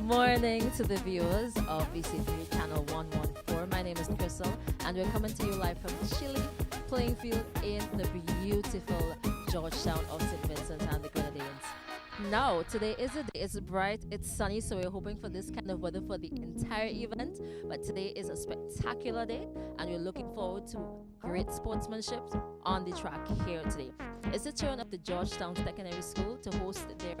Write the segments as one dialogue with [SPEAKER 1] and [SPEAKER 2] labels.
[SPEAKER 1] morning to the viewers of VC3 Channel 114. My name is Crystal, and we're coming to you live from CHILLI playing field in the beautiful Georgetown of St. Vincent and the Grenadines. Now, today is a day, it's bright, it's sunny, so we're hoping for this kind of weather for the entire event. But today is a spectacular day, and we're looking forward to great sportsmanship on the track here today. It's the turn of the Georgetown Secondary School to host their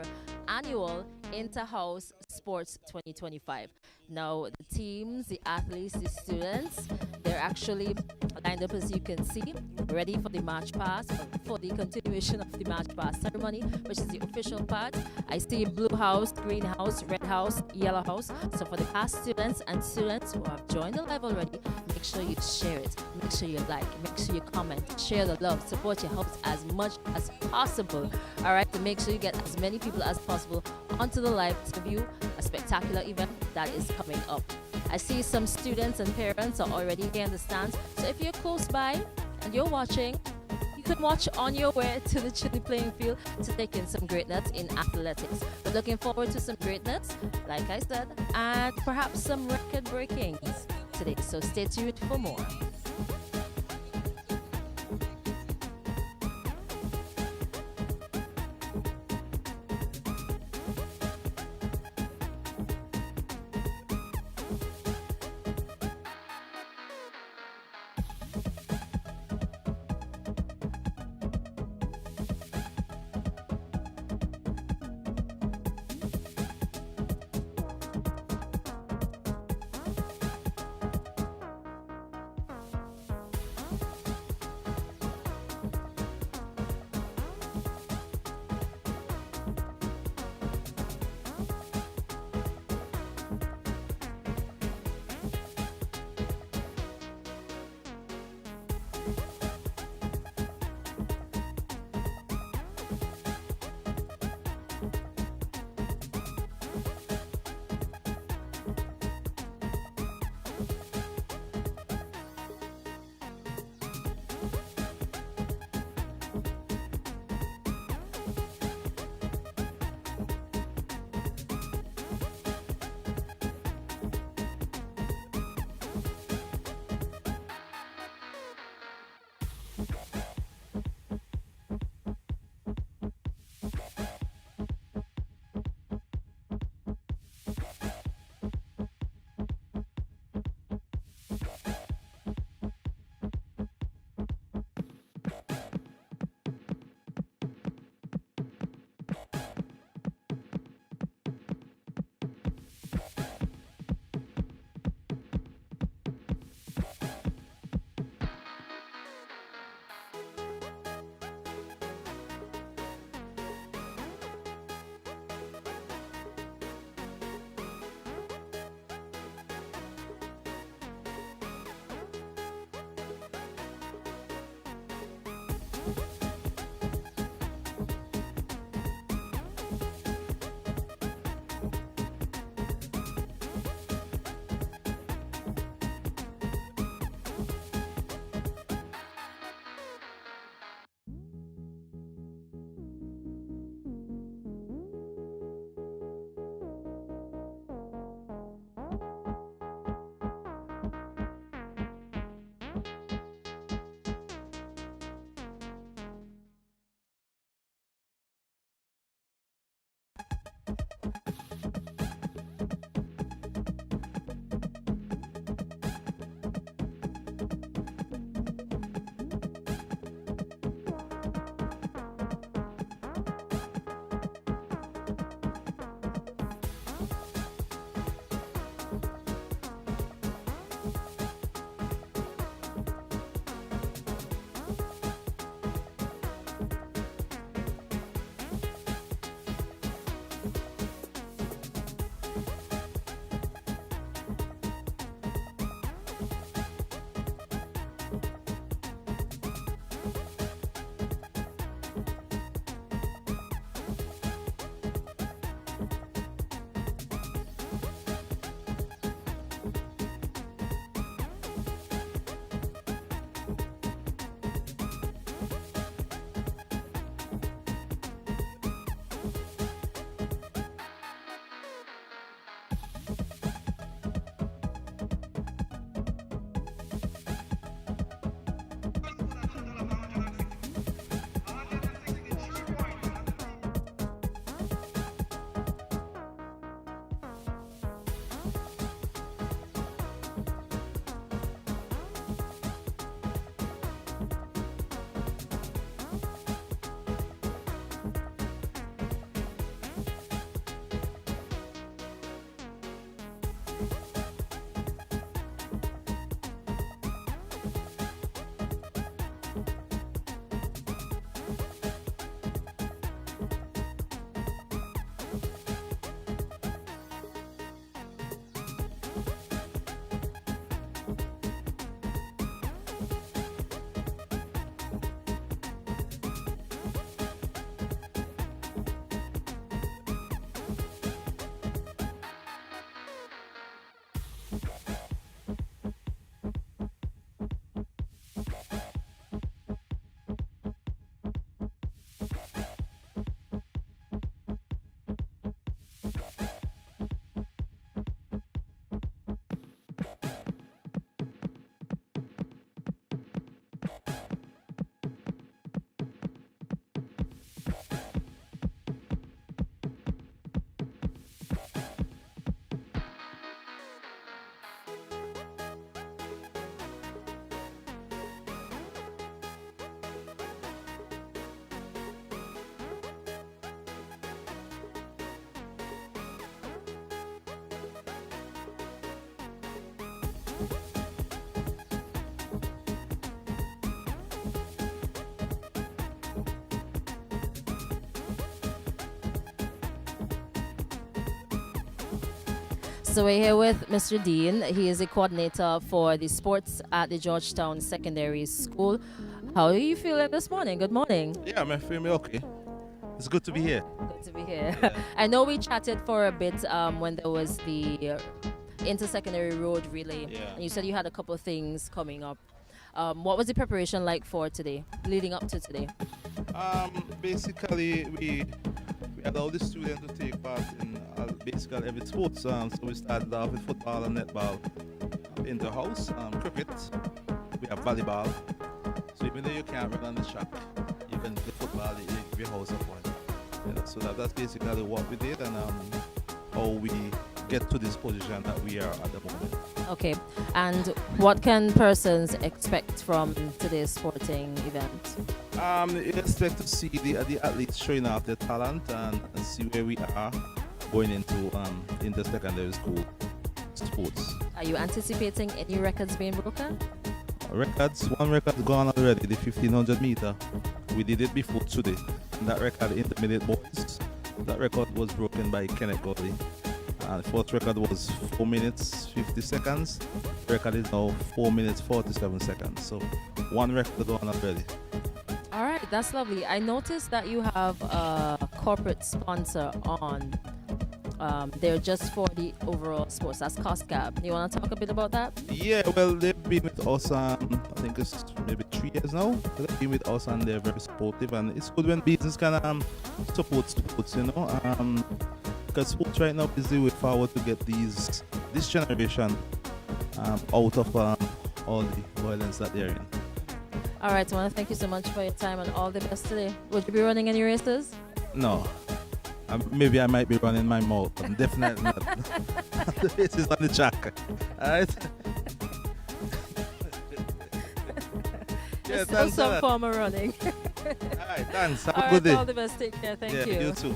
[SPEAKER 1] annual Inter-House Sports 2025. Now, the teams, the athletes, the students, they're actually lined up as you can see, ready for the march past, for the continuation of the march past ceremony, which is the official part. I see blue house, green house, red house, yellow house. So for the past students and students who have joined the live already, make sure you share it, make sure you like, make sure you comment, share the love, support your house as much as possible. All right, to make sure you get as many people as possible onto the live to view a spectacular event that is coming up. I see some students and parents are already here in the stands. So if you're close by and you're watching, you can watch on your way to the CHILLI playing field to take in some greatness in athletics. We're looking forward to some greatness, like I said, and perhaps some record breakings today. So stay tuned for more. So we're here with Mr. Dean. He is a coordinator for the sports at the Georgetown Secondary School. How are you feeling this morning? Good morning.
[SPEAKER 2] Yeah, I'm feeling okay. It's good to be here.
[SPEAKER 1] Good to be here.
[SPEAKER 2] Yeah.
[SPEAKER 1] I know we chatted for a bit when there was the inter-secondary road relay.
[SPEAKER 2] Yeah.
[SPEAKER 1] And you said you had a couple of things coming up. What was the preparation like for today, leading up to today?
[SPEAKER 2] Basically, we allow the students to take part in basically every sports. So we started off with football and netball, inter-house, cricket. We have volleyball. So even though you can't run on the track, you can play football in your house at one. So that's basically what we did and how we get to this position that we are at the moment.
[SPEAKER 1] Okay, and what can persons expect from today's sporting event?
[SPEAKER 2] You expect to see the athletes showing off their talent and see where we are going into the secondary school sports.
[SPEAKER 1] Are you anticipating any records being broken?
[SPEAKER 2] One record gone already, the 1500 meter. We did it before today. And that record, intermediate boys, that record was broken by Kenneth Godley. The fourth record was 4 minutes 50 seconds. The record is now 4 minutes 47 seconds. So one record gone already.
[SPEAKER 1] All right, that's lovely. I noticed that you have a corporate sponsor on. They're just for the overall sports. That's COSCAB. You want to talk a bit about that?
[SPEAKER 2] Yeah, well, they've been with us, I think it's maybe 3 years now. They've been with us and they're very supportive. And it's good when business can support sports, you know. Because sports right now is the way forward to get this generation out of all the violence that they're in.
[SPEAKER 1] All right, I want to thank you so much for your time and all the best today. Would you be running any races?
[SPEAKER 2] No. Maybe I might be running my mouth. I'm definitely not. The race is on the track. All right? Yeah,
[SPEAKER 1] It's
[SPEAKER 2] thanks.
[SPEAKER 1] some form of running.
[SPEAKER 2] All right, thanks. Have
[SPEAKER 1] All
[SPEAKER 2] a
[SPEAKER 1] right,
[SPEAKER 2] good day.
[SPEAKER 1] all the best. Take care. Thank
[SPEAKER 2] Yeah,
[SPEAKER 1] you.
[SPEAKER 2] you too.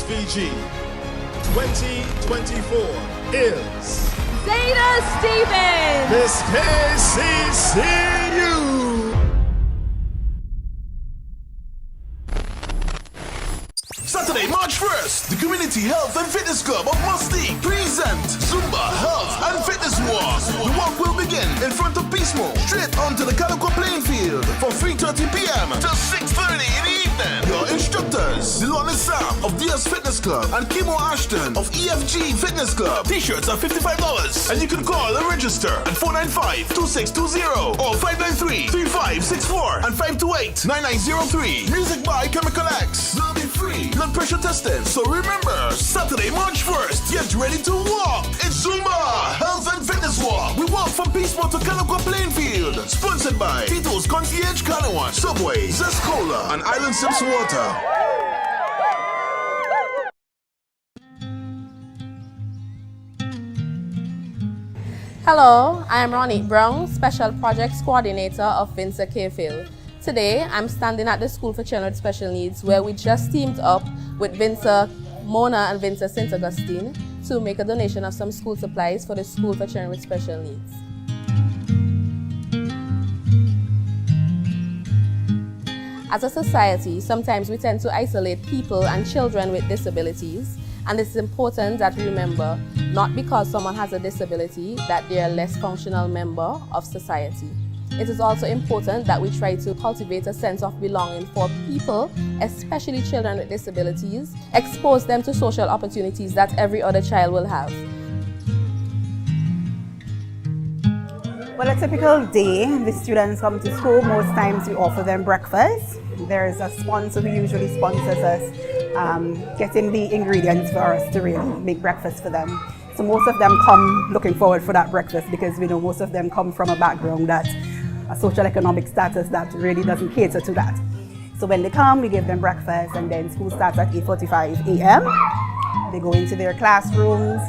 [SPEAKER 3] SVG 2024 is
[SPEAKER 1] Zeta Stevens.
[SPEAKER 3] Miss KCCU.
[SPEAKER 4] Saturday, March 1st, the Community Health and Fitness Club of Mustique present Zumba Health and Fitness Walk. The walk will begin in front of Peacemo, straight onto the Calico playing field from 3:30 p.m. till 6:30 in the evening. Your instructors, Delon Sam of DS Fitness Club and Kimo Ashton of EFG Fitness Club. T-shirts are $55 and you can call and register at 495-2620 or 593-3564 and 528-9903. Music by Chemical X. Will be free. Blood pressure testing. So remember, Saturday, March 1st, get ready to walk. It's Zumba Health and Fitness Walk. We walk from Peacemo to Calico playing field. Sponsored by Tito's Concierge Canawan, Subway, Zest Cola, and Island Sips Water.
[SPEAKER 5] Hello, I am Ronnie Brown, Special Projects Coordinator of Vincer K-Phil. Today, I'm standing at the School for Children with Special Needs, where we just teamed up with Vincer Mona and Vincer St. Augustine to make a donation of some school supplies for the School for Children with Special Needs. As a society, sometimes we tend to isolate people and children with disabilities, and it's important that we remember, not because someone has a disability, that they are a less functional member of society. It is also important that we try to cultivate a sense of belonging for people, especially children with disabilities, expose them to social opportunities that every other child will have.
[SPEAKER 6] Well, a typical day, the students come to school. Most times we offer them breakfast. There's a sponsor who usually sponsors us, getting the ingredients for us to really make breakfast for them. So most of them come looking forward for that breakfast because we know most of them come from a background that a social economic status that really doesn't cater to that. So when they come, we give them breakfast, and then school starts at 8:45 a.m. They go into their classrooms.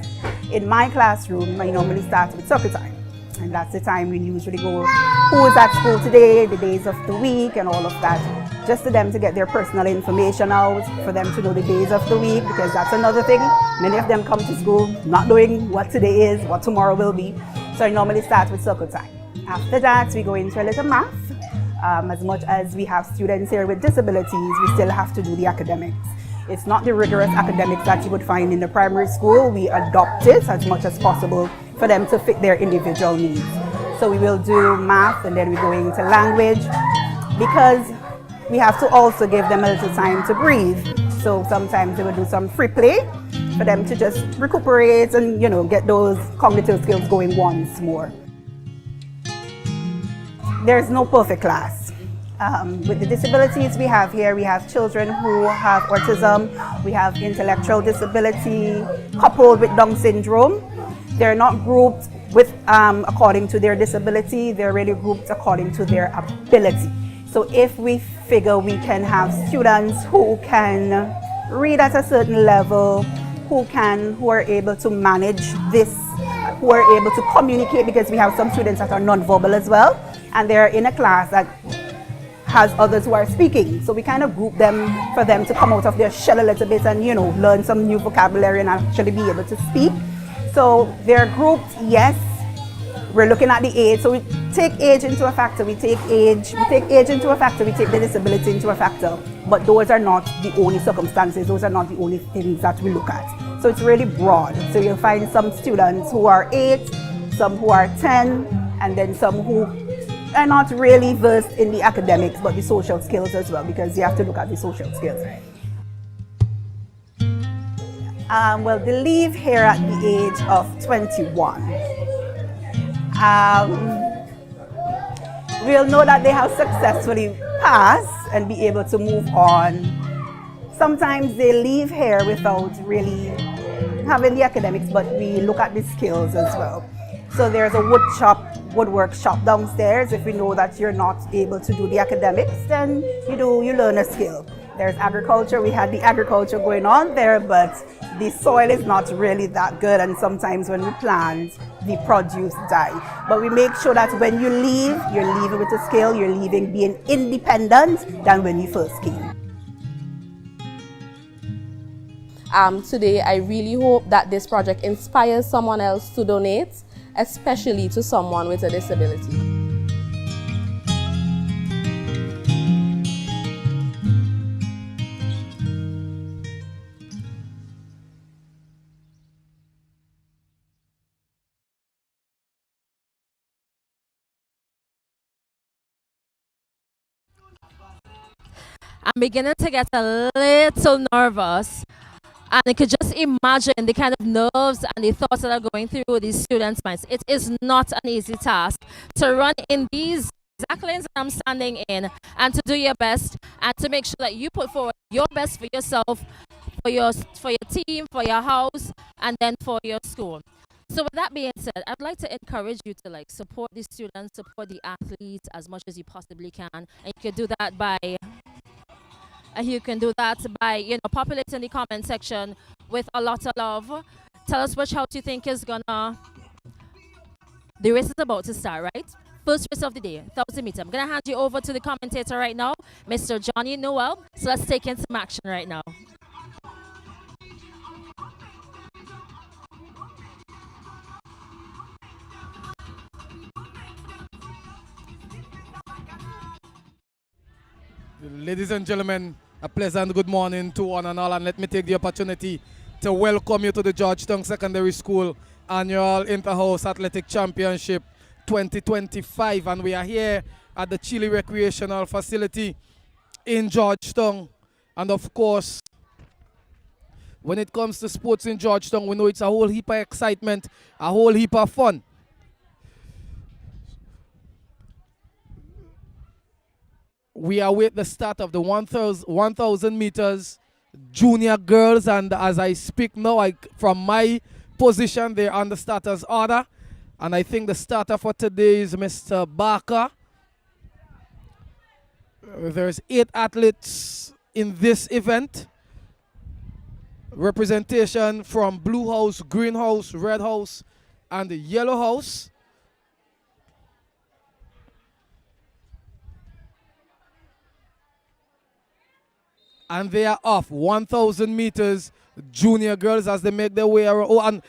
[SPEAKER 6] In my classroom, I normally start with soccer time. And that's the time we usually go, who is at school today, the days of the week, and all of that. Just for them to get their personal information out, for them to know the days of the week, because that's another thing. Many of them come to school not knowing what today is, what tomorrow will be. So I normally start with circle time. After that, we go into a little math. As much as we have students here with disabilities, we still have to do the academics. It's not the rigorous academics that you would find in the primary school. We adopt it as much as possible for them to fit their individual needs. So we will do math, and then we go into language, because we have to also give them a little time to breathe. So sometimes they will do some free play for them to just recuperate and, get those cognitive skills going once more. There's no perfect class. With the disabilities we have here, we have children who have autism, we have intellectual disability, coupled with Down syndrome. They're not grouped with according to their disability, they're really grouped according to their ability. So if we figure we can have students who can read at a certain level, who are able to manage this, who are able to communicate, because we have some students that are non-verbal as well, and they're in a class that has others who are speaking. So we kind of group them for them to come out of their shell a little bit and, learn some new vocabulary and actually be able to speak. So they're grouped, yes. We're looking at the age. So we take age into a factor. We take age into a factor. We take the disability into a factor. But those are not the only circumstances. Those are not the only things that we look at. So it's really broad. So you'll find some students who are 8, some who are 10, and then some who are not really versed in the academics, but the social skills as well, because you have to look at the social skills. Well, they leave here at the age of 21. We'll know that they have successfully passed and be able to move on. Sometimes they leave here without really having the academics, but we look at the skills as well. So there's a woodwork shop downstairs. If we know that you're not able to do the academics, then you learn a skill. There's agriculture. We had the agriculture going on there, but the soil is not really that good, and sometimes when we plant, the produce die. But we make sure that when you leave, you're leaving with a skill, you're leaving being independent than when you first came.
[SPEAKER 5] Today, I really hope that this project inspires someone else to donate, especially to someone with a disability.
[SPEAKER 1] I'm beginning to get a little nervous. And you could just imagine the kind of nerves and the thoughts that are going through these students' minds. It is not an easy task to run in these exact lanes that I'm standing in and to do your best and to make sure that you put forward your best for yourself, for your team, for your house, and then for your school. So with that being said, I'd like to encourage you to support the students, support the athletes as much as you possibly can. And you can do that by populating the comment section with a lot of love. Tell us which house you think is gonna. The race is about to start, right? First race of the day, 1,000 meters. I'm gonna hand you over to the commentator right now, Mr. Johnny Noel. So let's take in some action right now.
[SPEAKER 7] Ladies and gentlemen, a pleasant good morning to one and all, and let me take the opportunity to welcome you to the Georgetown Secondary School Annual Inter-House Athletic Championship 2025, and we are here at the CHILLI Recreational Facility in Georgetown. And of course, when it comes to sports in Georgetown, we know it's a whole heap of excitement, a whole heap of fun. We await the start of the 1,000 meters junior girls, and as I speak now, from my position, they're on the starters order. And I think the starter for today is Mr. Barker. There's 8 athletes in this event. Representation from Blue House, Green House, Red House, and the Yellow House. And they are off 1,000 meters junior girls as they make their way around. Oh, and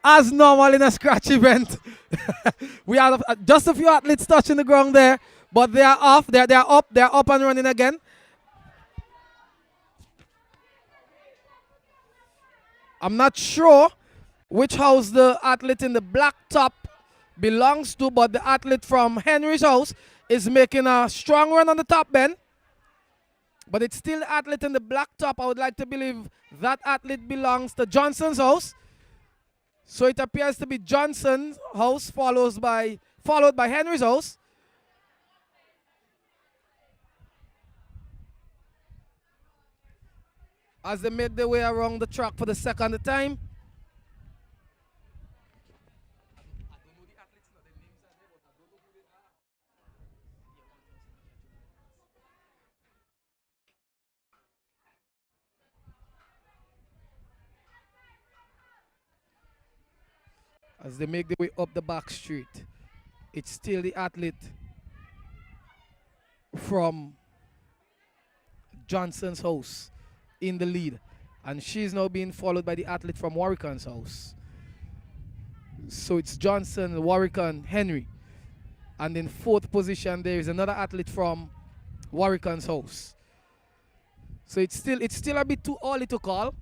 [SPEAKER 7] as normal in a scratch event, we have just a few athletes touching the ground there, but they are off. They're up and running again. I'm not sure which house the athlete in the black top belongs to, but the athlete from Henry's house is making a strong run on the top bend. But it's still the athlete in the black top. I would like to believe that athlete belongs to Johnson's house. So it appears to be Johnson's house followed by Henry's house. As they make their way around the track for the second time. As they make their way up the back street, it's still the athlete from Johnson's house in the lead, and she's now being followed by the athlete from Warwick's house. So it's Johnson, Warwick, Henry, and in 4th position there is another athlete from Warwick's house. So it's still a bit too early to call.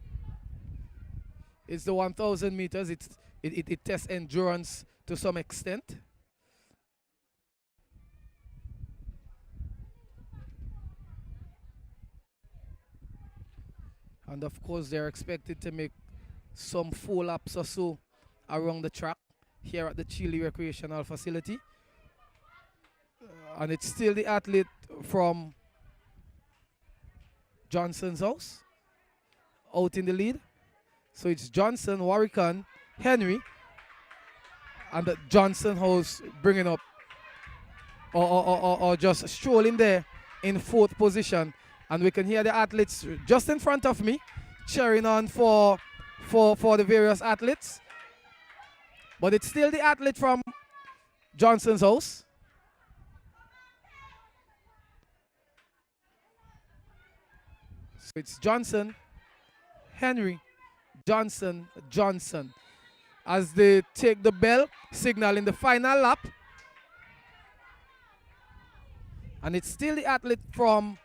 [SPEAKER 7] It's the 1,000 meters. It tests endurance to some extent. And of course, they're expected to make some 4 laps or so around the track here at the CHILLI Recreational Facility. And it's still the athlete from Johnson's house out in the lead. So it's Johnson, Warwick, Henry, and the Johnson house bringing up or just strolling there in 4th position. And we can hear the athletes just in front of me cheering on for the various athletes. But it's still the athlete from Johnson's house. it's Johnson, Henry, Johnson, Johnson. As they take the bell, signal in the final lap. And it's still the athlete from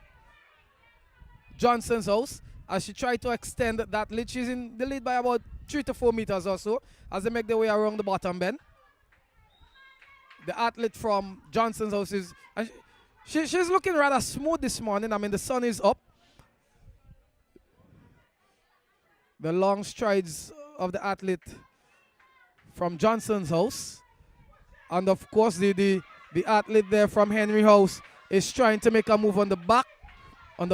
[SPEAKER 7] Johnson's house as she tried to extend that lead. She's in the lead by about 3 to 4 meters or so as they make their way around the bottom bend. The athlete from Johnson's house is, and she's looking rather smooth this morning. I mean, the sun is up. The long strides of the athlete from Johnson's house. And of course, the athlete there from Henry House is trying to make a move on the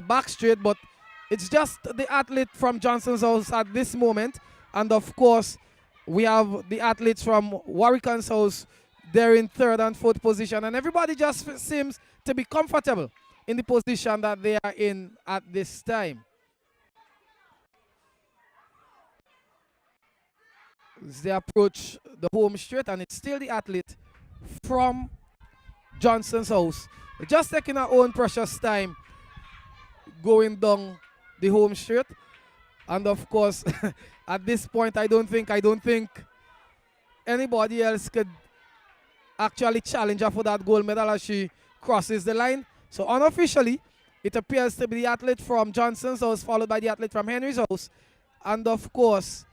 [SPEAKER 7] back straight, but it's just the athlete from Johnson's house at this moment. And of course, we have the athletes from Warwick's house. They're in 3rd and 4th position, and everybody just seems to be comfortable in the position that they are in at this time. As they approach the home straight, and it's still the athlete from Johnson's house, just taking our own precious time going down the home straight. And of course, at this point, I don't think anybody else could actually challenge her for that gold medal as she crosses the line. So unofficially, it appears to be the athlete from Johnson's house, followed by the athlete from Henry's house, and of course,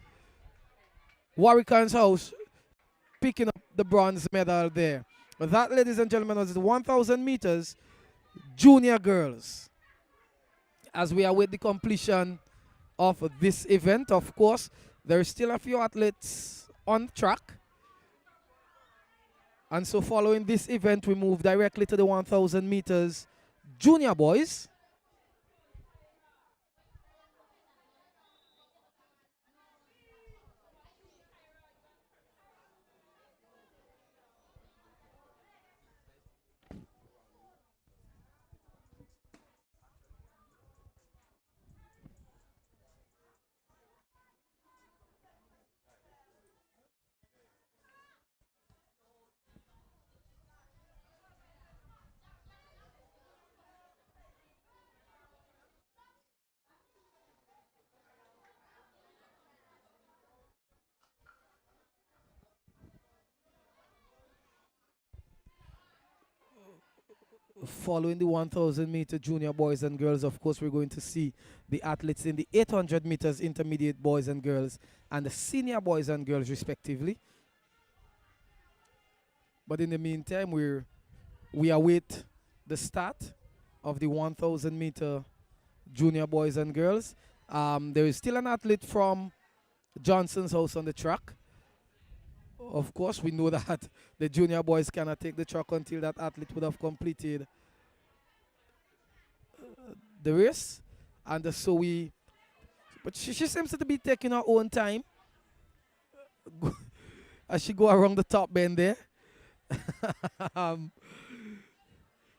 [SPEAKER 7] Warwick's house picking up the bronze medal there. But that, ladies and gentlemen, was the 1,000 meters junior girls. As we await the completion of this event, of course, there are still a few athletes on track. And so following this event, we move directly to the 1,000 meters junior boys. Following the 1,000 meter junior boys and girls, of course, we're going to see the athletes in the 800 meters intermediate boys and girls and the senior boys and girls respectively. But in the meantime, we await the start of the 1,000 meter junior boys and girls. There is still an athlete from Johnson's house on the track. Of course, we know that the junior boys cannot take the track until that athlete would have completed the race. And but she seems to be taking her own time as she go around the top bend there.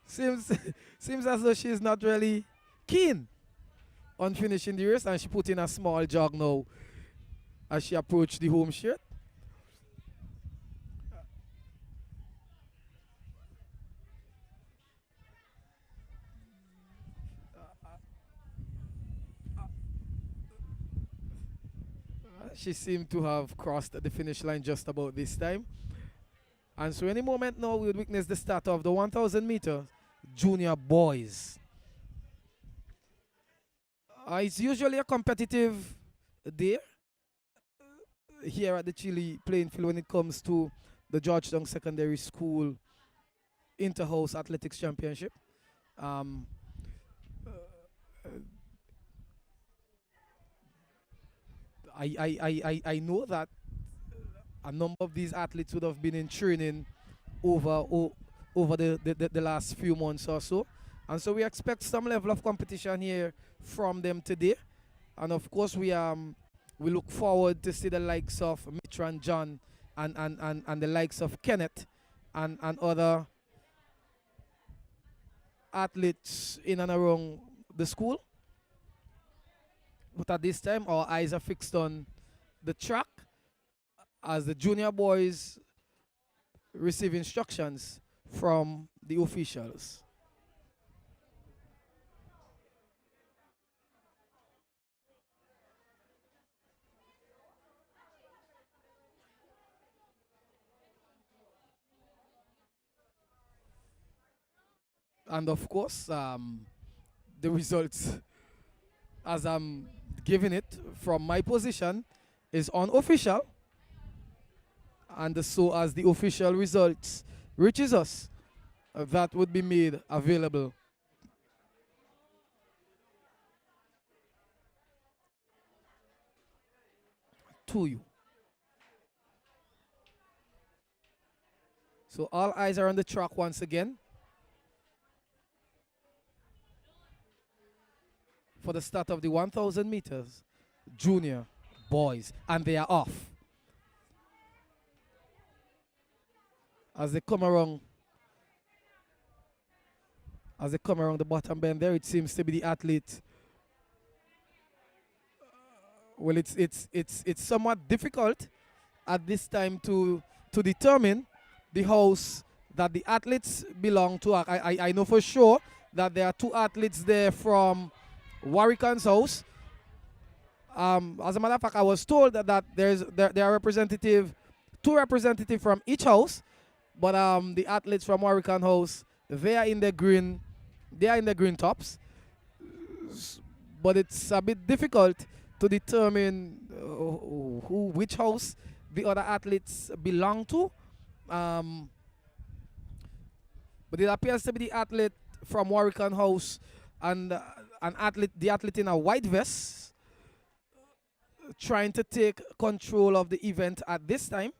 [SPEAKER 7] Seems as though she's not really keen on finishing the race, and she put in a small jog now as she approached the home straight. She seemed to have crossed the finish line just about this time. And so any moment now we would witness the start of the 1,000 meter junior boys. It's usually a competitive day here at the CHILLI playing field when it comes to the Georgetown Secondary School Inter-House Athletics Championship. I know that a number of these athletes would have been in training over the last few months or so. And so we expect some level of competition here from them today. And of course we look forward to see the likes of Mitra and John and the likes of Kenneth and other athletes in and around the school. But at this time, our eyes are fixed on the track as the junior boys receive instructions from the officials. And of course, the results, as I'm giving it from my position, is unofficial. And so as the official results reaches us, that would be made available to you. So all eyes are on the track once again for the start of the 1,000 meters junior boys, and they are off. As they come around the bottom bend there, it seems to be the athlete. Well, it's somewhat difficult at this time to determine the house that the athletes belong to. I know for sure that there are two athletes there from Warwick's house. As a matter of fact, I was told that there are two representatives from each house, but the athletes from Warwick's house, they are in the green tops. But it's a bit difficult to determine which house the other athletes belong to. But it appears to be the athlete from Warwick's house and the athlete in a white vest trying to take control of the event at this time.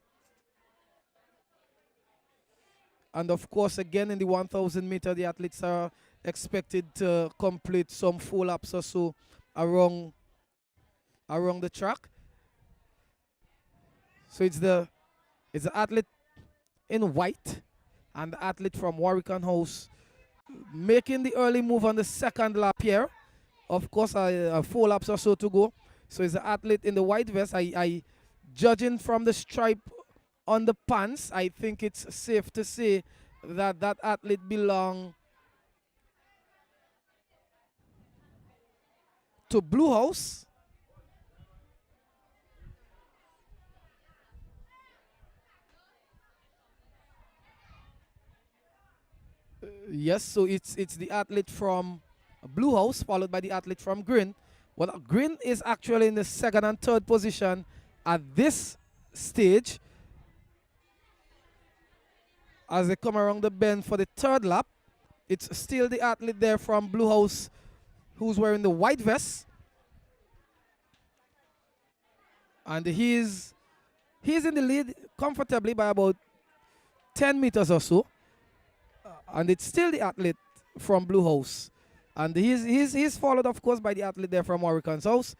[SPEAKER 7] And of course, again, in the 1,000 meter, the athletes are expected to complete some 4 laps or so around the track. So it's the athlete in white and the athlete from Warwick's house making the early move on the second lap here. Of course, 4 laps or so to go. So it's the athlete in the white vest. I judging from the stripe on the pants, I think it's safe to say that that athlete belongs to Blue House. Yes, so it's the athlete from Blue House followed by the athlete from Green. Well, Green is actually in the second and third position at this stage. As they come around the bend for the third lap, it's still the athlete there from Blue House who's wearing the white vest. And he's in the lead comfortably by about 10 meters or so. And it's still the athlete from Blue House. And he's followed, of course, by the athlete there from Warwick's house.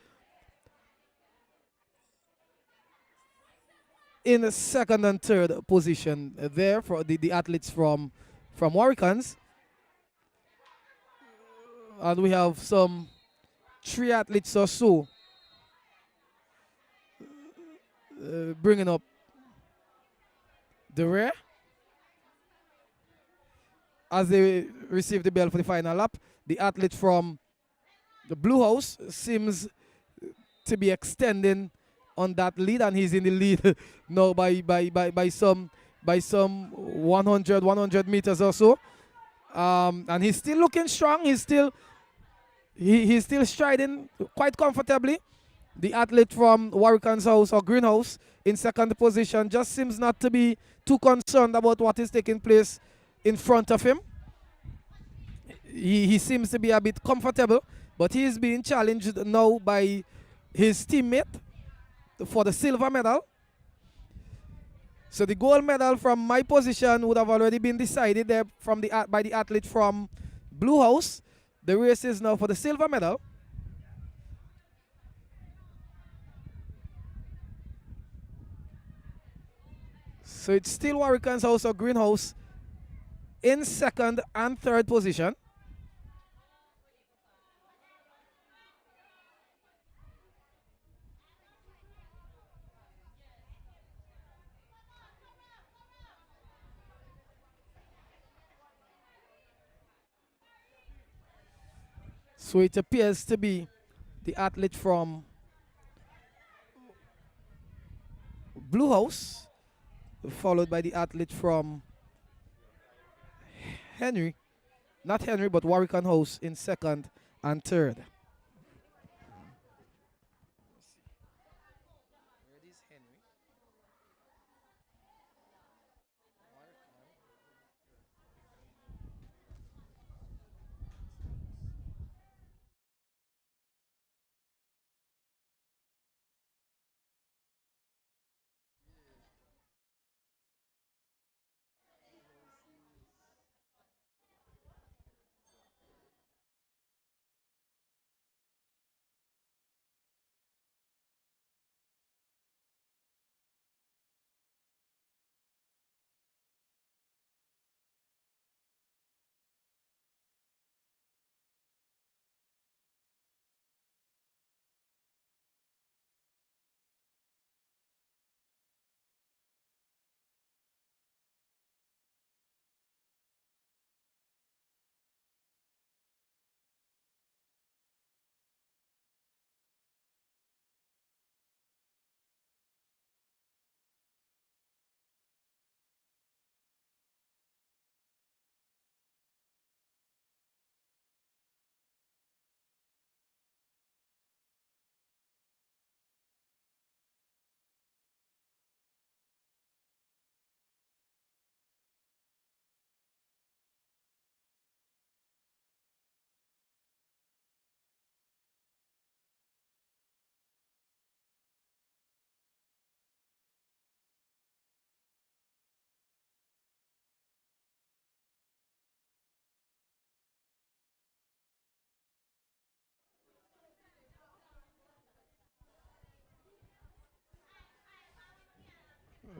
[SPEAKER 7] In the second and third position there for the athletes from Warwick's. And we have some 3 athletes or so bringing up the rear as they receive the bell for the final lap. The athlete from the Blue House seems to be extending on that lead, and he's in the lead now by some 100 meters or so. And he's still looking strong. He's still striding quite comfortably. The athlete from Warwick's house or Greenhouse in second position just seems not to be too concerned about what is taking place in front of him. He seems to be a bit comfortable, but he is being challenged now by his teammate for the silver medal. So the gold medal from my position would have already been decided there by the athlete from Blue House. The race is now for the silver medal. So it's still Warwick's house or Greenhouse in second and third position. So it appears to be the athlete from Blue House, followed by the athlete from Henry, not Henry, but Warwick and House in second and third.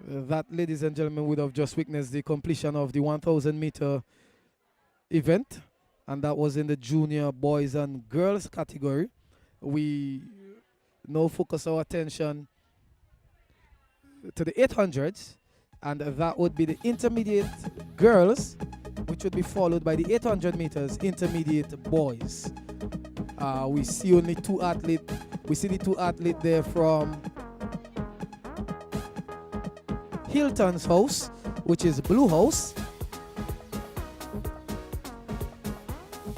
[SPEAKER 7] That, ladies and gentlemen, would have just witnessed the completion of the 1,000 meter event, and that was in the junior boys and girls category. We now focus our attention to the 800s, and that would be the intermediate girls, which would be followed by the 800 meters intermediate boys. We see only two athletes. We see the two athletes there from Hilton's House, which is Blue House.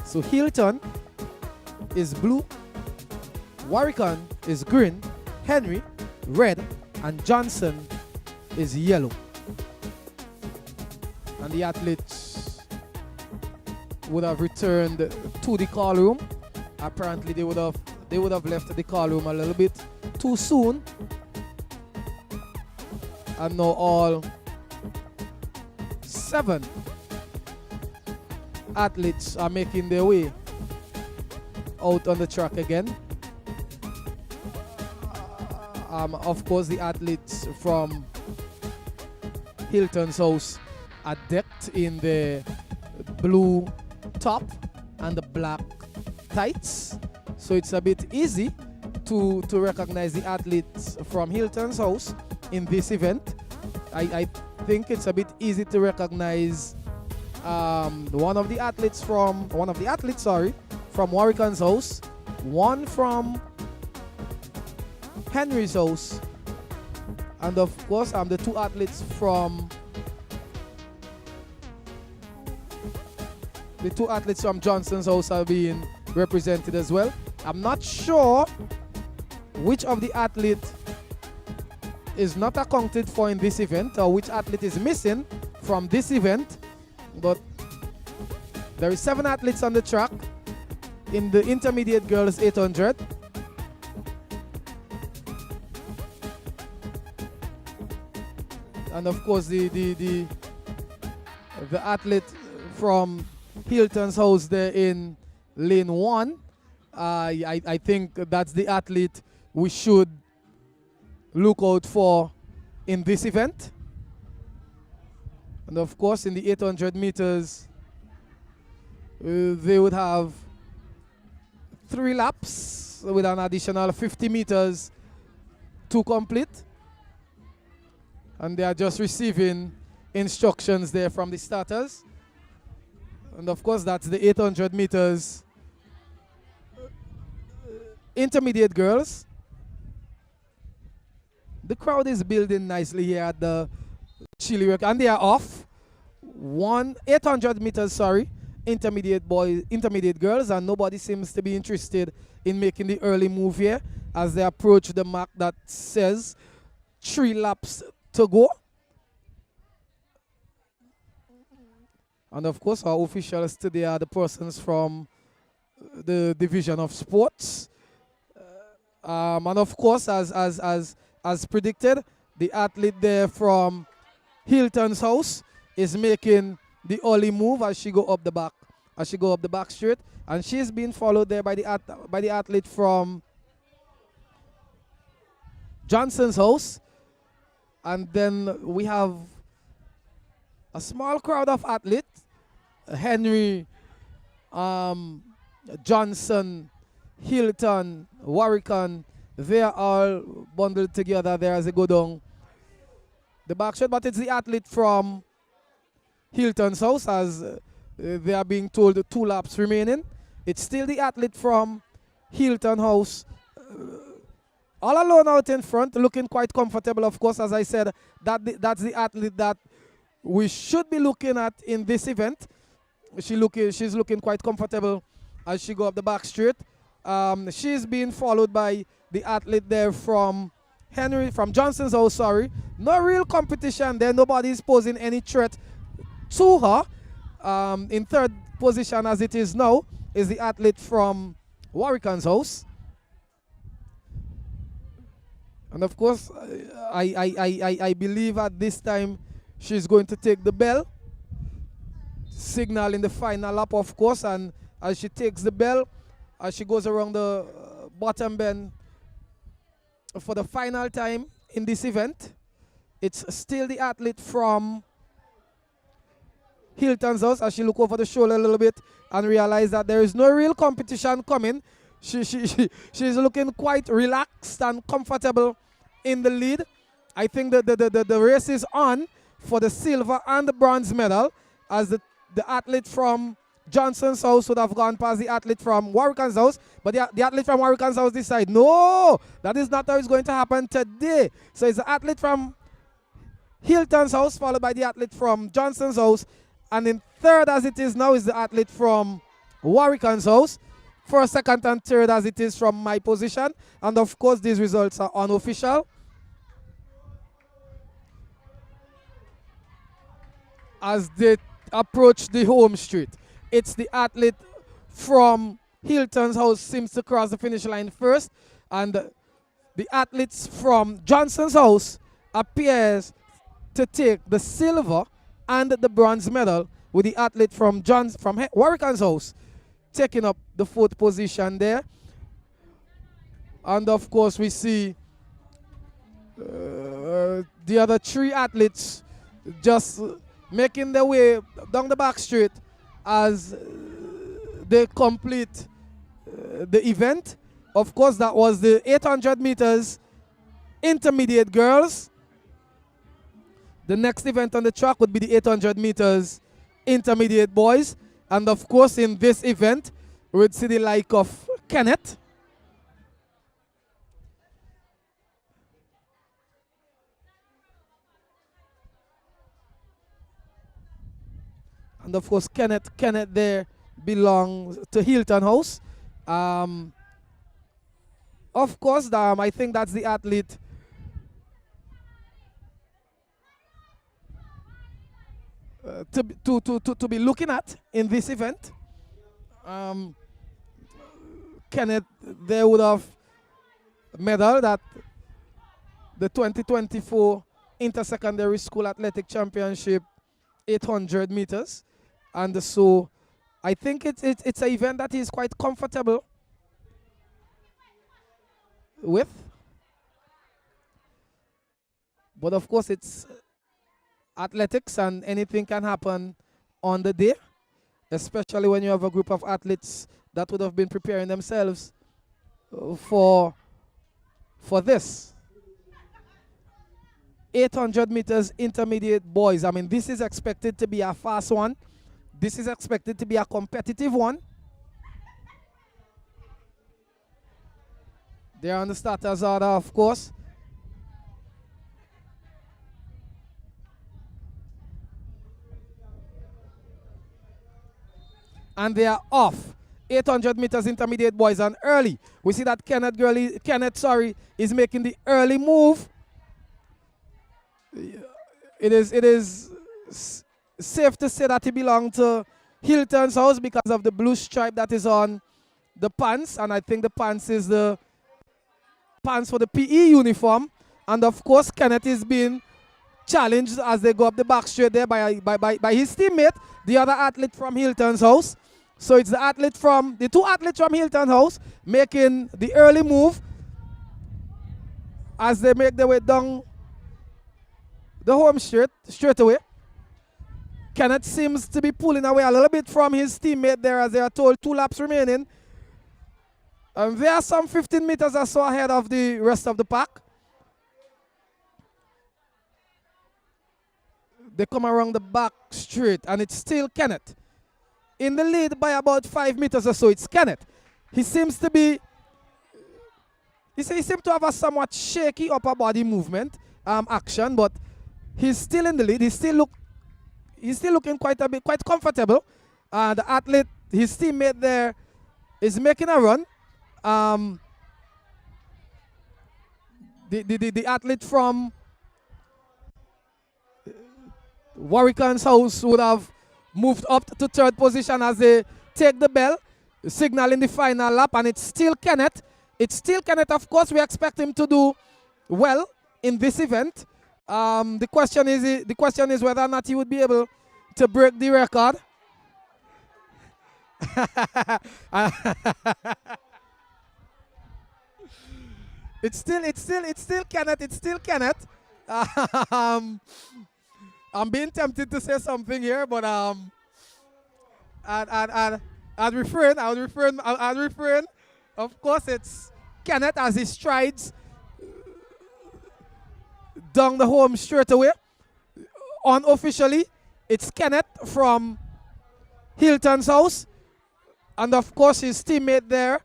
[SPEAKER 7] So Hilton is blue, Warwick is green, Henry red, and Johnson is yellow. And the athletes would have returned to the call room. Apparently they would have left the call room a little bit too soon. And now all 7 athletes are making their way out on the track again. Of course, the athletes from Hilton's House are decked in the blue top and the black tights, so it's a bit easy to recognize the athletes from Hilton's House in this event. I think it's a bit easy to recognize one of the athletes from Warwick's House, one from Henry's House, and of course the 2 athletes from Johnson's House are being represented as well. I'm not sure which of the athletes is not accounted for in this event, or which athlete is missing from this event, but there is 7 athletes on the track in the intermediate girls 800. And of course the athlete from Hilton's House there in lane 1, I think that's the athlete we should look out for in this event. And of course in the 800 meters they would have 3 laps with an additional 50 meters to complete, and they are just receiving instructions there from the starters. And of course that's the 800 meters intermediate girls. The crowd is building nicely here at the CHILLI, and they are off. 800 meters, intermediate girls, and nobody seems to be interested in making the early move here as they approach the mark that says 3 laps to go. And of course, our officials today are the persons from the Division of Sports. And of course, as predicted, the athlete there from Hilton's house is making the early move as she go up the back straight, and she's being followed there by the athlete from Johnson's house. And then we have a small crowd of athletes: Henry, Johnson, Hilton, Warwick. They are all bundled together there as they go down the back straight. But it's the athlete from Hilton's house, as they are being told 2 laps remaining. It's still the athlete from Hilton house, all alone out in front, looking quite comfortable. Of course, as I said, that's the athlete that we should be looking at in this event. She's looking quite comfortable as she go up the back straight. She's being followed by the athlete there from Johnson's house, sorry. No real competition there. Nobody's posing any threat to her. In third position, as it is now, is the athlete from Warwick's house. And of course, I believe at this time she's going to take the bell, signal in the final lap, of course. And as she takes the bell, as she goes around the bottom bend for the final time in this event, it's still the athlete from Hilton's house. As she look over the shoulder a little bit and realize that there is no real competition coming, she's looking quite relaxed and comfortable in the lead. I think the race is on for the silver and the bronze medal, as the athlete from Johnson's house would have gone past the athlete from Warwick's house, but the athlete from Warwick's house decide, no, that is not how it's going to happen today. So it's the athlete from Hilton's house, followed by the athlete from Johnson's house, and in third, as it is now, is the athlete from Warwick's house. First, second, and third, as it is from my position. And of course, these results are unofficial. As they approach the home straight, it's the athlete from Hilton's house seems to cross the finish line first, and the athletes from Johnson's house appears to take the silver and the bronze medal, with the athlete from Warwick's house taking up the 4th position there. And of course, we see the other 3 athletes just making their way down the back straight as they complete the event. Of course, that was the 800 meters intermediate girls. The next event on the track would be the 800 meters intermediate boys. And of course, in this event, we would see the like of Kenneth. And of course, Kenneth there belongs to Hilton House. Of course, I think that's the athlete to be looking at in this event. Kenneth there would have medaled at the 2024 Inter-Secondary School Athletic Championship 800 meters. And so I think it's an event that he's quite comfortable with. But of course, it's athletics and anything can happen on the day, especially when you have a group of athletes that would have been preparing themselves for this. 800 meters intermediate boys. I mean, this is expected to be a fast one. This is expected to be a competitive one. They're on the starters order, of course. and they are off. 800 meters intermediate boys and early. We see that Kenneth is making the early move. It is safe to say that he belongs to Hilton's house because of the blue stripe that is on the pants, and I think the pants is the pants for the PE uniform. And of course, Kenneth is being challenged as they go up the back straight there by his teammate, the other athlete from Hilton's house. So it's the two athletes from Hilton House making the early move as they make their way down the home straight away. Kenneth seems to be pulling away a little bit from his teammate there as they are told 2 laps remaining. And they are some 15 meters or so ahead of the rest of the pack. They come around the back straight and it's still Kenneth in the lead by about 5 meters or so. It's Kenneth. He seems to have a somewhat shaky upper body movement action, but he's still in the lead. He's still looking quite comfortable. The athlete, his teammate there, is making a run. The athlete from Warwick's house would have moved up to 3rd position as they take the bell, signaling the final lap, and it's still Kenneth. Of course, we expect him to do well in this event. The question is whether or not he would be able to break the record. It's still Kenneth. I'm being tempted to say something here, but I'd refrain. Of course, it's Kenneth as he strides down the home straight away. Unofficially, it's Kenneth from Hilton's house, and of course his teammate there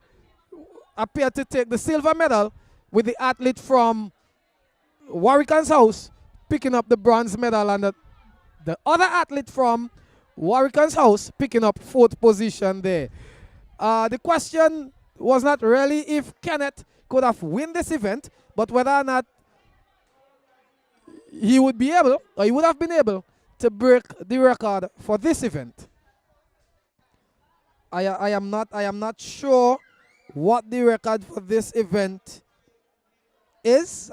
[SPEAKER 7] appeared to take the silver medal, with the athlete from Warwick's house picking up the bronze medal, and the other athlete from Warwick's house picking up 4th position there. The question was not really if Kenneth could have won this event, but whether or not he would have been able to break the record for this event. I am not sure what the record for this event is.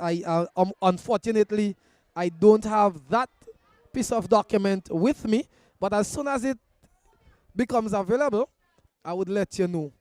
[SPEAKER 7] Unfortunately, I don't have that piece of document with me, but as soon as it becomes available, I would let you know.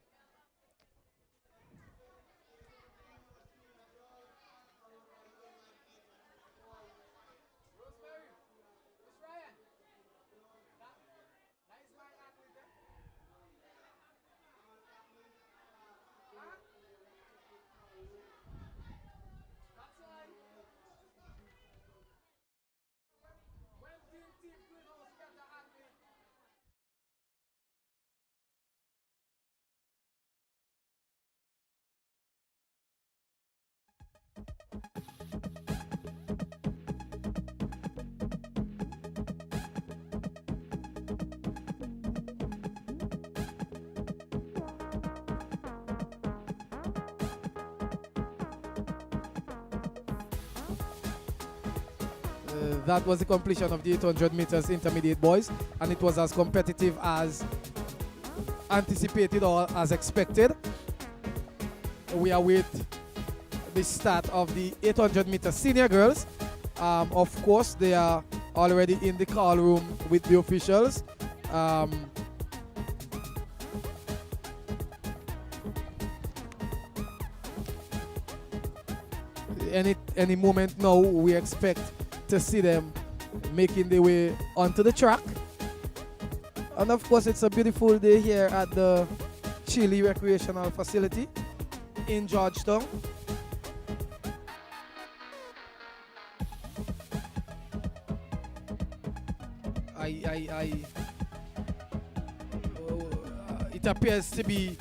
[SPEAKER 7] That was the completion of the 800 meters intermediate boys, and it was as competitive as anticipated or as expected. We await the start of the 800 meter senior girls. Of course, they are already in the call room with the officials. Any moment now, we expect to see them making their way onto the track. And of course, it's a beautiful day here at the CHILLI recreational facility in Georgetown. It appears to be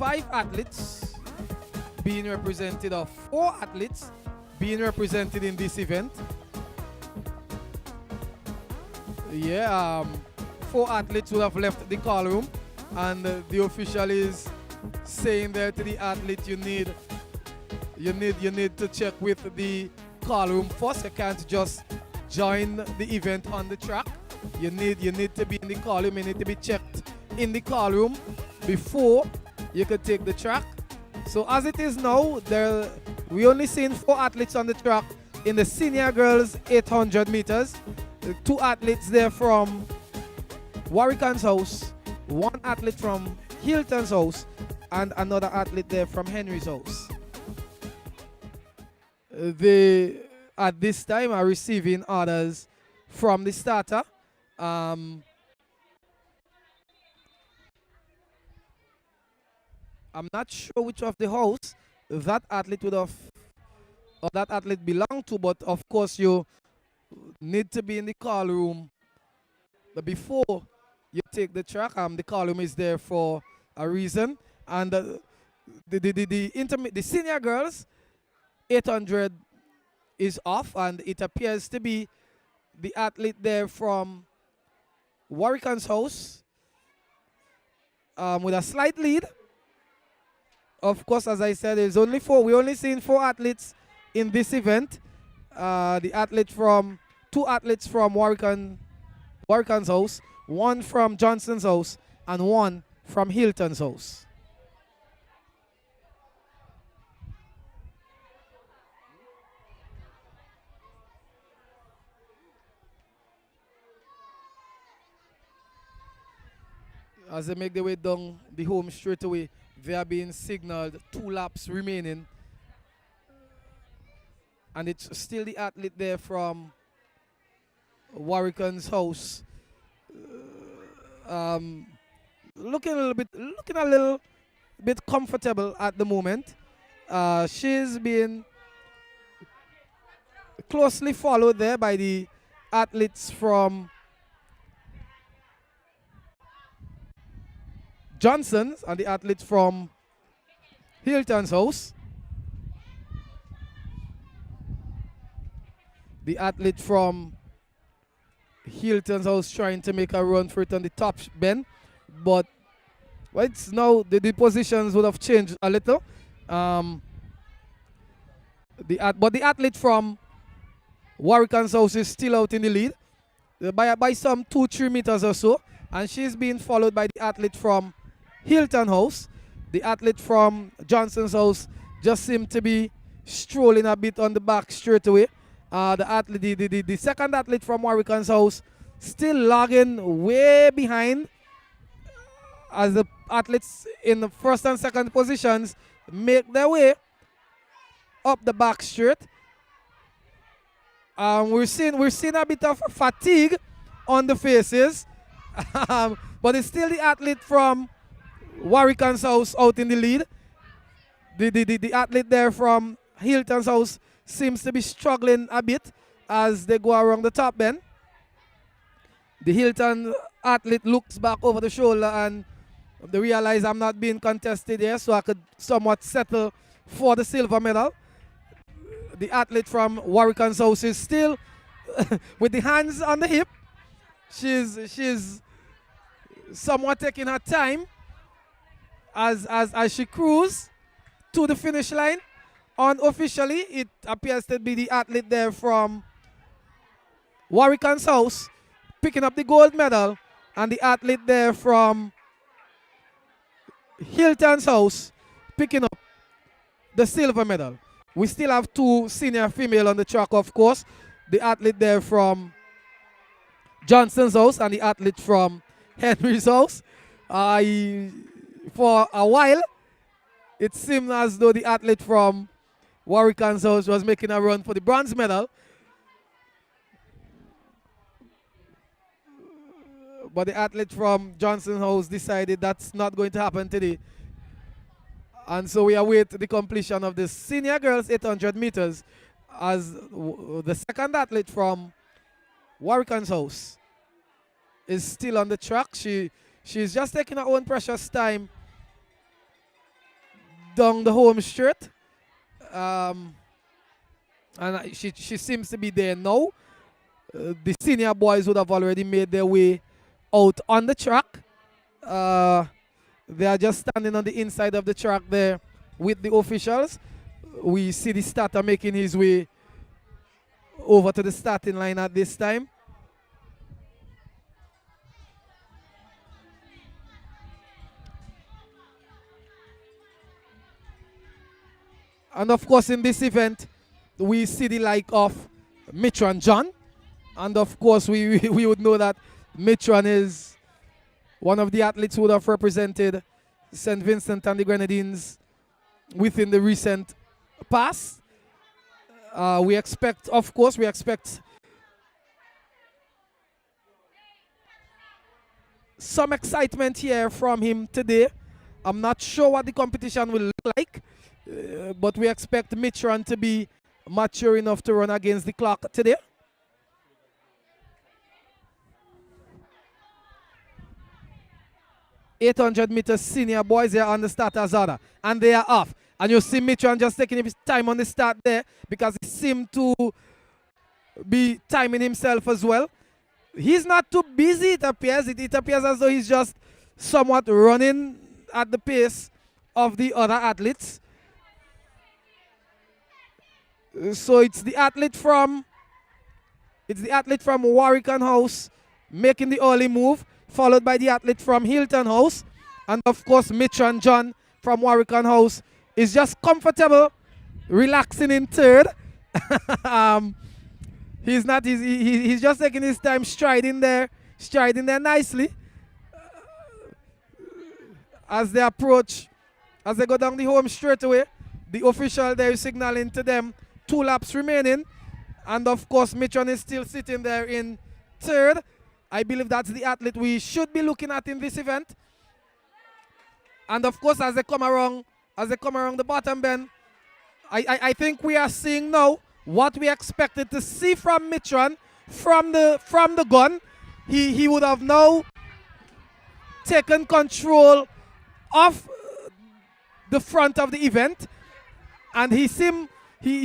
[SPEAKER 7] 5 athletes being represented, or 4 athletes being represented in this event. Yeah, 4 athletes would have left the call room, and the official is saying there to the athlete, you need to check with the call room first. You can't just join the event on the track. You need to be in the call room. You need to be checked in the call room before you could take the track. So as it is now, we only seen 4 athletes on the track in the senior girls 800 meters. 2 athletes there from Warwick's house, 1 athlete from Hilton's house, and another athlete there from Henry's house. They at this time are receiving orders from the starter. I'm not sure which of the house that athlete would have or that athlete belonged to, but of course you need to be in the call room before you take the track. The call room is there for a reason, and the senior girls 800 is off, and it appears to be the athlete there from Warwick's house with a slight lead. Of course, as I said, there's only 4. We only seen 4 athletes in this event. The athlete from 2 athletes from Warwick's house, 1 from Johnson's house, and 1 from Hilton's house. As they make their way down the home straight away, they are being signaled 2 laps remaining. And it's still the athlete there from Warwick's house. Looking a little bit comfortable at the moment. She's been closely followed there by the athletes from Johnson's and the athletes from Hilton's house. The athlete from Hilton's house trying to make a run for it on the top bend, but it's now the positions would have changed a little. But the athlete from Warwick's house is still out in the lead by some 2-3 meters or so, and she's being followed by the athlete from Hilton house. The athlete from Johnson's house just seemed to be strolling a bit on the back straight away. The second athlete from Warwick's house still lagging way behind as the athletes in the first and second positions make their way up the back straight. We're seeing a bit of fatigue on the faces, but it's still the athlete from Warwick's house out in the lead. The athlete there from Hilton's house seems to be struggling a bit as they go around the top bend. The Hilton athlete looks back over the shoulder and they realize I'm not being contested here, so I could somewhat settle for the silver medal. The athlete from Warwick's house is still with the hands on the hip. She's somewhat taking her time as she cruises to the finish line. Unofficially, it appears to be the athlete there from Warwick's house picking up the gold medal, and the athlete there from Hilton's house picking up the silver medal. We still have 2 senior female on the track, of course. The athlete there from Johnson's house and the athlete from Henry's house. For a while, it seemed as though the athlete from Warwick's house was making a run for the bronze medal. But the athlete from Johnson's house decided that's not going to happen today. And so we await the completion of the senior girls 800 meters as the second athlete from Warwick's house is still on the track. She's just taking her own precious time down the home straight. And she seems to be there now. The senior boys would have already made their way out on the track. They are just standing on the inside of the track there with the officials. We see the starter making his way over to the starting line at this time. And of course, in this event, we see the like of Mitran John. And of course, we would know that Mitran is one of the athletes who would have represented St. Vincent and the Grenadines within the recent past. We expect some excitement here from him today. I'm not sure what the competition will look like, but we expect Mitran to be mature enough to run against the clock today. (800-meter senior boys here on the starter's order, and they are off. And you see Mitran just taking his time on the start there because he seemed to be timing himself as well. He's not too busy, it appears. It appears as though he's just somewhat running at the pace of the other athletes. So it's the athlete from Warwick House making the early move, followed by the athlete from Hilton House. And of course, Mitran John from Warwick House is just comfortable, relaxing in third. He's just taking his time, striding there nicely. As they approach, as they go down the home straightaway, the official there is signaling to them 2 laps remaining. And of course, Mitran is still sitting there in third. I believe that's the athlete we should be looking at in this event. And of course, as they come around the bottom bend, I think we are seeing now what we expected to see from Mitran from the gun. He would have now taken control of the front of the event, and he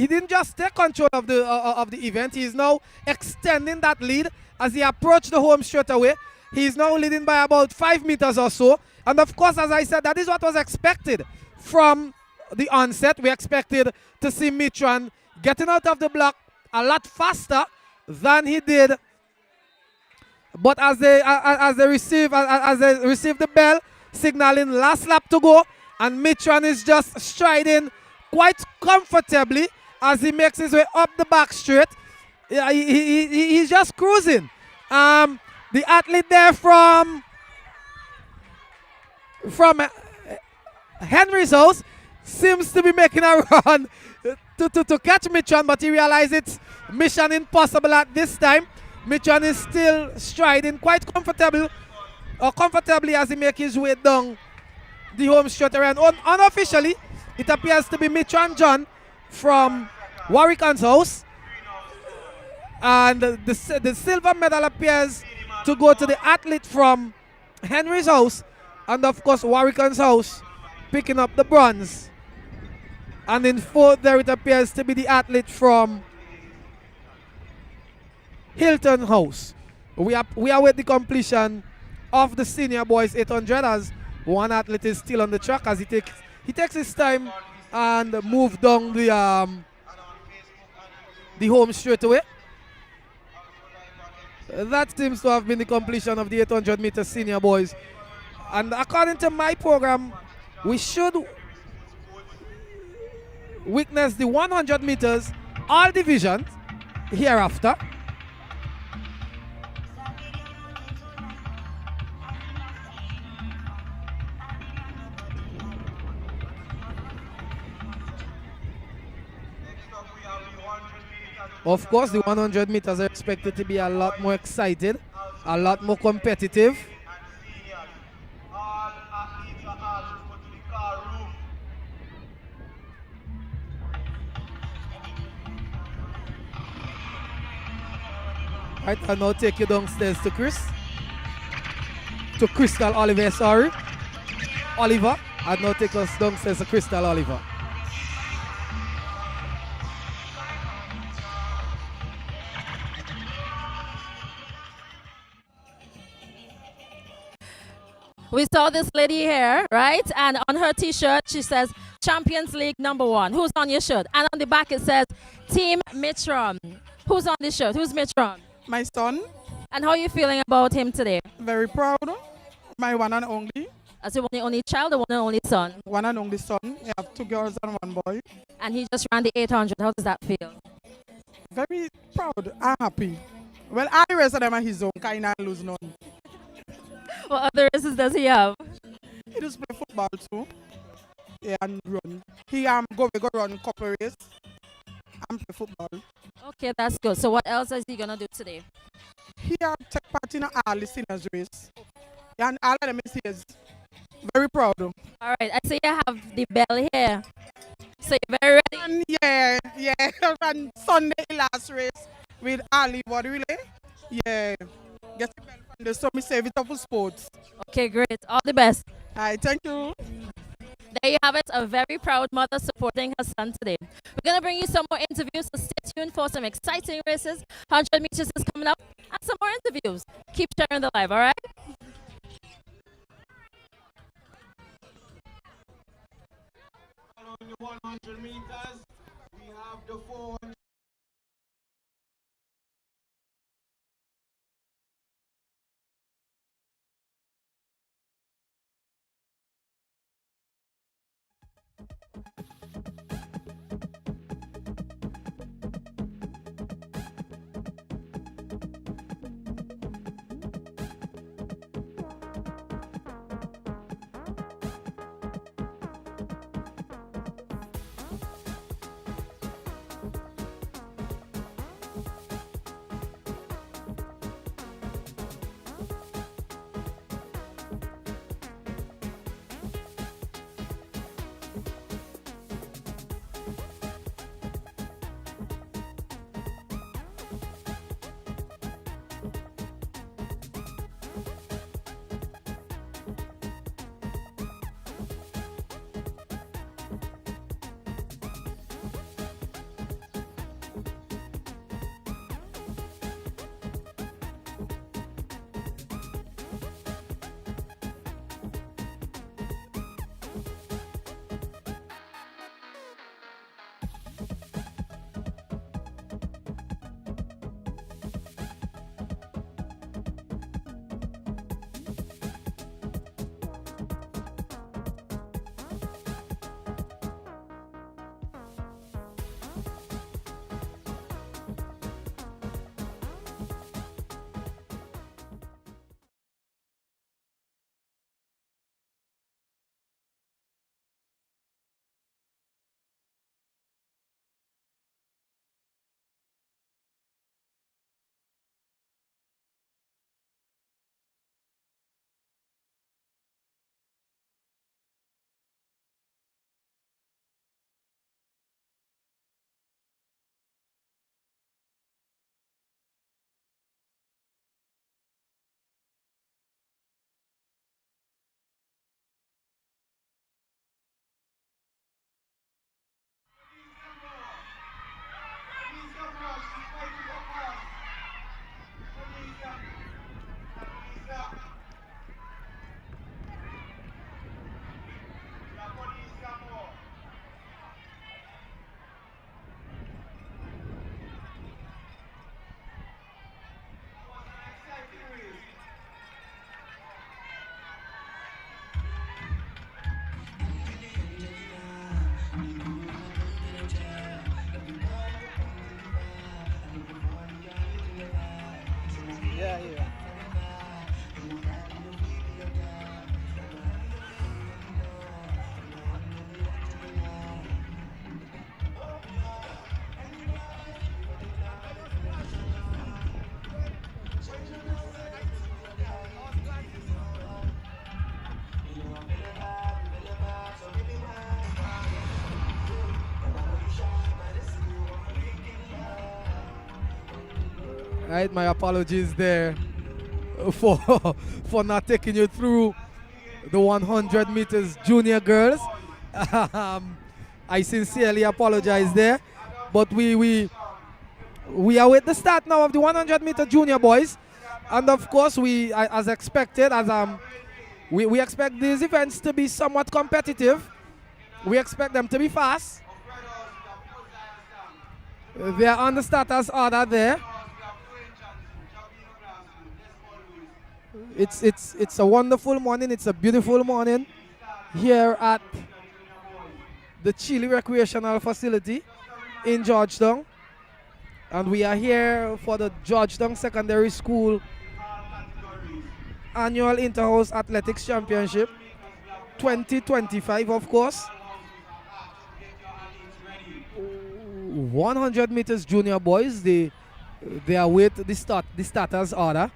[SPEAKER 7] didn't just take control of the event. He is now extending that lead as he approached the home straight away. He is now leading by about 5 meters or so. And of course, as I said, that is what was expected from the onset. We expected to see Mitran getting out of the block a lot faster than he did. But as they receive the bell signaling last lap to go, and Mitran is just striding quite comfortably as he makes his way up the back straight. He's just cruising. The athlete there from Henry's House seems to be making a run to catch Mitran, but he realizes it's mission impossible at this time. Mitran is still striding quite comfortably as he makes his way down the home straight around. Unofficially, it appears to be Mitran John from Warwick House. And the silver medal appears to go to the athlete from Henry's House. And of course, Warwick House picking up the bronze. And in fourth there it appears to be the athlete from Hilton House. We are with the completion of the senior boys 800 as one athlete is still on the track as he takes his time and move down the home straight away. That seems to have been the completion of the 800-meter senior boys. And according to my program, we should witness the 100 meters all divisions hereafter. Of course, the 100 meters are expected to be a lot more excited, a lot more competitive. Right, I'll now take you downstairs to Crystal Oliver, sorry. Oliver, I'll now take us downstairs to Crystal Oliver.
[SPEAKER 1] We saw this lady here, right? And on her t-shirt, she says, Champions League #1. Who's on your shirt? And on the back, it says, Team Mitron. Who's on this shirt? Who's Mitron?
[SPEAKER 8] My son,
[SPEAKER 1] And how are you feeling about him today?
[SPEAKER 8] very proud. My one and only,
[SPEAKER 1] As your only child, the one and only son.
[SPEAKER 8] one and only son. We have 2 girls and 1 boy.
[SPEAKER 1] And he just ran the 800. How does that feel?
[SPEAKER 8] Very proud and happy. Well, all the rest of them are his own, kind of lose none.
[SPEAKER 1] What other races does he have?
[SPEAKER 8] He just play football too. Yeah, and run. He go run couple race and play football.
[SPEAKER 1] Okay, that's good. So what else is he going to do today?
[SPEAKER 8] He take part in all the seniors race. And all of them is very proud.
[SPEAKER 1] All right, I see you have the bell here. So you're very ready?
[SPEAKER 8] And yeah. And Sunday last race with Ali body relay. Yeah. Get the bell from the so me save it up for sports.
[SPEAKER 1] Okay, great. All the best.
[SPEAKER 8] All right, thank you.
[SPEAKER 1] There you have it, a very proud mother supporting her son today. We're going to bring you some more interviews, so stay tuned for some exciting races. 100 meters is coming up, and some more interviews. Keep sharing the live, all right?
[SPEAKER 3] On the 100 meters, we have the 400.
[SPEAKER 7] Right, my apologies there for for not taking you through the 100 meters junior girls. I sincerely apologize there, but we are with the start now of the 100 meter junior boys, and of course we, as expected, as We expect these events to be somewhat competitive. We expect them to be fast. They are on the starters order there. It's a wonderful morning. It's a beautiful morning here at the CHILLI Recreational Facility in Georgetown. And we are here for the Georgetown Secondary School Annual Inter-House Athletics Championship 2025, of course. 100 meters junior boys, they await the starters order.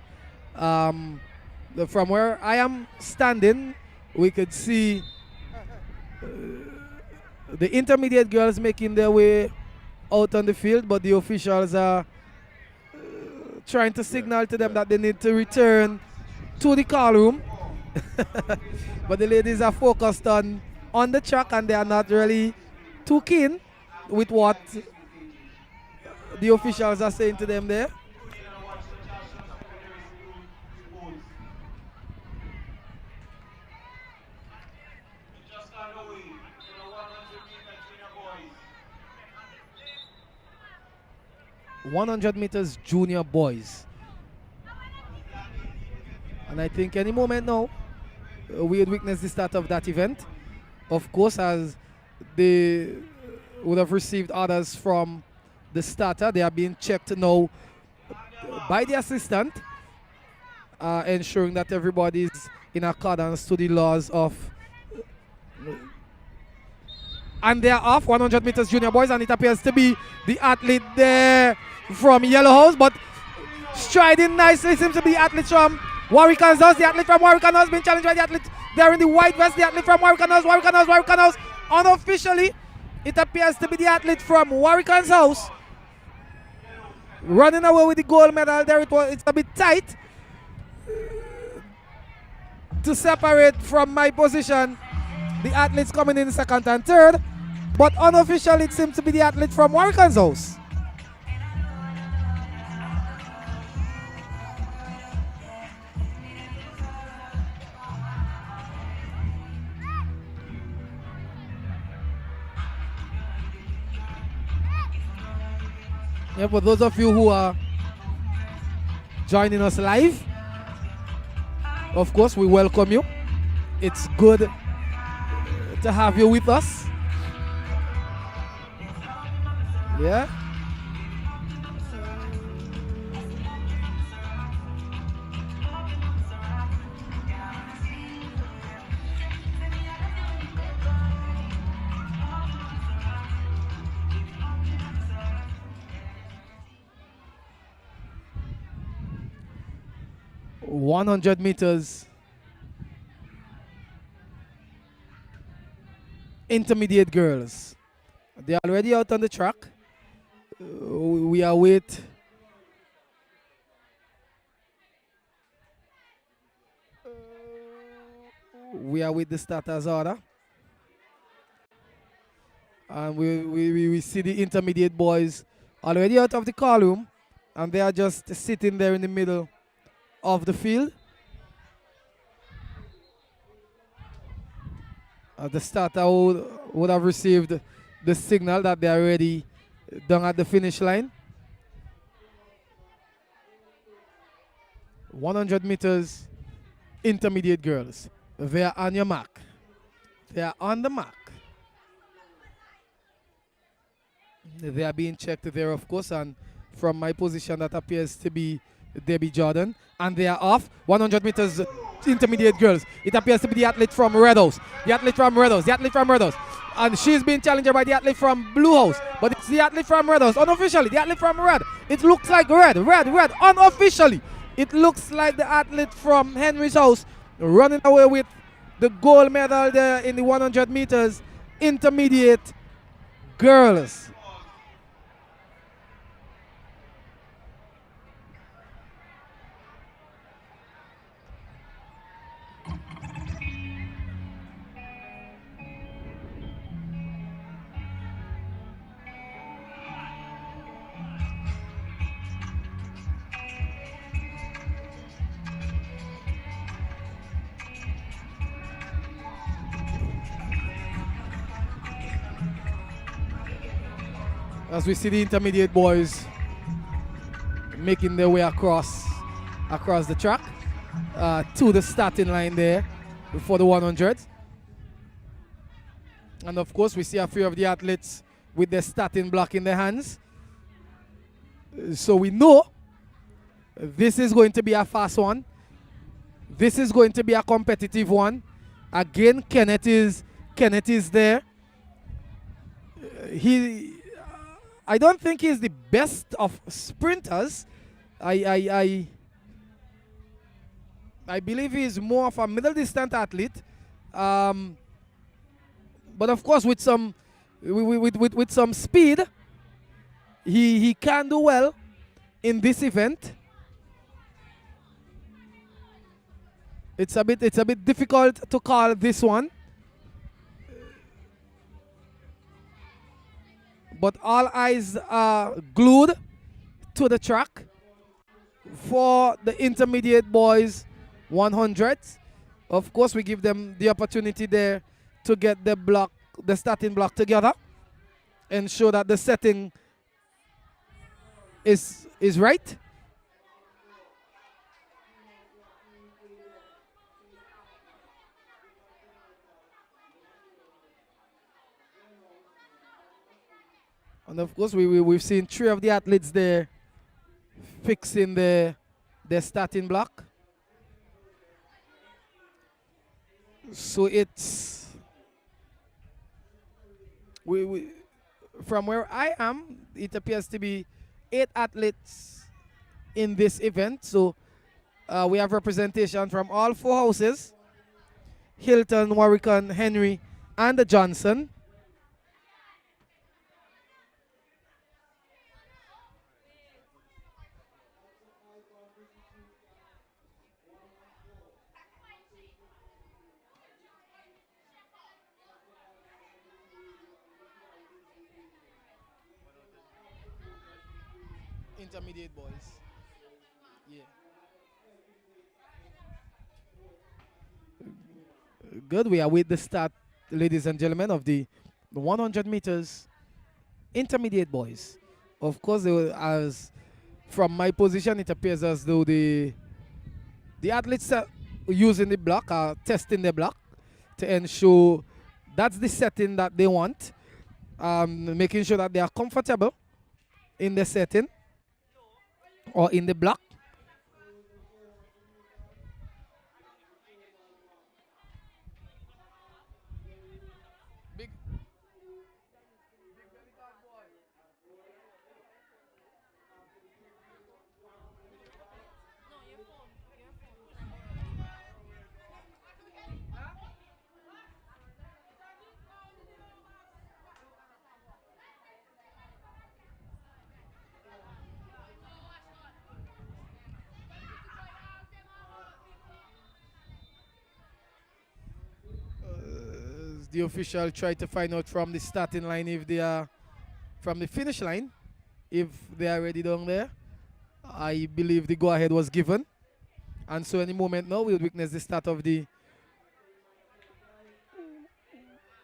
[SPEAKER 7] From where I am standing, we could see the intermediate girls making their way out on the field, but the officials are trying to signal to them that they need to return to the call room. But the ladies are focused on the track, and they are not really too keen with what the officials are saying to them there. "100 meters junior boys," and I think any moment now we would witness the start of that event. Of course, as they would have received orders from the starter, they are being checked now by the assistant, ensuring that everybody is in accordance to the laws of. And they are off, 100 meters junior boys, and it appears to be the athlete there from Yellow House, but striding nicely seems to be the athlete from Warwick House. The athlete from Warwick House being challenged by the athlete there in the white vest. The athlete from Warwick House. Unofficially, it appears to be the athlete from Warwick House running away with the gold medal there. It's a bit tight to separate from my position the athletes coming in second and third, but unofficially it seems to be the athlete from Warwick House. Yeah, for those of you who are joining us live, of course, we welcome you. It's good to have you with us. Yeah. "100 meters intermediate girls." They are already out on the track. We await the starters order, and we see the intermediate boys already out of the call room, and they are just sitting there in the middle of the field. The starter would have received the signal that they are already done at the finish line. 100 meters intermediate girls. They are on your mark. They are on the mark. They are being checked there, of course, and from my position that appears to be Debbie Jordan, and they are off. 100 meters intermediate girls. It appears to be the athlete from Red House. And she's being challenged by the athlete from Blue House, but it's the athlete from Red House. Unofficially, the athlete from Red. It looks like red. Unofficially, it looks like the athlete from Henry's House running away with the gold medal there in the 100 meters intermediate girls. as we see the intermediate boys making their way across the track to the starting line there for the 100. And of course, we see a few of the athletes with their starting block in their hands. So we know this is going to be a fast one. This is going to be a competitive one. Again, Kenneth is there. I don't think he's the best of sprinters. I believe he's more of a middle distance athlete. But of course, with some speed, he can do well in this event. It's a bit difficult to call this one. But all eyes are glued to the track for the intermediate boys 100. Of course, we give them the opportunity there to get the starting block together, ensure that the setting is right. And of course, we've seen 3 of the athletes there fixing their starting block. So it's from where I am, it appears to be 8 athletes in this event. So we have representation from all 4 houses: Hilton, Warwick, Henry, and the Johnson. Intermediate boys. Yeah. Good. We are with the start, ladies and gentlemen, of the 100 meters intermediate boys. Of course, as from my position, it appears as though the athletes are using the block, are testing the block to ensure that's the setting that they want, making sure that they are comfortable in the setting or in the block. The official try to find out from the starting line if they are from the finish line, if they are ready down there. I believe the go-ahead was given, and so any moment now we'll witness the start of the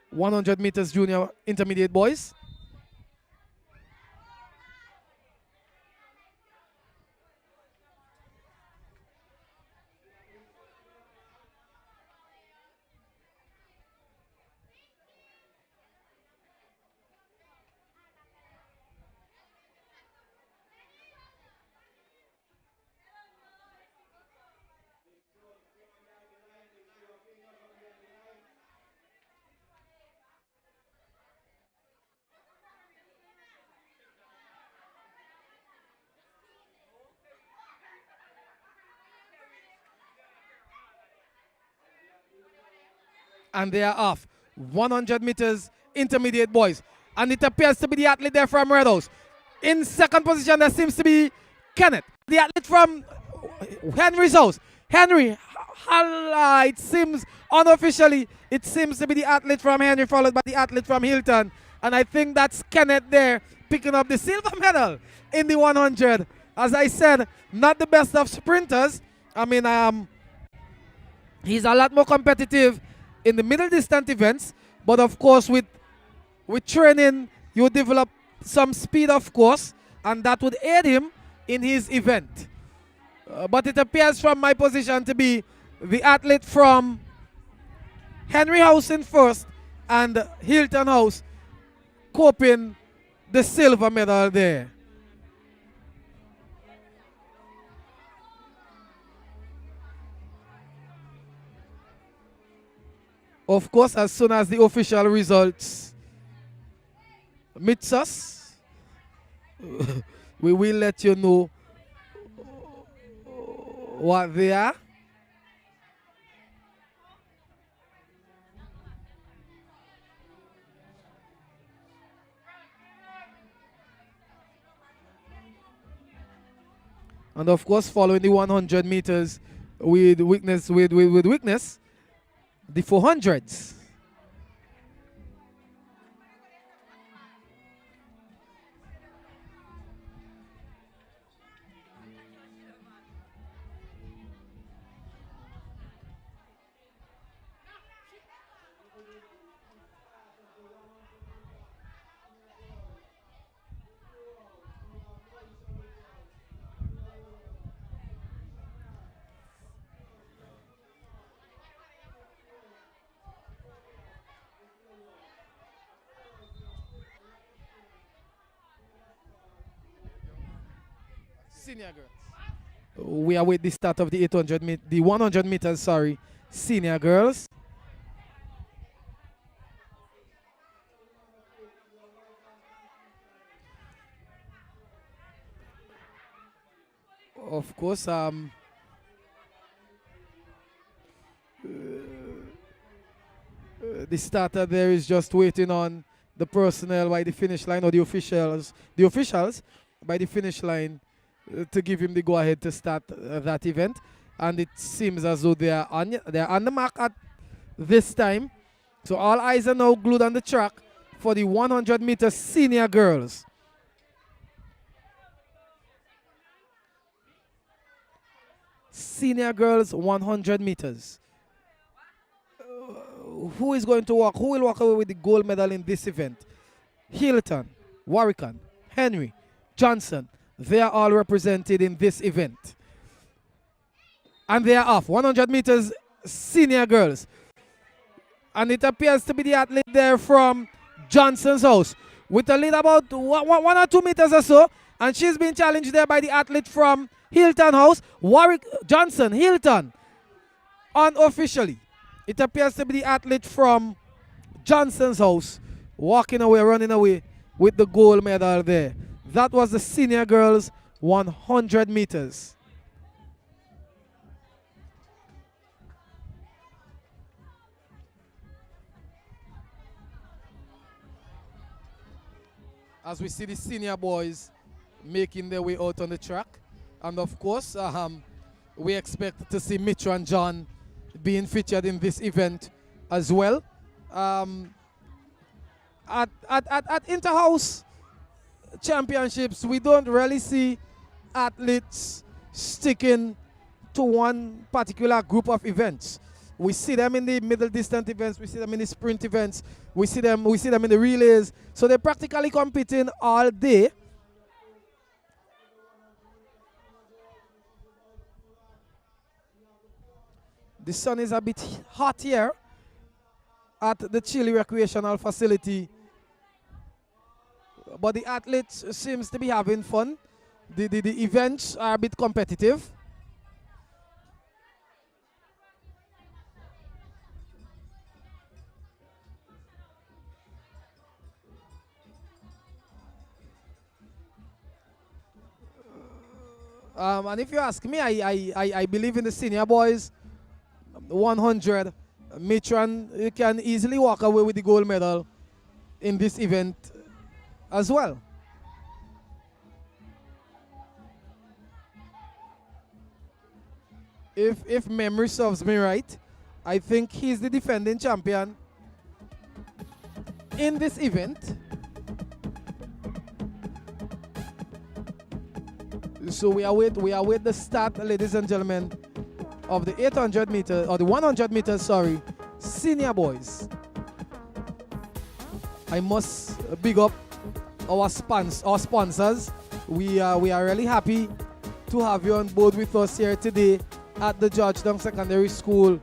[SPEAKER 7] 100 meters junior intermediate boys. And they are off. 100 meters intermediate boys. And it appears to be the athlete there from Red House. In second position, there seems to be Kenneth, the athlete from Henry's house. Henry, it seems unofficially, it seems to be the athlete from Henry, followed by the athlete from Hilton. And I think that's Kenneth there picking up the silver medal in the 100. As I said, not the best of sprinters. I mean, he's a lot more competitive in the middle distance events, but of course with training you develop some speed, of course, and that would aid him in his event. But it appears from my position to be the athlete from Henry House in first and Hilton House coping the silver medal there. Of course, as soon as the official results meets us, we will let you know what they are. And of course, following the 100 meters with weakness, the 400s. Senior girls. We await the start of the 100 meters, sorry, senior girls. Of course, the starter there is just waiting on the personnel by the finish line, or the officials by the finish line to give him the go-ahead to start that event. And it seems as though they are on the mark at this time. So all eyes are now glued on the track for the 100 meter senior girls. Senior girls 100 meters. Who is going to walk? Who will walk away with the gold medal in this event? Hilton, Warwican, Henry, Johnson. They are all represented in this event. And they are off. 100 meters senior girls. And it appears to be the athlete there from Johnson's House with a lead about 1 or 2 meters or so. And she's been challenged there by the athlete from Hilton House. Warwick Johnson, Hilton. Unofficially, it appears to be the athlete from Johnson's House walking away, running away with the gold medal there. That was the senior girls 100 meters. As we see the senior boys making their way out on the track. And of course, we expect to see Mitch and John being featured in this event as well. At Interhouse Championships, we don't really see athletes sticking to one particular group of events. We see them in the middle distance events, we see them in the sprint events, we see them in the relays. So they're practically competing all day. The sun is a bit hot here at the CHILLI recreational facility, but the athletes seems to be having fun. The events are a bit competitive. And if you ask me, I believe in the senior boys 100. Mitran can easily walk away with the gold medal in this event as well. If memory serves me right, I think he's the defending champion in this event. So we await the start, ladies and gentlemen, of the 800 meters, or the 100 meters, sorry, senior boys. I must big up our sponsors. We are really happy to have you on board with us here today at the Georgetown Secondary School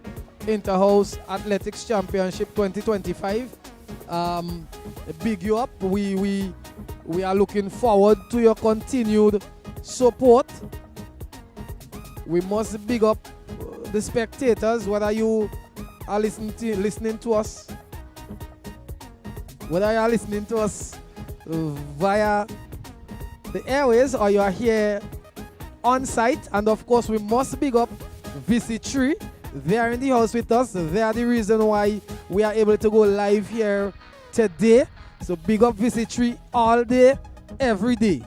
[SPEAKER 7] Inter-House Athletics Championship 2025. Big you up. We are looking forward to your continued support. We must big up the spectators, whether you are listening to us, whether you are listening to us via the airways or you are here on site. And of course, we must big up VC3. They are in the house with us. They are the reason why we are able to go live here today. So big up VC3 all day, every day.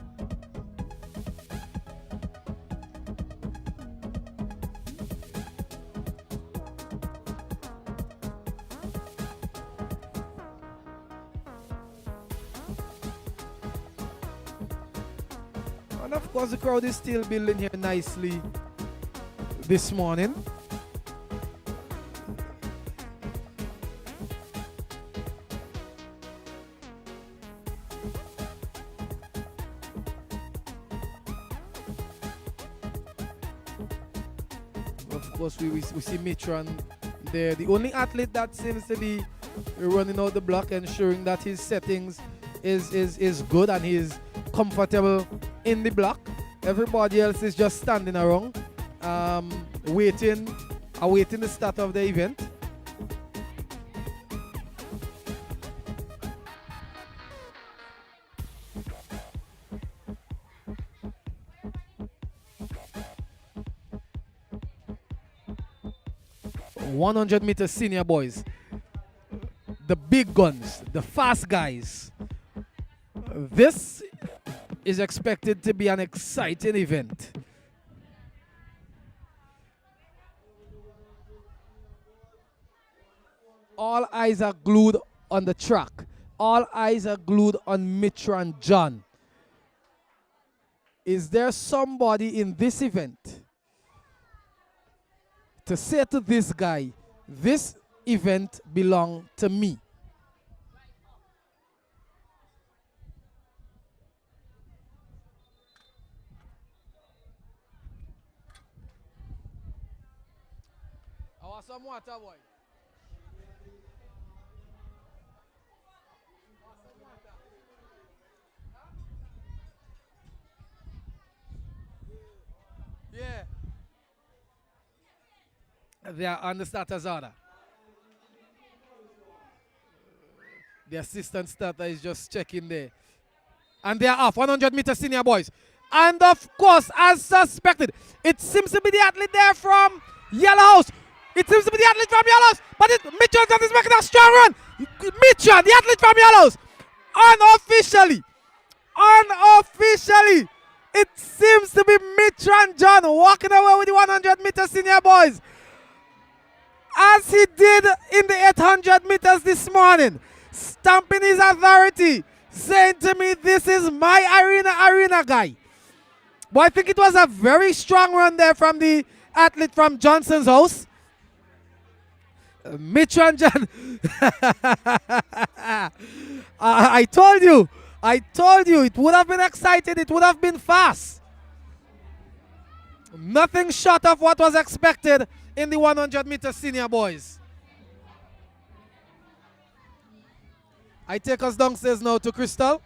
[SPEAKER 7] And of course, the crowd is still building here nicely this morning. Of course, we see Mitran there, the only athlete that seems to be running out the block, ensuring that his settings is good and he's comfortable in the block. Everybody else is just standing around, awaiting the start of the event. (100-meter senior boys), the big guns, the fast guys. This is expected to be an exciting event. All eyes are glued on the track. All eyes are glued on Mitran John. Is there somebody in this event to say to this guy, this event belongs to me? I want some water, boy. Yeah. They are on the starter's order. The assistant starter is just checking there. And they are off. 100-meter senior boys. And of course, as suspected, it seems to be the athlete there from Yellow House. It seems to be the athlete from Yellow House. But Mitchell is making a strong run. Mitchell, the athlete from Yellow House. Unofficially, it seems to be Mitran John walking away with the 100-meter senior boys, as he did in the 800 meters this morning, stamping his authority, saying to me, this is my arena guy. But I think it was a very strong run there from the athlete from Johnson's House. Mitran John. I told you, it would have been exciting, it would have been fast. Nothing short of what was expected in the 100-meter senior boys. I take us downstairs now to Crystal.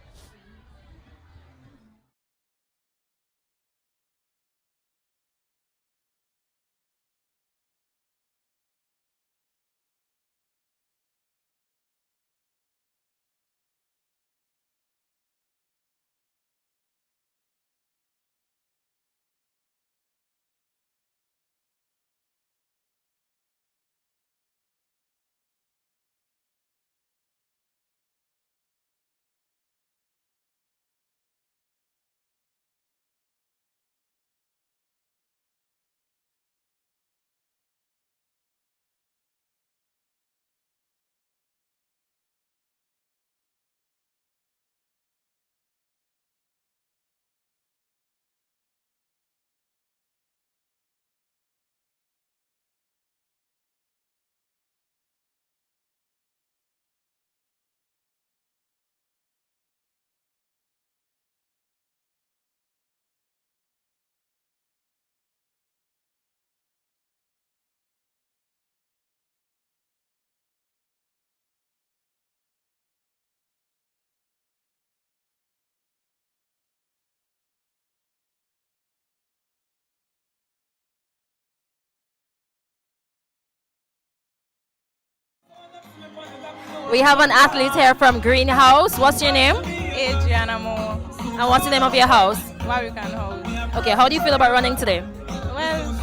[SPEAKER 1] We have an athlete here from Greenhouse. What's your name?
[SPEAKER 9] Adriana Moore,
[SPEAKER 1] And what's the name of your house?
[SPEAKER 9] Warwican House.
[SPEAKER 1] Okay, how do you feel about running today?
[SPEAKER 9] Well,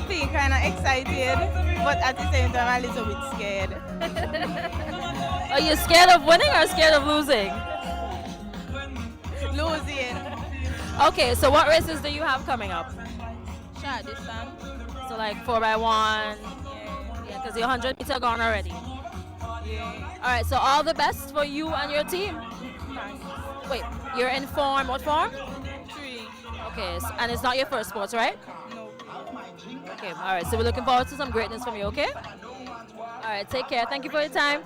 [SPEAKER 9] feel kind of excited, but at the same time a little bit scared.
[SPEAKER 1] Are you scared of winning or scared of losing?
[SPEAKER 9] Losing.
[SPEAKER 1] Okay, so what races do you have coming up?
[SPEAKER 9] Short distance.
[SPEAKER 1] So like 4x1.
[SPEAKER 9] Yeah.
[SPEAKER 1] Yeah, because your 100-meter gone already.
[SPEAKER 9] Yeah.
[SPEAKER 1] All right, so all the best for you and your team.
[SPEAKER 9] Thanks.
[SPEAKER 1] Wait, you're in form. What form?
[SPEAKER 9] 3.
[SPEAKER 1] Okay, and it's not your first sports, right?
[SPEAKER 9] No.
[SPEAKER 1] Okay, all right. So we're looking forward to some greatness from you. Okay. All right. Take care. Thank you for your time.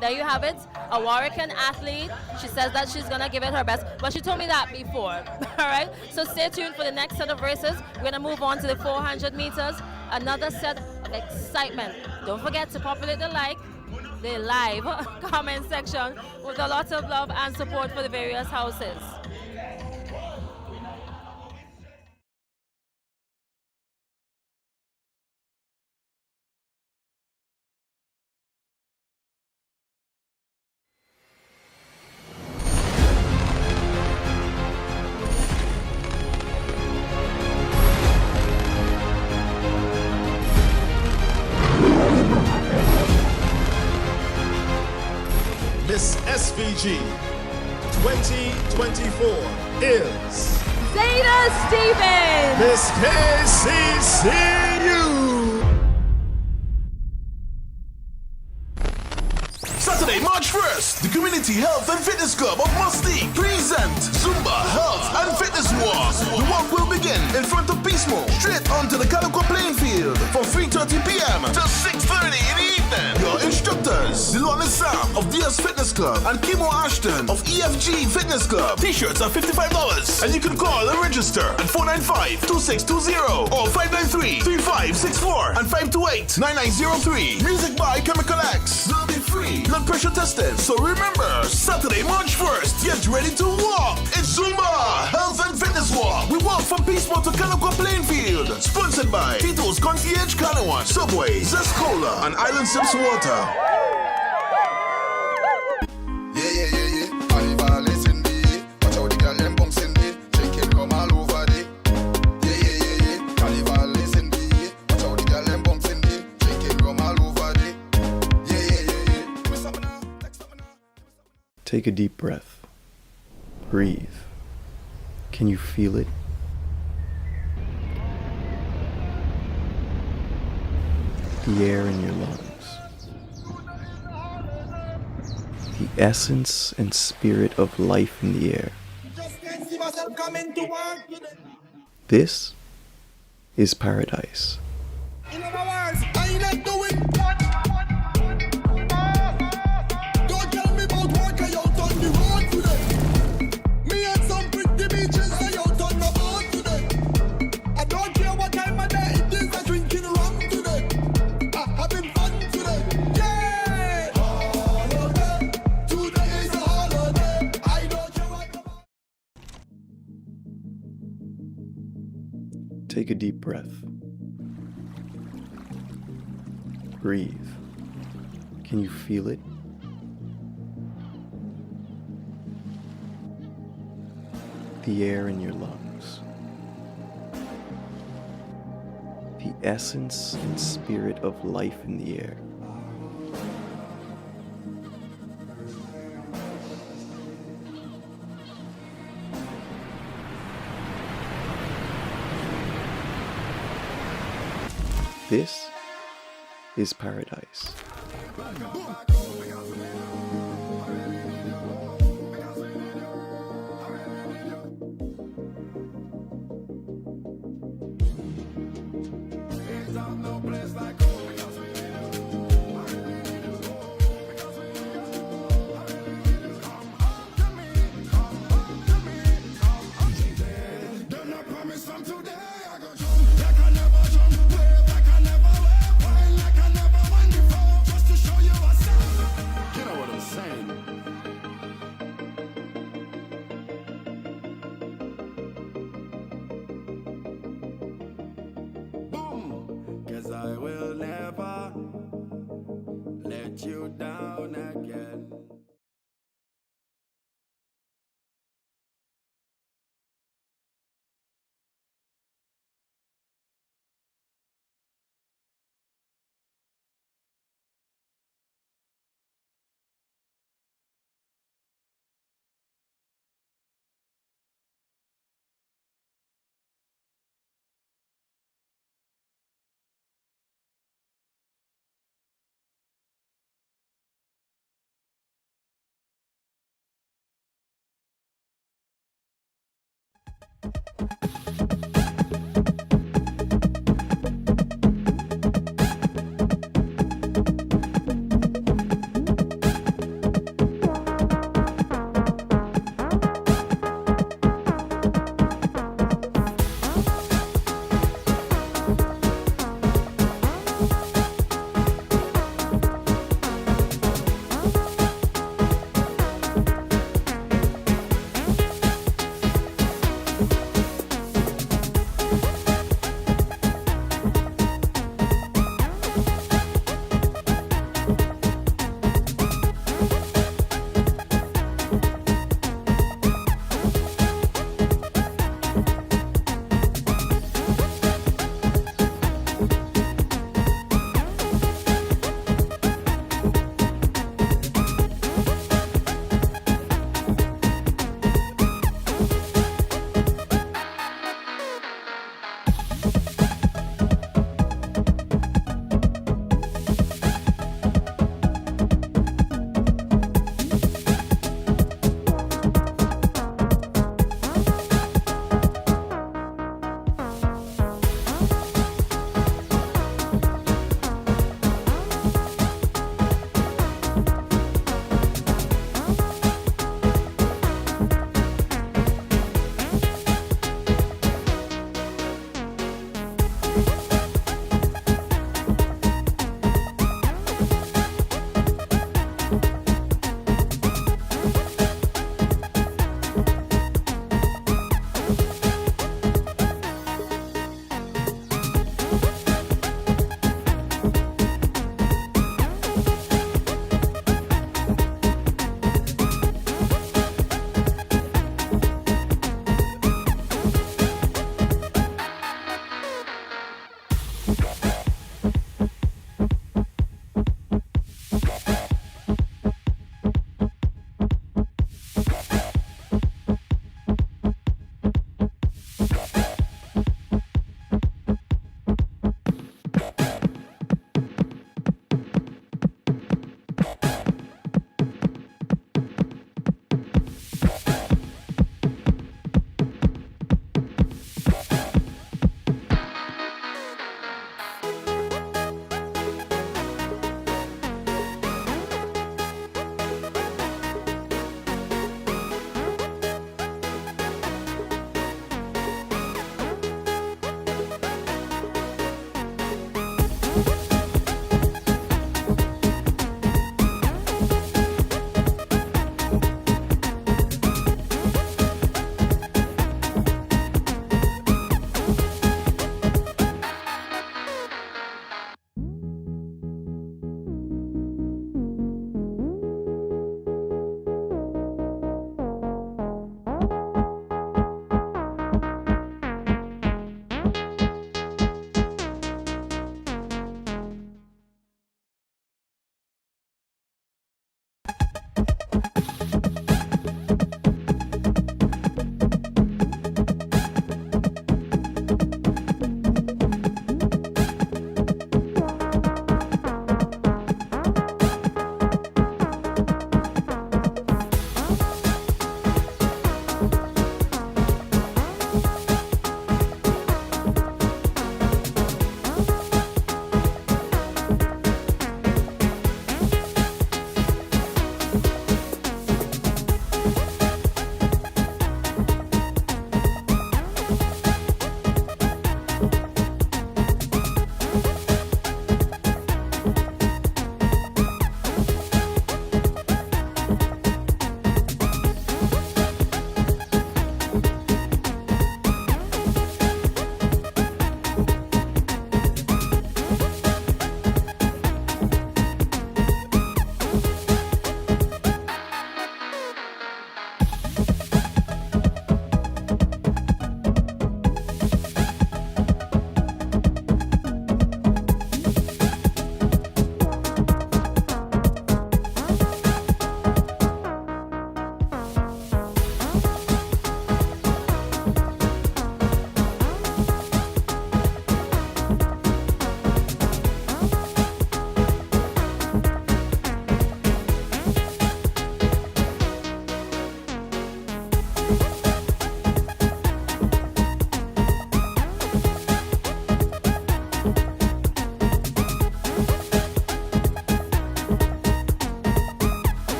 [SPEAKER 1] There you have it. A Warwican athlete. She says that she's gonna give it her best, but she told me that before. All right. So stay tuned for the next set of races. We're gonna move on to the 400 meters. Another set of excitement. Don't forget to populate the live comment section with a lot of love and support for the various houses.
[SPEAKER 4] Miss SVG 2024 is
[SPEAKER 1] Zeta Stevens!
[SPEAKER 4] Miss KCCU. Saturday, March 1st, the Community Health and Fitness Club of Mustique present Zumba Health and Fitness Walk. The walk will begin in front of Peacemo, straight onto the Calico playing field from 3:30 p.m. to 6:30 in the evening. Your instructors, Delon Sam of DS Fitness Club and Kimo Ashton of EFG Fitness Club. T-shirts are $55 and you can call and register at 495-2620 or 593-3564 and 528-9903. Music by Chemical X. Will be free. Blood pressure tested. So remember, Saturday, March 1st, get ready to walk. It's Zumba Health and Fitness Walk. We walk from Peacemo to Calico playing field. Sponsored by Tito's Concierge Canawan, Subway, Zest Cola, and Island Sips Water.
[SPEAKER 10] Take a deep breath. Breathe. Can you feel it? The air in your lungs. The essence and spirit of life in the air. This is paradise. Take a deep breath. Breathe. Can you feel it? The air in your lungs. The essence and spirit of life in the air. This is paradise.
[SPEAKER 11] I will never let let you down again.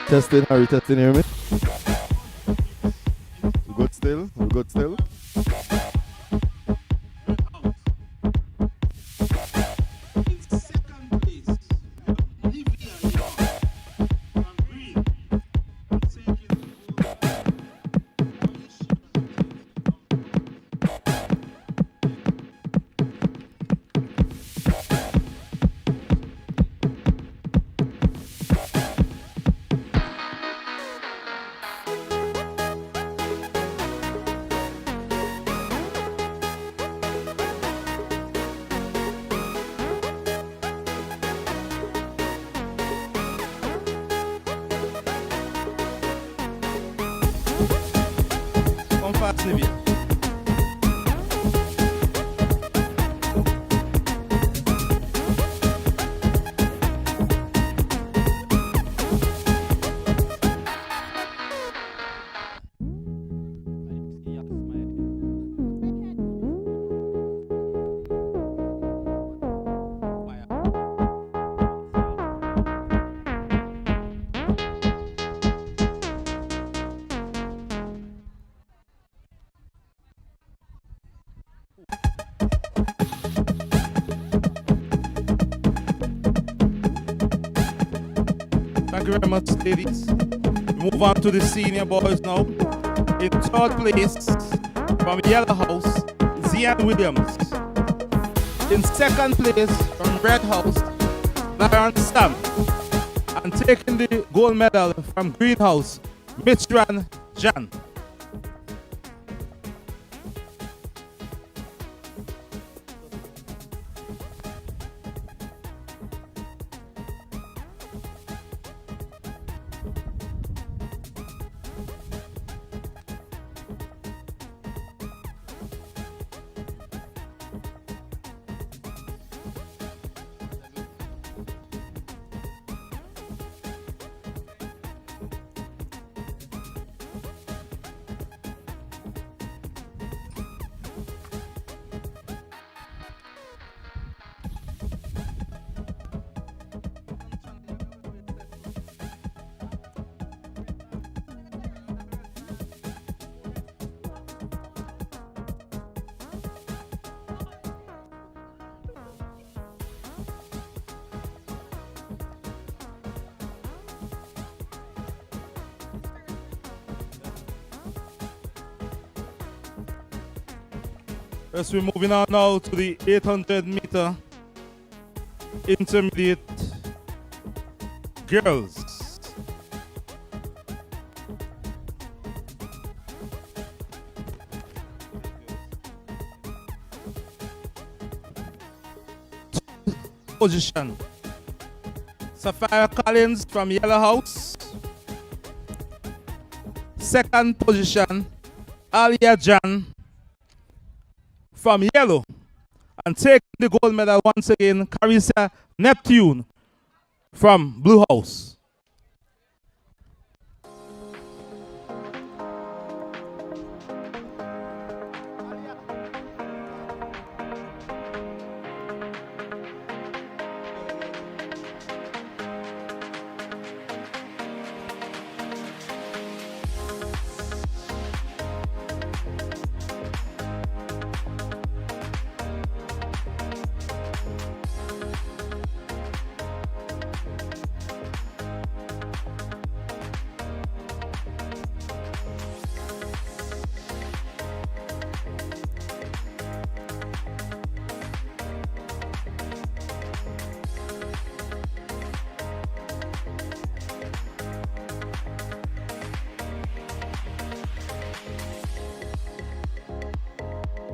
[SPEAKER 12] Testing, Harry, testing, hear me? We good still? We good still?
[SPEAKER 2] Come fast, Nivea. Thank you very much, ladies. We move on to the senior boys now. In third place, from Yellow House, Zian Williams. In second place, from Red House, Lion Stamp. And taking the gold medal from Green House, Mitran Jan. Yes, we're moving on now to the 800 meter intermediate girls. Position. Sapphire Collins from Yellow House. Second position, Alia Jan from Yellow. And taking the gold medal once again, Carissa Neptune from Blue House.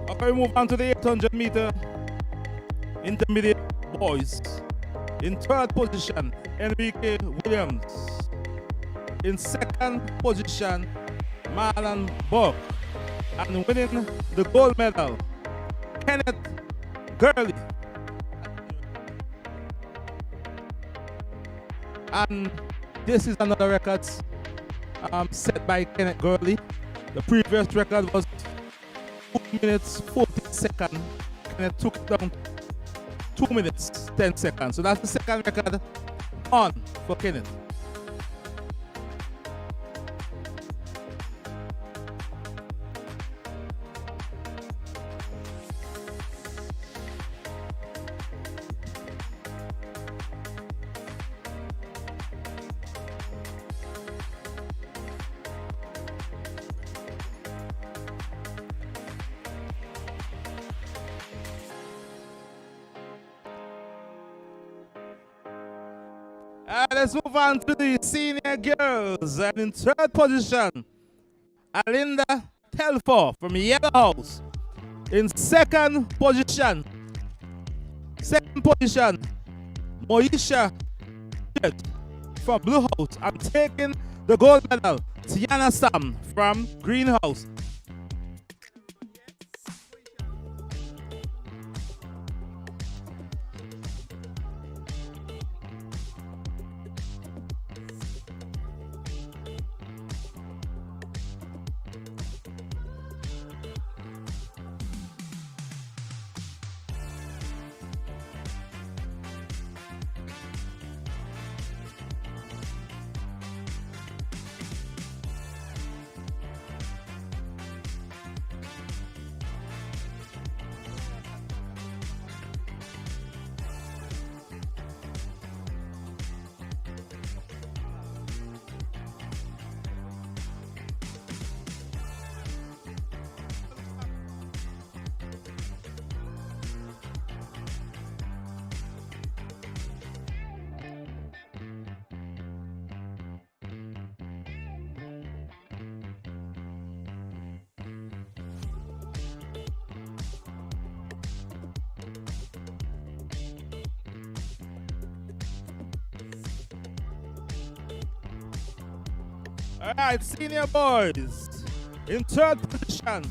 [SPEAKER 2] Okay, we move on to the 800 meter intermediate boys. In third position, Enrique Williams. In second position, Marlon Borg. And winning the gold medal, Kenneth Gurley. And this is another record set by Kenneth Gurley. The previous record was 2 minutes 40 seconds. Kenneth took it down 2 minutes 10 seconds. So that's the second record on for Kenneth. Let's move on to the senior girls. And in third position, Alinda Telfor from Yellow House. In second position, Moisha from Blue House. And taking the gold medal, Tiana Sam from Green House. All right, senior boys. In third position,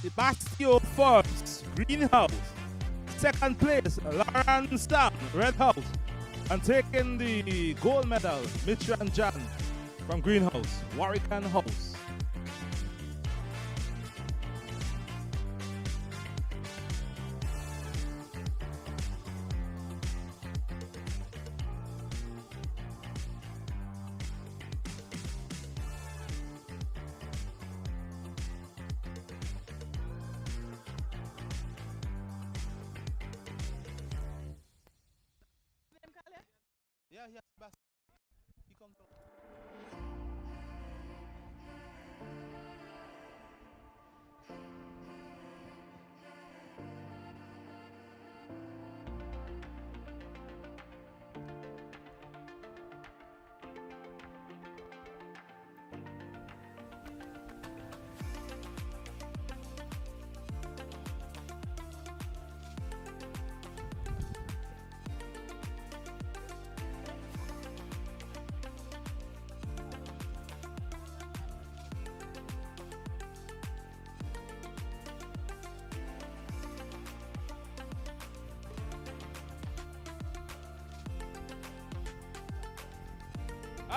[SPEAKER 2] Sebastio Forbes, Green House. Second place, Lauren Stam, Red House. And taking the gold medal, Mitran Jan from Green House, Warwican House. Yeah, Sebastian. He comes out.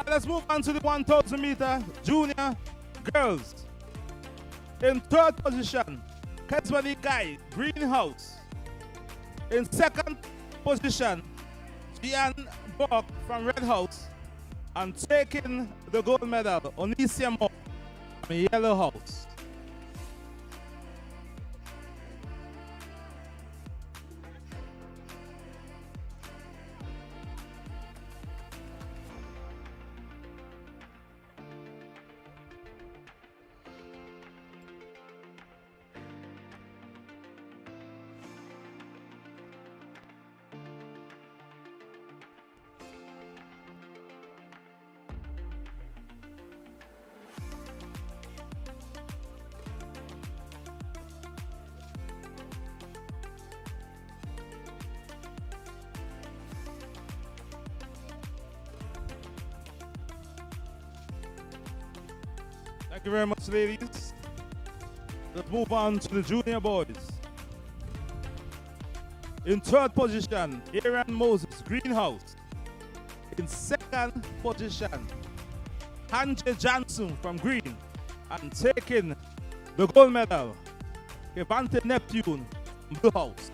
[SPEAKER 2] Let's move on to the 1,000 meter junior girls. In third position, Keswani Guy, Greenhouse. In second position, Gian Borg from Red House. And taking the gold medal, Onisia Mo from Yellow House. Thank you very much, ladies. Let's move on to the junior boys. In third position, Aaron Moses, Greenhouse. In second position, Hanje Johnson from Green. And taking the gold medal, Kevante Neptune from Blue House.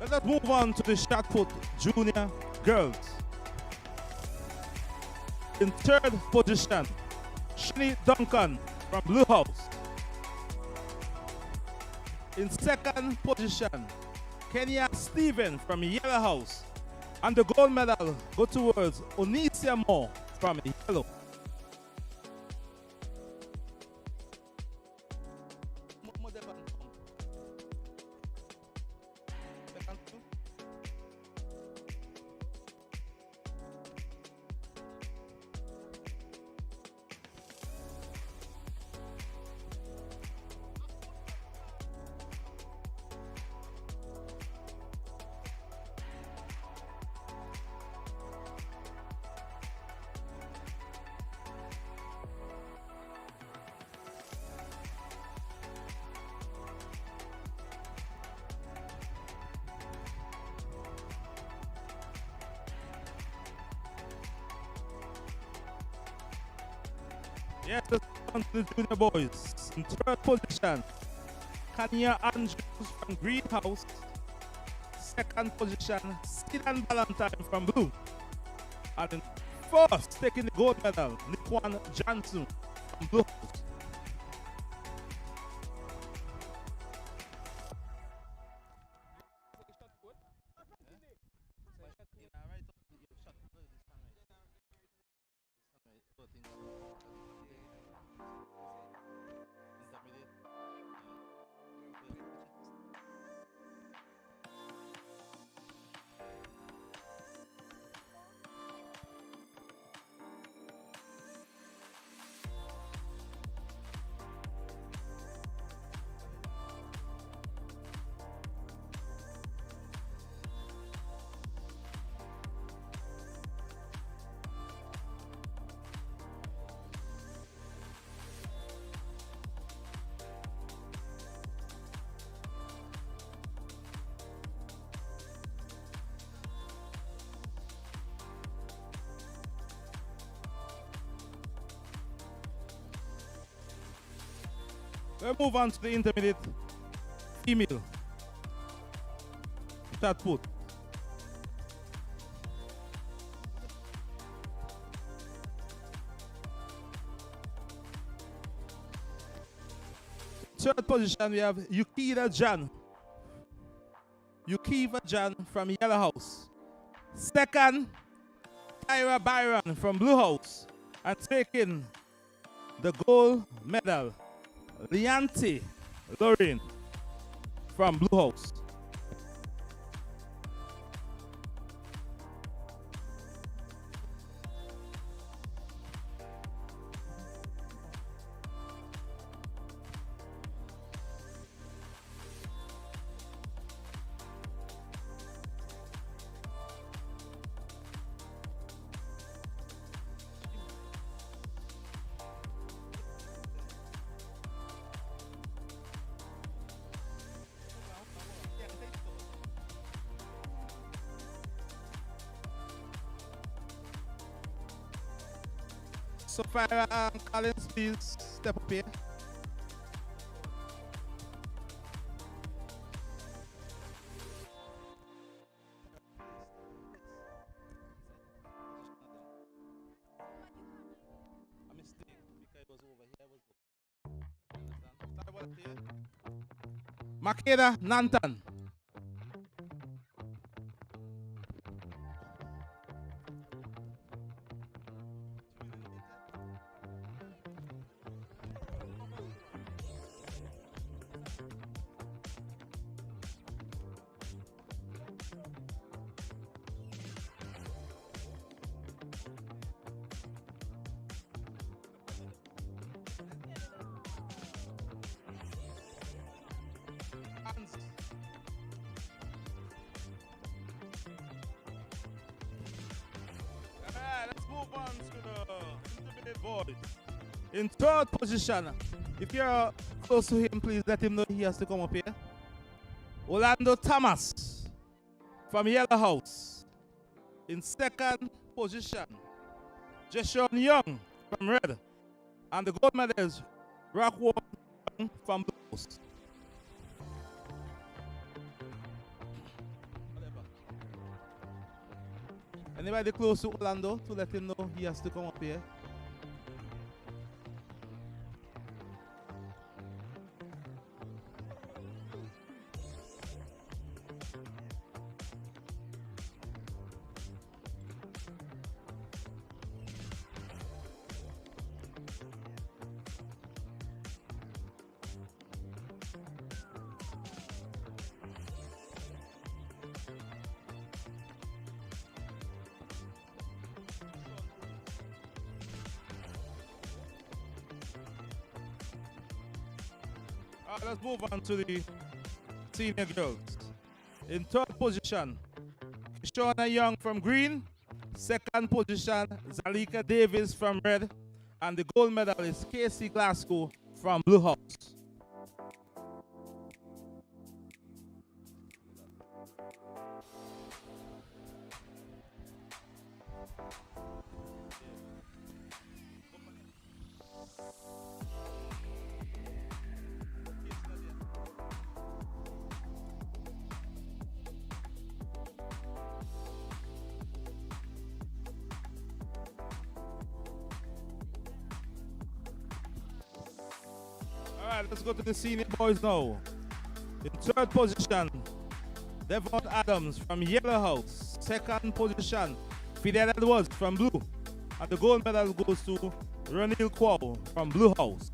[SPEAKER 2] Let us move on to the shot put junior girls. In third position, Shani Duncan from Blue House. In second position, Kenya Stephen from Yellow House. And the gold medal go towards Onisia Moore from Yellow. Yes, let's go on to the junior boys. In third position, Kanya Andrews from Greenhouse. Second position, Sidan Valentine from Blue. And in first, taking the gold medal, Nikwan Johnson from Blue House. We'll move on to the intermediate female shot put. Third position, we have Yukiva Jan from Yellow House. Second, Tyra Byron from Blue House. And taking the gold medal, Lianti Lorraine from Blue House. Sophia and Collins, please step up here. A mistake because it was over here. Makeda Nantan. Let's move on to the intermediate boys. In third position, if you're close to him, please let him know he has to come up here. Orlando Thomas from Yellow House. In second position, Joshua Young from Red. And the gold medal is Rockwell from Blue House. Anybody close to Orlando to let him know he has to come up here? Let's move on to the senior girls. In third position, Shauna Young from green. Second position, Zalika Davis from red. And the gold medalist, Casey Glasgow from blue house. Alright, let's go to the senior boys now. In third position, Devon Adams from yellow house. Second position, Fidel Edwards from blue. And the gold medal goes to Ranil Kwao from blue house.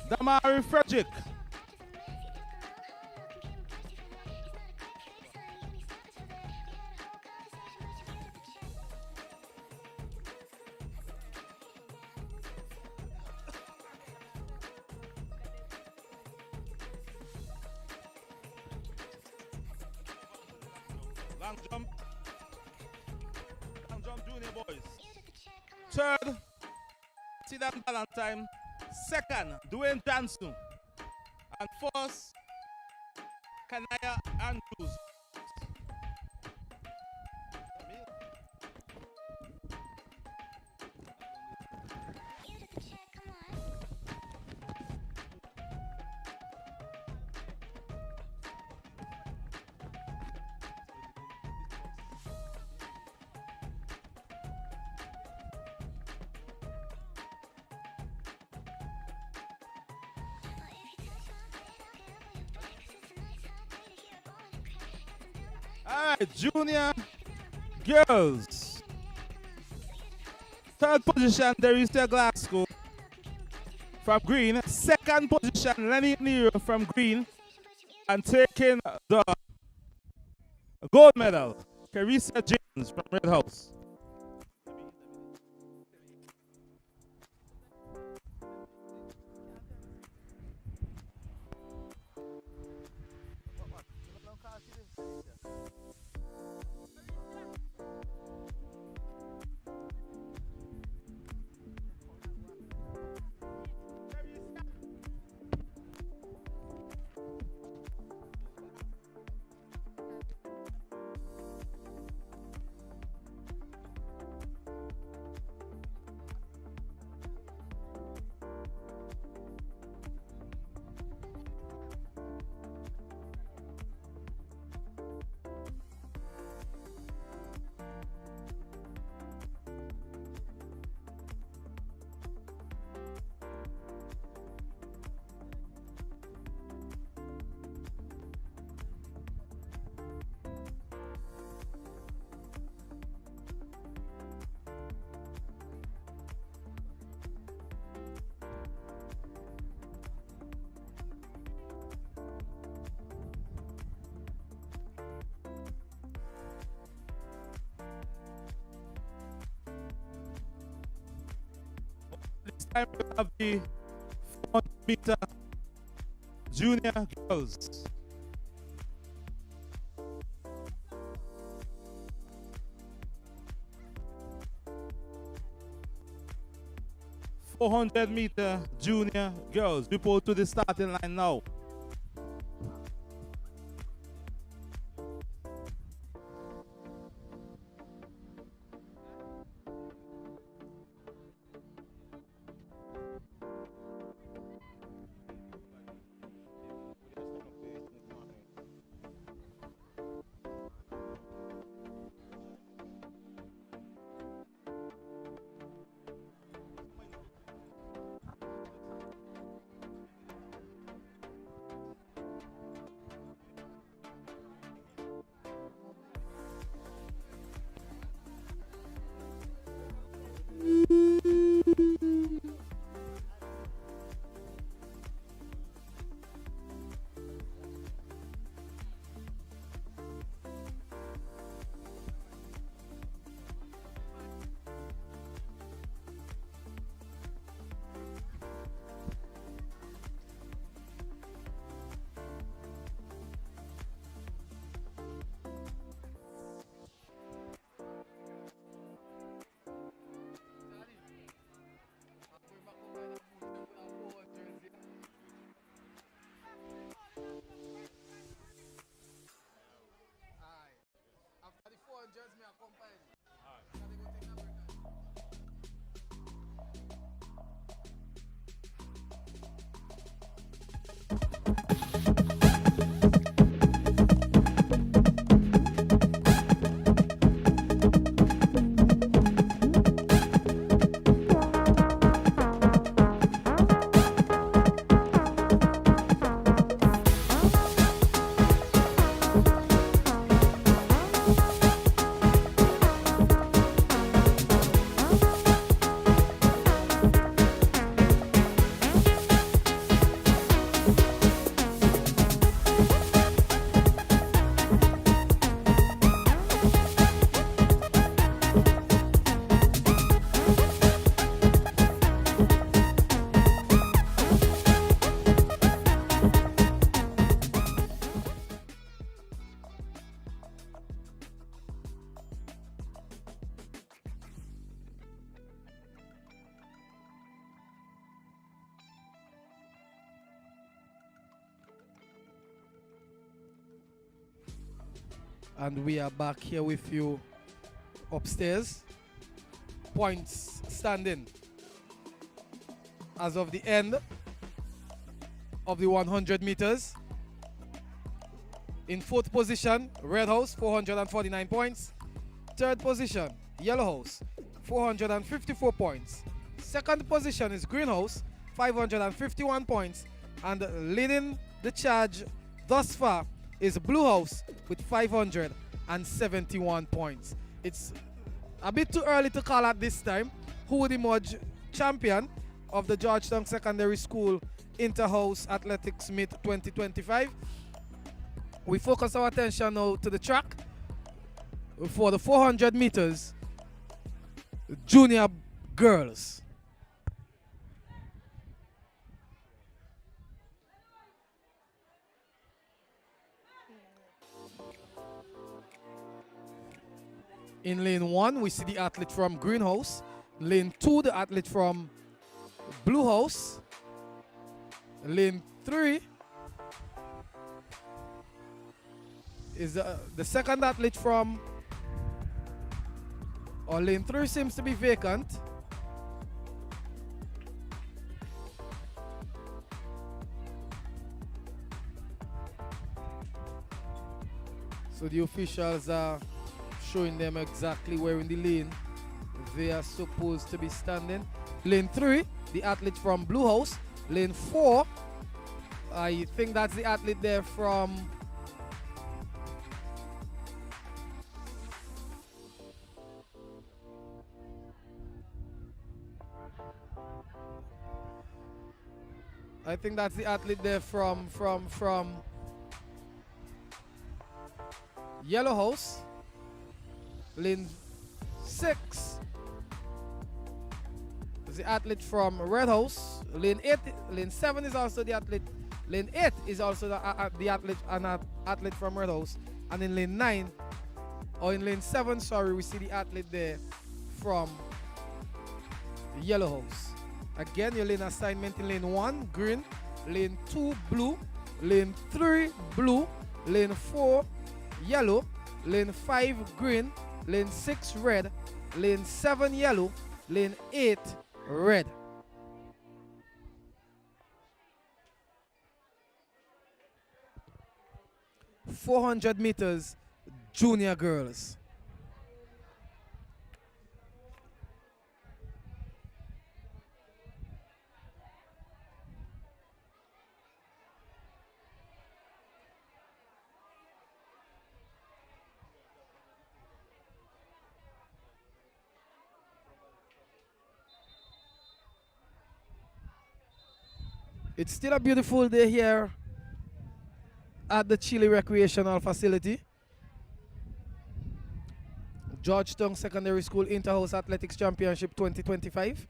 [SPEAKER 2] Damari Frederick. Long jump. Long jump junior boys. Third, Sidan Valentine. Second, Dwayne Johnson. And fourth, Kanaya Andrews. Alright, junior girls. Third position, Derisa Glasgow from green. Second position, Lenny Nero from green. And taking the gold medal, Carissa James from Red House. time we have the 400-meter junior girls. ...400-meter junior girls. Report to the starting line now.
[SPEAKER 7] And we are back here with you upstairs. Points standing as of the end of the 100 meters. In fourth position, Red House, 449 points. Third position, Yellow House, 454 points. Second position is Green House, 551 points. And leading the charge thus far is Blue House with 571 points. It's a bit too early to call at this time who would emerge champion of the Georgetown Secondary School Inter-House Athletics Meet 2025. We focus our attention now to the track for the 400 meters junior girls. In lane 1, we see the athlete from Green House. Lane 2, the athlete from Blue House. Lane 3 is the second athlete from, or lane 3 seems to be vacant. So the officials are showing them exactly where in the lane they are supposed to be standing. Lane 3, the athlete from Blue House. Lane 4, I think that's the athlete there from Yellow House. Lane 6, is the athlete from Red House. Lane 8, lane 7 is also the athlete. Lane 8 is also the athlete, an athlete from Red House. And in lane 9, or in lane 7, sorry, we see the athlete there from Yellow House. Again, your lane assignment in lane 1, green. Lane 2, blue. Lane 3, blue. Lane 4, yellow. Lane 5, green. Lane 6, red. Lane 7, yellow. Lane 8, red. .400 meters, junior girls. It's still a beautiful day here at the CHILLI Recreational Facility. Georgetown Secondary School Inter-House Athletics Championship 2025.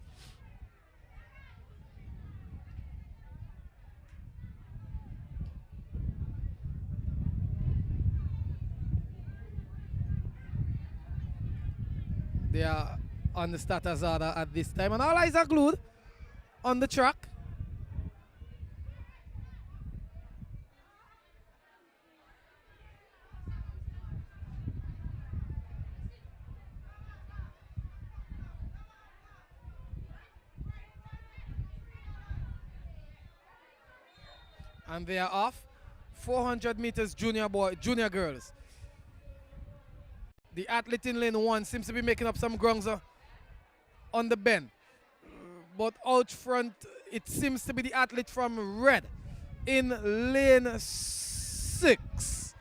[SPEAKER 7] They are on the starters order at this time, and all eyes are glued on the track. And they are off. 400 meters junior girls. The athlete in lane 1 seems to be making up some grounds on the bend. But out front, it seems to be the athlete from red in lane 6.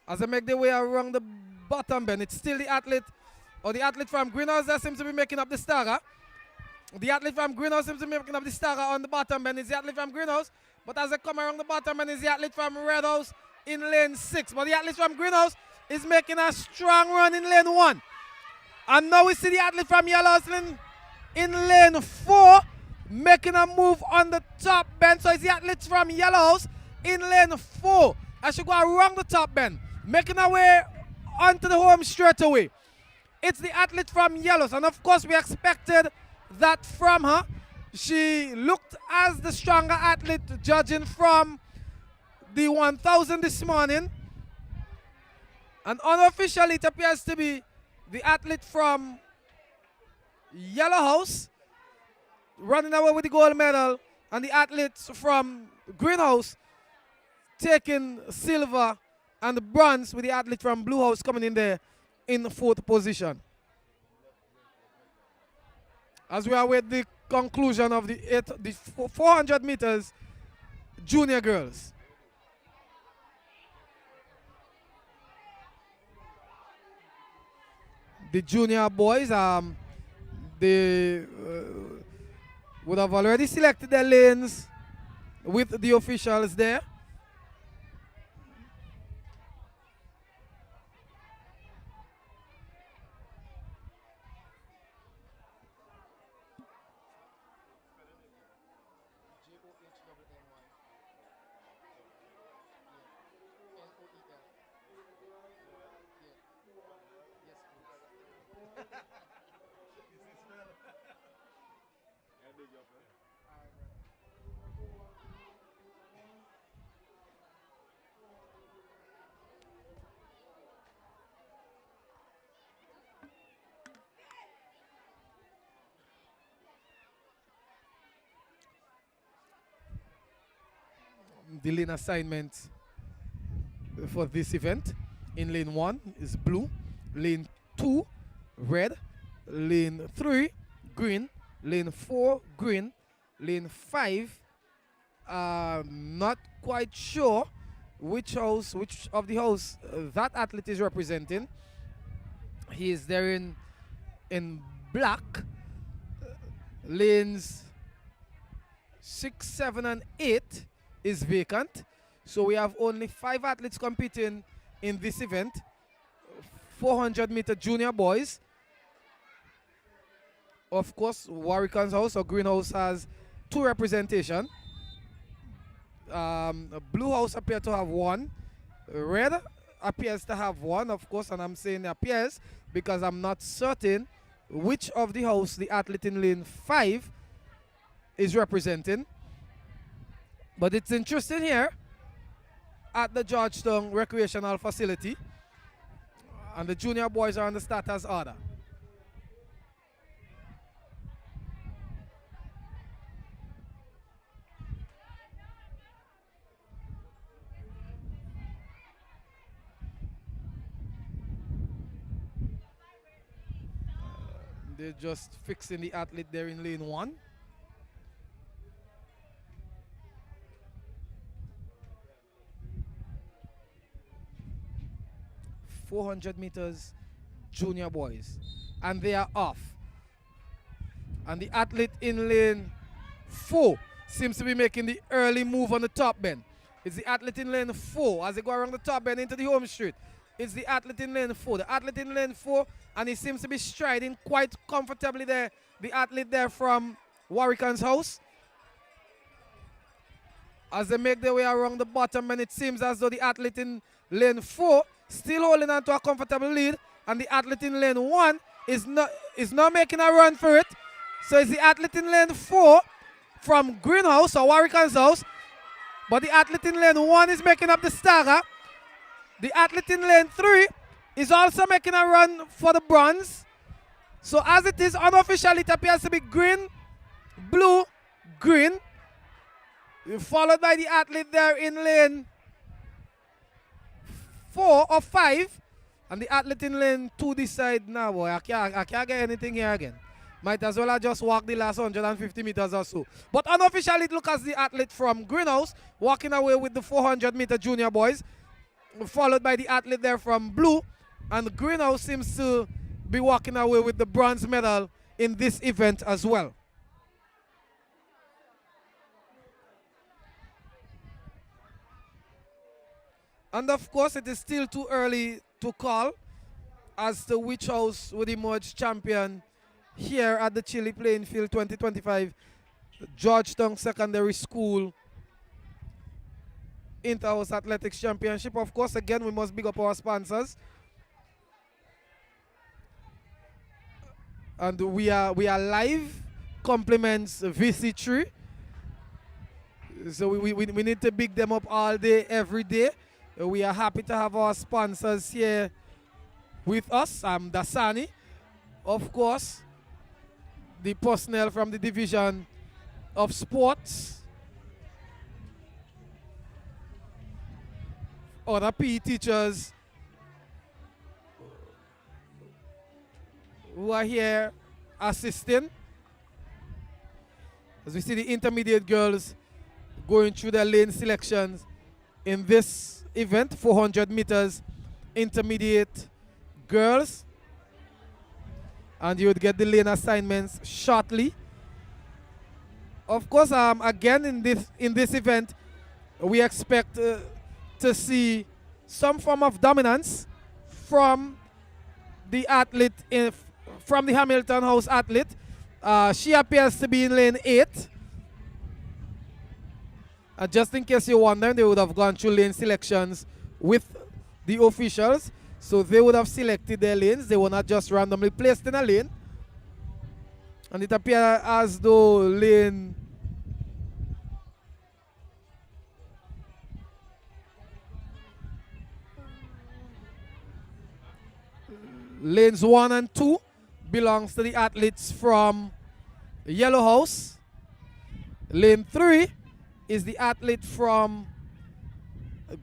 [SPEAKER 7] As they make their way around the bottom bend, it's still the athlete, or the athlete from greenhouse that seems to be making up the stagger. The athlete from greenhouse seems to be making up the stagger on the bottom bend. It's the athlete from greenhouse. But as they come around the bottom bend, it's the athlete from red house in lane 6. But the athlete from greenhouse is making a strong run in lane 1. And now we see the athlete from yellow house in lane 4 making a move on the top bend. So it's the athlete from yellow house in lane 4. I should go around the top bend, making her way onto the home straight away. It's the athlete from yellows. And of course, we expected that from her. She looked as the stronger athlete, judging from the 1,000 this morning. And unofficially, it appears to be the athlete from Yellow House running away with the gold medal, and the athletes from Greenhouse taking silver, and the bronze with the athlete from Blue House coming in there in the 4th position. As we await the conclusion of the 400 meters junior girls. The junior boys, they would have already selected their lanes with the officials there. The lane assignment for this event in lane 1 is blue, lane 2 red, lane 3 green, lane 4 green, lane 5 not quite sure which of the house that athlete is representing. He is there in black. Lanes 6, 7 and 8 is vacant. So we have only 5 athletes competing in this event. 400 meter junior boys. Of course, Warwick's house or greenhouse has 2 representation. Blue house appear to have 1. Red appears to have 1, of course, and I'm saying appears because I'm not certain which of the house the athlete in lane 5 is representing. But it's interesting here at the Georgetown recreational facility, and the junior boys are on the starters order. They're just fixing the athlete there in lane 1. .400 meters junior boys, and they are off. And the athlete in lane 4 seems to be making the early move on the top bend. It's the athlete in lane 4 as they go around the top bend into the home straight. It's the athlete in lane 4. The athlete in lane 4, and he seems to be striding quite comfortably there. The athlete there from Warwick's house. As they make their way around the bottom, and it seems as though the athlete in lane 4 still holding on to a comfortable lead, and the athlete in lane 1 is not making a run for it. So it's the athlete in lane 4 from Greenhouse or Warwick's house, but the athlete in lane 1 is making up the stagger. The athlete in lane 3 is also making a run for the bronze. So as it is unofficial, it appears to be green, blue, green, followed by the athlete there in lane 4 or 5, and the athlete in lane 2 decide, nah boy, I can't get anything here again. Might as well I just walk the last 150 meters or so. But unofficially, it looks as the athlete from Greenhouse walking away with the 400-meter junior boys, followed by the athlete there from Blue, and Greenhouse seems to be walking away with the bronze medal in this event as well. And of course, it is still too early to call as to which house would emerge champion here at the CHILLI Playing Field 2025 Georgetown Secondary School Inter-House Athletics Championship. Of course, again, we must big up our sponsors. And we are live. Compliments VC3. So we need to big them up all day, every day. We are happy to have our sponsors here with us. I'm Dasani. Of course, the personnel from the Division of Sports. Other PE teachers who are here assisting. As we see the intermediate girls going through their lane selections in this event, 400 meters intermediate girls. And you would get the lane assignments shortly. Of course, again in this event, we expect to see some form of dominance from the athlete, from the Hamilton House athlete. She appears to be in lane 8. Just in case you wonder, they would have gone through lane selections with the officials. So they would have selected their lanes. They were not just randomly placed in a lane. And it appears as though lanes 1 and 2 belongs to the athletes from Yellow House. Lane 3 is the athlete from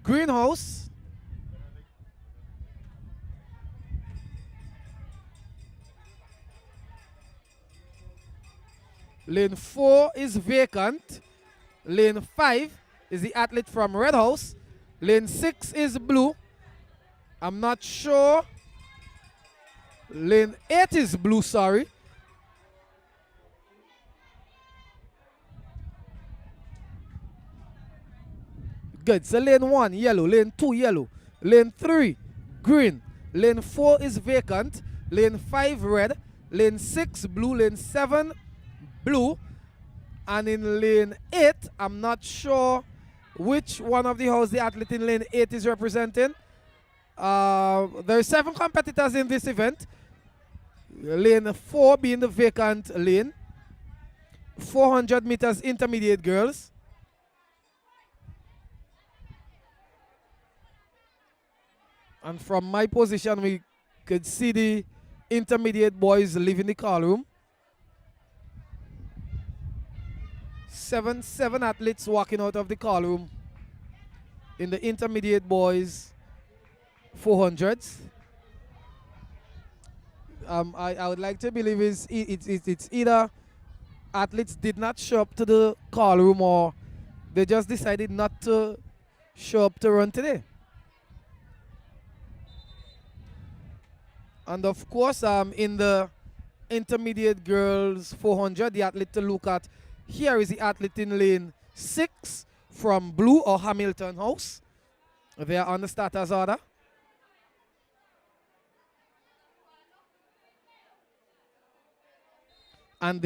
[SPEAKER 7] Greenhouse. Lane 4 is vacant. Lane 5 is the athlete from Red House. Lane 6 is blue. I'm not sure. Lane 8 is blue, sorry. Good. So lane 1, yellow. Lane 2, yellow. Lane 3, green. Lane 4 is vacant. Lane 5, red. Lane 6, blue. Lane 7, blue. And in lane 8, I'm not sure which one of the house the athlete in lane 8 is representing. There are 7 competitors in this event. Lane 4 being the vacant lane. 400 meters intermediate girls. And from my position, we could see the intermediate boys leaving the call room. Seven athletes walking out of the call room in the intermediate boys 400s. I would like to believe it's either athletes did not show up to the call room or they just decided not to show up to run today. And of course, in the intermediate girls 400, the athlete to look at here is the athlete in lane 6 from Blue or Hamilton House. They are on the starters order. And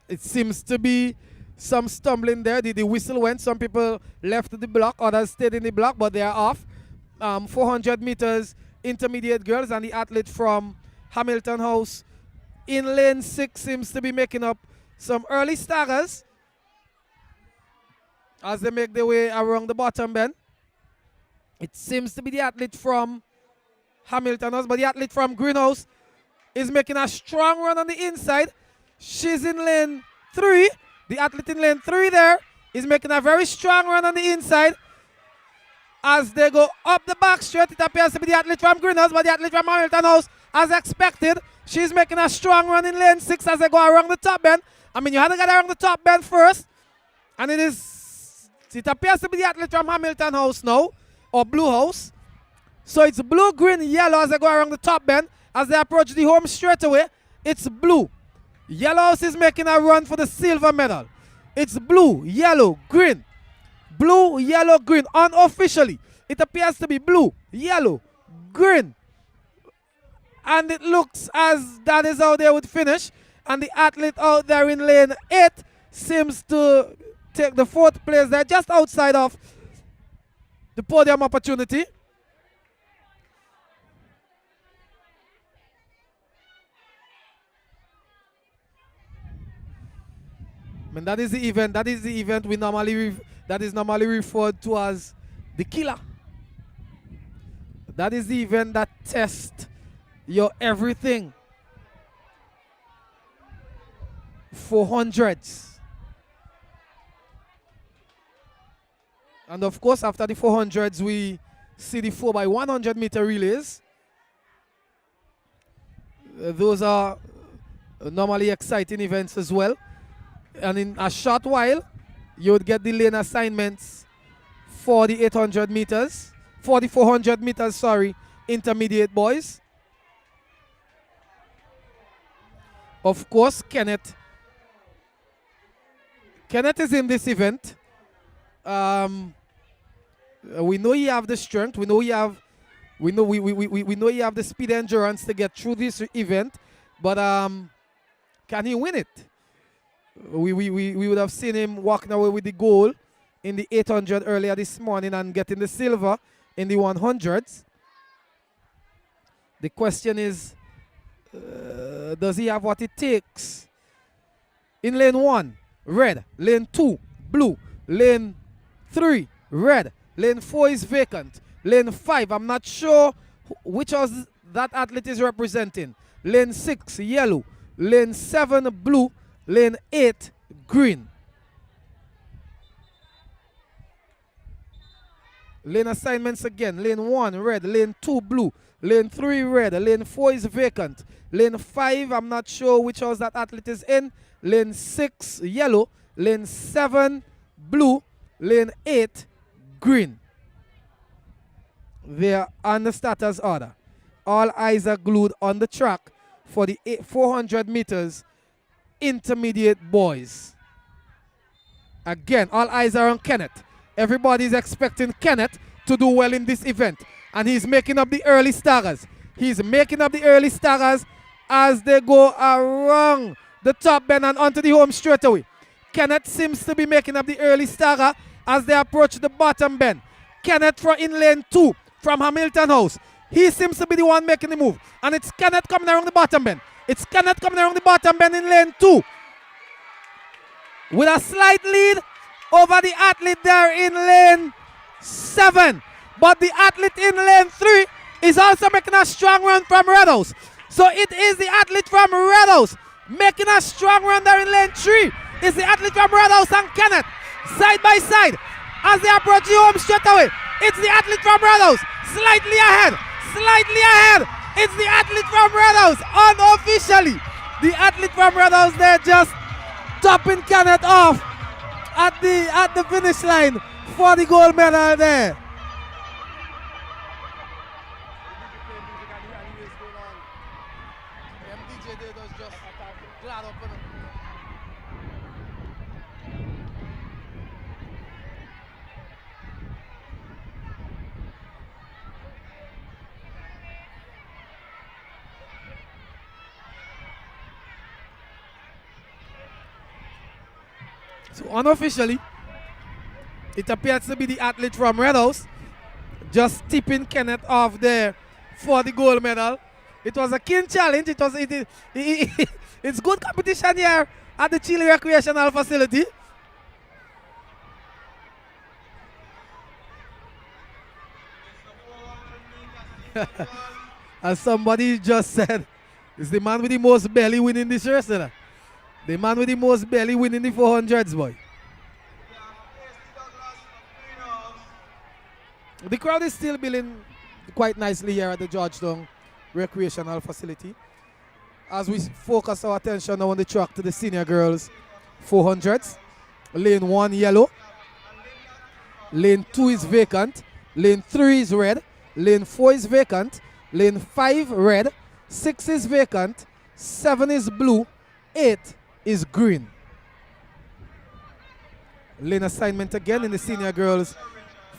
[SPEAKER 7] it seems to be some stumbling there. The whistle went. Some people left the block, others stayed in the block, but they are off. 400 meters intermediate girls, and the athlete from Hamilton House in lane 6 seems to be making up some early staggers as they make their way around the bottom bend. It seems to be the athlete from Hamilton House, but the athlete from Greenhouse is making a strong run on the inside. She's in lane 3. The athlete in lane 3 there is making a very strong run on the inside. As they go up the back straight, it appears to be the athlete from Greenhouse, but the athlete from Hamilton House, as expected, she's making a strong run in lane 6 as they go around the top bend. I mean, you had to get around the top bend first, and it appears to be the athlete from Hamilton House now, or Blue House. So it's blue, green, yellow as they go around the top bend. As they approach the home straight away, it's blue. Yellow House is making a run for the silver medal. It's blue, yellow, green. Blue, yellow, green. Unofficially, it appears to be blue, yellow, green. And it looks as that is how they would finish. And the athlete out there in lane 8 seems to take the 4th place there, just outside of the podium opportunity. I mean, that is the event. That is the event that is normally referred to as the killer. That is the event that tests your everything. 400s. And of course, after the 400s, we see the 4x100 meter relays. Those are normally exciting events as well. And in a short while, you would get the lane assignments for the 800 meters, for the 400 meters, sorry, intermediate boys. Of course, Kenneth is in this event. We know he have the strength. We know he have the speed and endurance to get through this event. But can he win it? We would have seen him walking away with the goal in the 800 earlier this morning and getting the silver in the 100s. The question is, does he have what it takes? In lane 1, red. Lane 2, blue. Lane 3, red. Lane 4 is vacant. Lane 5, I'm not sure which of that athlete is representing. Lane 6, yellow. Lane 7, blue. Lane 8, green. Lane assignments again. Lane 1, red. Lane 2, blue. Lane 3, red. Lane 4 is vacant. Lane 5, I'm not sure which house that athlete is in. Lane 6, yellow. Lane 7, blue. Lane 8, green. They are on the starters order. All eyes are glued on the track for the 400 meters intermediate boys. Again, all eyes are on Kenneth. Everybody's expecting Kenneth to do well in this event. And he's making up the early staggers. He's making up the early staggers as they go around the top bend and onto the home straightaway. Kenneth seems to be making up the early stagger as they approach the bottom bend. Kenneth from in lane 2 from Hamilton House. He seems to be the one making the move. And it's Kenneth coming around the bottom bend. It's Kenneth coming around the bottom bend in lane 2. With a slight lead over the athlete there in lane 7. But the athlete in lane 3 is also making a strong run from Red House. So it is the athlete from Red House making a strong run there in lane 3. It's the athlete from Red House and Kenneth side by side as they approach the home straight away. It's the athlete from Red House slightly ahead. Slightly ahead. It's the athlete from Red House unofficially. The athlete from Red House there just topping Kenneth off at the finish line for the gold medal there. So unofficially, it appears to be the athlete from Red House just tipping Kenneth off there for the gold medal. It was a keen challenge. It's good competition here at the CHILLI Recreational Facility. As somebody just said, it's the man with the most belly winning this race. The man with the most belly winning the 400s, boy. The crowd is still building quite nicely here at the Georgetown Recreational Facility as we focus our attention now on the track to the senior girls 400s. Lane 1 yellow. Lane 2 is vacant. Lane 3 is red. Lane 4 is vacant. Lane 5 red. 6 is vacant. 7 is blue. 8 is green. Lane assignment again in the senior girls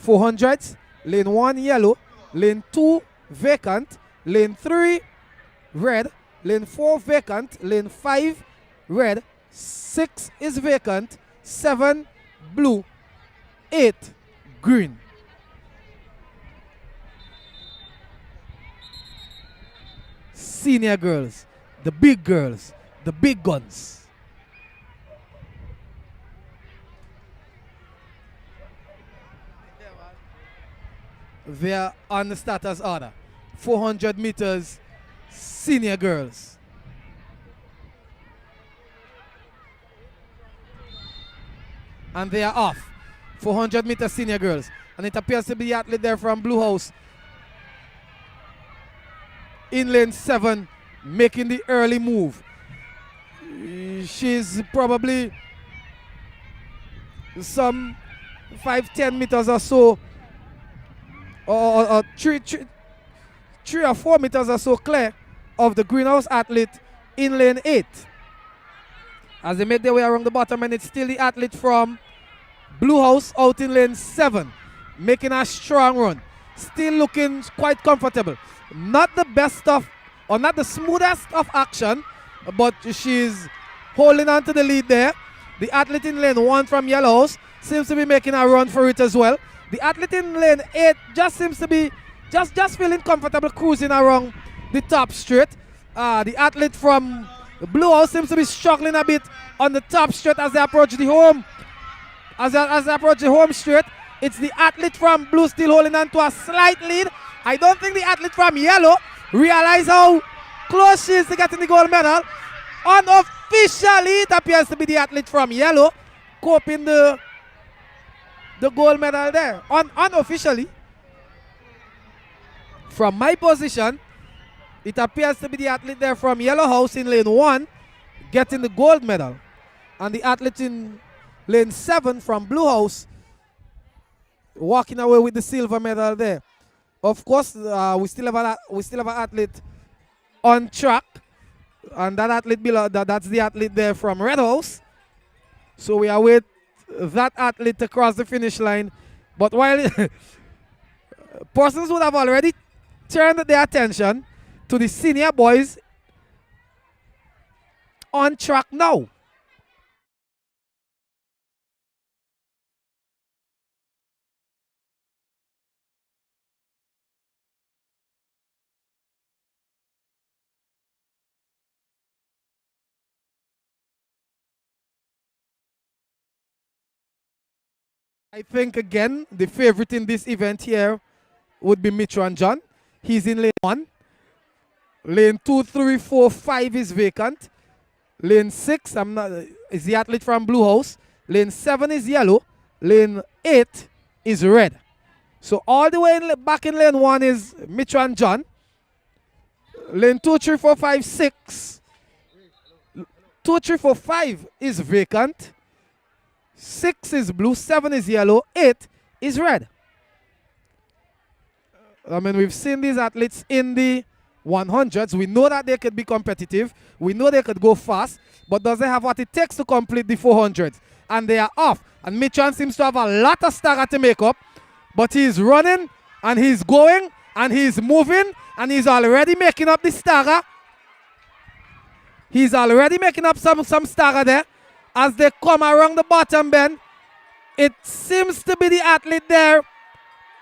[SPEAKER 7] 400s. Lane 1 yellow. Lane 2 vacant. Lane 3 red. Lane 4 vacant. Lane 5 red. 6 is vacant. 7 blue. 8 green. Senior girls, the big girls, the big guns. They are on the starters order. 400 meters, senior girls. And they are off. 400 meters, senior girls. And it appears to be the athlete there from Blue House in lane 7 making the early move. She's probably some 5-10 meters or so, or 3 or 4 meters or so clear of the greenhouse athlete in lane 8. As they make their way around the bottom, and it's still the athlete from Blue House out in lane 7 making a strong run, still looking quite comfortable. Not the best of, or not the smoothest of action, but she's holding on to the lead there. The athlete in lane 1 from Yellow House seems to be making a run for it as well. The athlete in lane 8 just seems to be just feeling comfortable cruising around the top straight. The athlete from Blue House seems to be struggling a bit on the top straight as they approach the home. As they approach the home straight, it's the athlete from Blue still holding on to a slight lead. I don't think the athlete from Yellow realizes how close she is to getting the gold medal. Unofficially, it appears to be the athlete from Yellow coping the gold medal there. Unofficially, from my position, it appears to be the athlete there from Yellow House in lane 1 getting the gold medal. And the athlete in lane 7 from Blue House walking away with the silver medal there. Of course, we still have an athlete on track, and that athlete below that's the athlete there from Red House. So we await that athlete to cross the finish line. But while persons would have already turned their attention to the senior boys on track now. I think again the favorite in this event here would be Mitchell and John. He's in lane 1. Lane 2, 3, 4, 5 is vacant. Lane 6 is the athlete from Blue House. Lane 7 is yellow. Lane 8 is red. So all the way back in lane 1 is Mitchell and John. Lane 2, 3, 4, 5, 6. 2, 3, 4, 5 is vacant. 6 is blue, 7 is yellow, 8 is red. I mean, we've seen these athletes in the 100s. We know that they could be competitive. We know they could go fast, but does they have what it takes to complete the 400s? And they are off. And Mitchan seems to have a lot of stagger to make up, but he's running, and he's going, and he's moving, and he's already making up the stagger. He's already making up some stagger there. As they come around the bottom bend, it seems to be the athlete there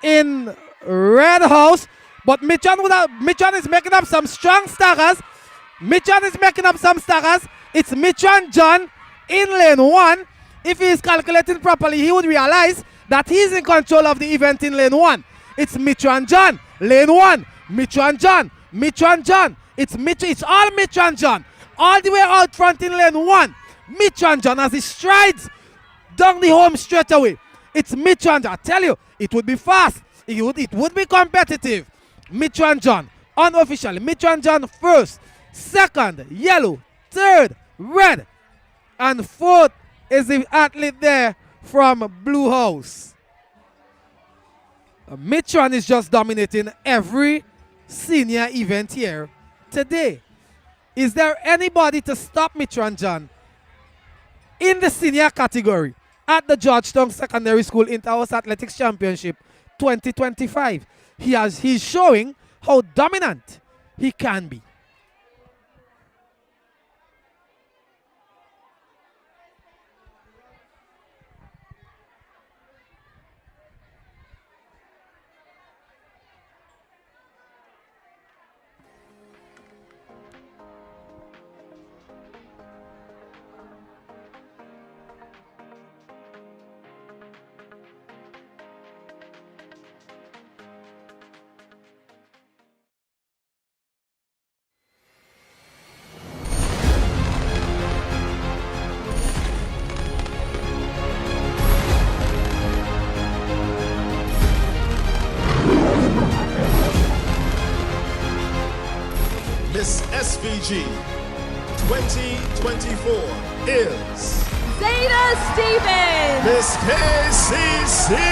[SPEAKER 7] in Red House. But Mitchan is making up some strong staggers. Mitchan is making up some staggers. It's Mitchan John in lane 1. If he is calculating properly, he would realize that he's in control of the event in lane 1. It's Mitchan John, lane 1. Mitchan John, Mitchan John. It's all Mitchan John. All the way out front in lane 1. Mitchan John as he strides down the home straight away. It's Mitchan John. I tell you, it would be fast. It would be competitive. Mitchan John, unofficially. Mitchan John first, second, yellow, third, red, and fourth is the athlete there from Blue House. Mitchan is just dominating every senior event here today. Is there anybody to stop Mitchan John in the senior category at the Georgetown Secondary School Inter-House Athletics Championship 2025? He's showing how dominant he can be.
[SPEAKER 4] Miss SVG 2024 is
[SPEAKER 1] Zeta Stevens.
[SPEAKER 4] Miss KCCU.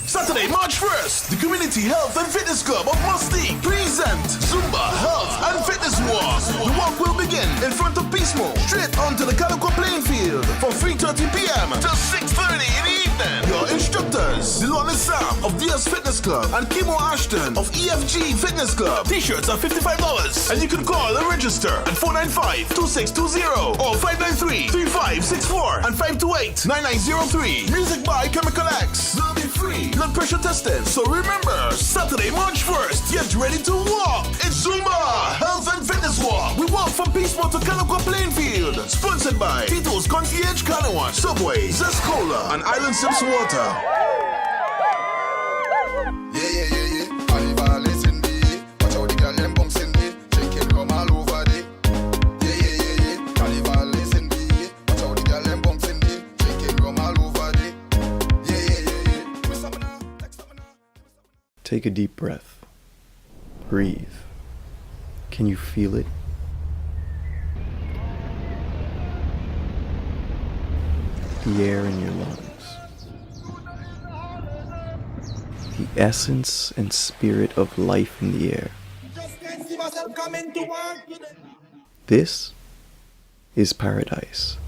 [SPEAKER 4] Saturday, March 1st, the Community Health and Fitness Club of Mustique present Zumba Health and Fitness Walk. The walk will begin in front of Peacemo, straight onto the Calico playing field from 3:30 p.m. till 6:30 in the evening. Your instructors, Delon Sam of DS Fitness Club and Kimo Ashton of EFG Fitness Club. T-shirts are $55 and you can call and register at 495-2620 or 593-3564 and 528-9903. Music by Chemical X. Will be free. Blood pressure testing. So remember, Saturday, March 1st, get ready to walk. It's Zumba Health and Fitness Walk. We walk from Peacemo to Calico playing field. Sponsored by Tito's Concierge Car Wash, Subway, Zest Cola, and Island Sips Water.
[SPEAKER 10] Take a deep breath. Breathe. Can you feel it? The air in your lungs. The essence and spirit of life in the air. This is paradise.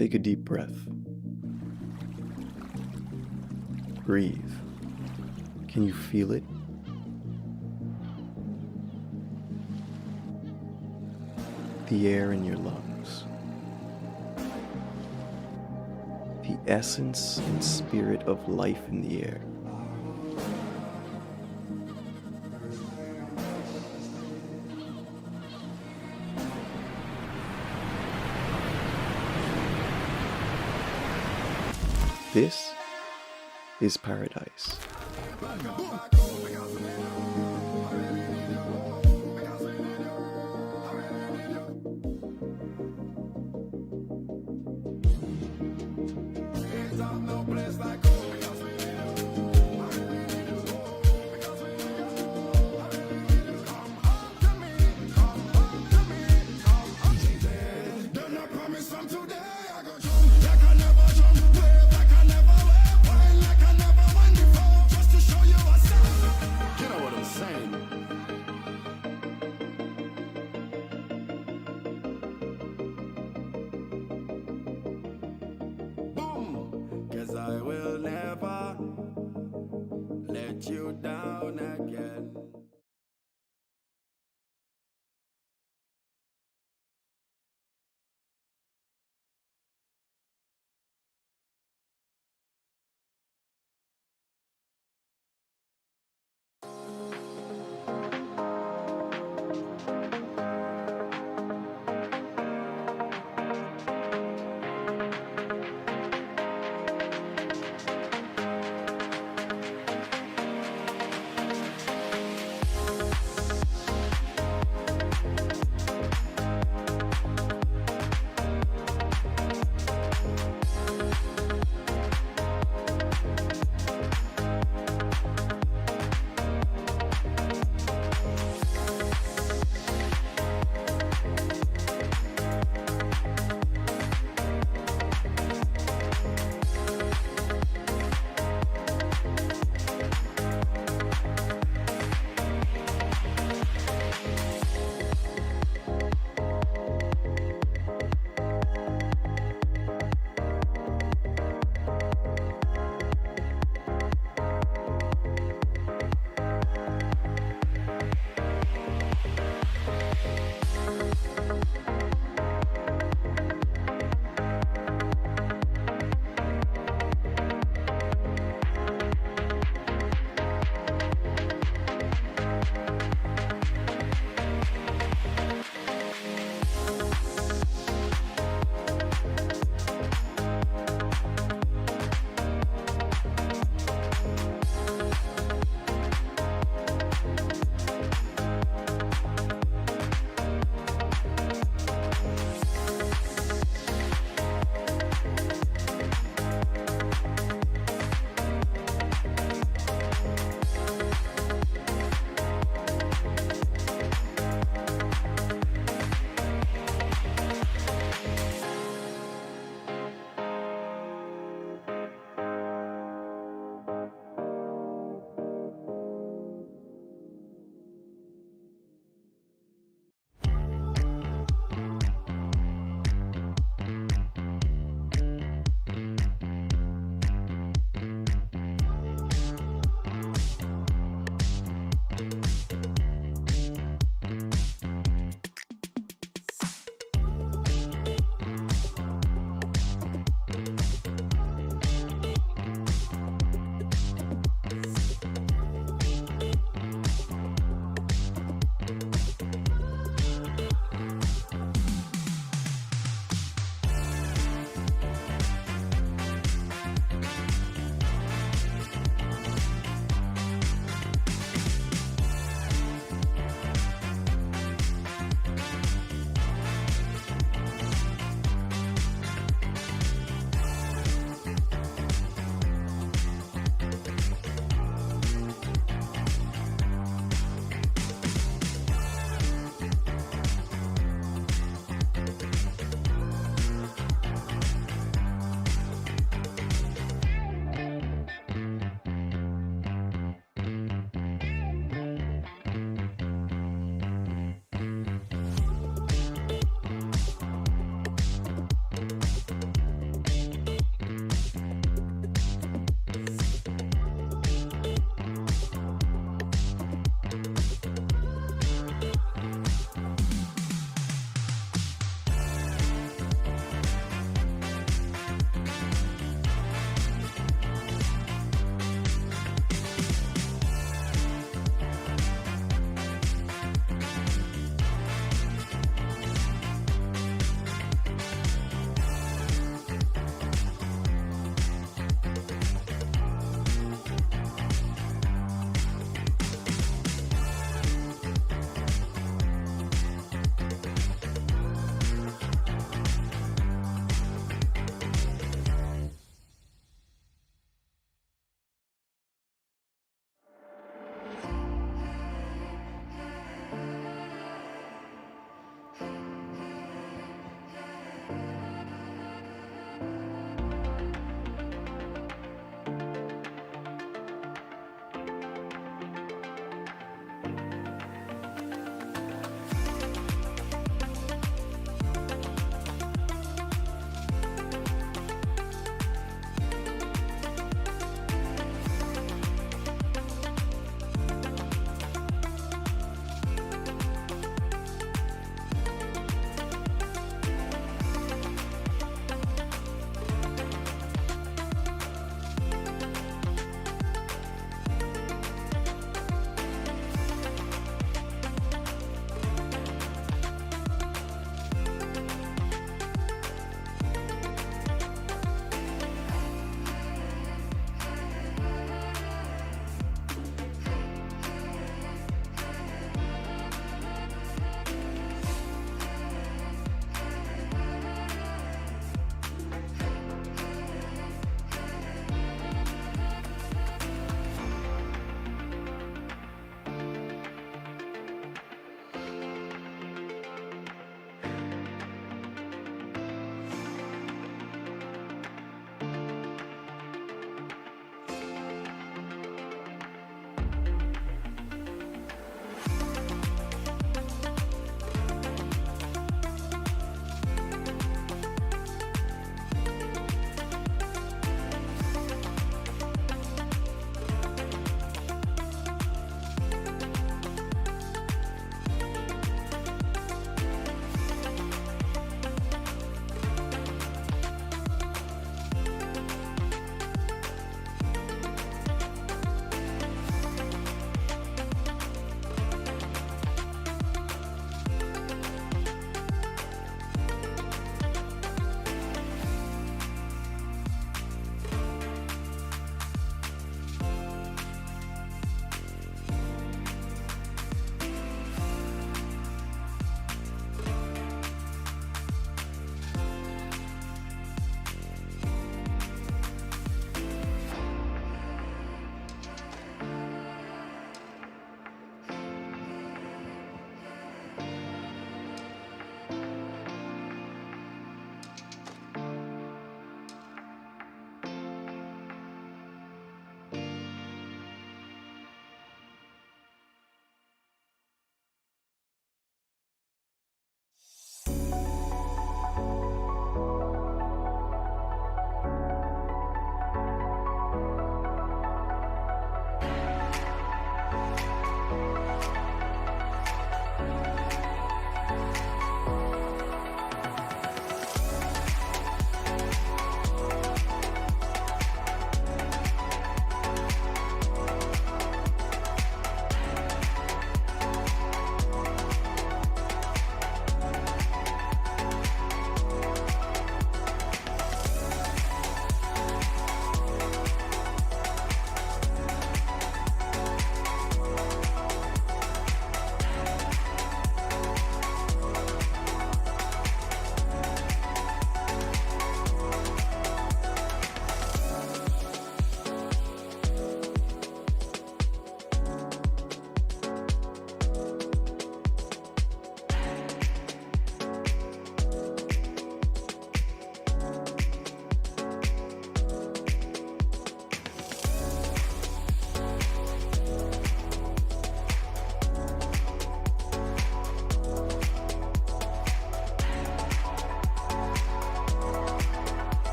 [SPEAKER 10] Take a deep breath. Breathe. Can you feel it? The air in your lungs. The essence and spirit of life in the air. This is paradise.
[SPEAKER 11] Cause I will never let you down again.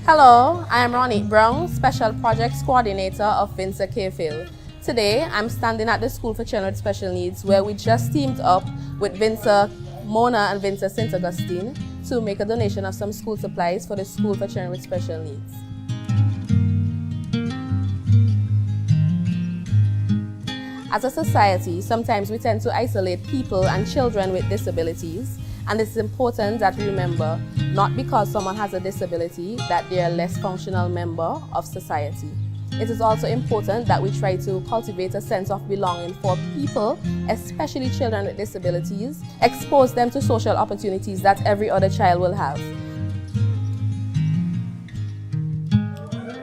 [SPEAKER 5] Hello, I am Ronnie Brown, Special Projects Coordinator of Vincer K-Phil. Today, I'm standing at the School for Children with Special Needs where we just teamed up with Vincer Mona and Vincer St. Augustine to make a donation of some school supplies for the School for Children with Special Needs. As a society, sometimes we tend to isolate people and children with disabilities, and it's important that we remember, not because someone has a disability, that they are a less functional member of society. It is also important that we try to cultivate a sense of belonging for people, especially children with disabilities, expose them to social opportunities that every other child will have.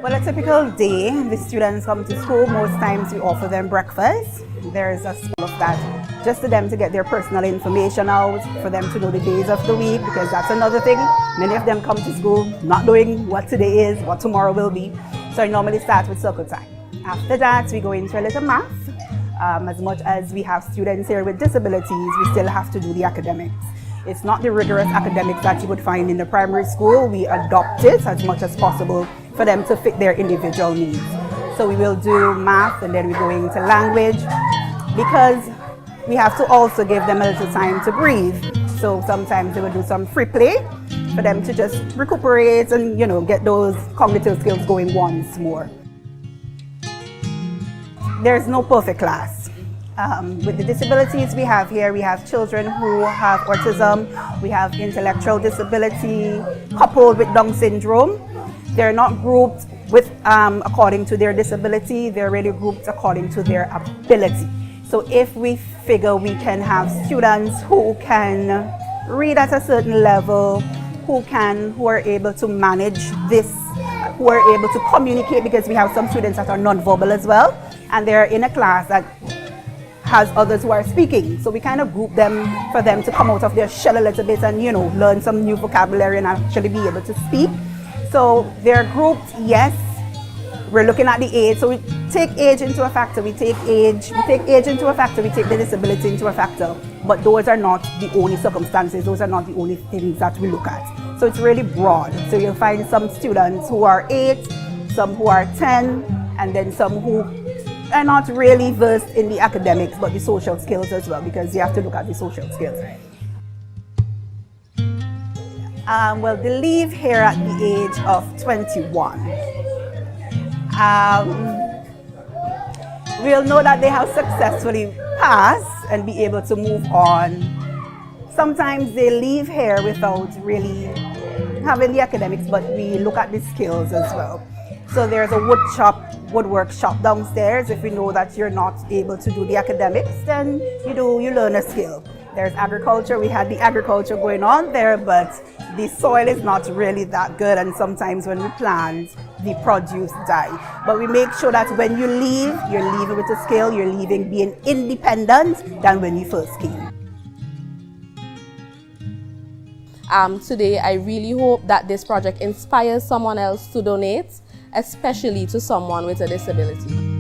[SPEAKER 6] Well, a typical day, the students come to school. Most times we offer them breakfast. There's a school of that just for them to get their personal information out, for them to know the days of the week, because that's another thing. Many of them come to school not knowing what today is, what tomorrow will be. So I normally start with circle time. After that, we go into a little math. As much as we have students here with disabilities, we still have to do the academics. It's not the rigorous academics that you would find in the primary school. We adopt it as much as possible for them to fit their individual needs. So we will do math and then we go into language because we have to also give them a little time to breathe. So sometimes they will do some free play for them to just recuperate and, you know, get those cognitive skills going once more. There's no perfect class. With the disabilities we have here, we have children who have autism, we have intellectual disability coupled with Down syndrome. They're not grouped with according to their disability, they're really grouped according to their ability. So if we figure we can have students who can read at a certain level, who are able to manage this, who are able to communicate, because we have some students that are non-verbal as well, and they're in a class that has others who are speaking. So we kind of group them for them to come out of their shell a little bit and, you know, learn some new vocabulary and actually be able to speak. So they're grouped, yes. We're looking at the age. So we take age into a factor. We take age into a factor. We take the disability into a factor. But those are not the only circumstances. Those are not the only things that we look at. So it's really broad. So you'll find some students who are 8, some who are 10, and then some who are not really versed in the academics, but the social skills as well, because you have to look at the social skills. Well, they leave here at the age of 21. We'll know that they have successfully passed and be able to move on. Sometimes they leave here without really having the academics, but we look at the skills as well. So there's a woodwork shop downstairs. If we know that you're not able to do the academics, then you learn a skill. There's agriculture. We had the agriculture going on there, but the soil is not really that good, and sometimes when we plant, the produce die. But we make sure that when you leave, you're leaving with a skill, you're leaving being independent than when you first came.
[SPEAKER 5] Today, I really hope that this project inspires someone else to donate, especially to someone with a disability.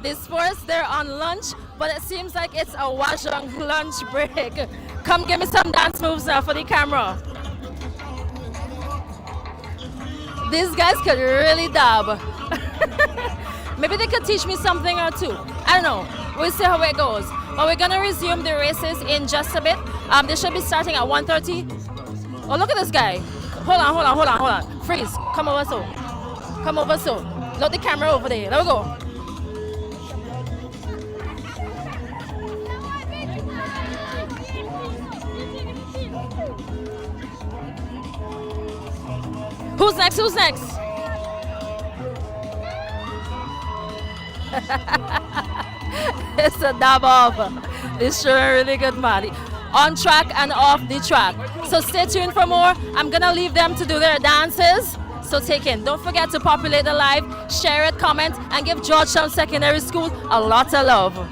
[SPEAKER 1] The sports, they're on lunch, but it seems like it's a washing lunch break. Come give me some dance moves now for the camera. These guys could really dab. Maybe they could teach me something or two. I don't know. We'll see how it goes. But we're gonna resume the races in just a bit. They should be starting at 1:30. Oh, look at this guy. Hold on. Freeze. Come over so. Look the camera over there. There we go. Who's next? It's a dab off. This showing really good, man. On track and off the track. So stay tuned for more. I'm gonna leave them to do their dances. So take in. Don't forget to populate the live, share it, comment, and give Georgetown Secondary School a lot of love.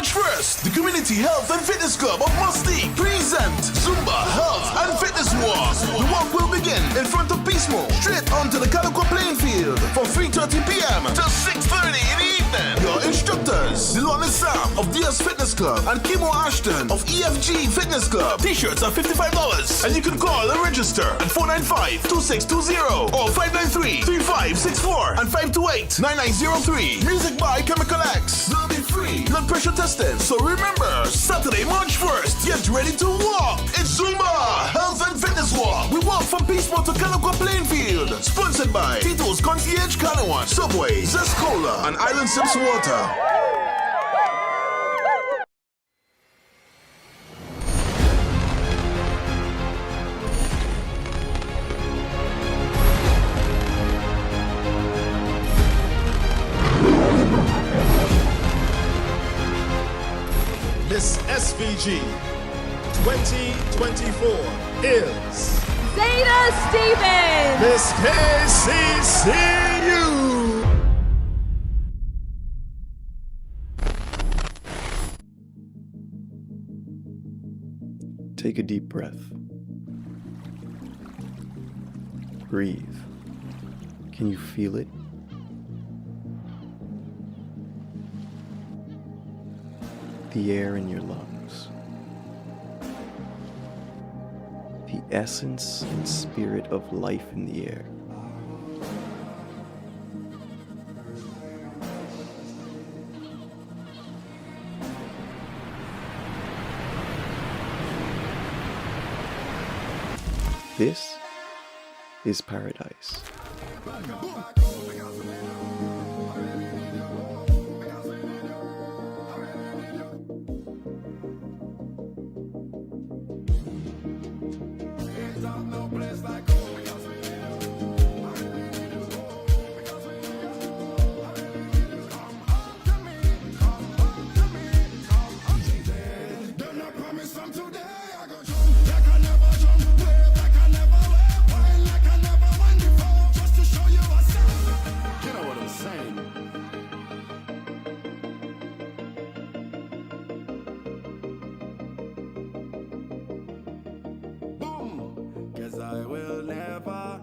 [SPEAKER 4] March 1st, the Community Health and Fitness Club of Mustique present Zumba Health and Fitness Walk. The walk will begin in front of Peace Mall, straight onto the Calico playing field from 3:30 p.m. to 6:30 in the evening. Your instructors, Dilon Sam of DS Fitness Club and Kimo Ashton of EFG Fitness Club. T-shirts are $55 and you can call and register at 495-2620 or 593-3564 and 528-9903. Music by Chemical X. Will be free. Blood pressure testing. So remember, Saturday, March 1st, get ready to walk. It's Zumba Health and Fitness Walk. We walk from Peacemore to Calico playing field. Sponsored by Tito's Concierge Canawan, Subway, Zest Cola, and Island Sips Water.
[SPEAKER 13] Miss SVG 2024 is
[SPEAKER 1] Zeta Stevens.
[SPEAKER 13] Miss KCCU.
[SPEAKER 10] Take a deep breath. Breathe. Can you feel it? The air in your lungs. The essence and spirit of life in the air. This is paradise.
[SPEAKER 11] I will never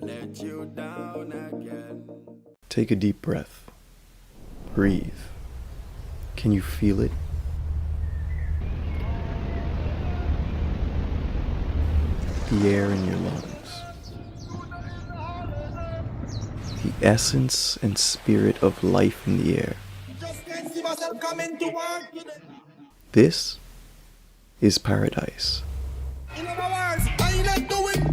[SPEAKER 11] let you down again.
[SPEAKER 10] Take a deep breath. Breathe. Can you feel it? The air in your lungs. The essence and spirit of life in the air. This is paradise.
[SPEAKER 11] In other words, I ain't not doing.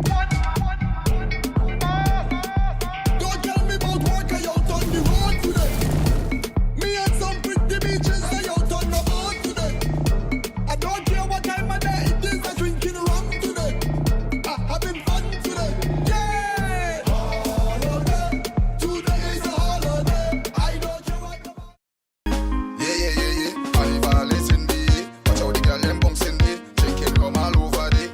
[SPEAKER 11] Don't tell me about work, I out on the road today. Me and some pretty beaches, I out on the boat today. I don't care what time of day it is, I'm drinking rum today. Having fun today. Yeah! Holiday, today is a holiday. I don't care what the
[SPEAKER 4] Yeah. Carnival is in the watch out the girl them bumps in the. Shake it come all over the.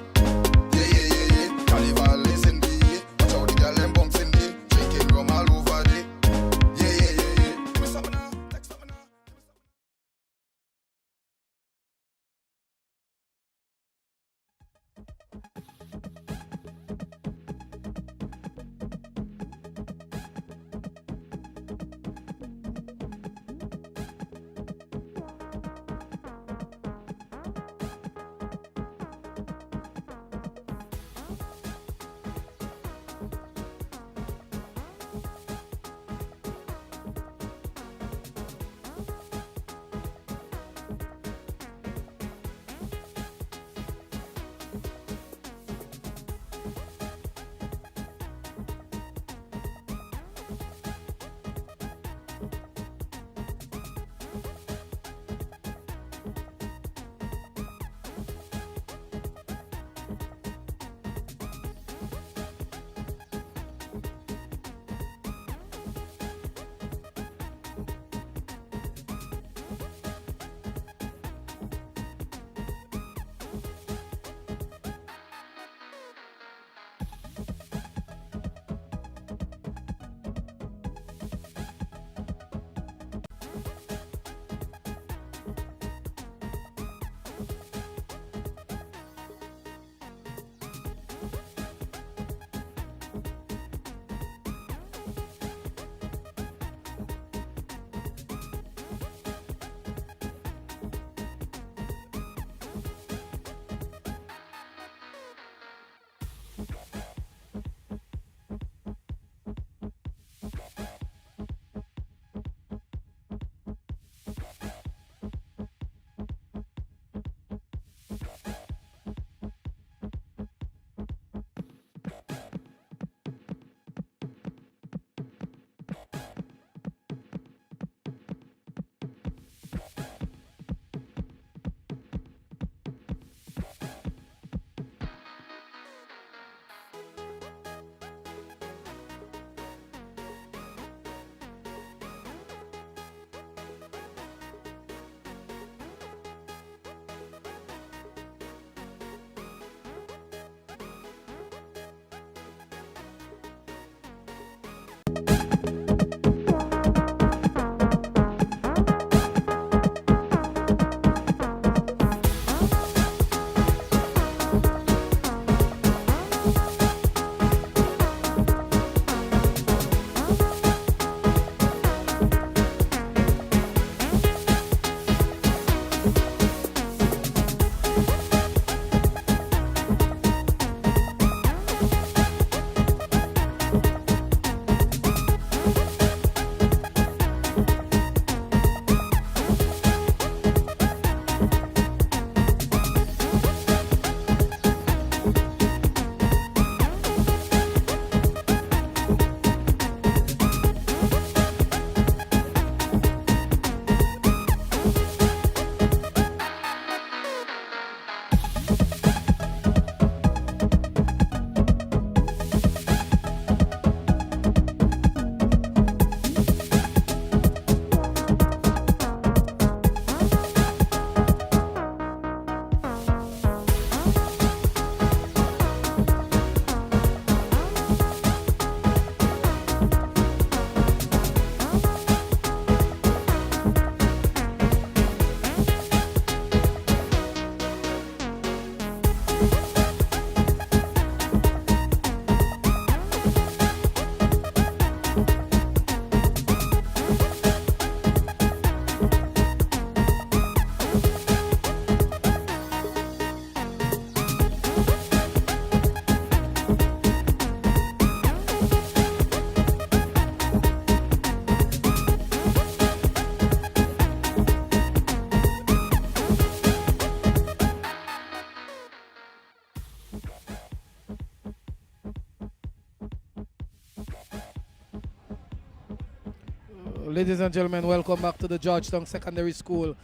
[SPEAKER 7] Ladies and gentlemen, welcome back to the Georgetown Secondary School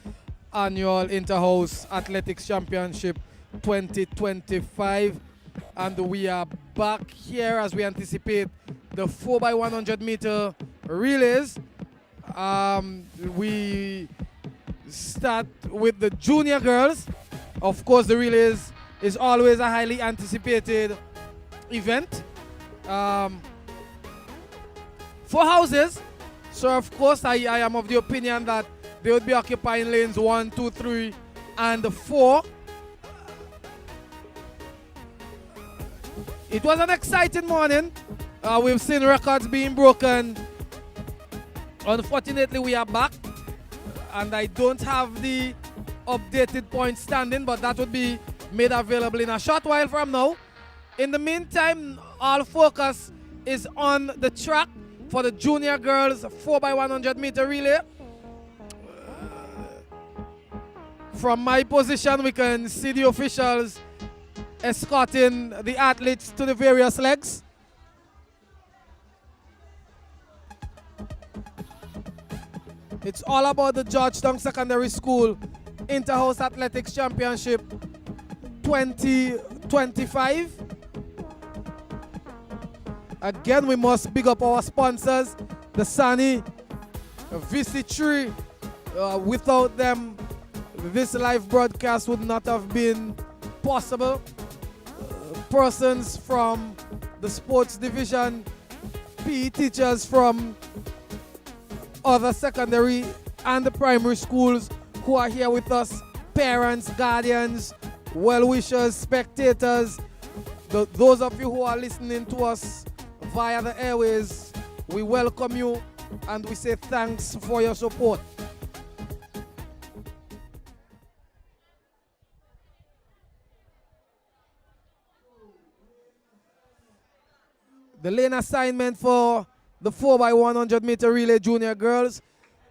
[SPEAKER 7] Annual Inter-House Athletics Championship 2025. And we are back here as we anticipate the 4x100 meter relays. We start with the junior girls. Of course, the relays is always a highly anticipated event. 4 houses. So of course I am of the opinion that they would be occupying lanes 1, 2, 3, and 4. It was an exciting morning. We've seen records being broken. Unfortunately, we are back, and I don't have the updated point standing, but that would be made available in a short while from now. In the meantime, all focus is on the track for the junior girls 4x100 meter relay. From my position, we can see the officials escorting the athletes to the various legs. It's all about the Georgetown Secondary School Inter-House Athletics Championship 2025. Again, we must big up our sponsors, the Sunny, VC3. Without them, this live broadcast would not have been possible. Persons from the sports division, PE teachers from other secondary and the primary schools who are here with us, parents, guardians, well-wishers, spectators, those of you who are listening to us via the airways, we welcome you and we say thanks for your support. The lane assignment for the 4x100 meter relay junior girls.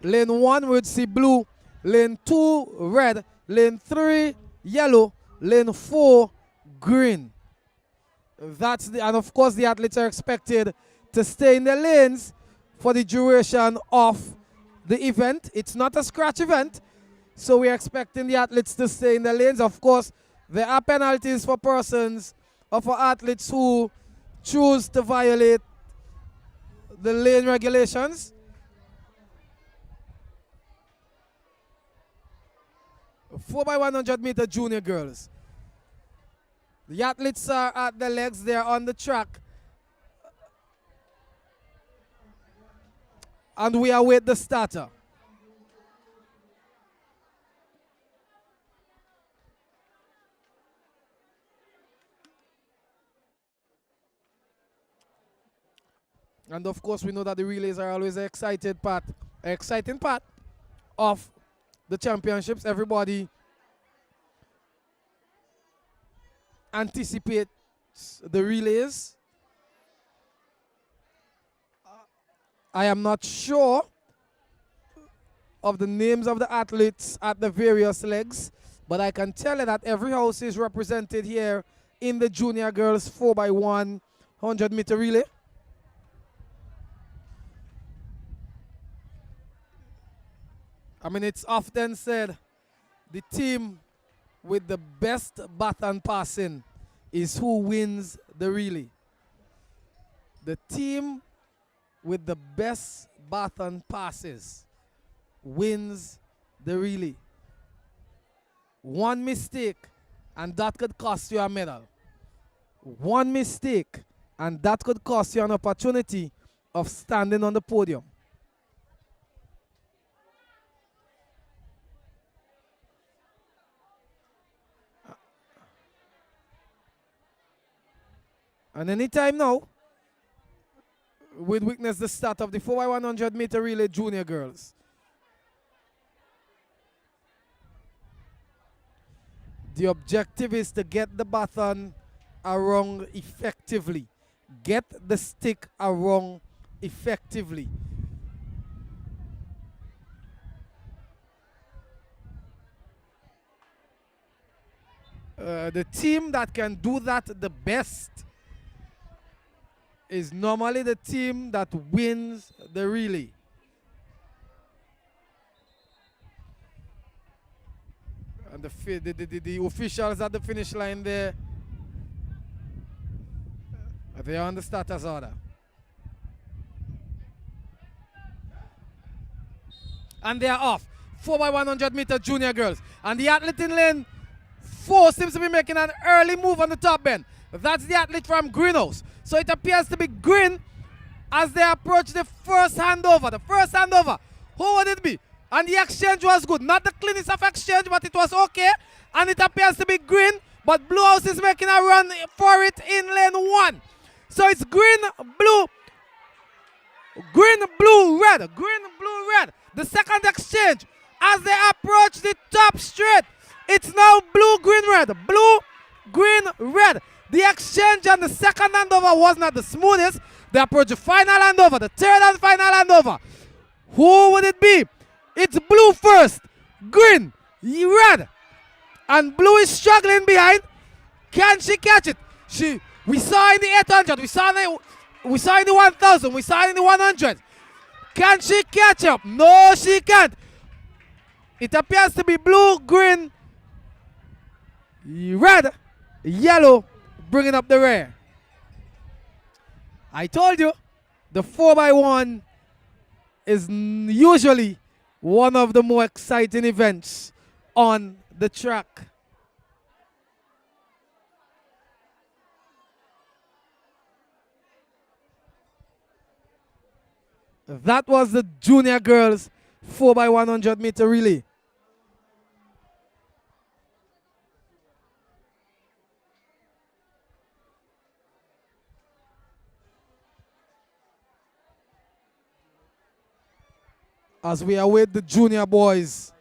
[SPEAKER 7] Lane 1 would see blue, lane 2 red, lane 3 yellow, lane 4 green. And of course the athletes are expected to stay in their lanes for the duration of the event. It's not a scratch event, so we're expecting the athletes to stay in their lanes. Of course, there are penalties for persons or for athletes who choose to violate the lane regulations. – 4x100 meter junior girls. The athletes are at the legs, they are on the track. And we await the starter. And of course, we know that the relays are always an exciting part of the championships. Everybody anticipates the relays. I am not sure of the names of the athletes at the various legs, but I can tell you that every house is represented here in the junior girls 4x100 meter relay. I mean, it's often said the team with the best baton passing is who wins the relay. The team with the best baton passes wins the relay. One mistake and that could cost you a medal. One mistake and that could cost you an opportunity of standing on the podium. And anytime now, we'll witness the start of the 4x100 meter relay junior girls. The objective is to get the baton around effectively. Get the stick around effectively. The team that can do that the best is normally the team that wins the relay. And the officials at the finish line there, they are on the status order. And they are off. 4x100 meter junior girls. And the athlete in lane 4 seems to be making an early move on the top bend. That's the athlete from Greenhouse. So it appears to be green as they approach the first handover. The first handover, who would it be? And the exchange was good. Not the cleanest of exchange, but it was okay. And it appears to be green, but Blue House is making a run for it in lane 1. So it's green, blue, red, green, blue, red. The second exchange, as they approach the top straight, it's now blue, green, red, blue, green, red. The exchange on the second handover was not the smoothest. They approach the final handover, the third and final handover. Who would it be? It's blue first, green, red, and blue is struggling behind. Can she catch it? We saw in the 800, we saw in the 1000, we saw in the 100. Can she catch up? No, she can't. It appears to be blue, green, red, yellow, bringing up the rear. I told you, the 4x1 is usually one of the more exciting events on the track. That was the junior girls 4x100 meter relay. As we await the junior boys.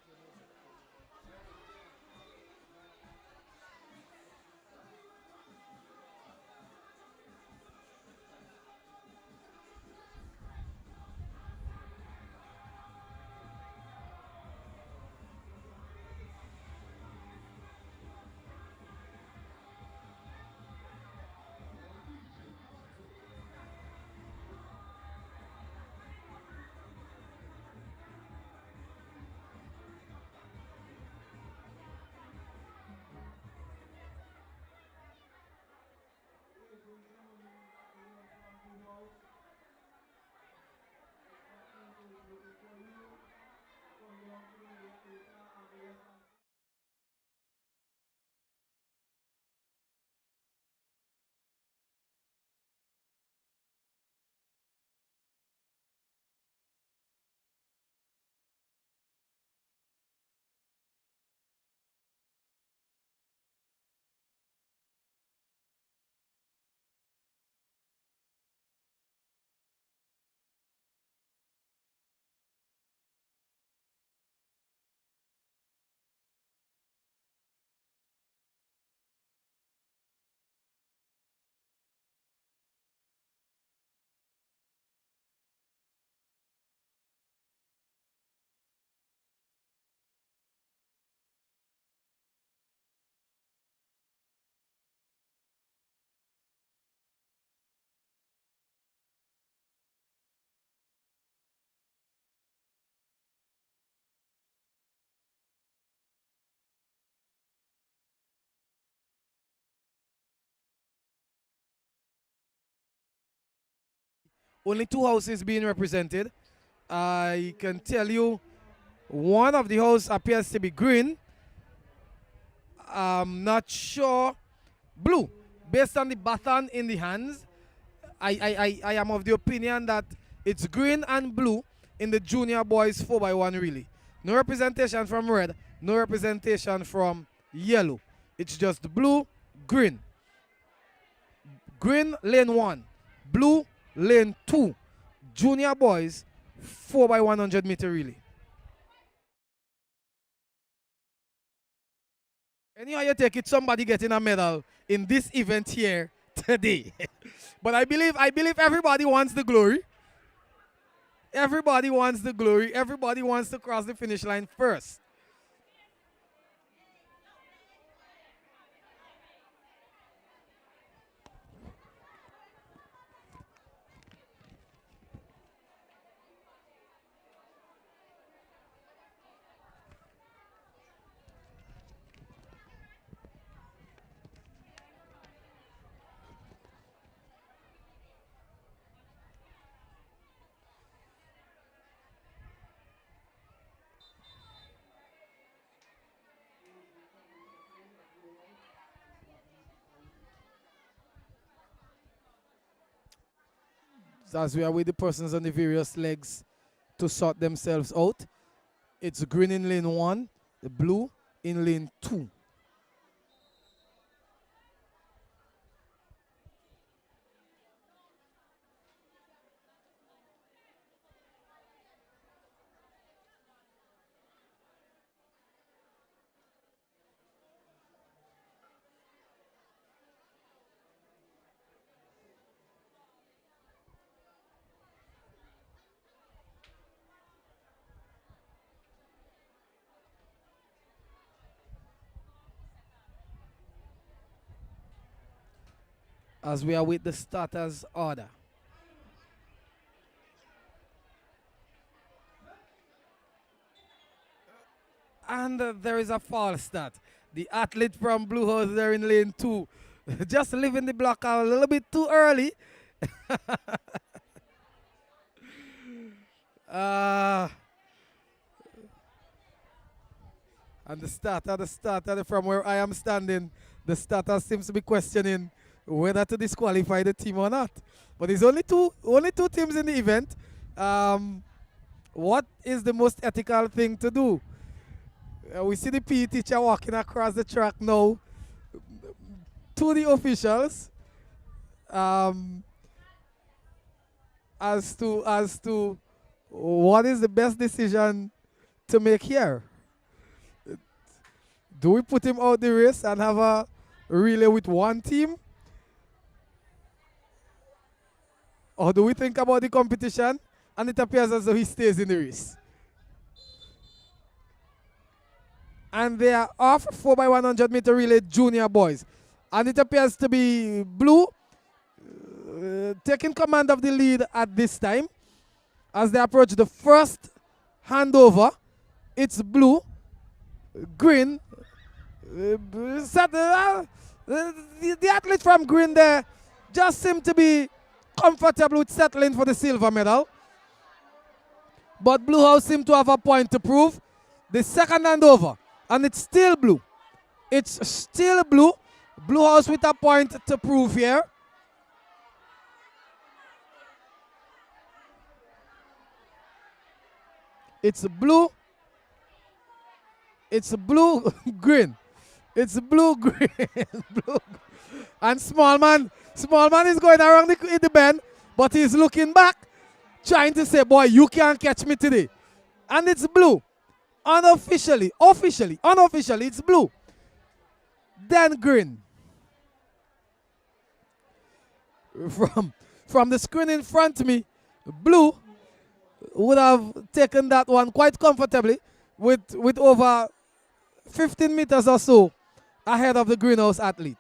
[SPEAKER 7] Only 2 houses being represented. I can tell you one of the houses appears to be green. I'm not sure. Blue. Based on the baton in the hands, I am of the opinion that it's green and blue in the junior boys 4x1 relay. No representation from red, no representation from yellow. It's just blue, green. Green lane 1, blue lane 2, junior boys 4x100 meter relay. Anyhow you take it, somebody getting a medal in this event here today. But I believe everybody wants the glory. Everybody wants the glory. Everybody wants to cross the finish line first. as we are with the persons on the various legs to sort themselves out. It's green in lane 1, the blue in lane 2. As we are with the starters order. And there is a false start. The athlete from Blue House there in lane 2. Just leaving the block out a little bit too early. And the starter from where I am standing, the starter seems to be questioning whether to disqualify the team or not. But there's only two teams in the event. What is the most ethical thing to do? We see the PE teacher walking across the track now to the officials as to what is the best decision to make here. Do we put him out the race and have a relay with one team? Or do we think about the competition and it appears as though he stays in the race? And they are off 4x100 meter relay junior boys. And it appears to be blue taking command of the lead at this time. As they approach the first handover, it's blue, green. The athlete from green there just seem to be comfortable with settling for the silver medal. But Blue House seem to have a point to prove. The second handover, and it's still blue. It's still blue. Blue House with a point to prove here. It's blue. It's blue, green. It's blue, green. Blue. And Small Man is going around the bend, but he's looking back, trying to say, boy, you can't catch me today. And it's blue. Unofficially, unofficially, it's blue. Then green. From the screen in front of me, blue would have taken that one quite comfortably with over 15 meters or so ahead of the greenhouse athlete.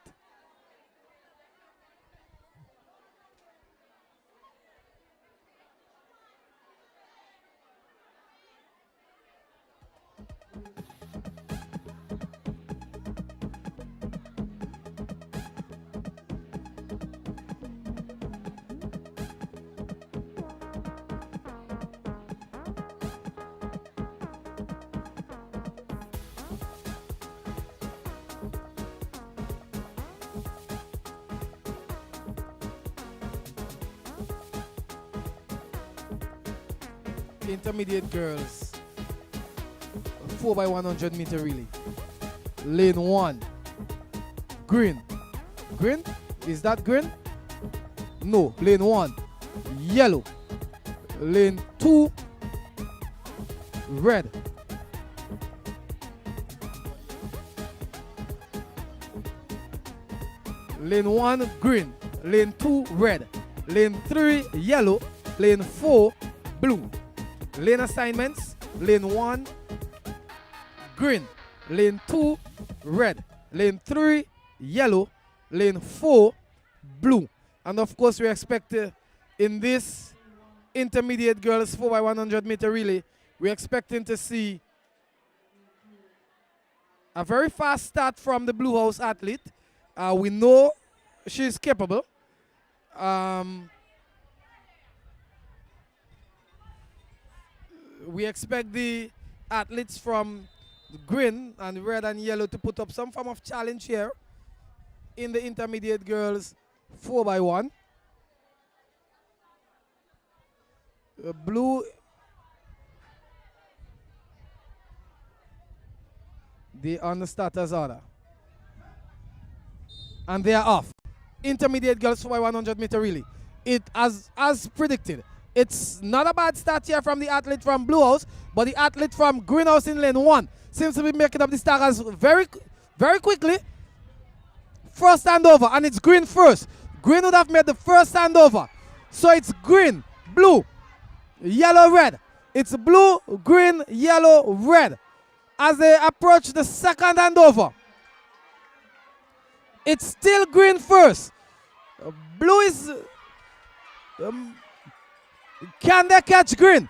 [SPEAKER 7] Intermediate girls, 4x100 meter relay. Lane 1, green. Green? Is that green? No. Lane 1, yellow. Lane 2, red. Lane 1, green. Lane 2, red. Lane 3, yellow. Lane 4, blue. Lane assignments, lane 1, green. Lane 2, red. Lane 3, yellow. Lane 4, blue. And of course, we expect in this intermediate girls 4x100 meter relay, we're expecting to see a very fast start from the Blue House athlete. We know she's capable. We expect the athletes from green and red and yellow to put up some form of challenge here in the intermediate girls 4x1. Blue. They on the starters order. And they are off. Intermediate girls by 100 meter relay. It as predicted. It's not a bad start here from the athlete from Blue House, but the athlete from Greenhouse in lane 1 seems to be making up the staggers very quickly. First handover, and it's green first. Green would have made the first handover. So it's green, blue, yellow, red. It's blue, green, yellow, red. As they approach the second handover, it's still green first. Blue is... can they catch green?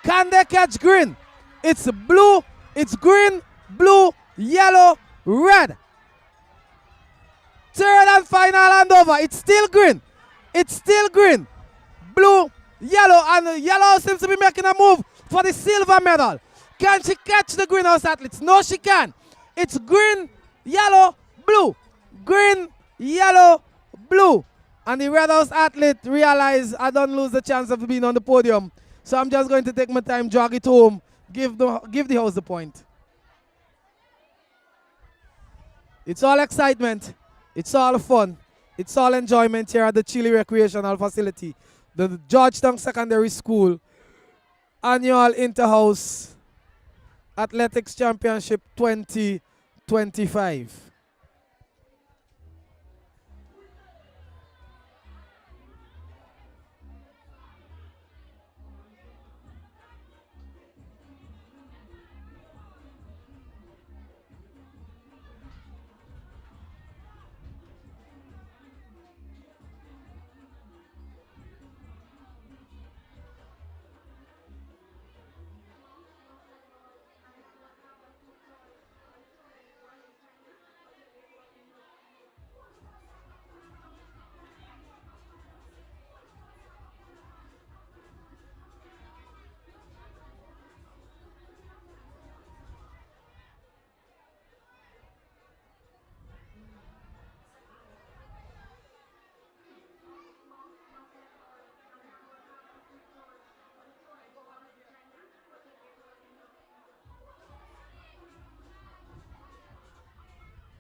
[SPEAKER 7] Can they catch green? It's blue, it's green, blue, yellow, red. Third and final handover. It's still green. It's still green. Blue, yellow, and yellow seems to be making a move for the silver medal. Can she catch the Greenhouse athletes? No, she can. It's green, yellow, blue. Green, yellow, blue. And the Red House athlete realized I don't lose the chance of being on the podium. So I'm just going to take my time, jog it home, give the house the point. It's all excitement. It's all fun. It's all enjoyment here at the CHILLI Recreational Facility, the Georgetown Secondary School Annual Inter-House Athletics Championship 2025.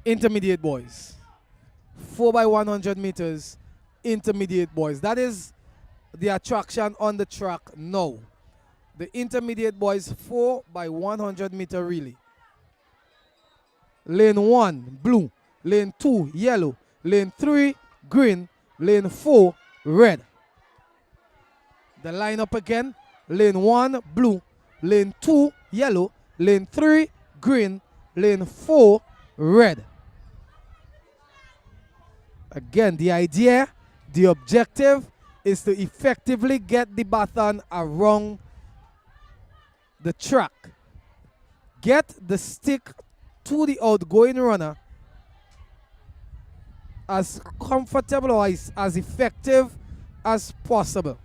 [SPEAKER 7] Intermediate boys. 4x100 meters, intermediate boys. That is the attraction on the track now. The intermediate boys 4x100 meter relay. Lane 1, blue. Lane 2, yellow. Lane 3, green. Lane 4, red. The lineup again. Lane 1, blue. Lane 2, yellow. Lane 3, green. Lane 4, red. Again, the idea, the objective is to effectively get the baton around the track. Get the stick to the outgoing runner as comfortable or as effective as possible.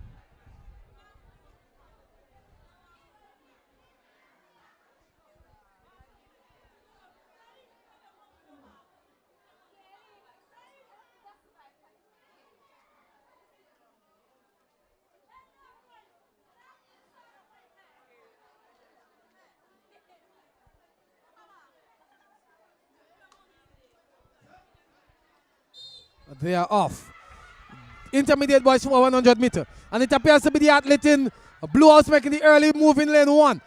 [SPEAKER 7] They are off. Intermediate boys for 100 meter. And it appears to be the athlete in Blue House making the early move in lane 1.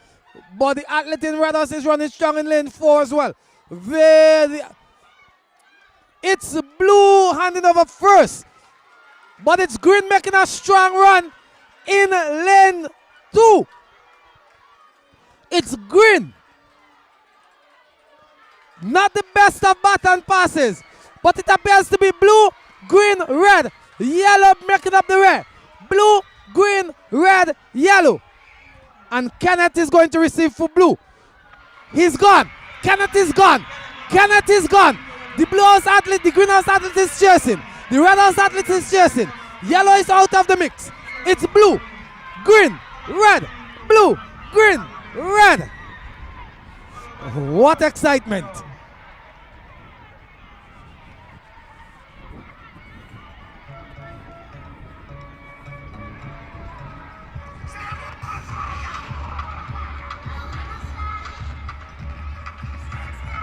[SPEAKER 7] But the athlete in Red House is running strong in lane 4 as well. It's blue handing over first. But it's green making a strong run in lane 2. It's green. Not the best of baton passes. But it appears to be blue, green, red, yellow making up the red. Blue, green, red, yellow. And Kenneth is going to receive for blue. He's gone. Kenneth is gone. Kenneth is gone. The Blue House athlete, the Green House athlete is chasing. The Red House athlete is chasing. Yellow is out of the mix. It's blue, green, red, blue, green, red. What excitement.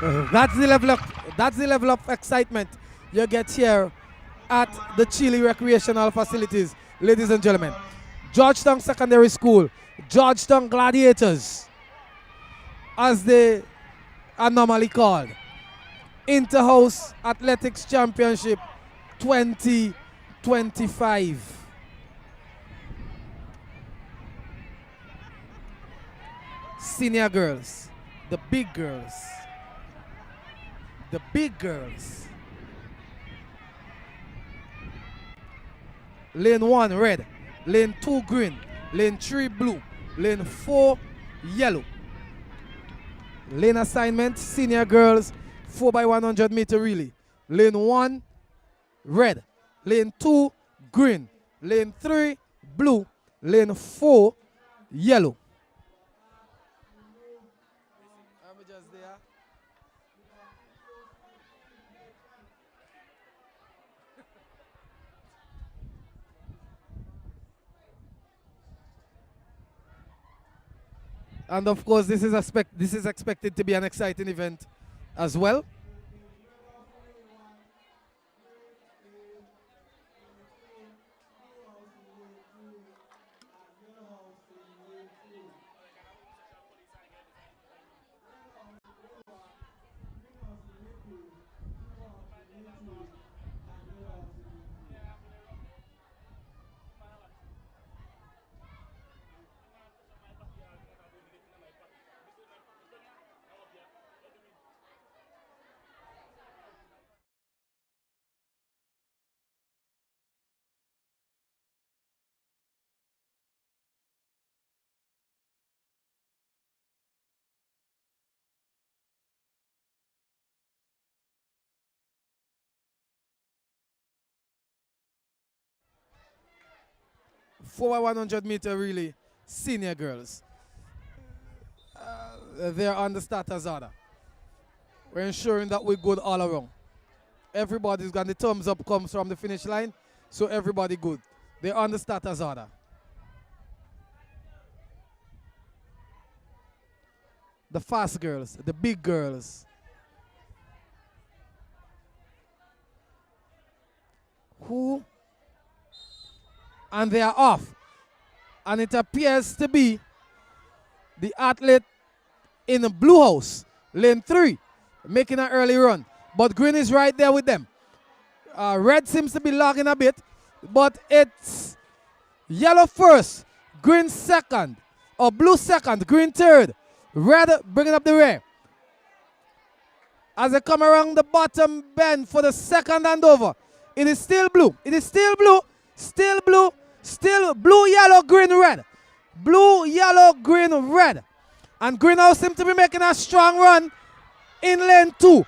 [SPEAKER 7] That's the level of excitement you get here at the CHILLI recreational facilities, ladies and gentlemen. Georgetown Secondary School, Georgetown Gladiators, as they are normally called. Inter-House Athletics Championship 2025. Senior girls, the big girls. The big girls. Lane 1 red, lane 2 green, lane 3 blue, lane 4 yellow. Lane assignment, senior girls, 4x100 meter relay. Lane 1 red, lane 2 green, lane 3 blue, lane 4 yellow. And of course, this is expected to be an exciting event as well. For 100 meter relay, senior girls. They're on the starters order. We're ensuring that we're good all around. Everybody's got the thumbs up comes from the finish line, so everybody good. They're on the starters order. The fast girls, the big girls. Who? And they are off. And it appears to be the athlete in the blue house, lane 3, making an early run. But green is right there with them. Red seems to be lagging a bit, but it's yellow first, green second, or blue second, green third, red bringing up the rear. As they come around the bottom bend for the second handover, it is still blue. It is still blue, still blue, still blue, yellow, green, red. Blue, yellow, green, red. And Greenhouse seems to be making a strong run in lane 2.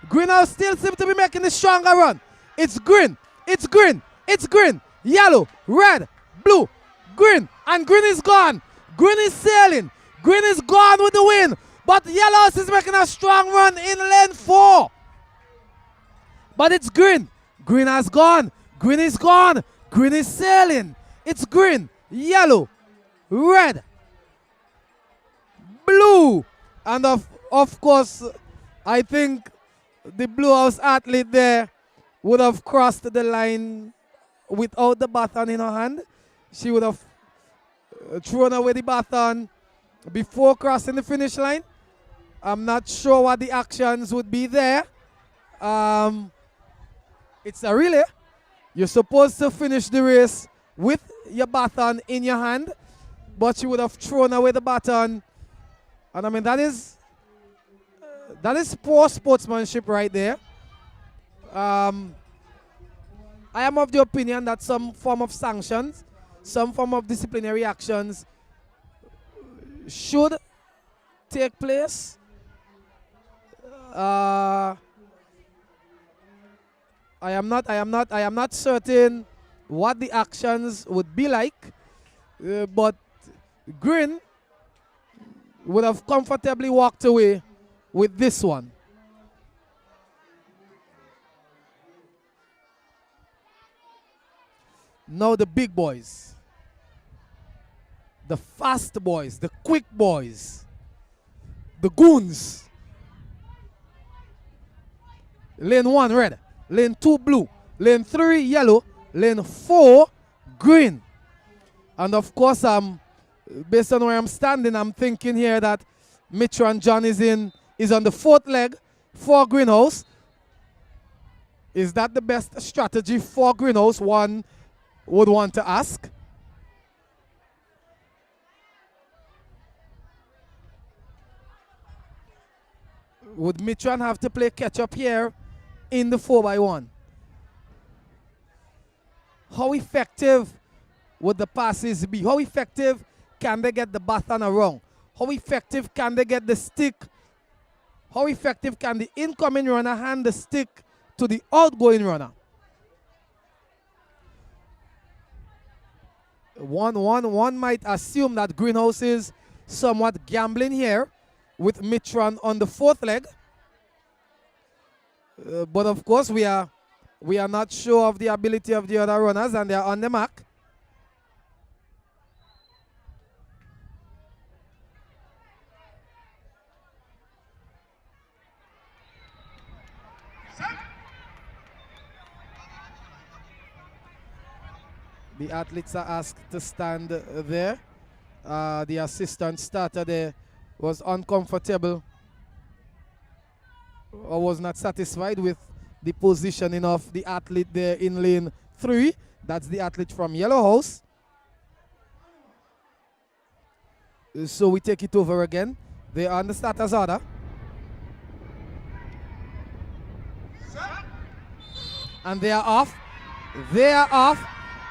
[SPEAKER 7] Greenhouse still seems to be making a stronger run. It's green, it's green, it's green, yellow, red, blue, green, and green is gone. Green is sailing. Green is gone with the win. But Yellow is making a strong run in lane 4. But it's green. Green has gone. Green is gone. Green is sailing. It's green, yellow, red, blue. And of course, I think the Blue House athlete there would have crossed the line without the baton in her hand. She would have thrown away the baton before crossing the finish line. I'm not sure what the actions would be there. It's a relay. You're supposed to finish the race with your baton in your hand, but you would have thrown away the baton. And I mean, that is poor sportsmanship right there. I am of the opinion that some form of sanctions, some form of disciplinary actions should take place. I am not certain what the actions would be like, but Green would have comfortably walked away with this one. Now the big boys, the fast boys, the quick boys, the goons. Lane 1 red. Lane 2 blue. Lane 3 yellow. Lane 4 green. And of course, based on where I'm standing, I'm thinking here that Mitran John is on the 4th leg for greenhouse. Is that the best strategy for greenhouse? One would want to ask. Would Mitran have to play catch up here in the 4x1? How effective would the passes be? How effective can they get the baton around? How effective can they get the stick? How effective can the incoming runner hand the stick to the outgoing runner? One might assume that greenhouse is somewhat gambling here with Mitran on the 4th leg. But of course, we are not sure of the ability of the other runners, and they are on the mark. The athletes are asked to stand there. The assistant starter there was uncomfortable or was not satisfied with the positioning of the athlete there in lane 3. That's the athlete from Yellow House. So we take it over again. They are on the starters order. And they are off. They are off.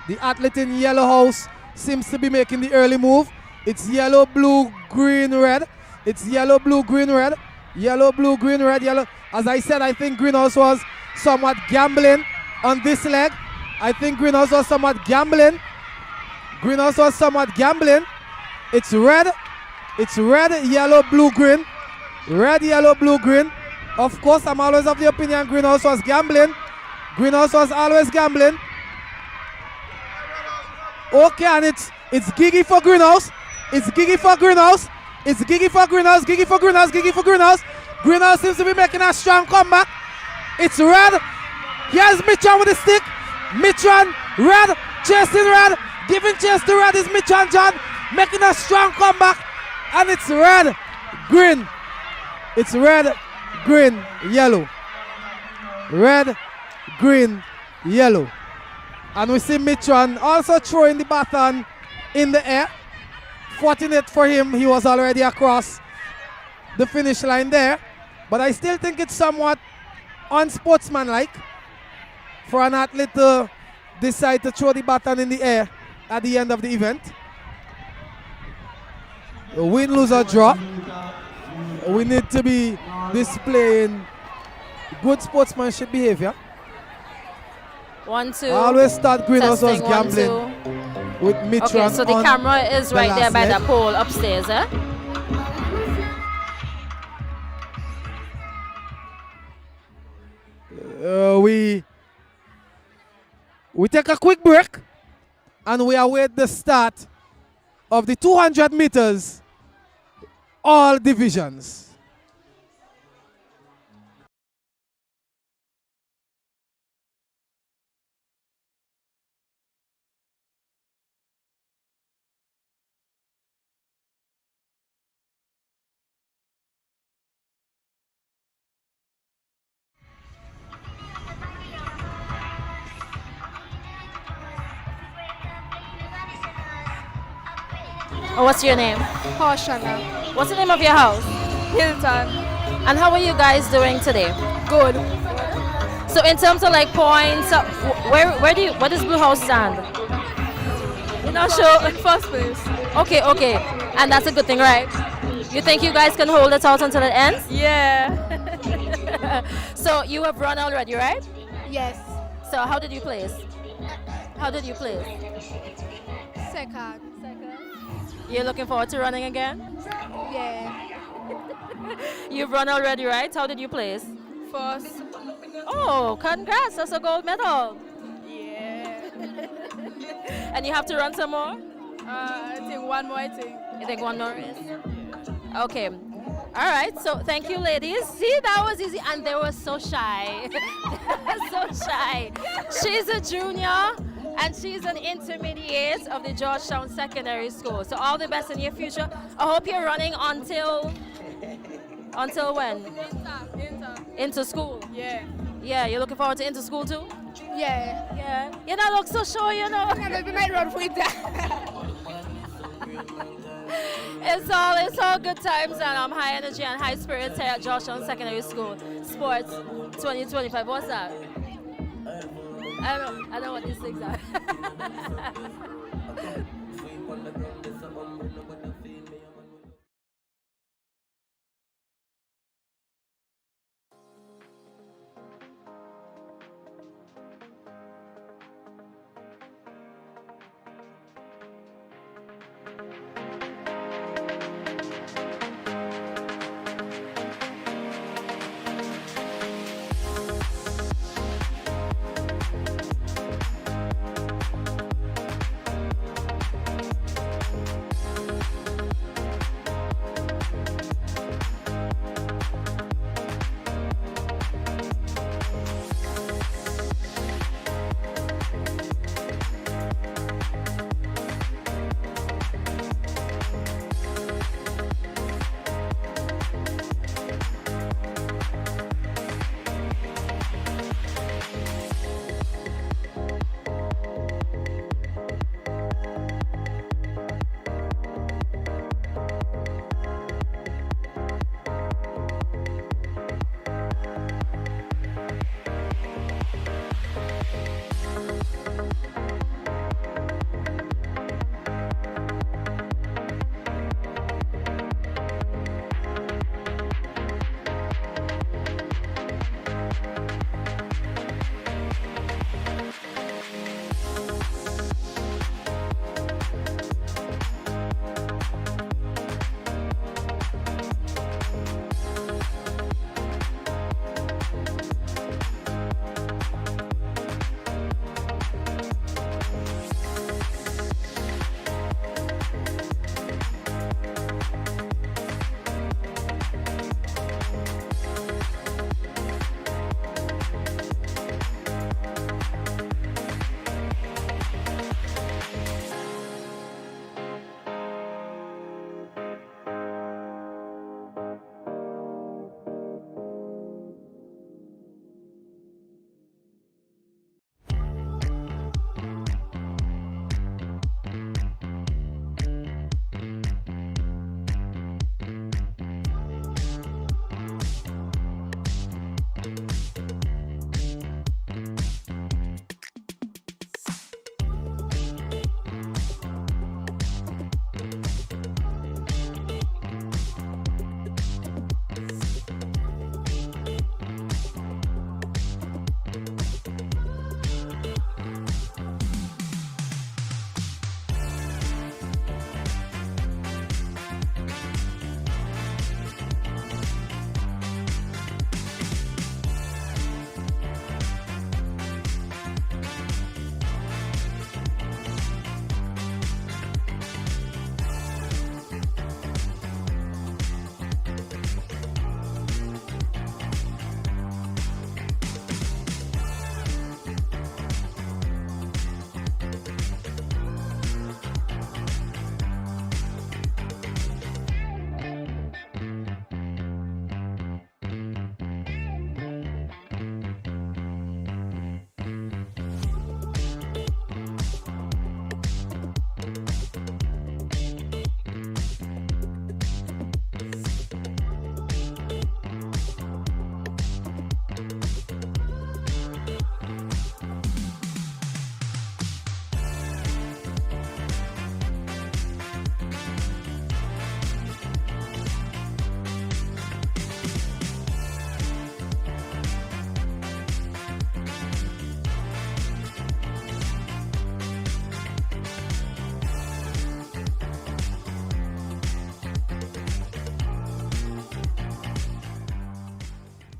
[SPEAKER 7] The athlete in Yellow House seems to be making the early move. It's yellow, blue, green, red. It's yellow, blue, green, red. Yellow, blue, green, red, yellow. As I said, I think Greenhouse was somewhat gambling on this leg. I think Greenhouse was somewhat gambling. Greenhouse was somewhat gambling. It's red. It's red, yellow, blue, green. Red, yellow, blue, green. Of course, I'm always of the opinion Greenhouse was gambling. Greenhouse was always gambling. Okay, and it's Gigi for Greenhouse. It's Gigi for Greenhouse. It's Gigi for Greenhouse. Gigi for Greenhouse. Gigi for Greenhouse. Greenhouse seems to be making a strong comeback. It's red. Here's Mitran with the stick. Mitran, red, chasing red. Giving chase to red is Mitran John. Making a strong comeback. And it's red, green. It's red, green, yellow. Red, green, yellow. And we see Mitran also throwing the baton in the air. Fortunate for him, he was already across the finish line there. But I still think it's somewhat unsportsmanlike for an athlete to decide to throw the baton in the air at the end of the event. Win, lose, or draw. We need to be displaying good sportsmanship behavior.
[SPEAKER 1] 1, 2.
[SPEAKER 7] I always thought Greenhouse was
[SPEAKER 1] Testing,
[SPEAKER 7] gambling
[SPEAKER 1] 1, 2.
[SPEAKER 7] with Mitran.
[SPEAKER 1] Okay, so the camera is right there by the pole upstairs, eh?
[SPEAKER 7] We take a quick break and we await the start of the 200 meters, all divisions.
[SPEAKER 1] Oh, what's your name?
[SPEAKER 9] Hoshana.
[SPEAKER 1] What's the name of your house?
[SPEAKER 9] Hilton.
[SPEAKER 1] And how are you guys doing today?
[SPEAKER 9] Good.
[SPEAKER 1] So in terms of like points, where does Blue House stand?
[SPEAKER 9] You're not sure? In first place.
[SPEAKER 1] Okay. And that's a good thing, right? You think you guys can hold it out until it ends?
[SPEAKER 9] Yeah.
[SPEAKER 1] So you have run already, right?
[SPEAKER 9] Yes.
[SPEAKER 1] So how did you place?
[SPEAKER 9] Second.
[SPEAKER 1] You're looking forward to running again?
[SPEAKER 9] Yeah.
[SPEAKER 1] You've run already, right? How did you place?
[SPEAKER 9] First.
[SPEAKER 1] Oh, congrats, that's a gold medal.
[SPEAKER 9] Yeah.
[SPEAKER 1] And you have to run some more?
[SPEAKER 9] I think one more,
[SPEAKER 1] You think one more is? Okay. All right, so thank you, ladies. See, that was easy, and they were so shy. So shy. She's a junior, and she's an intermediate of the Georgetown Secondary School. So all the best in your future. I hope you're running until when? Into school.
[SPEAKER 9] Yeah.
[SPEAKER 1] Yeah, you're looking forward to into school too?
[SPEAKER 9] Yeah.
[SPEAKER 1] Yeah. You don't look so sure, you know.
[SPEAKER 9] We might run for it.
[SPEAKER 1] It's all good times and high energy and high spirits here at Georgetown Secondary School. Sports 2025. What's that? I know what these things are.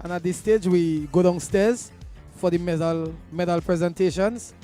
[SPEAKER 7] And at this stage, we go downstairs for the medal presentations.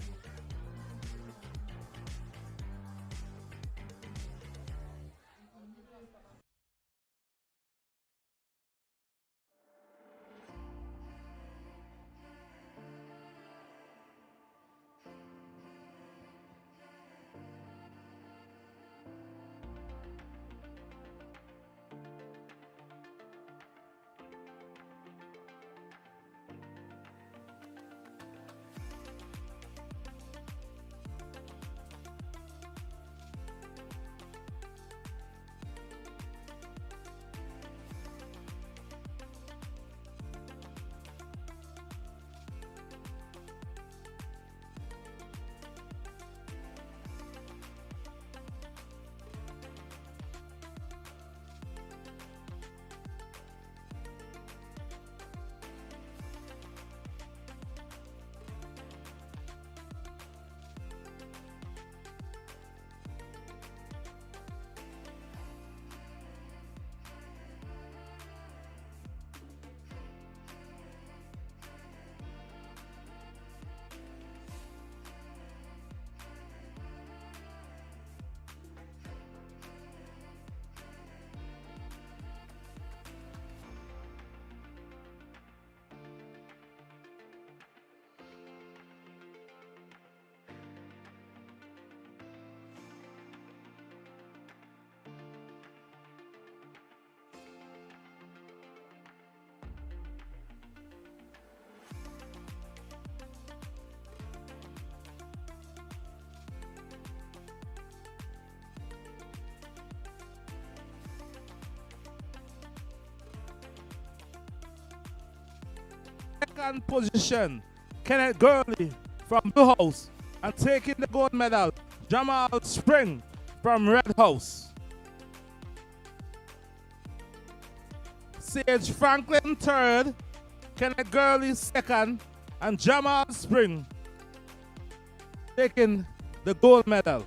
[SPEAKER 2] second position, Kenneth Gurley from Blue House. And taking the gold medal, Jamal Spring from Red House. Sage Franklin third, Kenneth Gurley second, and Jamal Spring taking the gold medal.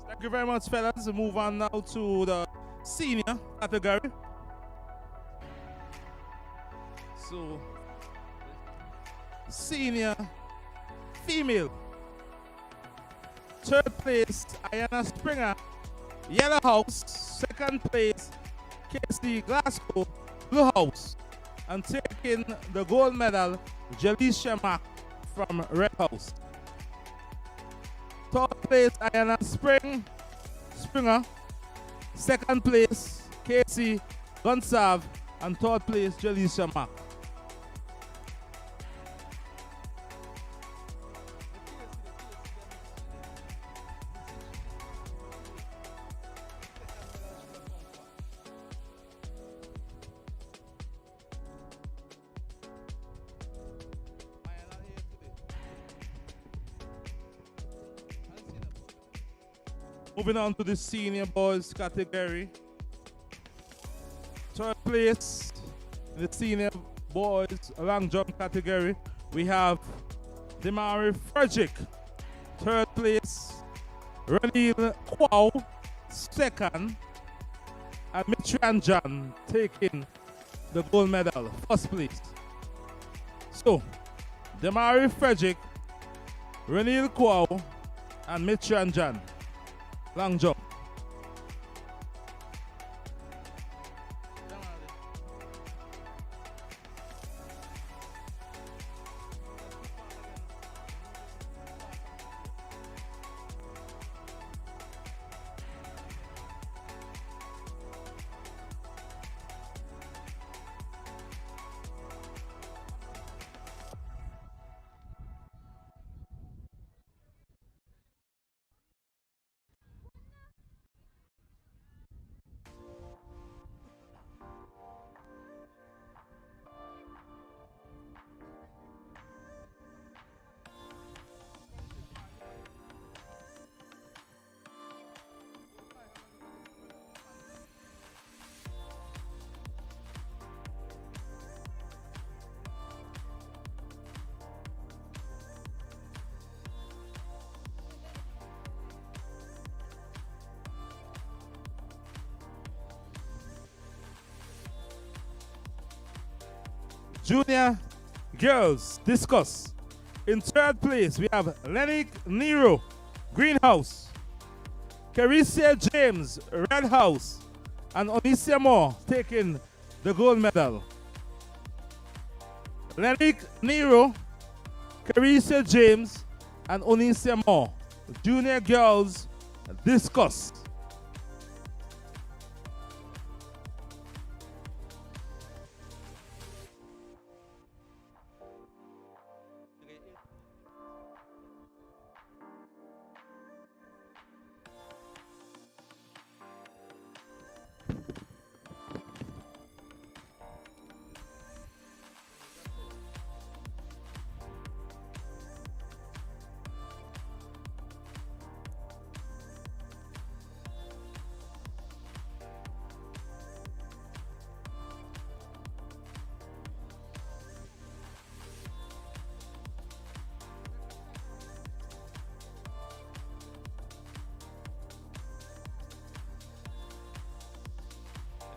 [SPEAKER 2] Thank you very much, fellas. We move on now to the senior category. So, senior female. Third place, Ayana Springer, Yellow House. Second place, Casey Glasgow, Blue House. And taking the gold medal, Jalisha Mack from Red House. Third place, Ayana Springer. Second place, Casey Gonsav. And third place, Jalisha Mack. Moving on to the senior boys category. Third place in the senior boys long jump category, we have Demari Frederick. Third place, Ranil Kwao. Second, and Mitran John taking the gold medal, first place. So, Demari Frederick, Ranil Kwao, and Mitran John. Long jump. Junior girls discuss. In third place, we have Lennox Nero, Greenhouse. Carissa James, Red House. And Onisia Moore taking the gold medal. Lennox Nero, Carissa James, and Onisia Moore. Junior girls discuss.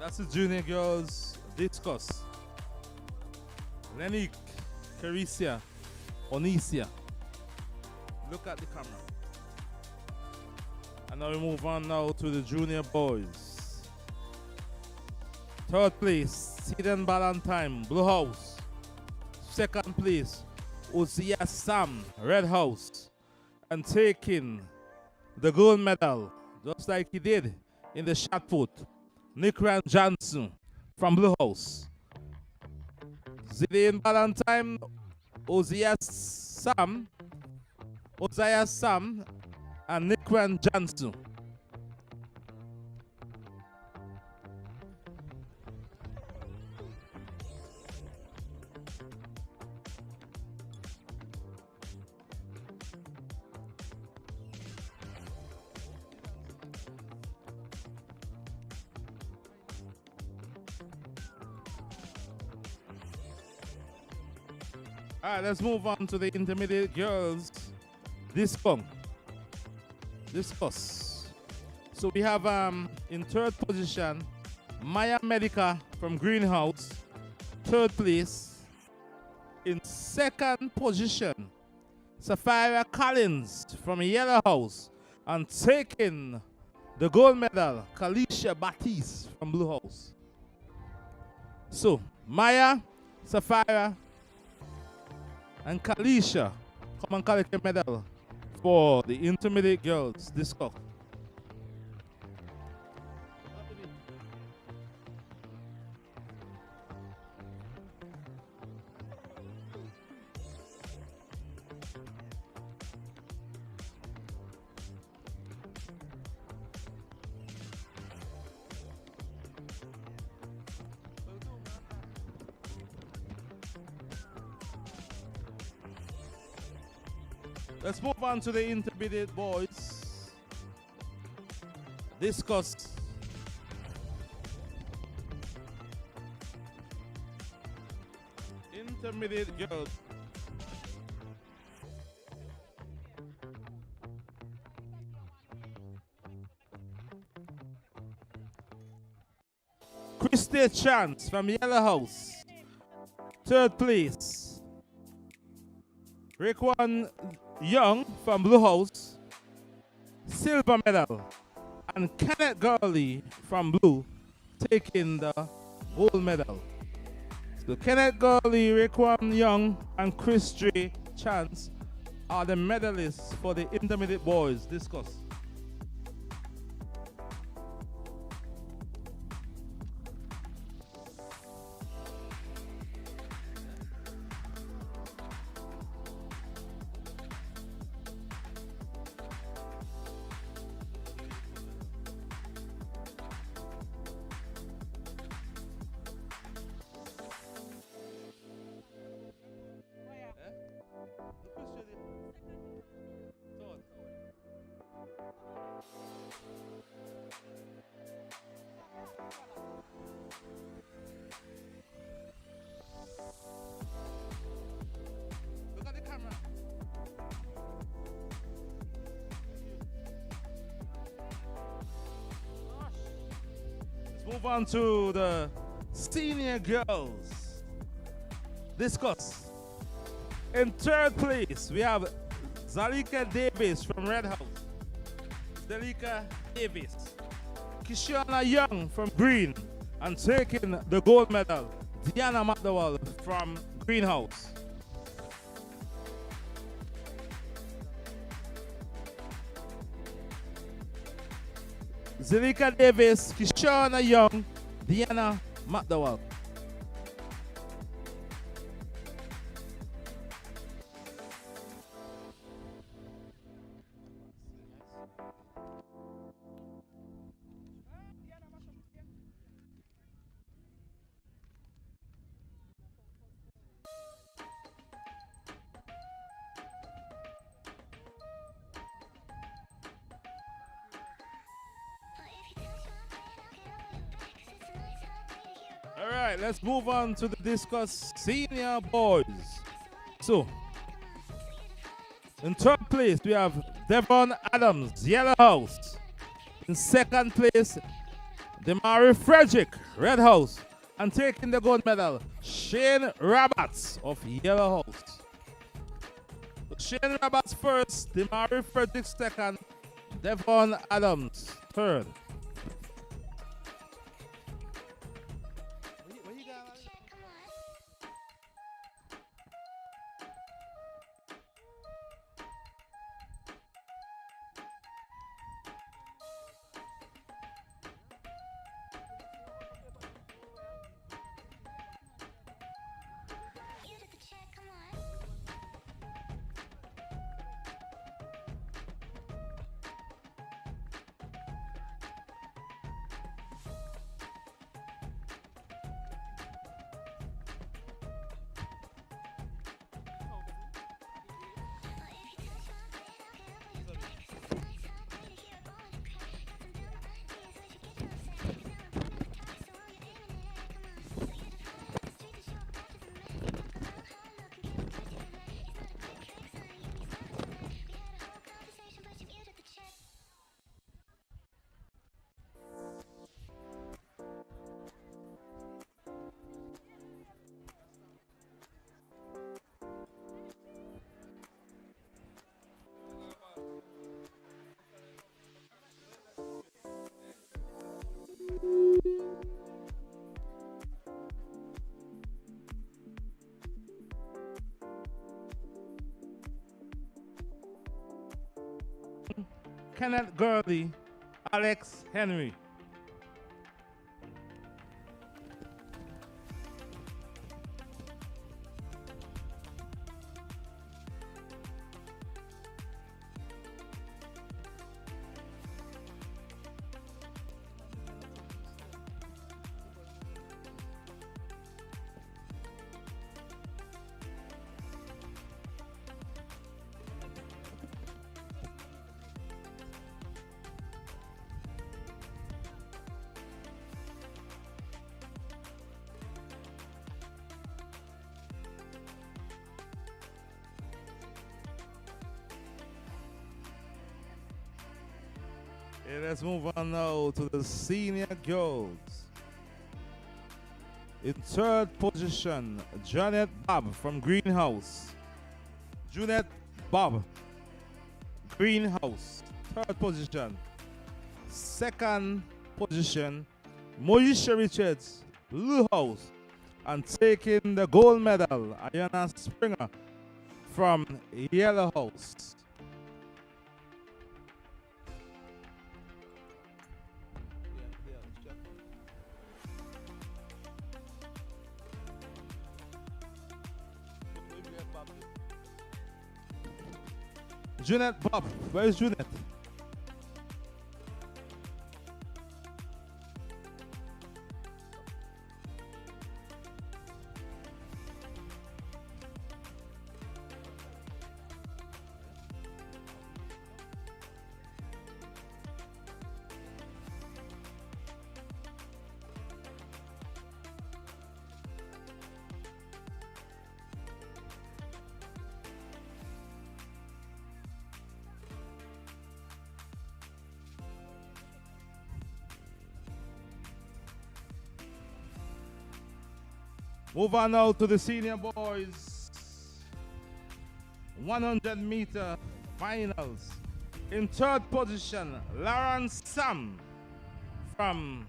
[SPEAKER 2] That's the junior girls discuss. Lenik, Carisia, Onisia. Look at the camera. And now we move on now to the junior boys. Third place, Sidon Ballantyne, Blue House. Second place, Uzia Sam, Red House. And taking the gold medal, just like he did in the shot put, Nikran Johnson from Blue House. Zidane Ballantyne, Uzia Sam, and Nikran Johnson. All right, let's move on to the intermediate girls discus. So we have in third position Maya Medica from Greenhouse, third place. In second position, Sapphira Collins from Yellow House, and taking the gold medal, Kalisha Batiste from Blue House. So Maya, Sapphira, and Kalisha come and collect a medal for the intermediate girls discus. Let's move on to the intermediate boys discus. Intermediate girls. Christy Chance from Yellow House, third place. Raekwon Young from Blue House, silver medal. And Kenneth Gurley from Blue taking the gold medal. So Kenneth Gurley, Raekwon Young, and Christy Chance are the medalists for the intermediate boys discus. Move on to the senior girls discus. In third place, we have Zalika Davis from Red House. Zalika Davis. Kishana Young from Green, and taking the gold medal, Diana McDowell from Greenhouse. Zalika Davis, Kishana Young, Diana McDowell. All right, let's move on to the discus senior boys. So, in third place, we have Devon Adams, Yellow House. In second place, Demari Frederick, Red House. And taking the gold medal, Shane Roberts of Yellow House. Shane Roberts first, Demari Frederick second, Devon Adams third. Kenneth Gurley, Alex Henry. Okay, let's move on now to the senior girls. In third position, Janet Bob from Greenhouse. Janet Bob, Greenhouse, third position. Second position, Moisha Richards, Blue House. And taking the gold medal, Ayana Springer from Yellow House. Junet Bob, where is Junet? Move on now to the senior boys 100-meter finals. In third position, Lawrence Sam from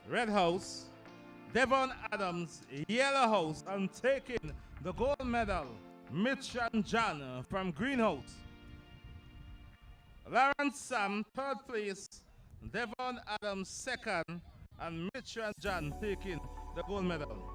[SPEAKER 2] Red House. Devon Adams, Yellow House, and taking the gold medal, Mitch and John from Greenhouse. Lawrence Sam, third place. Devon Adams second, and Mitch and John taking the gold medal.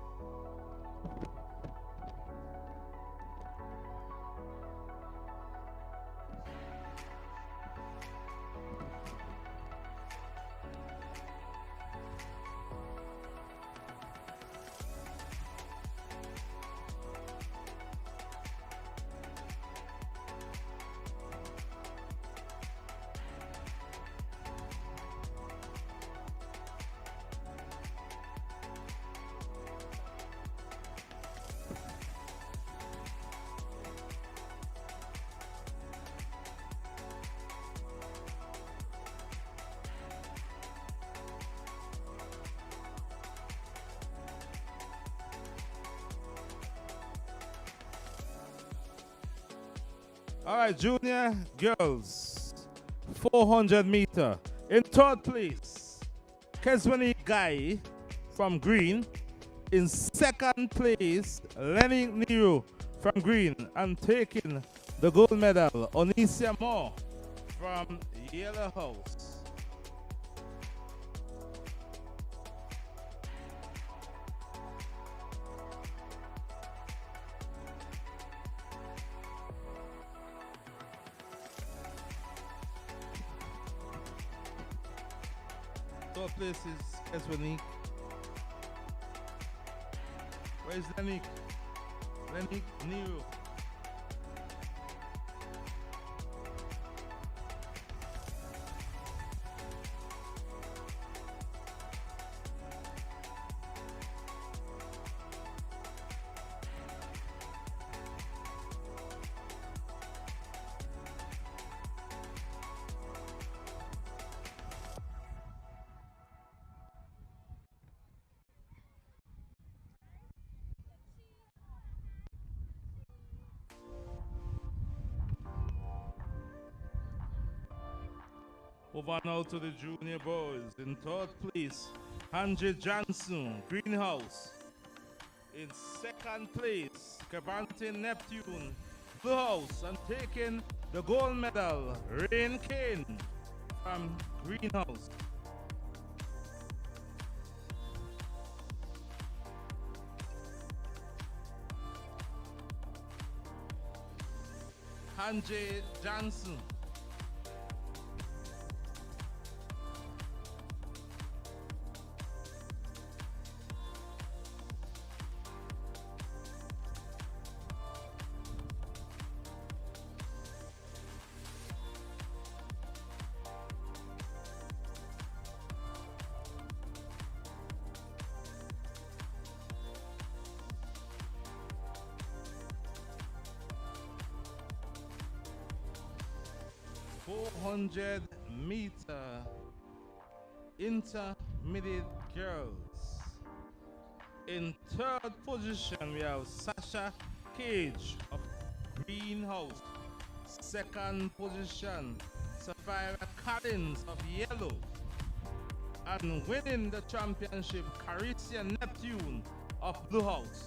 [SPEAKER 2] All right, junior girls, 400 meter. In third place, Keswani Guy from Green. In second place, Lenny Nero from Green. And taking the gold medal, Onisia Moore from Yellow House. Third place is Keswani. Where's Lenny? Lenny Nero. Over now to the junior boys. In third place, Andre Johnson, Greenhouse. In second place, Cavante Neptune, Blue House. And taking the gold medal, Rain Kane from Greenhouse. Andre Johnson. Meter intermediate girls. In third position, we have Sasha Cage of Greenhouse. Second position, Sapphira Collins of Yellow. And winning the championship, Caricia Neptune of Blue House.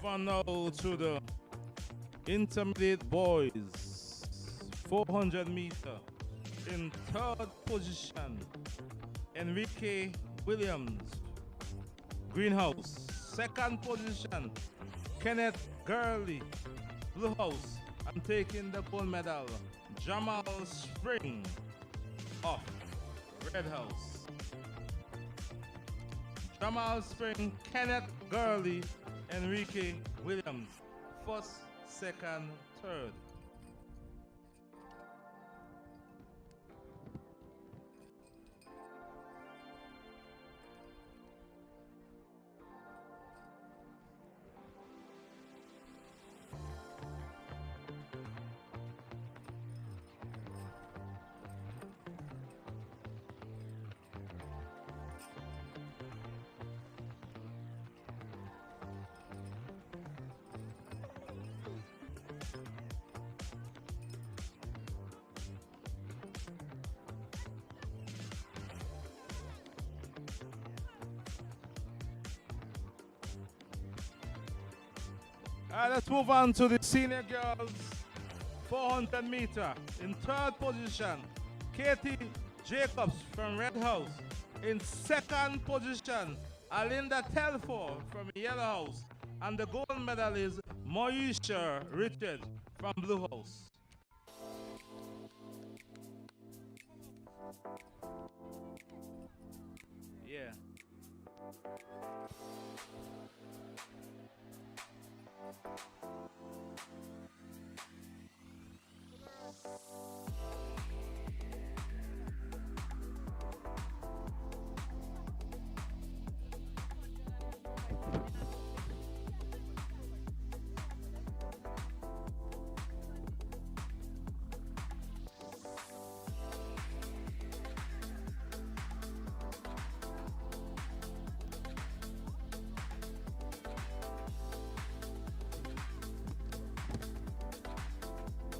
[SPEAKER 2] On now to the intermediate boys, 400 meter. In third position, Enrique Williams, Greenhouse. Second position, Kenneth Gurley, Blue House. And taking the gold medal, Jamal Spring of Red House. Jamal Spring, Kenneth Gurley, Enrique Williams, first, second, third. Let's move on to the senior girls 400 meter. In third position, Katie Jacobs from Red House. In second position, Alinda Telford from Yellow House. And the gold medal is Moisha Richard from Blue House. Yeah.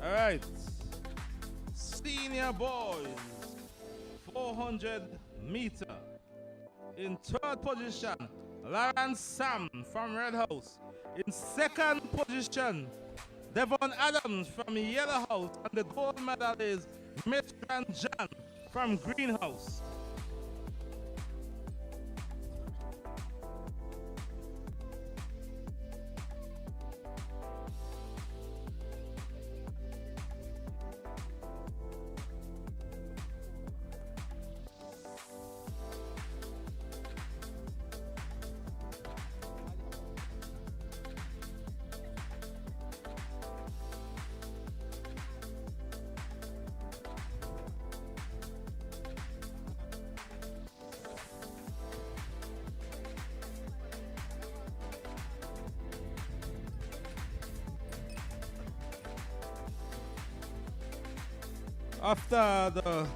[SPEAKER 2] All right, senior boys, 400 meter. In third position, Lawrence Sam from Red House. In second position, Devon Adams from Yellow House. And the gold medal is Mitran Jan from Green House. After the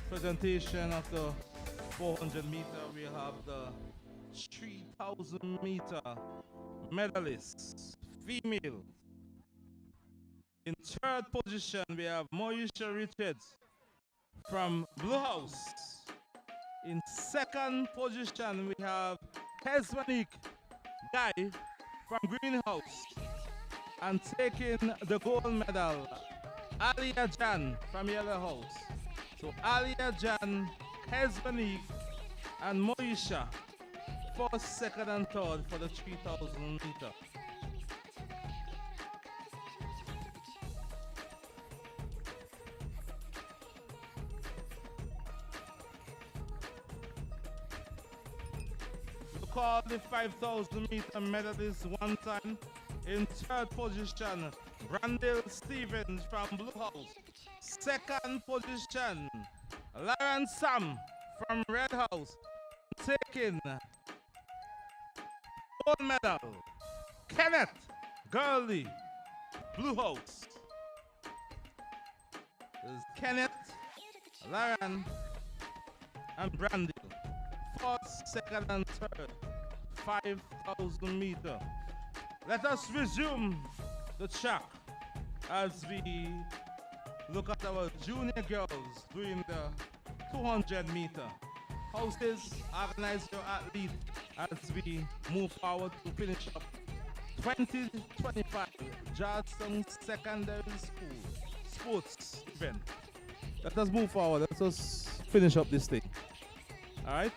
[SPEAKER 2] presentation of the 400 meter, we have the 3,000 meter medalists, female. In third position, we have Moisha Richards from Blue House. In second position, we have Hesmanique Guy from Green House. And taking the gold medal, Alia Jan from Yellow House. So Alia Jan, Hesmanique, and Moisha, first, second, and third for the 3,000 meter. We call the 5,000 meter medalist one time. In third position, Brandel Stevens from Blue House. Second position, Lawrence Sam from Red House. Taking gold medal, Kenneth Gurley, Blue House. There's Kenneth, Lauren, and Brandel. First, second, and third, 5,000 meter. Let us resume the track as we look at our junior girls doing the 200 meter. Houses, organize your athlete as we move forward to finish up 2025 Georgetown Secondary School sports event. Let us move forward. Let us finish up this thing. All right?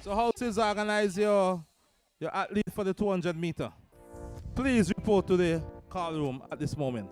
[SPEAKER 2] So houses, organize your athlete for the 200 meter. Please report to the call room at this moment.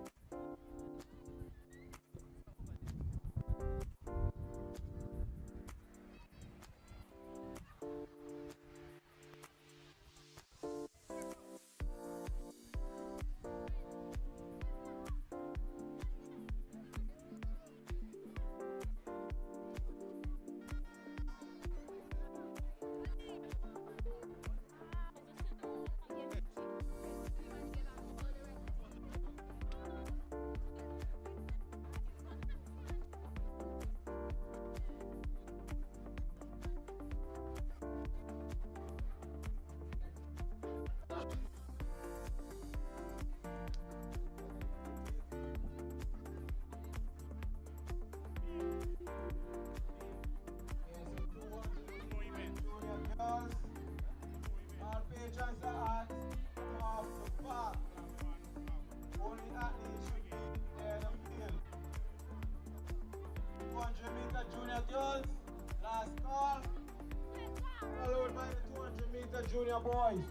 [SPEAKER 3] Matthews. Last call. Followed by the 200-meter junior boys.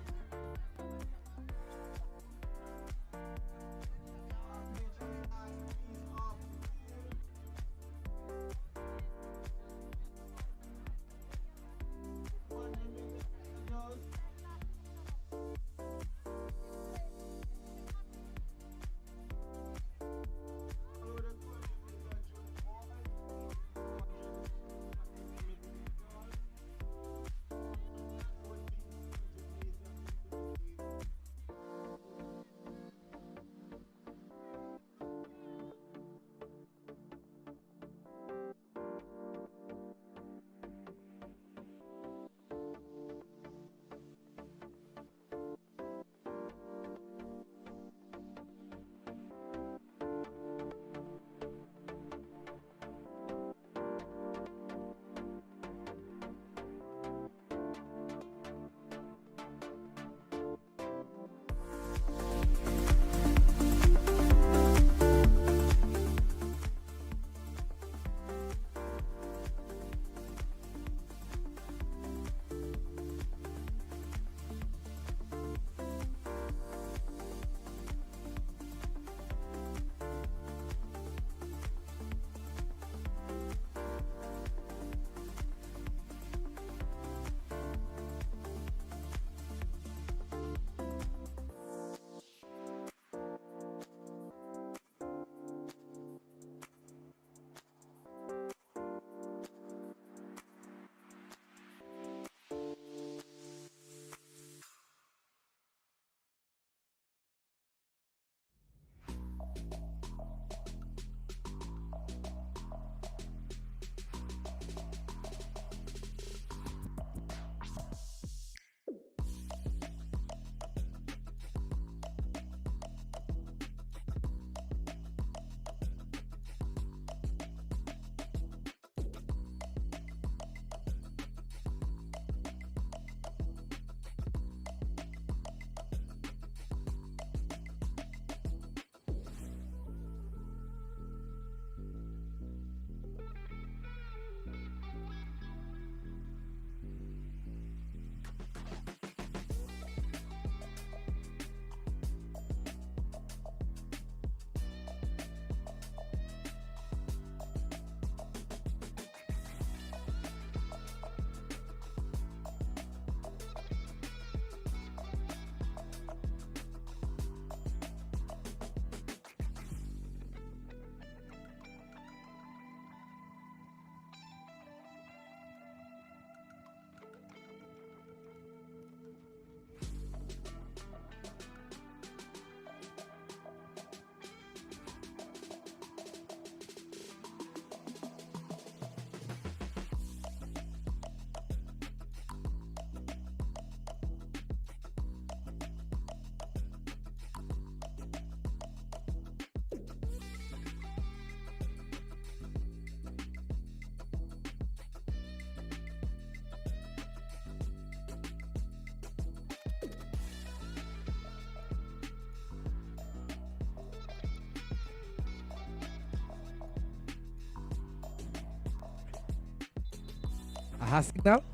[SPEAKER 7] A signal.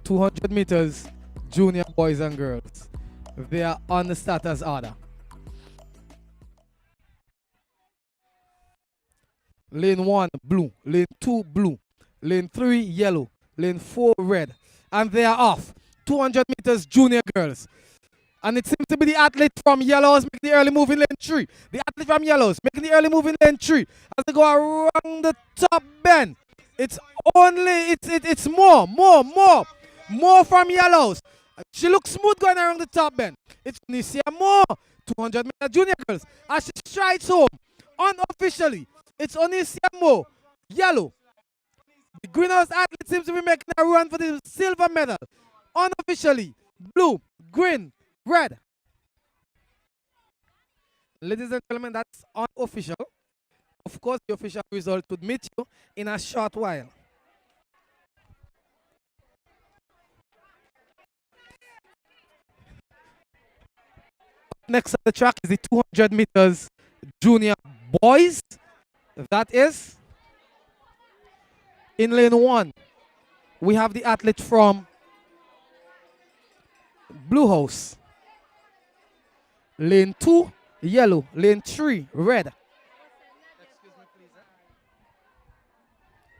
[SPEAKER 7] 200 meters, junior boys and girls. They are on the starters order. Lane 1, blue. Lane 2, blue. Lane 3, yellow. Lane 4, red. And they are off. 200 meters, junior girls. And it seems to be the athlete from yellows making the early move in lane 3. The athlete from yellows making the early move in lane 3. As they go around the top bend. It's only, it's more from yellows. She looks smooth going around the top bend. It's Nisia Moore, 200 meter junior girls. As she strides home, unofficially, it's Onisia Moore, yellow. The greenhouse athlete seems to be making a run for the silver medal. Unofficially, blue, green, red. Ladies and gentlemen, that's unofficial. Of course, the official result would meet you in a short while. Next on the track is the 200 meters junior boys. That is In lane 1, we have the athlete from Blue House. Lane 2, yellow. Lane 3, red.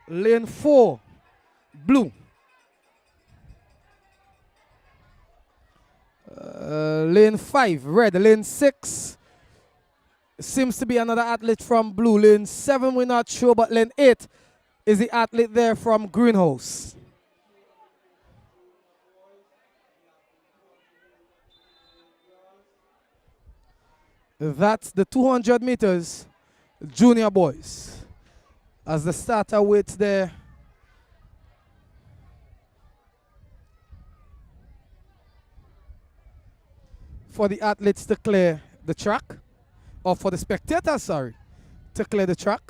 [SPEAKER 7] Lane 4, blue. Lane 5, red. Lane 6 seems to be another athlete from blue. Lane 7, we're not sure, but lane 8 is the athlete there from Greenhouse. That's the 200 meters junior boys. As the starter waits there. For the athletes to clear the track, or for the spectators, sorry, to clear the track.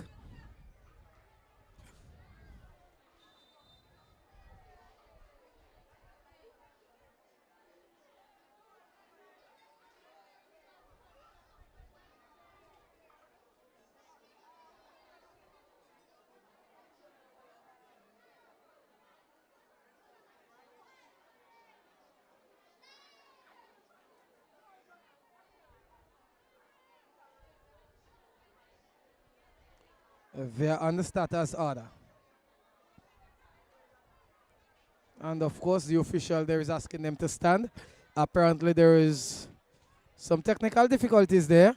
[SPEAKER 7] They are on the starters order. And of course, the official there is asking them to stand. Apparently, there is some technical difficulties there.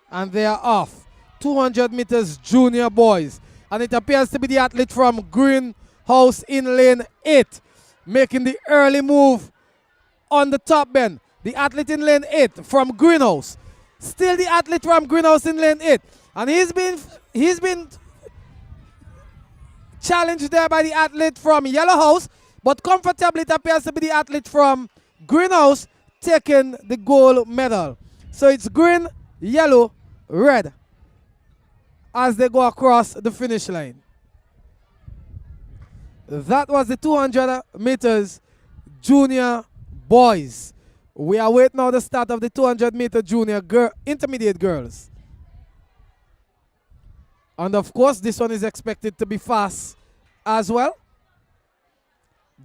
[SPEAKER 7] And they are off. 200 meters junior boys. And it appears to be the athlete from Greenhouse in lane 8. Making the early move on the top bend. The athlete in lane 8 from Greenhouse. Still the athlete from Greenhouse in lane 8. And he's been challenged there by the athlete from Yellow House. But comfortably it appears to be the athlete from Greenhouse taking the gold medal. So it's green, yellow, red as they go across the finish line. That was the 200 meters junior boys. We await now the start of the 200 meter junior intermediate girls. And of course, this one is expected to be fast as well.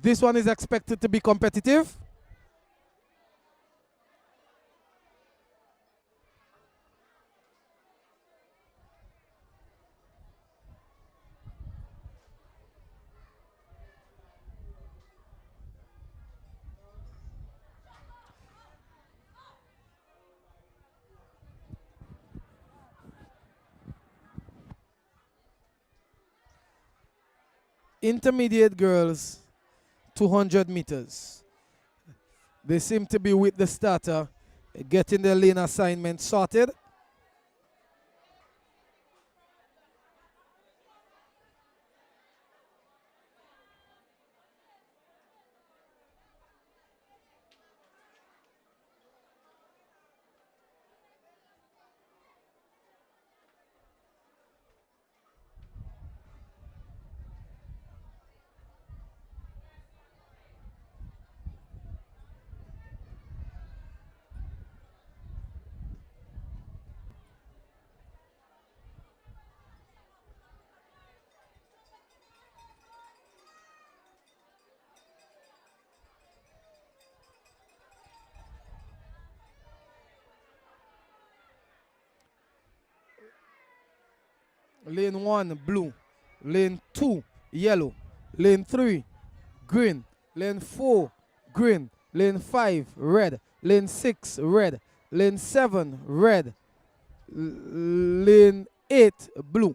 [SPEAKER 7] This one is expected to be competitive. Intermediate girls, 200 meters. They seem to be with the starter, getting their lane assignment sorted. Lane 1, blue. Lane 2, yellow. Lane 3, green. Lane 4, green. Lane 5, red. Lane 6, red. Lane 7, red. Lane 8, blue.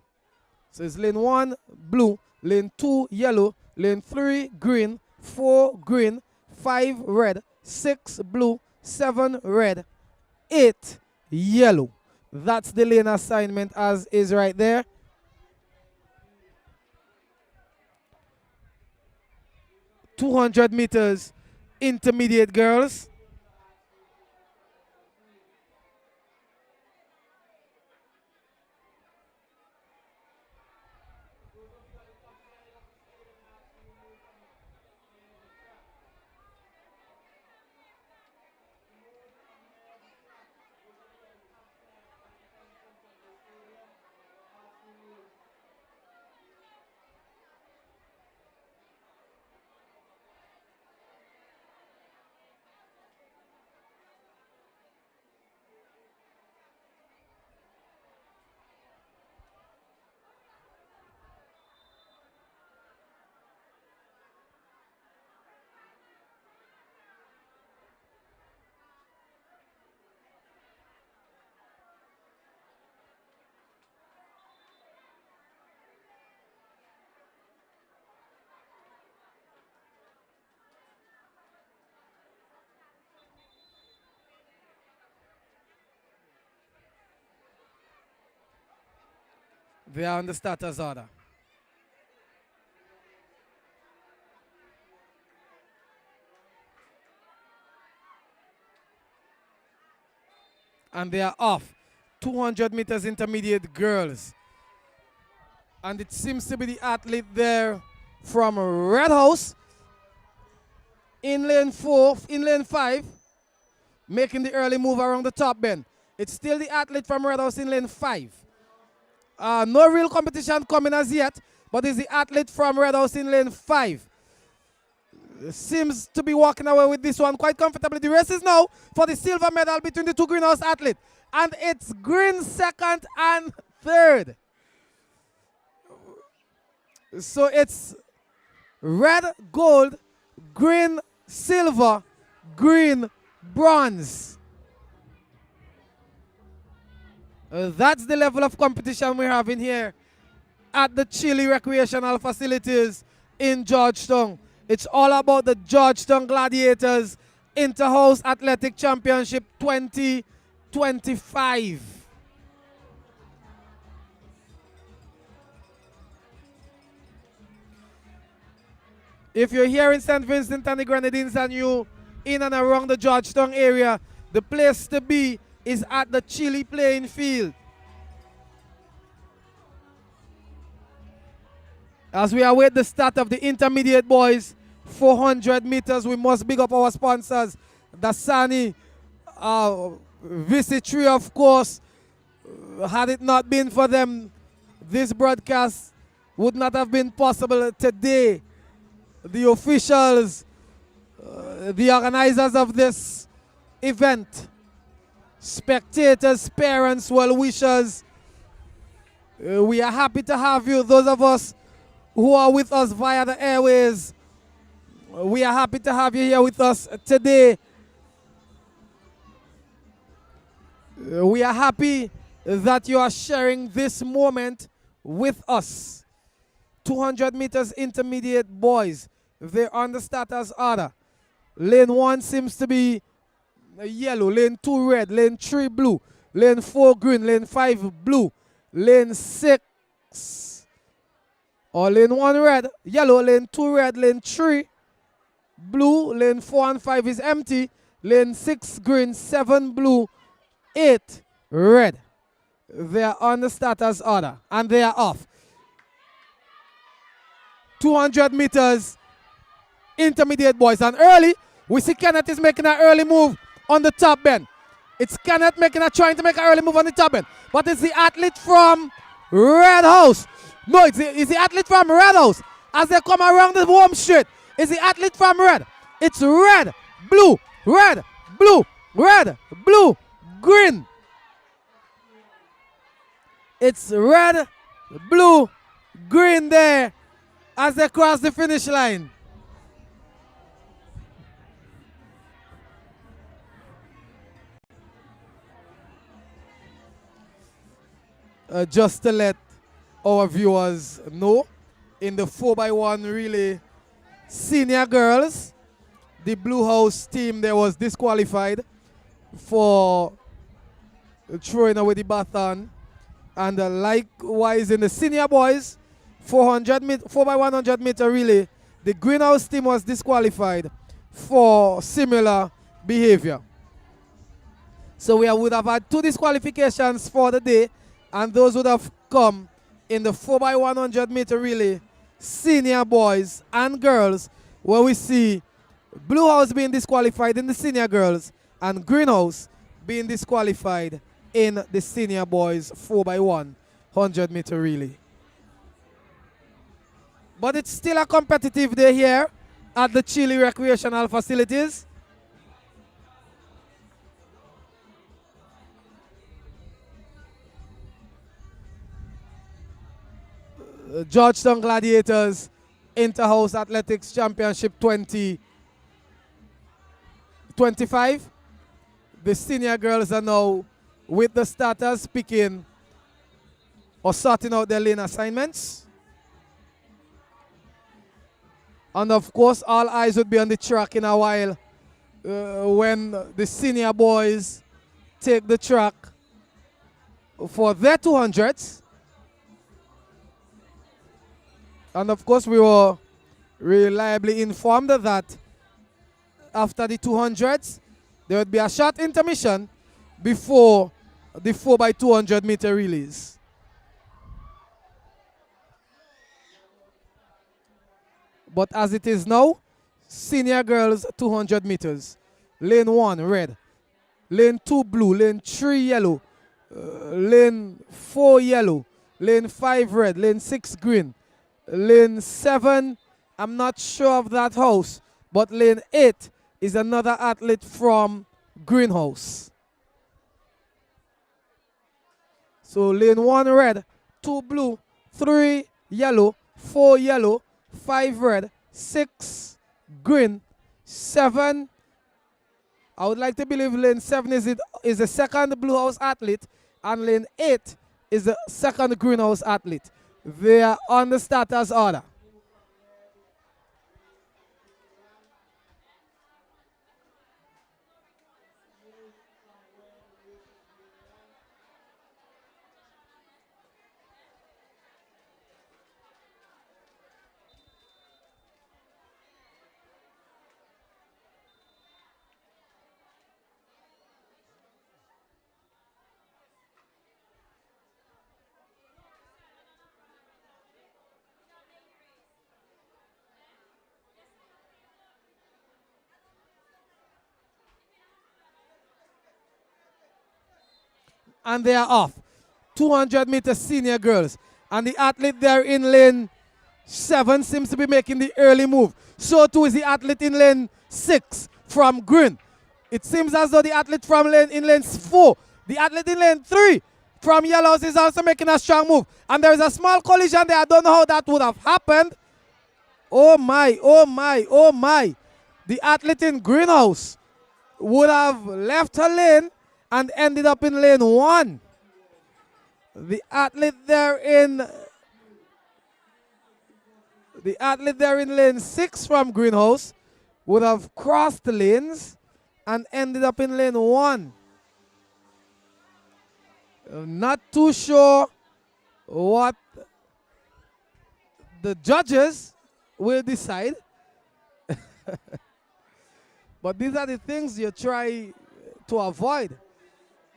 [SPEAKER 7] So it's lane 1, blue. Lane 2, yellow. Lane 3, green. 4, green. 5, red. 6, blue. 7, red. 8, yellow. That's the lane assignment as is right there. 200 meters intermediate girls. They are on the starters order. And they are off. 200 meters intermediate girls. And it seems to be the athlete there from Red House in lane 4, in lane 5, making the early move around the top bend. It's still the athlete from Red House in lane 5. No real competition coming as yet, but it's the athlete from Red House in lane 5. Seems to be walking away with this one quite comfortably. The race is now for the silver medal between the two greenhouse athletes. And it's green second and third. So it's red, gold, green, silver, green, bronze. That's the level of competition we're having here at the CHILLI recreational facilities in Georgetown. It's all about the Georgetown Gladiators Inter-House Athletic Championship 2025. If you're here in St. Vincent and the Grenadines and you in and around the Georgetown area, the place to be is at the CHILLI playing field. As we await the start of the intermediate boys 400 meters, we must big up our sponsors, Dasani, Visit3, of course. Had it not been for them, this broadcast would not have been possible today. The officials, the organizers of this event, spectators, parents, well-wishers, we are happy to have you. Those of us who are with us via the airways, we are happy to have you here with us today. We are happy that you are sharing this moment with us. 200 meters intermediate boys, they're on the starters order. Lane 1 seems to be yellow, lane 2 red, lane 3 blue, lane 4 green, lane 5 blue, lane 6 or lane 1 red, yellow, lane 2 red, lane 3 blue, lane 4 and 5 is empty, lane 6 green, 7 blue, 8 red. They are on the starters order and they are off. 200 meters intermediate boys, and early we see Kenneth is making an early move on the top bend. It's Kenneth trying to make an early move on the top bend, but it's the athlete from Red House. No, it's the athlete from Red House. As they come around the home straight, it's the athlete from red. It's red, blue, red, blue, red, blue, green. It's red, blue, green there as they cross the finish line. Just to let our viewers know, in the 4x1 relay senior girls, the Blue House team there was disqualified for throwing away the baton. And likewise in the senior boys, 4x100 meter relay, the greenhouse team was disqualified for similar behavior. So we would have had 2 disqualifications for the day, and those would have come in the 4x100 meter relay, senior boys and girls, where we see Blue House being disqualified in the senior girls and Greenhouse being disqualified in the senior boys 4x100 meter relay. But it's still a competitive day here at the CHILLI recreational facilities. Georgetown Gladiators Inter-House Athletics Championship 2025. The senior girls are now with the starters picking or sorting out their lane assignments. And of course, all eyes would be on the track in a while when the senior boys take the track for their 200s. And of course, we were reliably informed that after the 200s, there would be a short intermission before the 4x200 meter relays. But as it is now, senior girls 200 meters. Lane 1 red, lane 2 blue, lane 3 yellow, lane 4 yellow, lane 5 red, lane 6 green. Lane 7, I'm not sure of that house, but lane 8 is another athlete from Greenhouse. So lane 1 red, 2 blue, 3 yellow, 4 yellow, 5 red, 6 green, 7. I would like to believe lane 7 is the second Blue House athlete, and lane 8 is the second Greenhouse athlete. They are on the starters order. And they are off. 200 meter senior girls. And the athlete there in lane 7 seems to be making the early move. So too is the athlete in lane 6 from green. It seems as though the athlete from lane 4, the athlete in lane 3 from yellows is also making a strong move. And there is a small collision there. I don't know how that would have happened. Oh my, oh my, oh my. The athlete in Greenhouse would have left her lane and ended up in lane 1. The athlete there in lane 6 from Greenhouse would have crossed the lanes and ended up in lane 1. Not too sure what the judges will decide. But these are the things you try to avoid.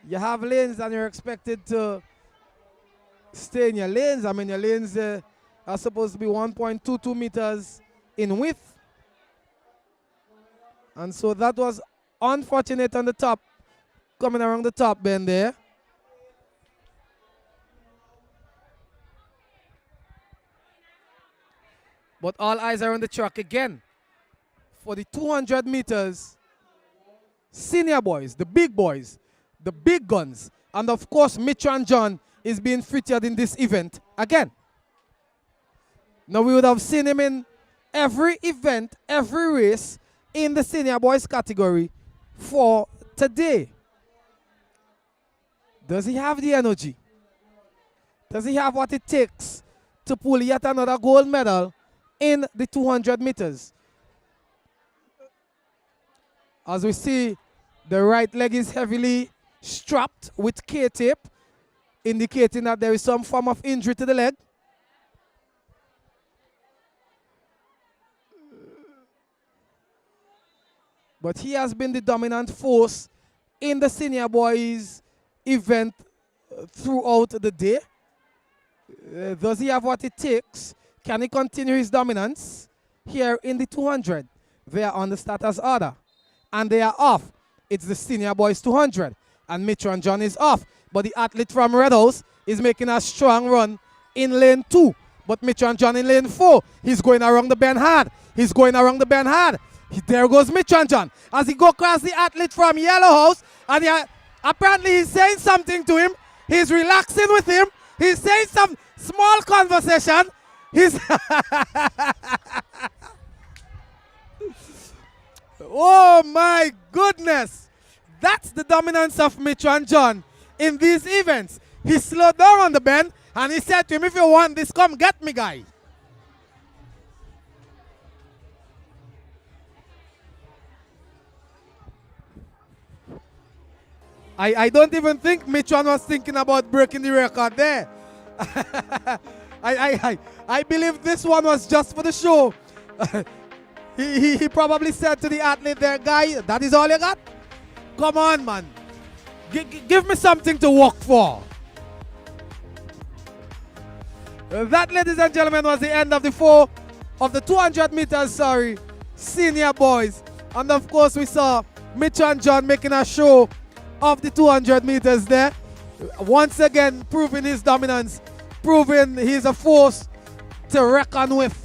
[SPEAKER 7] You have lanes and you're expected to stay in your lanes. I mean, your lanes are supposed to be 1.22 meters in width. And so that was unfortunate on the top, coming around the top bend there. But all eyes are on the track again for the 200 meters. Senior boys, the big boys, the big guns, and of course Mitch and John is being featured in this event again. Now we would have seen him in every event, every race in the senior boys category for today. Does he have the energy? Does he have what it takes to pull yet another gold medal in the 200 meters? As we see, the right leg is heavily strapped with K-tape, indicating that there is some form of injury to the leg. but he has been the dominant force in the senior boys event throughout the day. Does he have what it takes? Can he continue his dominance here in the 200? They are on the starters order, and they are off. It's the senior boys 200, and Mitchell and John is off. But the athlete from Red House is making a strong run in lane 2. But Mitchell and John in lane 4. He's going around the bend hard. He's going around the bend hard. There goes Mitchell and John as he go across the athlete from Yellow House, and apparently he's saying something to him. He's relaxing with him. He's saying some small conversation. He's oh my goodness. That's the dominance of Mitchell and John in these events. He slowed down on the bend and he said to him, if you want this, come get me, guy. I don't even think Mitchell was thinking about breaking the record there. I believe this one was just for the show. He probably said to the athlete there, guy, that is all you got? Come on, man. Give me something to work for. That, ladies and gentlemen, was the end of the 200 meters, senior boys. And of course, we saw Mitchell and John making a show of the 200 meters there. Once again, proving his dominance, proving he's a force to reckon with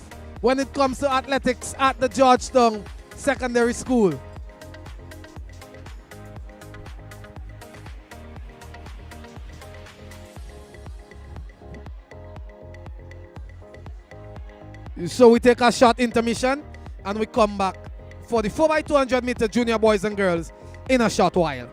[SPEAKER 7] when it comes to athletics at the Georgetown Secondary School. So we take a short intermission and we come back for the 4x200 meter junior boys and girls in a short while.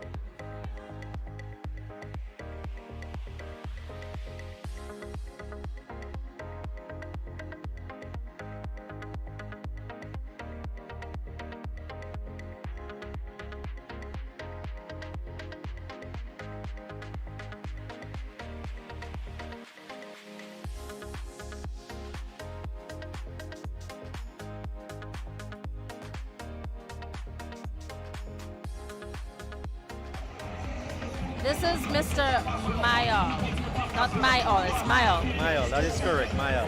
[SPEAKER 1] This is Mr. Mayal. Not Mayal, it's Mayal.
[SPEAKER 14] Mayal, that is correct, Mayal.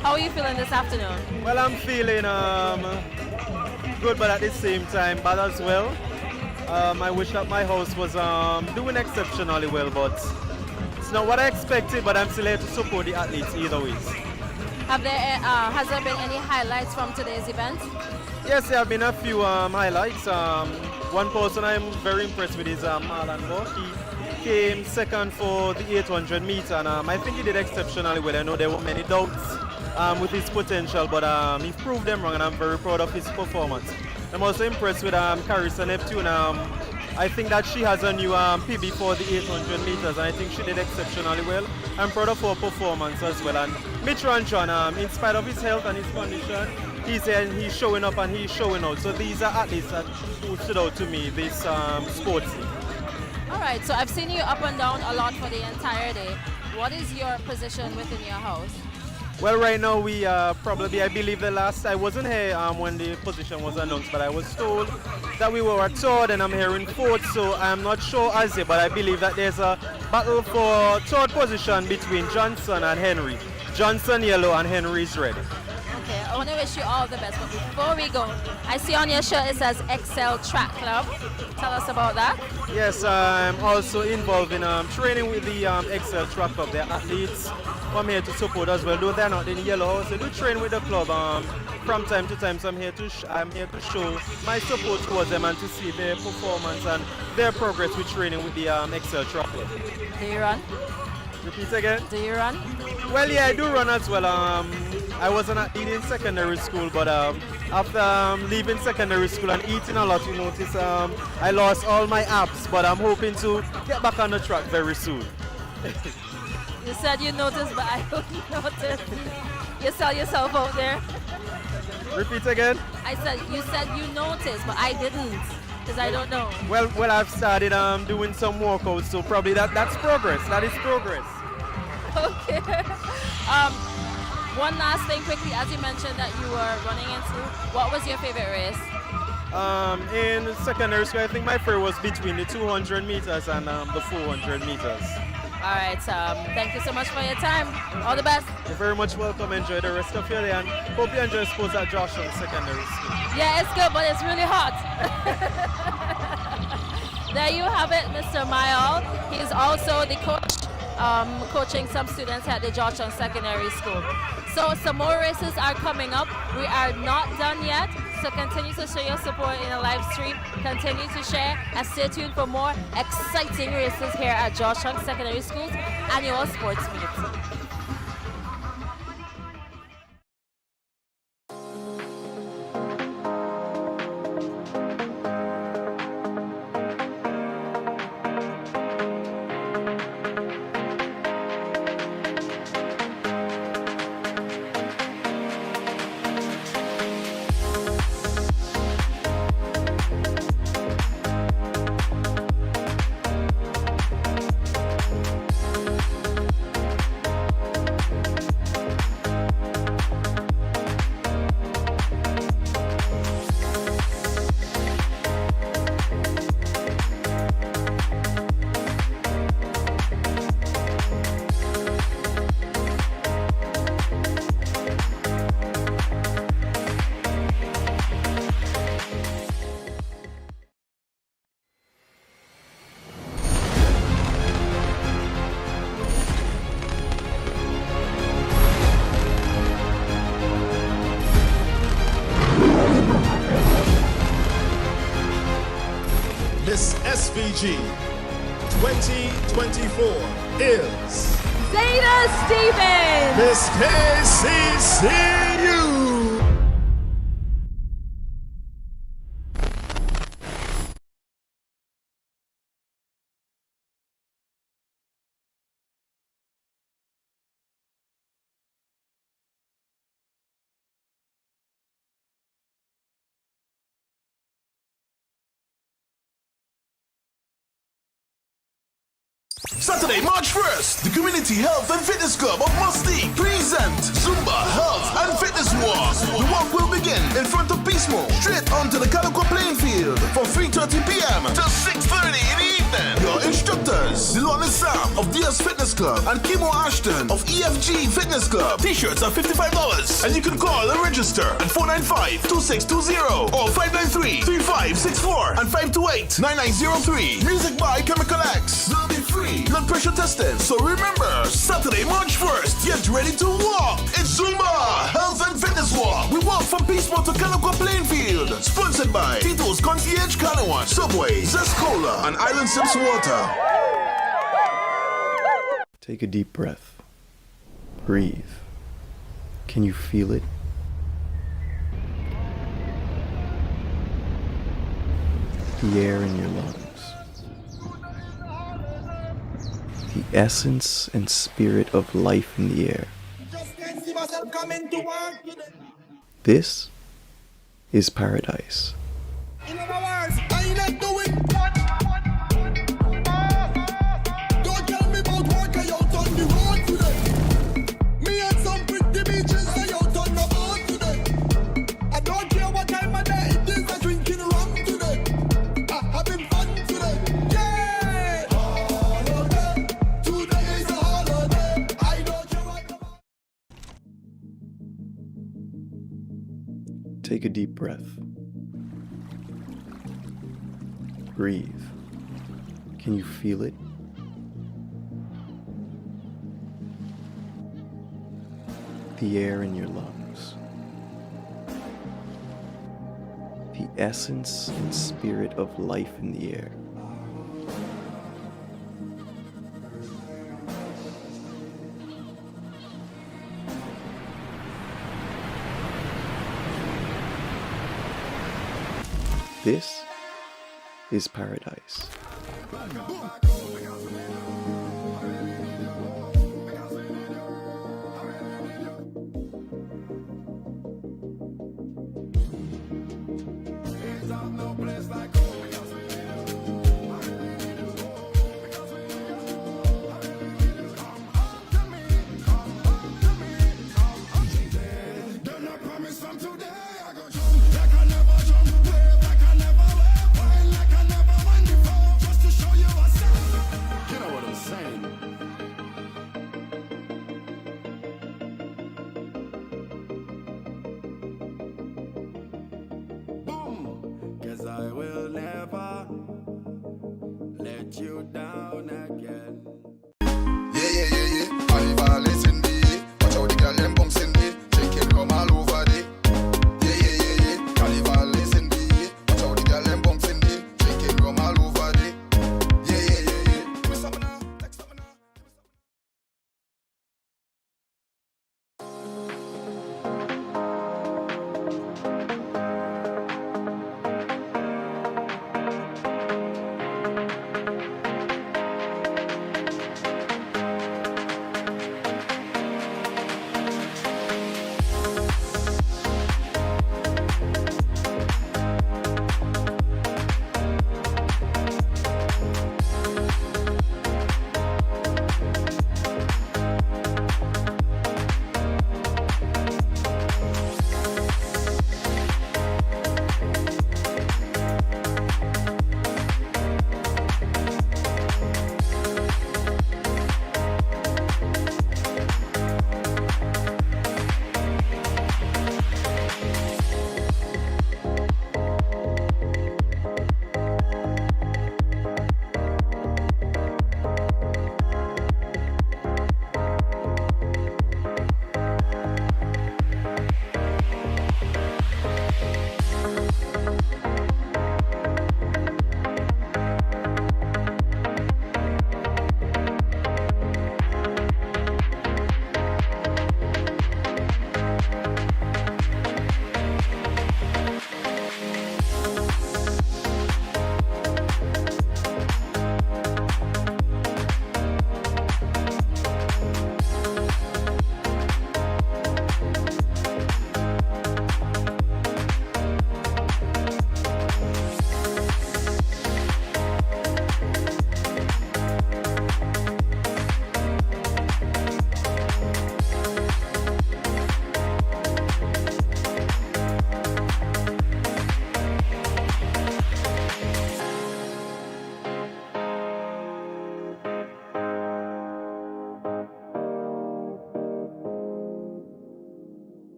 [SPEAKER 1] How are you feeling this afternoon?
[SPEAKER 14] Well, I'm feeling good, but at the same time bad as well. I wish that my house was doing exceptionally well, but it's not what I expected, but I'm still here to support the athletes either ways.
[SPEAKER 1] Has there been any highlights from today's event?
[SPEAKER 14] Yes, there have been a few highlights. One person I'm very impressed with is Marlon Moore. He came second for the 800 meter, and I think he did exceptionally well. I know there were many doubts with his potential, but he proved them wrong, and I'm very proud of his performance. I'm also impressed with Carissa Neptune. I think that she has a new PB for the 800 meters, and I think she did exceptionally well. I'm proud of her performance as well. And Mitch Ranjan, in spite of his health and his condition, he's showing up and he's showing out. So these are athletes that stood out to me this sports.
[SPEAKER 1] All right, so I've seen you up and down a lot for the entire day. What is your position within your house?
[SPEAKER 14] Well, right now we probably, I believe I wasn't here when the position was announced, but I was told that we were at third and I'm here in fourth, so I'm not sure as yet, but I believe that there's a battle for third position between Johnson and Henry. Johnson yellow and Henry's red.
[SPEAKER 1] Okay, I want to wish you all the best, but before we go, I see on your shirt it says Excel Track Club. Tell us about that.
[SPEAKER 14] Yes, I'm also involved in training with the Excel Track Club. They're athletes I'm here to support as well. Though they're not in the Yellow House, they do train with the club from time to time. So I'm here to show my support towards them and to see their performance and their progress with training with the Excel Track Club.
[SPEAKER 1] Do you run?
[SPEAKER 14] Repeat again.
[SPEAKER 1] Do you run?
[SPEAKER 14] Well, yeah, I do run as well. I was an athlete in secondary school, but after leaving secondary school and eating a lot, you notice I lost all my abs, but I'm hoping to get back on the track very soon.
[SPEAKER 1] You said you noticed, but I don't notice. You saw yourself out there.
[SPEAKER 14] Repeat again.
[SPEAKER 1] You said you noticed, but I didn't, because I don't know.
[SPEAKER 14] Well, I've started doing some workouts, so probably that's progress. That is progress.
[SPEAKER 1] Okay. One last thing quickly, as you mentioned that you were running into, what was your favorite race?
[SPEAKER 14] In secondary school, I think my prayer was between the 200 meters and the 400 meters.
[SPEAKER 1] All right, thank you so much for your time. All the best.
[SPEAKER 14] You're very much welcome. Enjoy the rest of your day and hope you enjoy sports at Georgetown Secondary School.
[SPEAKER 1] Yeah, it's good, but it's really hot. There you have it, Mr. Mayal. He's also the coach, coaching some students at the Georgetown Secondary School. So some more races are coming up. We are not done yet. So continue to show your support in the live stream. Continue to share and stay tuned for more exciting races here at Georgetown Secondary School's annual sports meet.
[SPEAKER 13] Miss SVG 2024 is
[SPEAKER 1] Zeta Stevens!
[SPEAKER 13] Miss KCCU!
[SPEAKER 4] Saturday, March 1st, the Community Health and Fitness Club of Mustique present Zumba Health and Fitness Walk. The walk will begin in front of Peacemo, straight onto the Calico playing field from 3:30 p.m. to 6:30 in the evening. Your instructors, Delon Sam of DS Fitness Club and Kimo Ashton of EFG Fitness Club. T-shirts are $55 and you can call and register at 495-2620 or 593-3564 and 528-9903. Music by Chemical X. Will be free. Blood pressure tested. So remember, Saturday, March 1st, get ready to walk. It's Zumba Health and Fitness Walk. We walk from Peacemo to Calico playing field. Sponsored by Tito's Concierge Canawan, Subway, Zest Cola, and Island Sips Water.
[SPEAKER 10] Take a deep breath. Breathe. Can you feel it? The air in your lungs. The essence and spirit of life in the air. This is paradise.
[SPEAKER 11] In other words, I not doing. Don't tell me about work I out on the road today. Me and some pretty beaches I out on the boat today. I don't care what time of day it is, I drinking rum today. I having fun today. Yeah! Holiday. Today is a holiday. I don't care what.
[SPEAKER 10] Take a deep breath. Breathe. Can you feel it? The air in your lungs. The essence and spirit of life in the air. This is paradise.
[SPEAKER 11] let you down again. Yeah. Carnival is in the watch out the girl them bumps in the shaking come all over the. Yeah. Carnival is in the watch out the girl them bumps in the shaking come all over the. Yeah. Give me some now, take some now.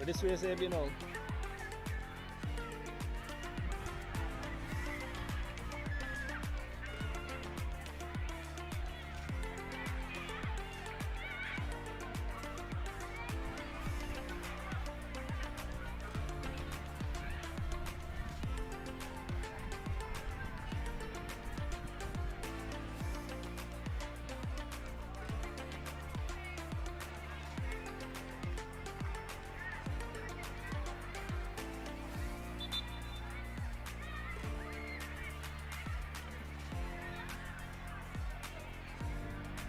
[SPEAKER 15] This way, say, you know.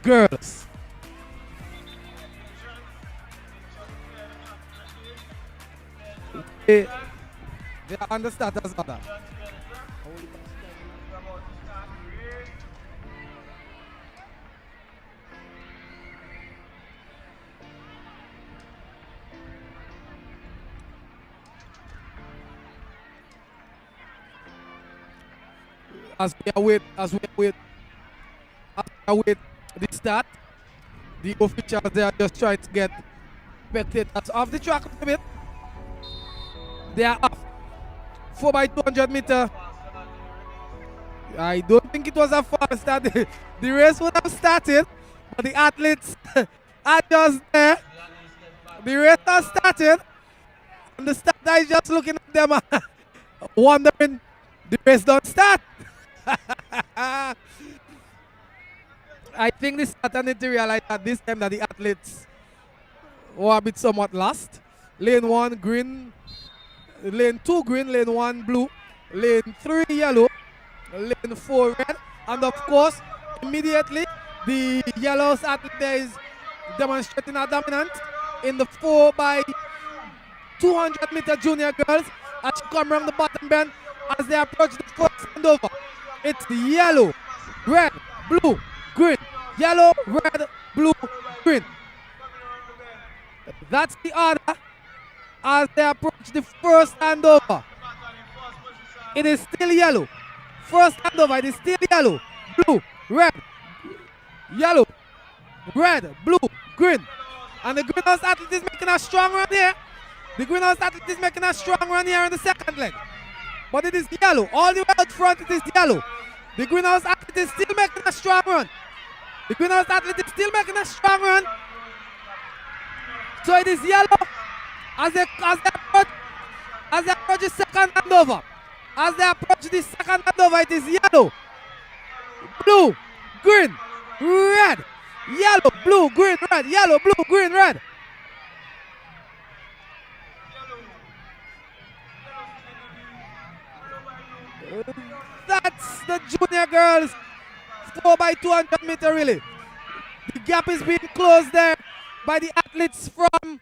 [SPEAKER 7] Girls. They are on the starters order. As we await the start, the officials they are just trying to get spectators off the track a bit. They are off 4 by 200 meter. I don't think it was a fast start. The race would have started, but the athletes are just there. The race has started, and the starter is just looking at them, wondering the race don't start. I think the starter need to realize at this time that the athletes were a bit somewhat lost. Lane 1 green, lane 2 green, lane 1 blue, lane 3 yellow, lane 4 red, and of course immediately the yellows athlete there is demonstrating a dominant in the 4 by 200 meter junior girls as she come around the bottom bend as they approach the first handover. It's the yellow, red, blue, green, yellow, red, blue, green. That's the order as they approach the first handover. It is still yellow. First handover, it is still yellow, blue, red, yellow, red, blue, green. And the greenhouse athlete is making a strong run here. The greenhouse athlete is making a strong run here in the second leg. But it is yellow. All the way out front, it is yellow. The greenhouse athlete is still making a strong run. The greenhouse athlete is still making a strong run. So it is yellow as they approach the second handover. As they approach the second handover, it is yellow, blue, green, red, yellow, blue, green, red, yellow, blue, green, red. That's the junior girls 4 by 200 meter relay. The gap is being closed there by the athletes from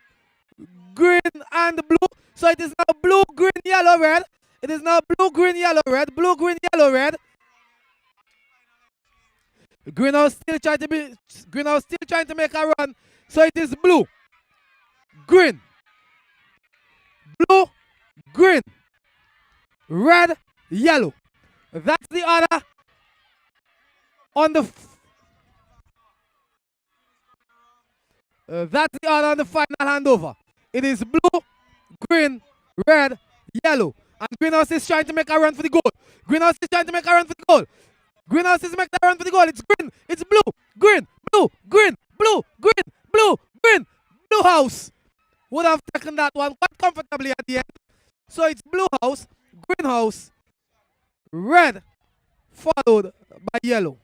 [SPEAKER 7] green and blue. So it is now blue, green, yellow, red. It is now blue, green, yellow, red. Blue, green, yellow, red. Greenhouse still trying to make a run. So it is blue, green, blue, green, red, yellow. That's the order on the that's the order on the final handover. It is blue, green, red, yellow. And Greenhouse is trying to make a run for the goal. Greenhouse is trying to make a run for the goal. Greenhouse is making a run for the goal. It's green, it's blue, green, blue, green, blue, green, blue, green. Blue House would have taken that one quite comfortably at the end. So it's Blue House, Green House, red, followed by yellow.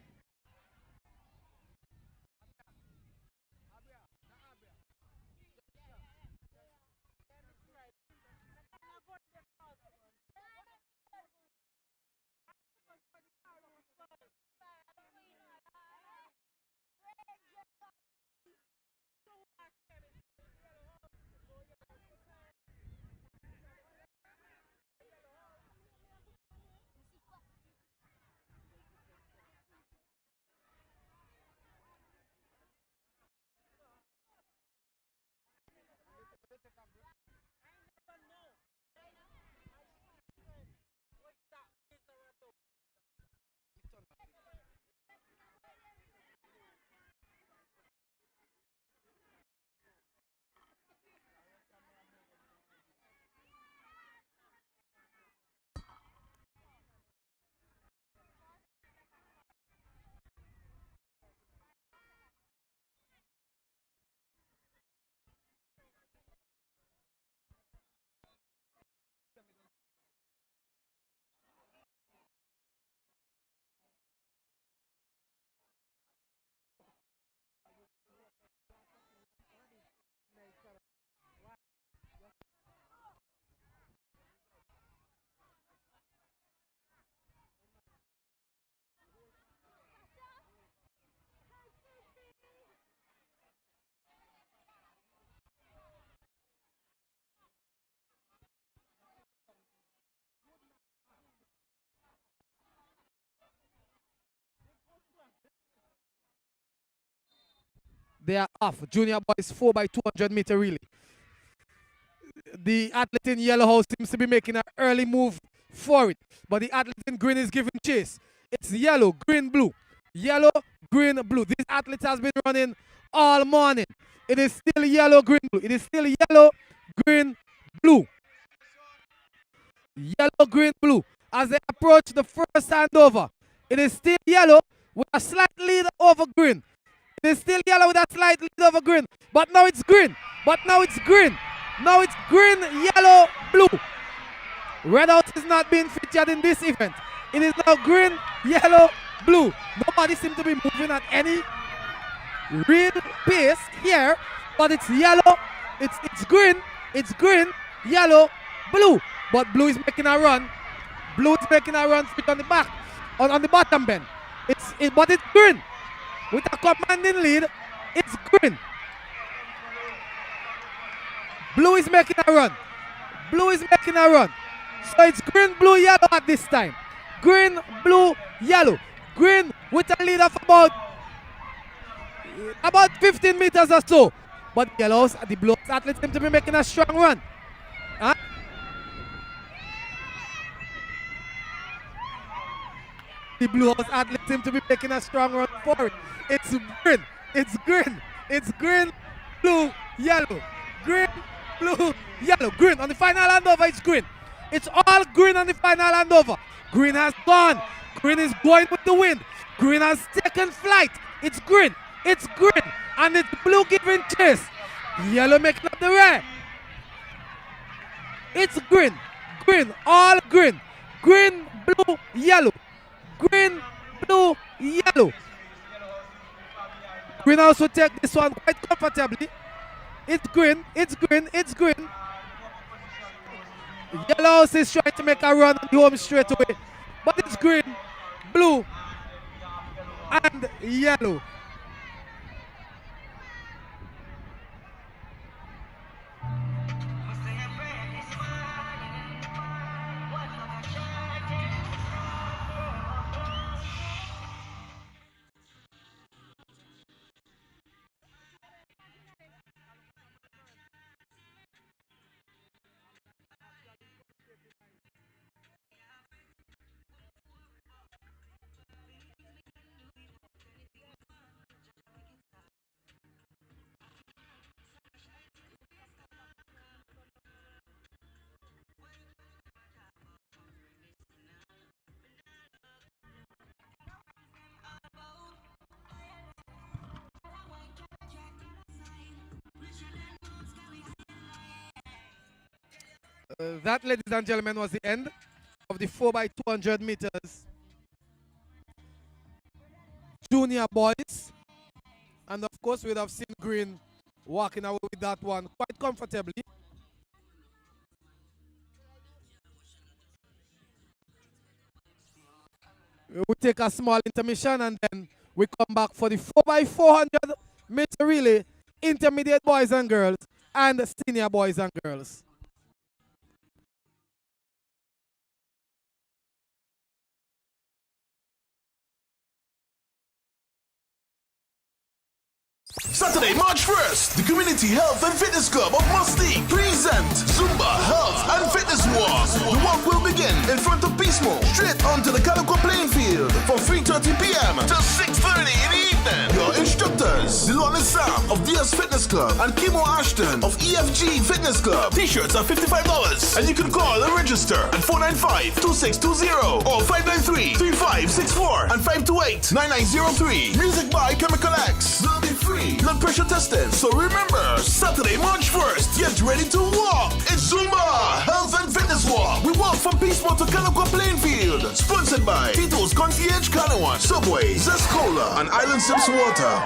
[SPEAKER 7] They are off. Junior boys 4x200 meter relay. The athlete in yellow house seems to be making an early move for it, but the athlete in green is giving chase. It's yellow, green, blue. Yellow, green, blue. This athlete has been running all morning. It is still yellow, green, blue. It is still yellow, green, blue. Yellow, green, blue. As they approach the first handover, it is still yellow with a slight lead over green. It is still yellow with a slight lead over green. But now it's green. But now it's green. Now it's green, yellow, blue. Red House is not being featured in this event. It is now green, yellow, blue. Nobody seems to be moving at any real pace here. But it's yellow. It's green. It's green, yellow, blue. But blue is making a run. Blue is making a run fit on the back, on the bottom bend. But it's green. With a commanding lead, it's green. Blue is making a run. Blue is making a run. So it's green, blue, yellow at this time. Green, blue, yellow. Green with a lead of about 15 meters or so. But the blue athletes seem to be making a strong run. Huh? The blue house athletes seem to be making a strong run for it. It's green. It's green. It's green, blue, yellow. Green, blue, yellow. Green. On the final handover, it's green. It's all green on the final handover. Green has gone. Green is going with the wind. Green has taken flight. It's green. It's green. And it's blue giving chase. Yellow making up the rear. It's green. Green. All green. Green, blue, yellow. Green, blue, yellow. Green also take this one quite comfortably. It's green, it's green, it's green. Yellow House is trying to make a run on the home straight away. But it's green, blue, and yellow. That, ladies and gentlemen, was the end of the 4x200 meters junior boys. And of course, we'd have seen Green walking away with that one quite comfortably. We will take a small intermission and then we come back for the 4x400 meter relay, intermediate boys and girls and senior boys and girls.
[SPEAKER 4] Saturday, March 1st, the Community Health and Fitness Club of Mustique present Zumba Health and Fitness Walk. The walk will begin in front of Pismo, straight onto the Calico playing field from 3:30 p.m. to 6:30 in the evening. Your instructors, Delon Sam of DS Fitness Club and Kimo Ashton of EFG Fitness Club. T-shirts are $55 and you can call and register at 495-2620 or 593-3564 and 528-9903. Music by Chemical X. Will be free. Blood pressure tested. So remember, Saturday, March 1st, get ready to walk. It's Zumba Health and Fitness Walk. We walk from Peaceful to Calico playing field. Sponsored by Tito's Concierge Canawan, Subway, Zest Cola, and Island Sips Water.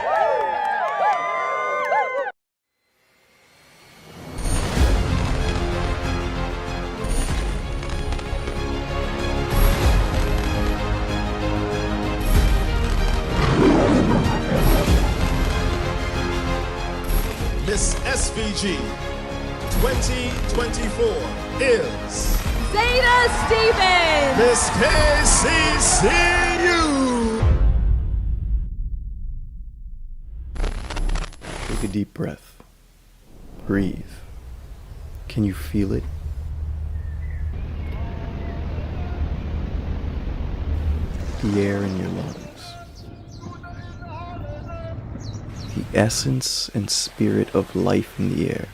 [SPEAKER 13] Miss SVG 2024 is
[SPEAKER 1] Zeta Stevens.
[SPEAKER 13] Miss KCCU.
[SPEAKER 10] Take a deep breath. Breathe. Can you feel it? The air in your lungs. The essence and spirit of life in the air.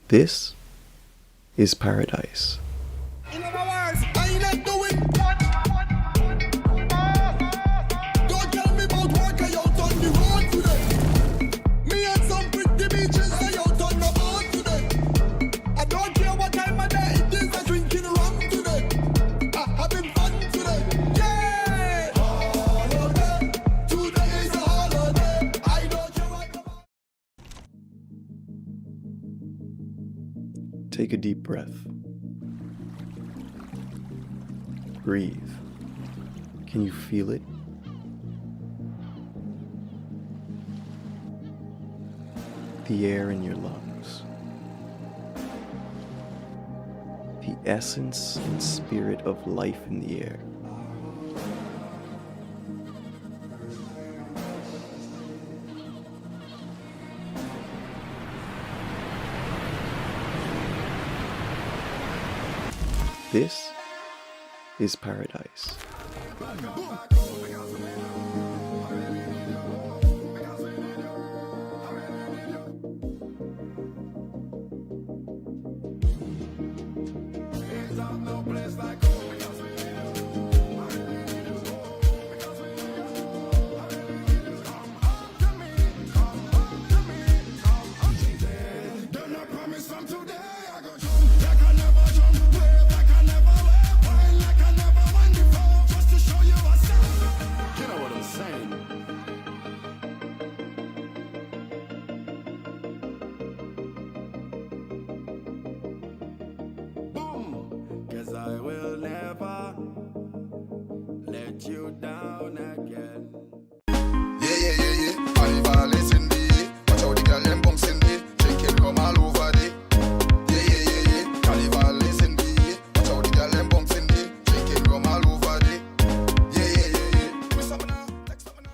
[SPEAKER 10] This is paradise.
[SPEAKER 11] In other words, I ain't not doing. Don't tell me about work, I out on the road today. Me and some pretty beaches, I out on the boat today. I don't care what time of day it is, I drinking rum today. I having fun today. Yeah! Holiday, today is a holiday. I don't care what.
[SPEAKER 10] Take a deep breath. Breathe. Can you feel it? The air in your lungs. The essence and spirit of life in the air. This is paradise.
[SPEAKER 11] I will never let you down again. Yeah. Carnival is in the watch how the girl them bounce in the shake it come all over the. Yeah. Carnival is in the watch how the girl them bounce in the shake it come all over the. Yeah. Give me some now, take some now.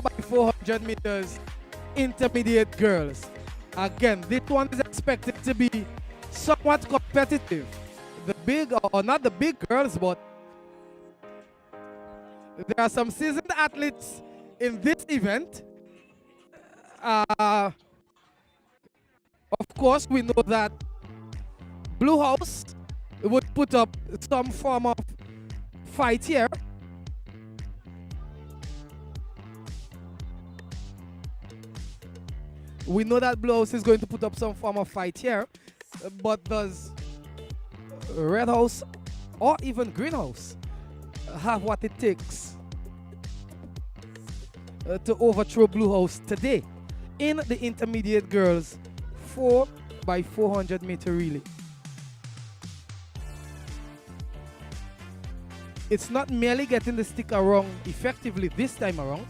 [SPEAKER 7] By 400 meters intermediate girls. Again, this one is expected to be somewhat competitive. The big, or not the big girls, but there are some seasoned athletes in this event. Of course, we know that Blue House would put up some form of fight here. We know that Blue House is going to put up some form of fight here, but does Red House or even Green House have what it takes to overthrow Blue House today in the intermediate girls 4x400 meter relay? It's not merely getting the sticker wrong effectively this time around.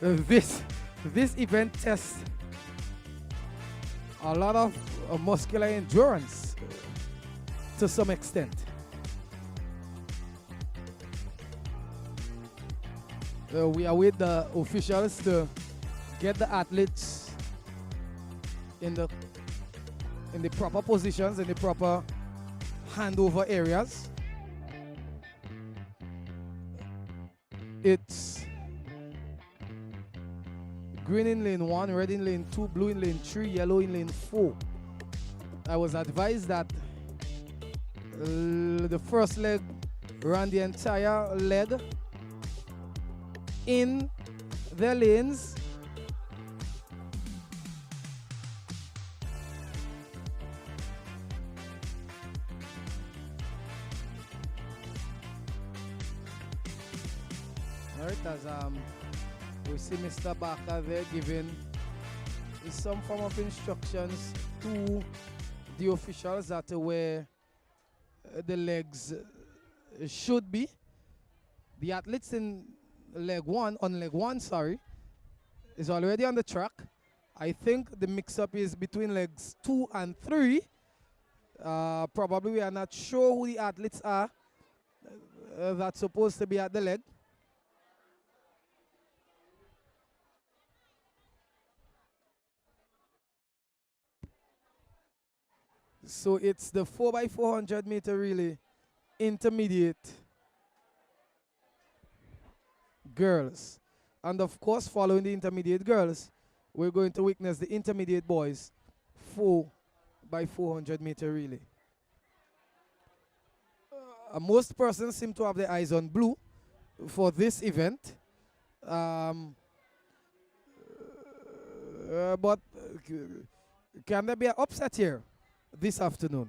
[SPEAKER 7] This event tests a lot of muscular endurance to some extent. We await the officials to get the athletes in the proper positions, in the proper handover areas. It's green in lane 1, red in lane 2, blue in lane 3, yellow in lane 4. I was advised that the first leg ran the entire leg in their lanes. Alright, as we see Mr. Barker there giving some form of instructions to the officials that where the legs should be. The athletes in leg 1, is already on the track. I think the mix-up is between legs 2 and 3. Probably we are not sure who the athletes are that's supposed to be at the leg. So it's the 4x400 meter relay intermediate girls. And of course, following the intermediate girls, we're going to witness the intermediate boys 4x400 meter relay. Most persons seem to have their eyes on blue for this event. But can there be an upset here this afternoon?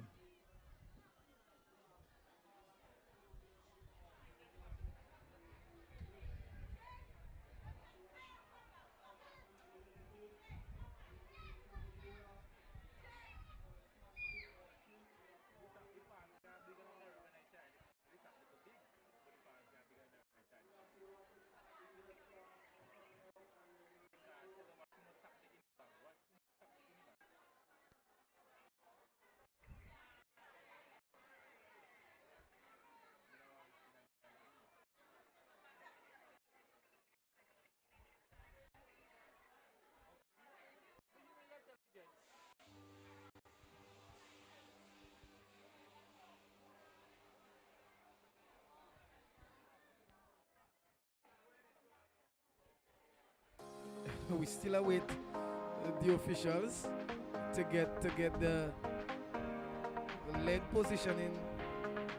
[SPEAKER 7] We still await the officials to get the leg positioning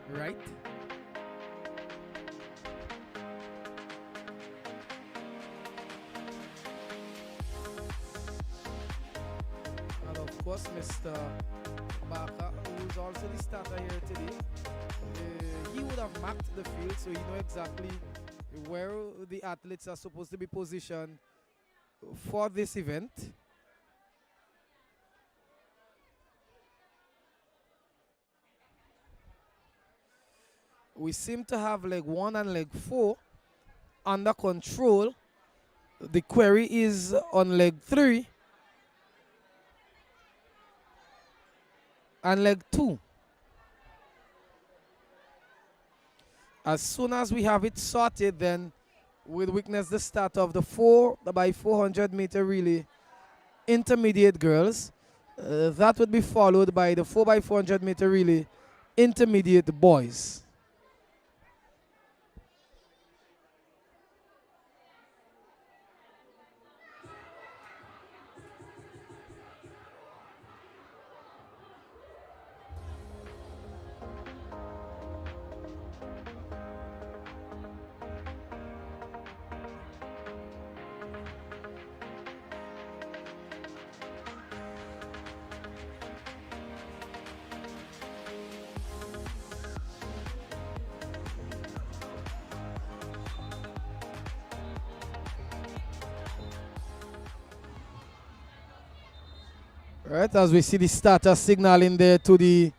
[SPEAKER 7] right. And of course, Mr. Barker, who is also the starter here today, he would have mapped the field, so he knows exactly where the athletes are supposed to be positioned for this event. We seem to have leg 1 and leg 4 under control. The query is on leg 3 and leg 2. As soon as we have it sorted, then we'll witness the start of the 4x400 meter relay intermediate girls. That would be followed by the 4x400 meter relay intermediate boys. Right, as we see the starter signaling there to the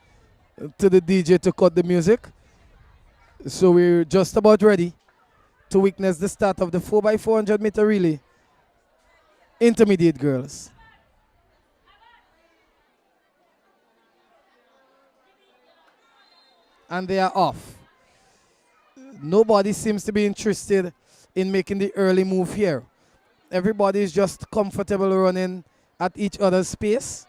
[SPEAKER 7] DJ to cut the music. So we're just about ready to witness the start of the 4x400 meter relay. Intermediate girls. And they are off. Nobody seems to be interested in making the early move here. Everybody is just comfortable running at each other's pace.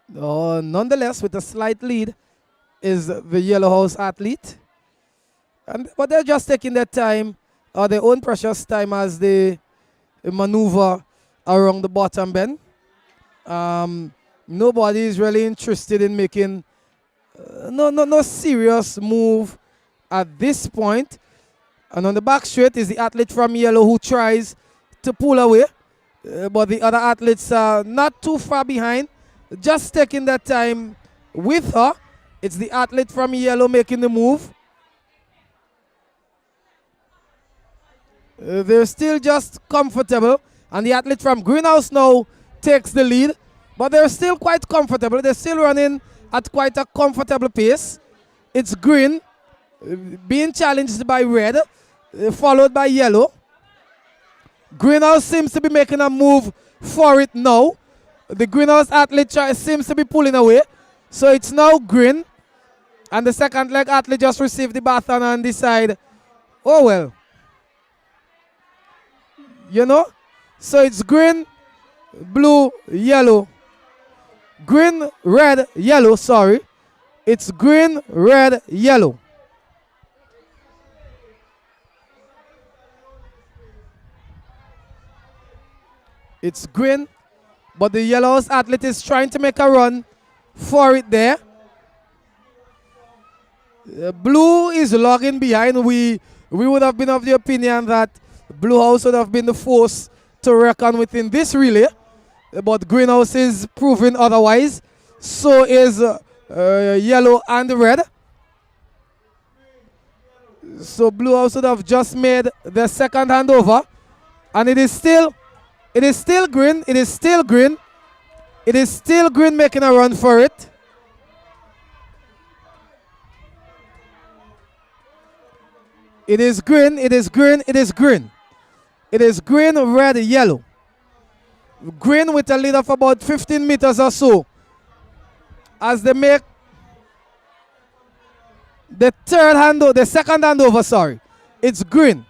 [SPEAKER 7] Nonetheless, with a slight lead is the Yellow House athlete. But they're just taking their time, or their own precious time, as they maneuver around the bottom bend. Nobody is really interested in making no serious move at this point. And on the back straight is the athlete from Yellow who tries to pull away. But the other athletes are not too far behind, just taking that time with her. It's the athlete from Yellow making the move. They're still just comfortable. And the athlete from Greenhouse now takes the lead. But they're still quite comfortable. They're still running at quite a comfortable pace. It's Green being challenged by Red, followed by Yellow. Greenhouse seems to be making a move for it now. The Greenhouse athlete seems to be pulling away. So it's now Green. And the second leg athlete just received the baton and decide, oh well. You know? So it's Green, Blue, Yellow. Green, Red, Yellow, sorry. It's Green, Red, Yellow. It's Green, but the Yellow House athlete is trying to make a run for it there. Blue is logging behind. We would have been of the opinion that Blue House would have been the force to reckon with in this relay. But Greenhouse is proving otherwise. So is Yellow and Red. So Blue House would have just made the second handover. And it is still Green. It is still Green. It is still Green making a run for it. It is Green. It is Green. It is Green. It is Green, Red, Yellow. Green with a lead of about 15 meters or so as they make the second handover, sorry. It's Green.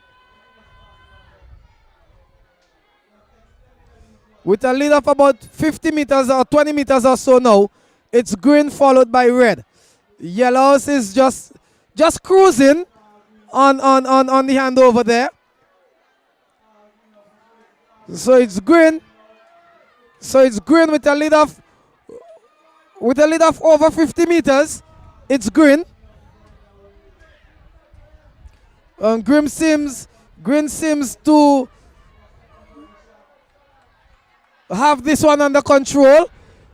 [SPEAKER 7] With a lead of about 50 meters or 20 meters or so now, it's Green followed by Red. Yellow is just cruising on the handover there. So it's Green. So it's Green with a lead of over 50 meters. It's Green. Green seems to have this one under control.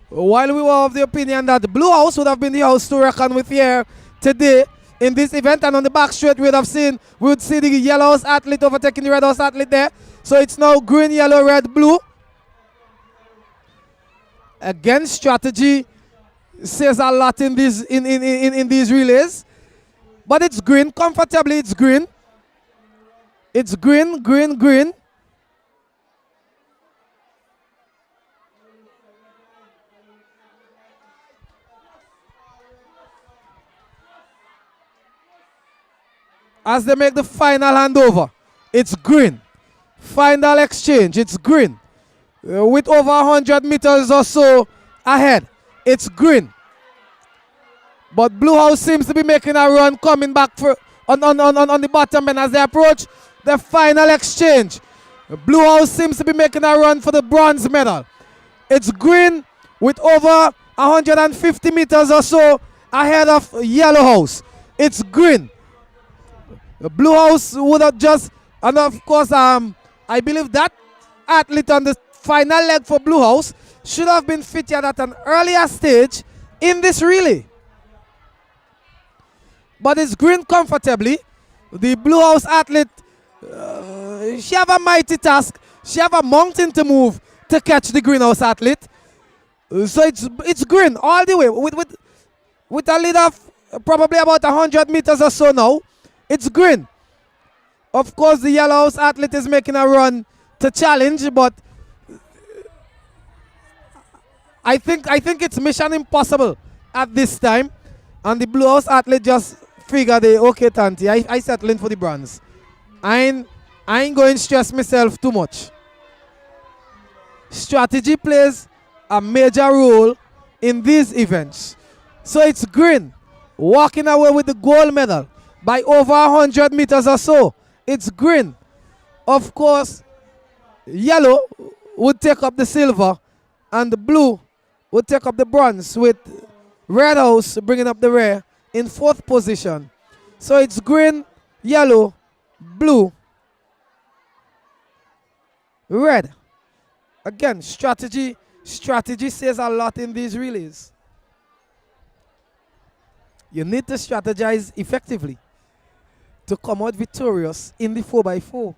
[SPEAKER 7] While we were of the opinion that Blue House would have been the house to reckon with here today in this event, and on the back straight we would see the Yellow House athlete overtaking the Red House athlete there. So it's now Green, Yellow, Red, Blue. Again, strategy says a lot in these relays. But it's Green, comfortably it's Green. It's Green, Green, Green. As they make the final handover, it's Green. Final exchange, it's Green. With over 100 meters or so ahead, it's Green. But Blue House seems to be making a run, coming back on the bottom end as they approach the final exchange. Blue House seems to be making a run for the bronze medal. It's Green with over 150 meters or so ahead of Yellow House. It's Green. Blue House would have just, and of course, I believe that athlete on the final leg for Blue House should have been featured at an earlier stage in this relay. But it's Green comfortably. The Blue House athlete She have a mighty task. She have a mountain to move to catch the greenhouse athlete. So it's green all the way with a lead of probably about 100 meters or so now. It's green. Of course, the yellow house athlete is making a run to challenge, but I think it's mission impossible at this time. And the blue house athlete just figured, okay, Tanti, I settling for the bronze. I ain't going to stress myself too much. Strategy plays a major role in these events. So it's green, walking away with the gold medal by over 100 meters or so. It's green. Of course, yellow would take up the silver and the blue would take up the bronze, with red house bringing up the rear in 4th position. So it's green, yellow, blue, red. Again, strategy says a lot in these relays. You need to strategize effectively to come out victorious in the 4x4.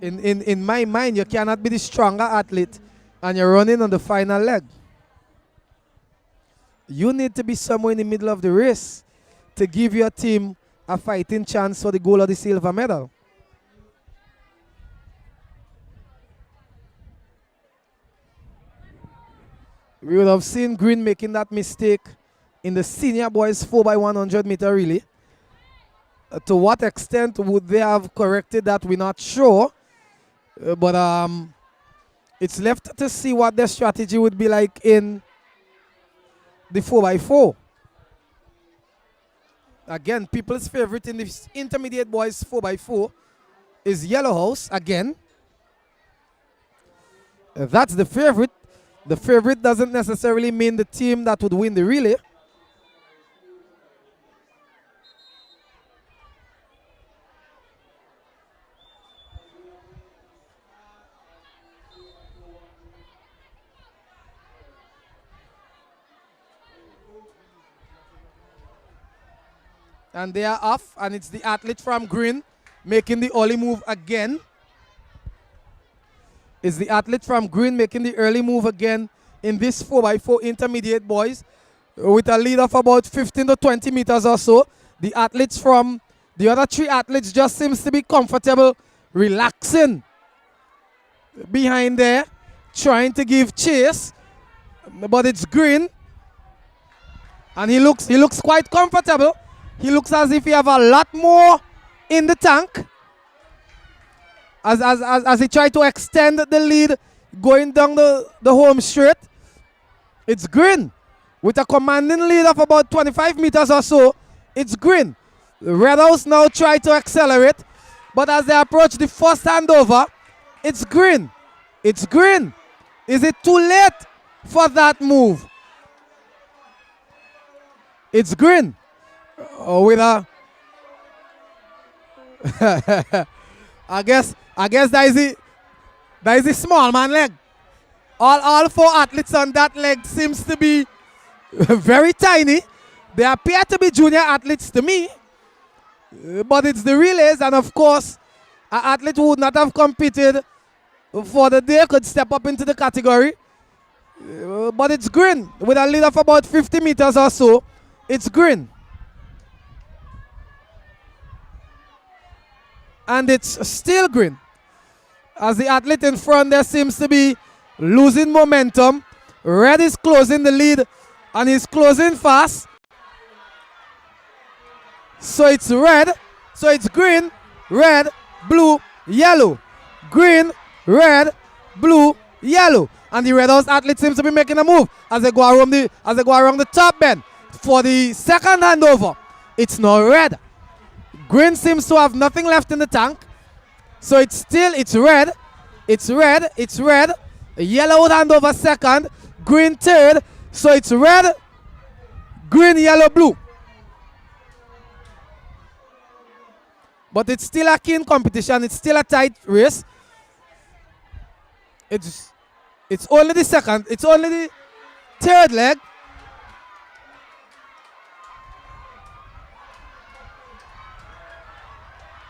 [SPEAKER 7] In my mind, you cannot be the stronger athlete and you're running on the final leg. You need to be somewhere in the middle of the race to give your team a fighting chance for the gold or the silver medal. We would have seen green making that mistake in the senior boys 4x100 meter relay. To what extent would they have corrected that, we're not sure. But it's left to see what their strategy would be like in the 4x4. Again, people's favorite in the intermediate boys 4x4 is Yellow House again. That's the favorite. The favorite doesn't necessarily mean the team that would win the relay. And they are off, and it's the athlete from green making the early move again. It's the athlete from green making the early move again in this 4x4 intermediate boys with a lead of about 15 to 20 meters or so. The athletes from the other 3 athletes just seems to be comfortable, relaxing behind there, trying to give chase, but it's green. And he looks quite comfortable. He looks as if he have a lot more in the tank. As he tried to extend the lead going down the home straight. It's green. With a commanding lead of about 25 meters or so, it's green. The Red House now try to accelerate, but as they approach the first handover, it's green. It's green. Is it too late for that move? It's green. With a I guess that is a small man leg. All 4 athletes on that leg seems to be very tiny. They appear to be junior athletes to me, but it's the relays, and of course, an athlete who would not have competed for the day could step up into the category. But it's green with a lead of about 50 meters or so. It's green. And it's still green. As the athlete in front there seems to be losing momentum. Red is closing the lead, and he's closing fast. So it's red. So it's green, red, blue, yellow. Green, red, blue, yellow. And the Red House athlete seems to be making a move as they go around the top bend for the second handover. It's now red. Green seems to have nothing left in the tank. So it's red. It's red. It's red. Yellow would hand over second. Green third. So it's red, green, yellow, blue. But it's still a keen competition. It's still a tight race. It's only the second. It's only the third leg.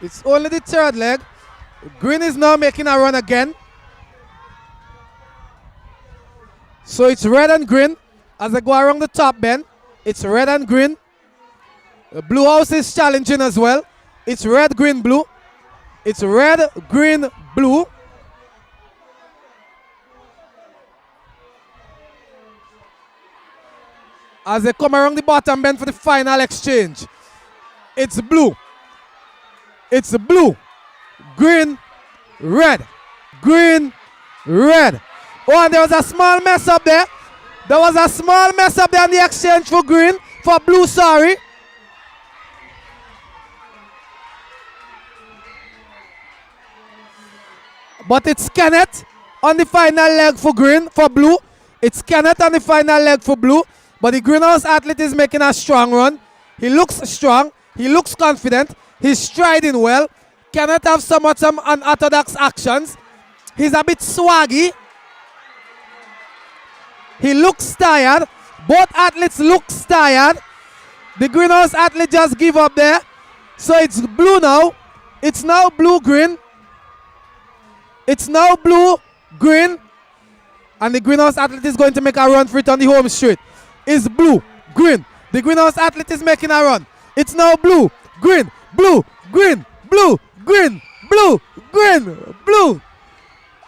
[SPEAKER 7] It's only the third leg. Green is now making a run again. So it's red and green as they go around the top bend. It's red and green. The blue house is challenging as well. It's red, green, blue. It's red, green, blue. As they come around the bottom bend for the final exchange. It's blue. It's blue, green, red, green, red. Oh, and there was a small mess up there. There was a small mess up there in the exchange for green, for blue, sorry. But it's Kenneth on the final leg for green, for blue. It's Kenneth on the final leg for blue. But the greenhouse athlete is making a strong run. He looks strong. He looks confident. He's striding well. Kenneth have somewhat some unorthodox actions. He's a bit swaggy. He looks tired. Both athletes look tired. The greenhouse athlete just give up there. So it's blue now. It's now blue-green. It's now blue-green. And the greenhouse athlete is going to make a run for it on the home straight. It's blue-green. The greenhouse athlete is making a run. It's now blue-green. Blue, green, blue, green, blue, green, blue.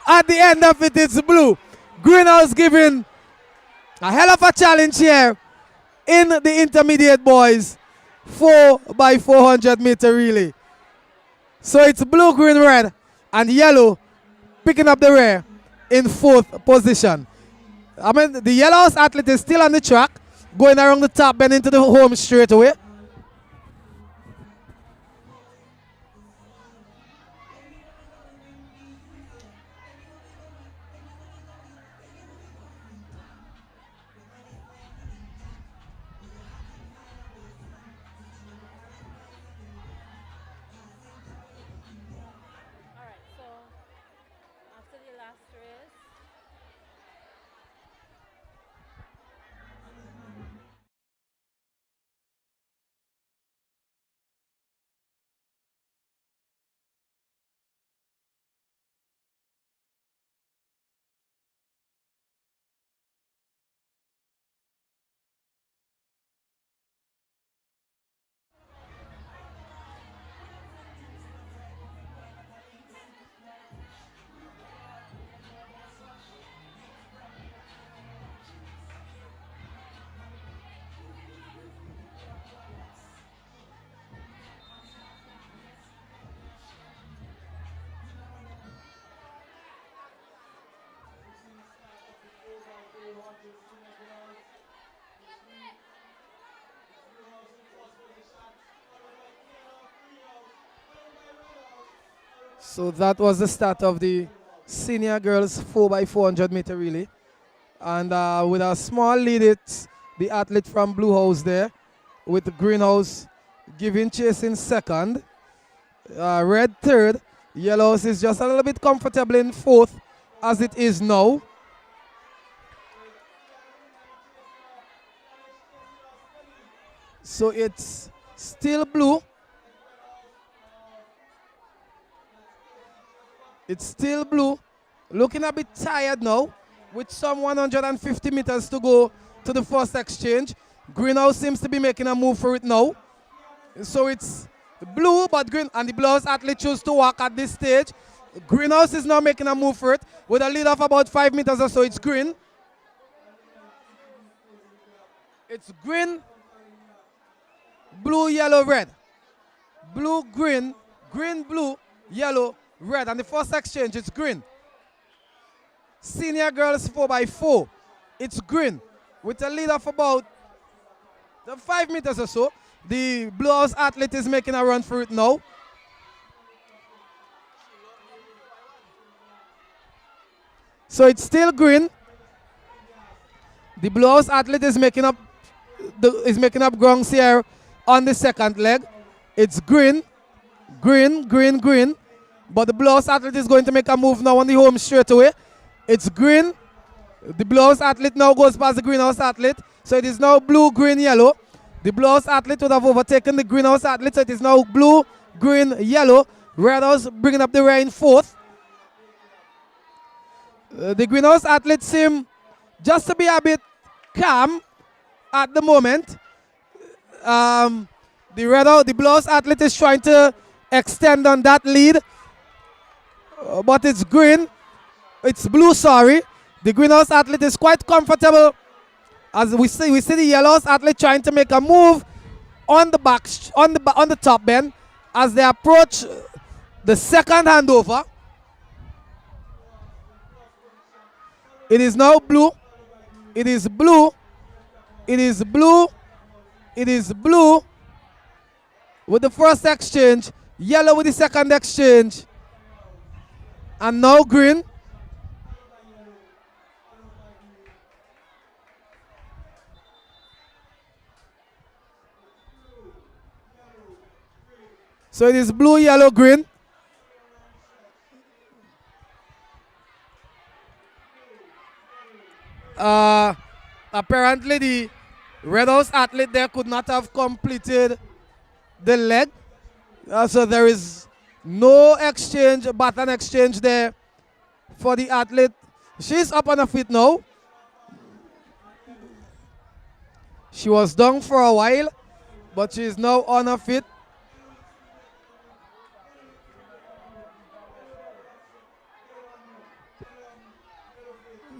[SPEAKER 7] At the end of it, it's blue. Greenhouse giving a hell of a challenge here in the intermediate boys 4x400 meter relay. So it's blue, green, red, and yellow picking up the rear in 4th position. I mean, the yellow house athlete is still on the track, going around the top bend into the home straight away. So that was the start of the senior girls 4x400 meter relay. And with a small lead, it's the athlete from Blue House there, with the Greenhouse giving chase in second. Red third. Yellow House is just a little bit comfortable in 4th as it is now. So it's still blue. It's still blue. Looking a bit tired now with some 150 meters to go to the first exchange. Greenhouse seems to be making a move for it now. So it's blue but green, and the Blue House athlete choose to walk at this stage. Greenhouse is now making a move for it with a lead of about 5 meters or so. It's green. It's green, blue, yellow, red. Blue, green, green, blue, yellow, red. And the first exchange, it's green. Senior girls 4x4. It's green with a lead of about 5 meters or so. The Blue House athlete is making a run for it now. So it's still green. The Blue House athlete is making up grounds here on the second leg. It's green, green, green, green. But the Blue House athlete is going to make a move now on the home straight away. It's green. The Blue House athlete now goes past the Greenhouse athlete. So it is now blue, green, yellow. The Blue House athlete would have overtaken the Green House athlete, so it is now blue, green, yellow. Red House bringing up the rear in fourth. The Green House athlete seem just to be a bit calm at the moment. The Blue House athlete is trying to extend on that lead, but it's green. It's blue, sorry. The Green House athlete is quite comfortable. As we see the Yellow House athlete trying to make a move on the top bend as they approach the second handover. It is now blue. It is blue. It is blue. It is blue with the first exchange. Yellow with the second exchange. And now green. So it is blue, yellow, green. Apparently the Red House athlete there could not have completed the leg. So there is no exchange, baton exchange there for the athlete. She's up on her feet now. She was down for a while, but she is now on her feet.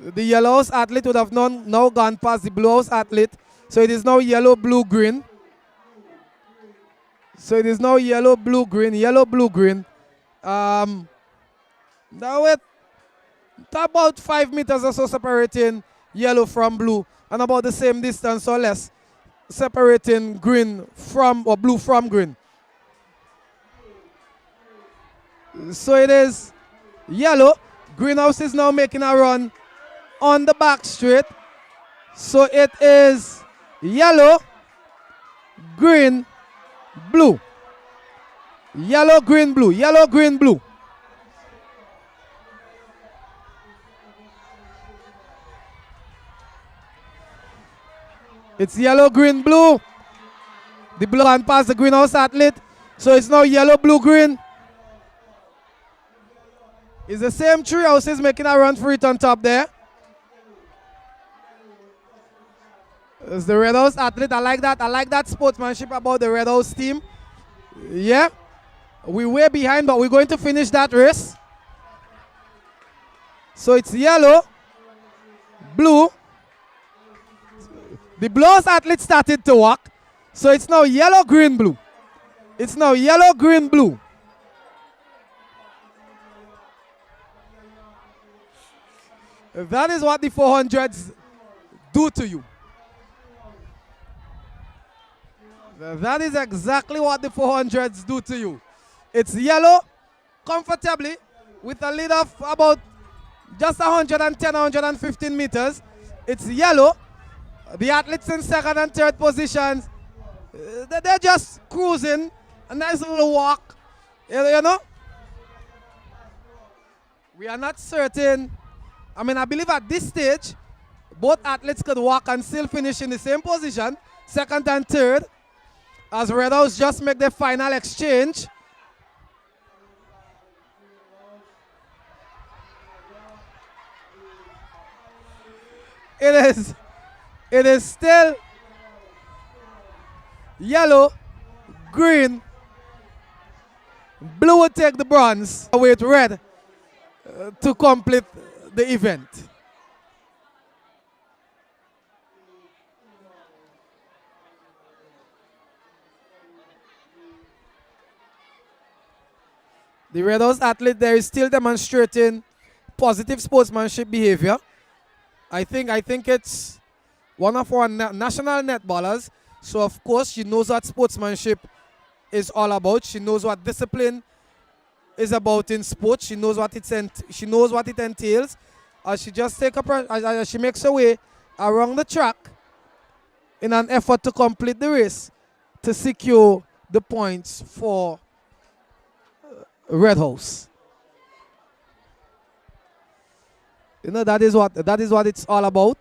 [SPEAKER 7] The Yellow House athlete would have now gone past the Blue House athlete. So it is now yellow, blue, green. So it is now yellow, blue, green, yellow, blue, green. Now with about 5 meters or so separating yellow from blue, and about the same distance or less separating green from or blue from green. So it is yellow. Greenhouse is now making a run on the back straight. So it is yellow, green, blue. Yellow, green, blue. Yellow, green, blue. It's yellow, green, blue. The blue and past the greenhouse athlete. So it's now yellow, blue, green. It's the same three houses making a run for it on top there. It's the Red House athlete. I like that. I like that sportsmanship about the Red House team. Yeah. We're way behind, but we're going to finish that race. So it's yellow, blue. The Blue House athlete started to walk. So it's now yellow, green, blue. It's now yellow, green, blue. That is what the 400s do to you. That is exactly what the 400s do to you. It's yellow comfortably with a lead of about just 110, 115 meters. It's yellow. The athletes in second and third positions, they're just cruising. A nice little walk, you know. We are not certain. I mean, I believe at this stage, both athletes could walk and still finish in the same position, second and third, as Red House just make their final exchange. It is still yellow, green, blue will take the bronze, with red to complete the event. The Red House athlete there is still demonstrating positive sportsmanship behavior. I think it's one of our national netballers. So of course she knows what sportsmanship is all about. She knows what discipline is about in sports. She knows what it entails. She just she makes her way around the track in an effort to complete the race to secure the points for Red House. You know, that is what it's all about.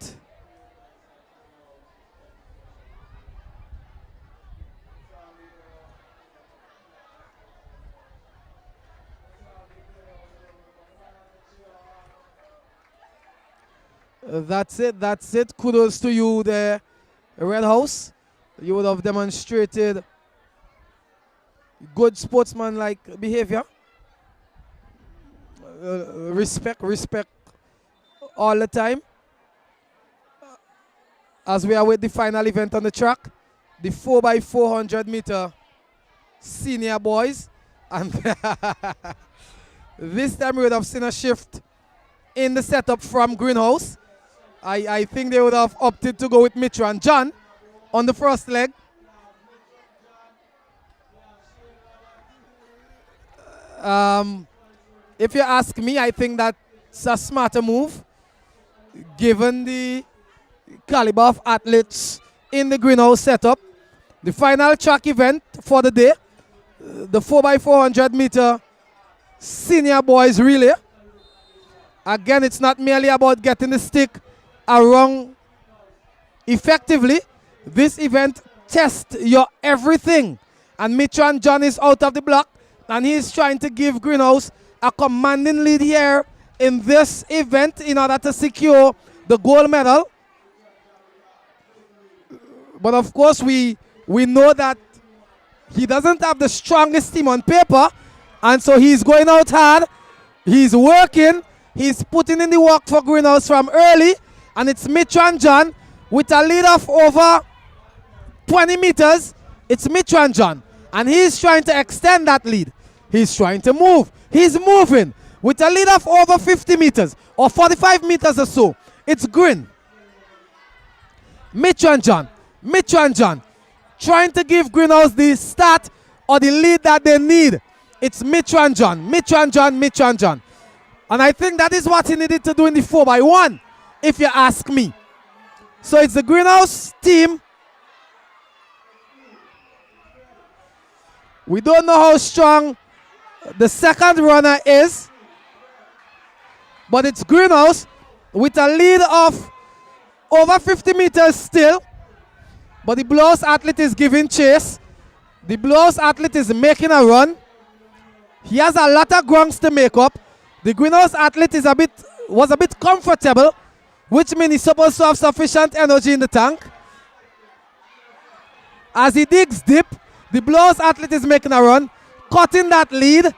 [SPEAKER 7] That's it. That's it. Kudos to you there, Red House. You would have demonstrated good sportsman-like behavior. Respect all the time. As we are with the final event on the track, the 4x400 meter senior boys. And this time we would have seen a shift in the setup from Greenhouse. I think they would have opted to go with Mitra and John on the first leg. If you ask me, I think that's a smarter move given the caliber of athletes in the Greenhouse setup. The final track event for the day, the 4x400 meter senior boys relay. Again, it's not merely about getting the stick around effectively. This event tests your everything. And Mitra and John is out of the block, and he's trying to give Greenhouse a commanding lead here in this event in order to secure the gold medal. But of course, we know that he doesn't have the strongest team on paper, and so he's going out hard. He's working. He's putting in the work for Greenhouse from early, and it's Mitra and John with a lead of over 20 meters. It's Mitra and John, and he's trying to extend that lead. He's trying to move. He's moving with a lead of over 50 meters or 45 meters or so. It's Green. Mitra and John. Mitra and John trying to give Greenhouse the start or the lead that they need. It's Mitra and John. Mitra and John. Mitra and John. And I think that is what he needed to do in the 4x1, if you ask me. So it's the Greenhouse team. We don't know how strong the second runner is, but it's Greenhouse with a lead of over 50 meters still. But the Blue House athlete is giving chase. The Blue House athlete is making a run. He has a lot of grounds to make up. The Greenhouse athlete was a bit comfortable, which means he's supposed to have sufficient energy in the tank. As he digs deep, the Blue House athlete is making a run, cutting that lead.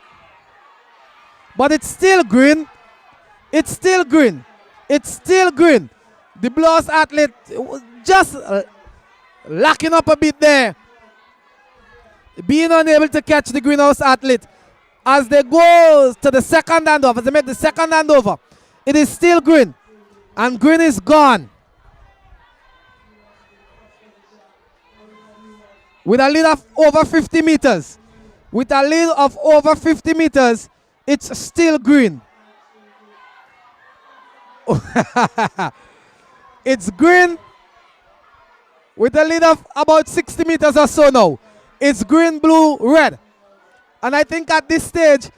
[SPEAKER 7] But it's still Green. It's still Green. It's still Green. The Blue House athlete just lacking up a bit there, being unable to catch the Greenhouse athlete. As they go to the second handover, as they make the second handover, it is still Green, and Green is gone. With a lead of over 50 meters. With a lead of over 50 meters, it's still Green. It's Green with a lead of about 60 meters or so now. It's green, blue, red. And I think at this stage,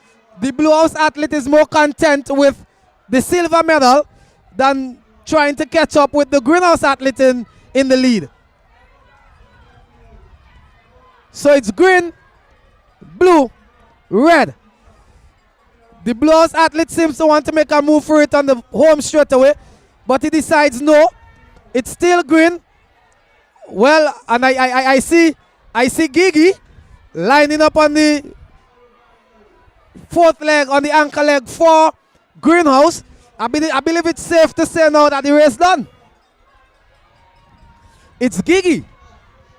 [SPEAKER 7] the Blue House athlete is more content with the silver medal than trying to catch up with the Greenhouse athlete in the lead. So it's green, blue, red. The Blue House athlete seems to want to make a move for it on the home straight away, but he decides no, it's still green. Well, and I see Gigi lining up on the fourth leg, on the anchor leg for Greenhouse. I believe it's safe to say now that the race done. It's Gigi.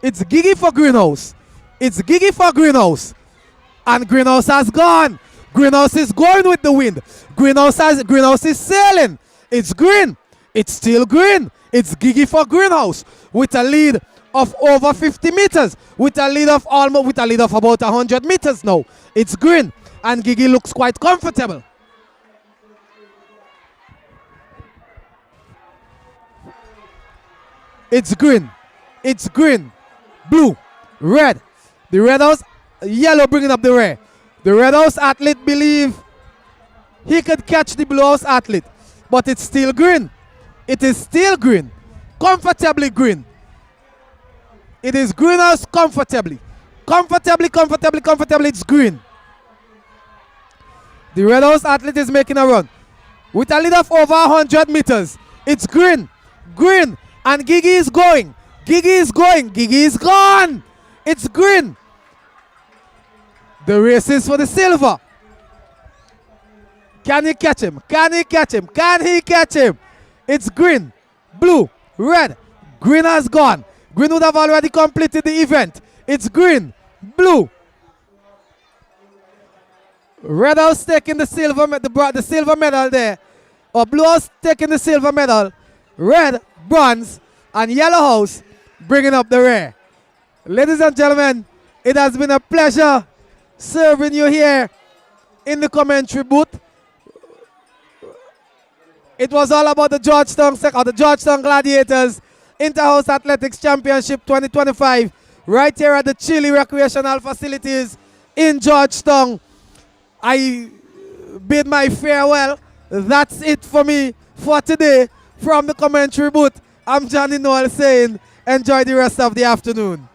[SPEAKER 7] It's Gigi for Greenhouse. It's Gigi for Greenhouse. And Greenhouse has gone. Greenhouse is going with the wind. Greenhouse is sailing. It's green. It's still green. It's Gigi for Greenhouse with a lead of over 50 meters. With a lead of about 100 meters now. It's green. And Gigi looks quite comfortable. It's green. It's green. Blue. Red. The Red House, yellow bringing up the rear. The Red House athlete believe he could catch the Blue House athlete. But it's still green. It is still green. Comfortably green. It is Greenhouse comfortably. Comfortably, it's green. The Red House athlete is making a run with a lead of over 100 meters. It's green. Green. And Gigi is going. Gigi is going. Gigi is gone. It's green. The race is for the silver. Can he catch him? Can he catch him? Can he catch him? It's green, blue, red. Green has gone. Green would have already completed the event. It's green, blue. Red house taking the silver, the silver medal there. Or blue house taking the silver medal. Red, bronze, and yellow house bringing up the rear. Ladies and gentlemen, it has been a pleasure serving you here in the commentary booth. It was all about the Georgetown Gladiators Inter-House Athletics Championship 2025 right here at the CHILLI Recreational Facilities in Georgetown. I bid my farewell. That's it for me for today from the commentary booth. I'm Johnny Noel saying enjoy the rest of the afternoon.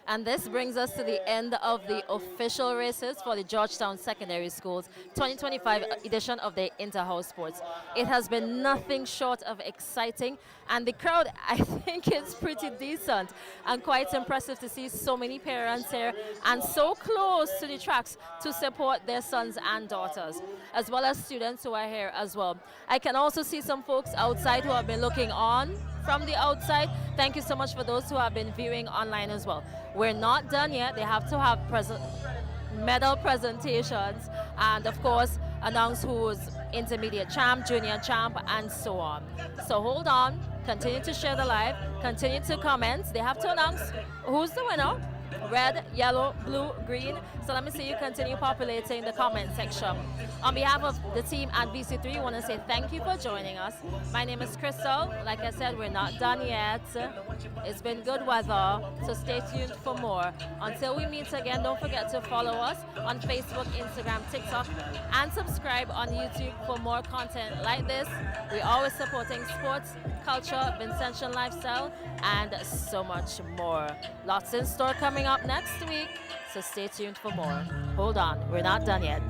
[SPEAKER 1] And this brings us to the end of the official races for the Georgetown Secondary Schools 2025 edition of the Inter-House Sports. It has been nothing short of exciting, and the crowd, I think it's pretty decent and quite impressive to see so many parents here and so close to the tracks to support their sons and daughters, as well as students who are here as well. I can also see some folks outside who have been looking on from the outside. Thank you so much for those who have been viewing online as well. We're not done yet. They have to have medal presentations and of course announce who's intermediate champ, junior champ, and so on. So hold on, continue to share the live, continue to comment. They have to announce who's the winner. Red, yellow, blue, green. So let me see you continue populating the comment section. On behalf of the team at VC3, I want to say thank you for joining us. My name is Crystal. Like I said, we're not done yet. It's been good weather, so stay tuned for more. Until we meet again, don't forget to follow us on Facebook, Instagram, TikTok, and subscribe on YouTube for more content like this. We're always supporting sports, culture, Vincentian lifestyle, and so much more. Lots in store coming up next week, so stay tuned for more. Hold on, we're not done yet.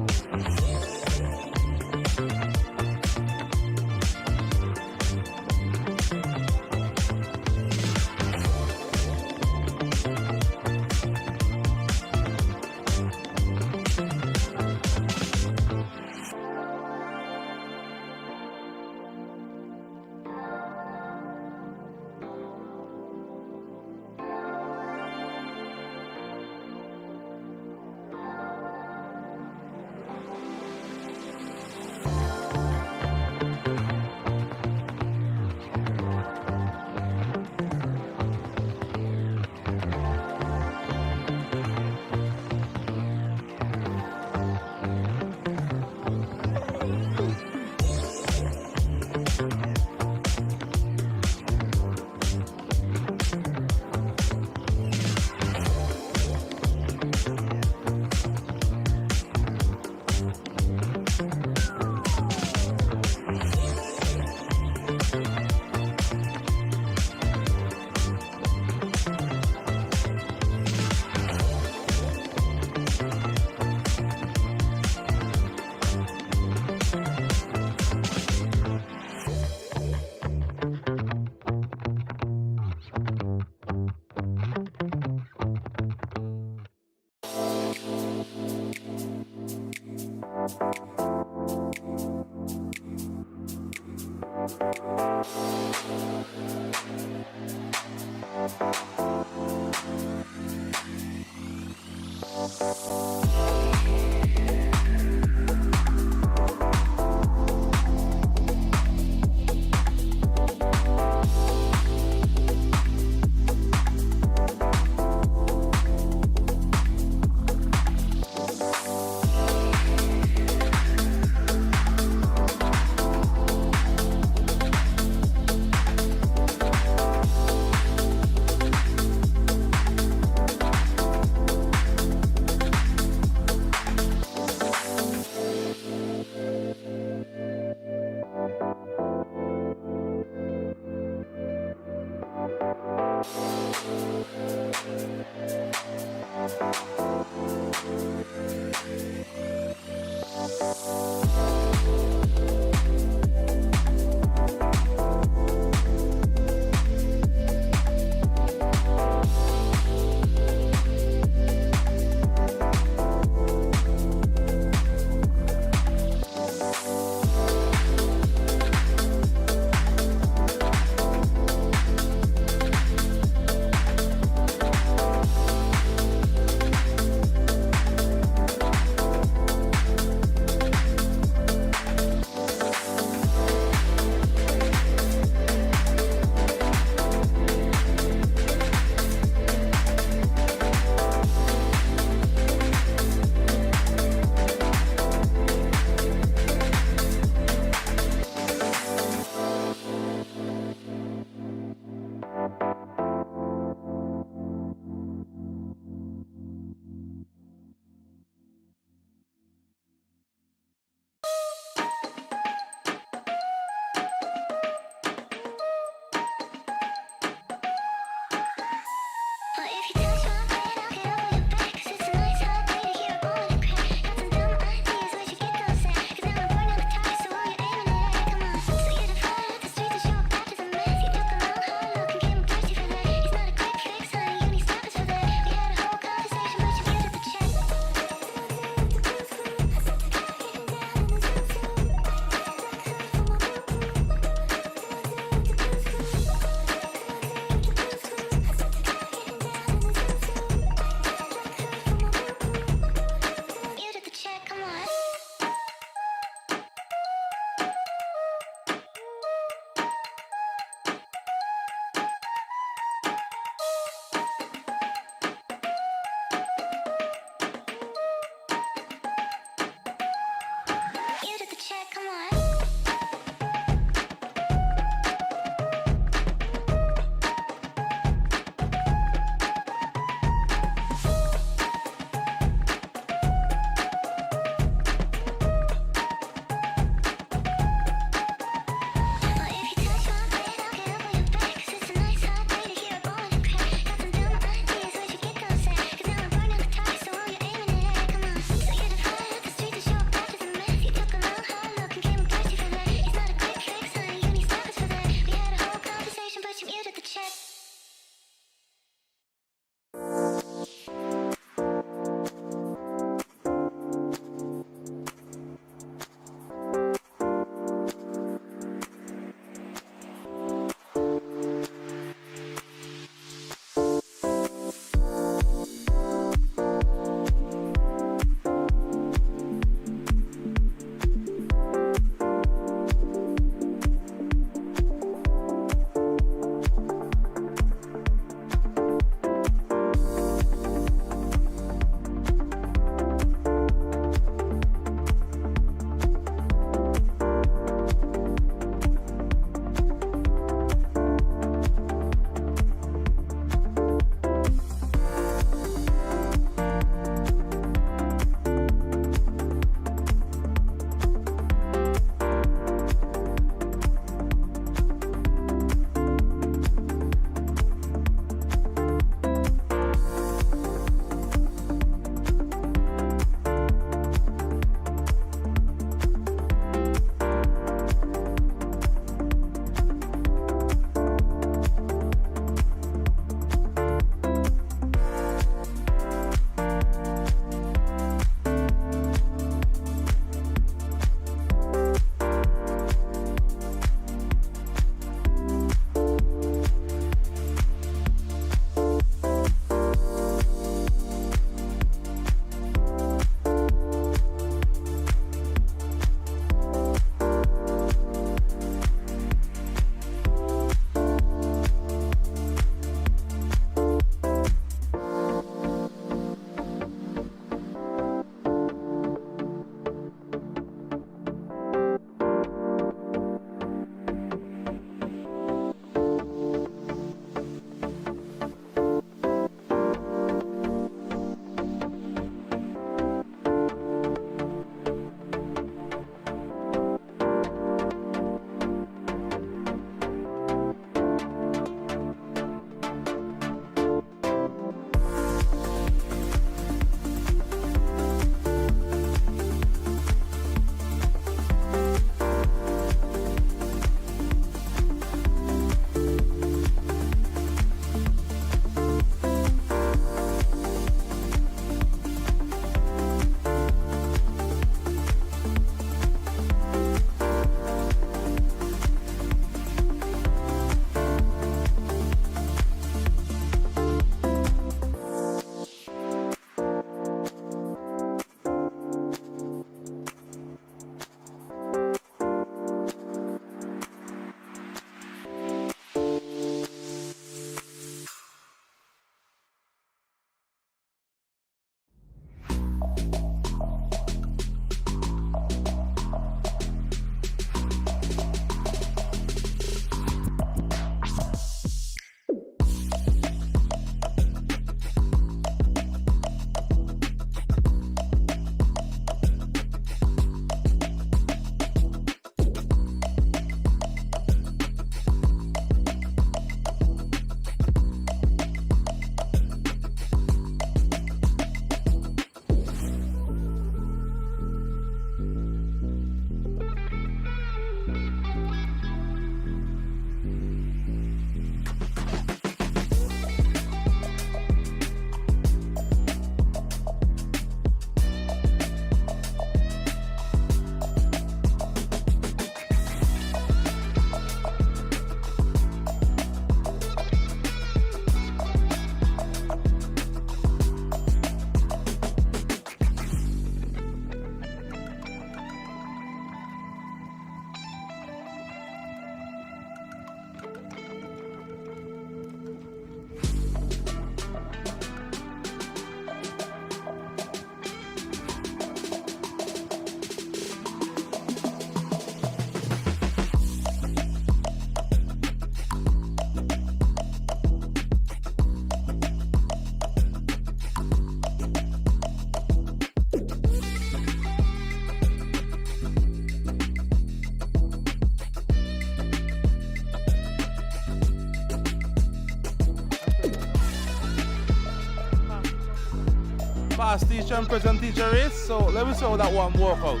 [SPEAKER 2] class teacher and present teacher race. So let me see how that one work out.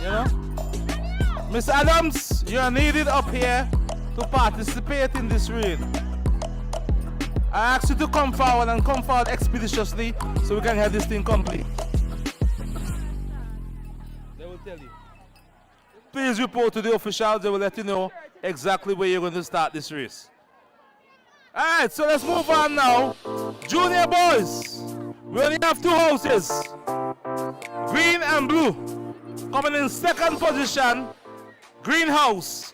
[SPEAKER 2] You know? Miss Adams, you are needed up here to participate in this race. I ask you to come forward and come forward expeditiously so we can have this thing complete. They will tell you. Please report to the officials. They will let you know exactly where you're going to start this race. Alright, so let's move on now. Junior boys, we only have 2 houses. Green and blue. Coming in second position, green house.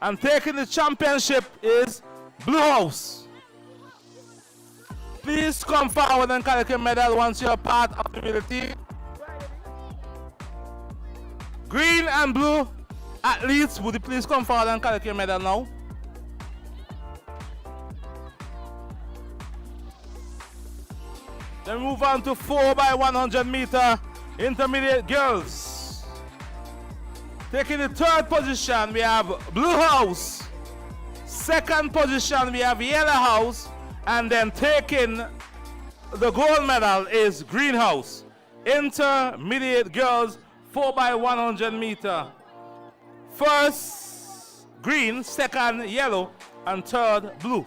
[SPEAKER 2] And taking the championship is blue house. Please come forward and collect your medal once you're part of the team. Green and blue athletes, would you please come forward and collect your medal now? Then move on to 4x100 meter intermediate girls. Taking the 3rd position, we have blue house. 2nd position, we have yellow house. And then taking the gold medal is green house. Intermediate girls, 4x100 meter. 1st green, 2nd yellow, and 3rd blue.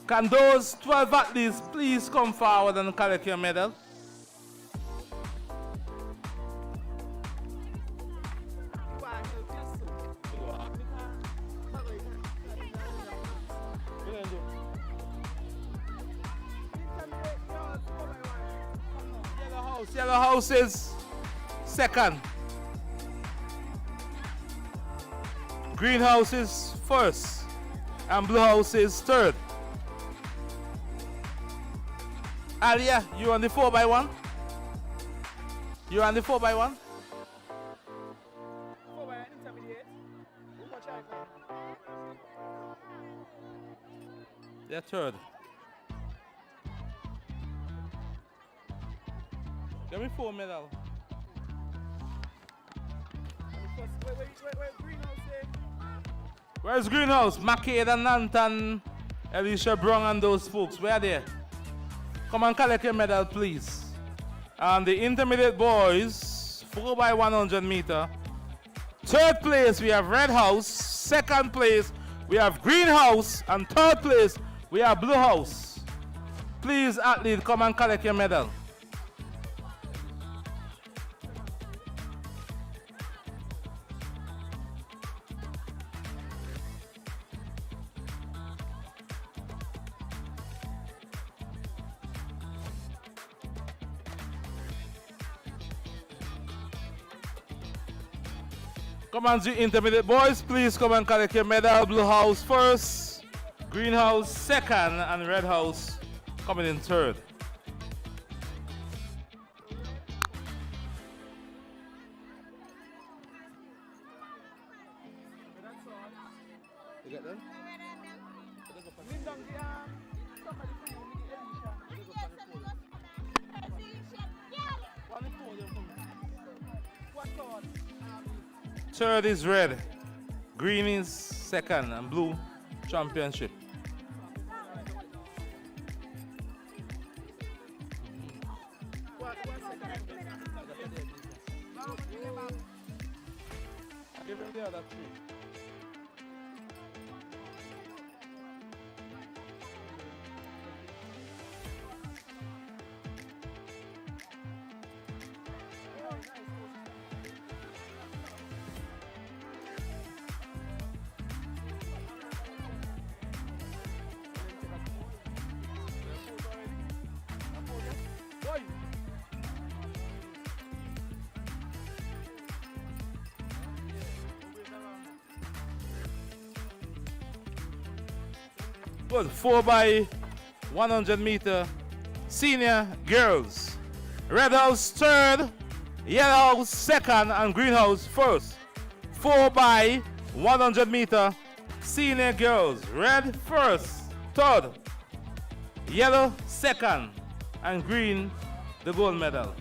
[SPEAKER 2] Can those 12 athletes please come forward and collect your medal? Yellow house is 2nd. Green house is 1st. And blue house is 3rd. Alia, you on the 4x1? You on the 4x1?
[SPEAKER 8] 4x intermediate.
[SPEAKER 2] They're 3rd. Give me 4 medal.
[SPEAKER 8] Wait, greenhouse there.
[SPEAKER 2] Where's Greenhouse? McCade and Nanton, Alicia Brown and those folks. Where are they? Come and collect your medal, please. And the intermediate boys, 4x100 meter. 3rd place, we have Red House. 2nd place, we have Green House. And 3rd place, we have Blue House. Please, athlete, come and collect your medal. Come on, the intermediate boys, please come and collect your medal. Blue House 1st, Green House 2nd, and Red House coming in 3rd. You got them? Third is red, green is 2nd, and blue championship. Give him the other 3. Good. 4x100 meter senior girls. Red House 3rd, Yellow House 2nd, and Green House 1st. 4x100 meter senior girls. Red 1st, 3rd, Yellow 2nd, and Green the gold medal.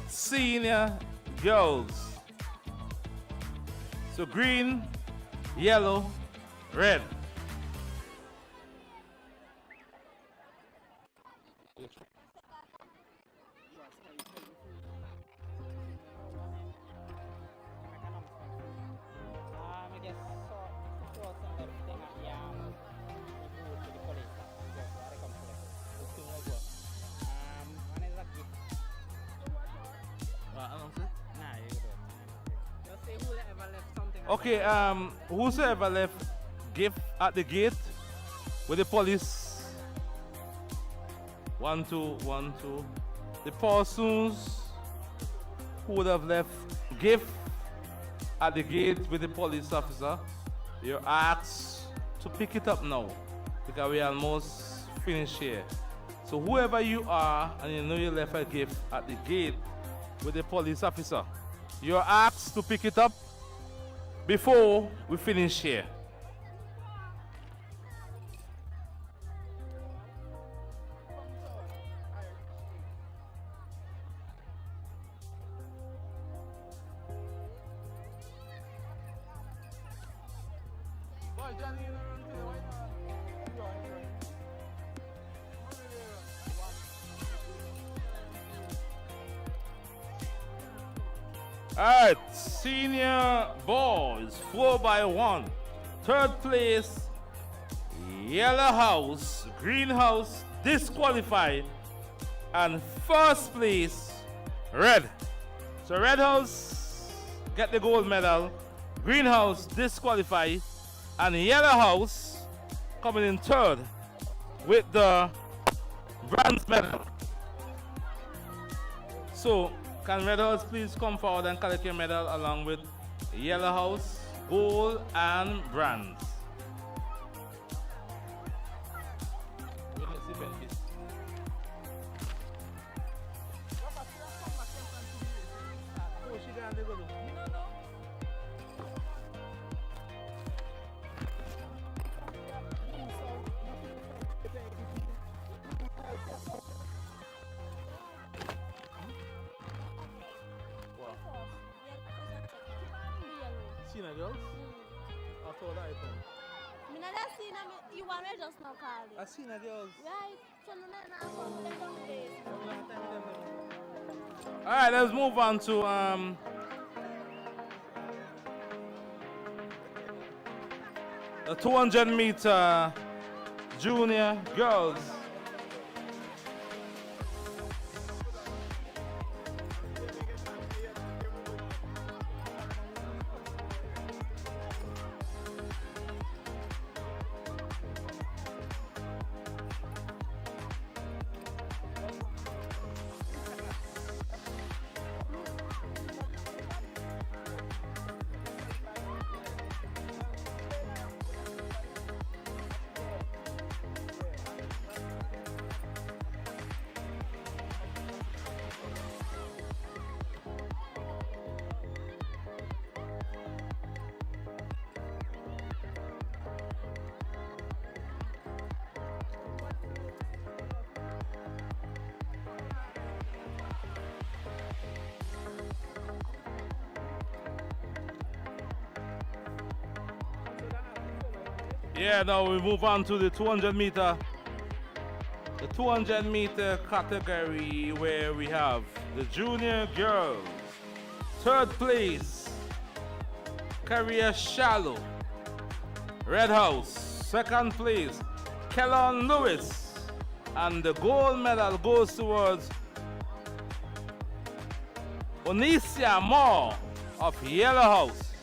[SPEAKER 2] Senior girls. So green, yellow, red. Okay, whosoever left gift at the gate with the police. 1, 2, 1, 2. The persons who would have left gift at the gate with the police officer, you're asked to pick it up now because we are almost finished here. So whoever you are and you know you left a gift at the gate with the police officer, you're asked to pick it up before we finish here. Alright, senior boys, 4x1. Third place, yellow house, green house, disqualified. And first place, red. So red house get the gold medal, green house disqualified, and yellow house coming in third with the bronze medal. So can Red House please come forward and collect your medal along with Yellow House, gold and bronze. Seen a girls? I thought I come.
[SPEAKER 15] I never seen them. You want me just now call it?
[SPEAKER 2] I seen a girls.
[SPEAKER 15] Right. So no,
[SPEAKER 2] All right, let's move on to the 200-meter junior girls. Yeah, now we move on to the 200-meter. The 200-meter category where we have the junior girls. Third place, Career Shallow, Red House. Second place, Kellon Lewis. And the gold medal goes towards Onicia Moore of Yellow House.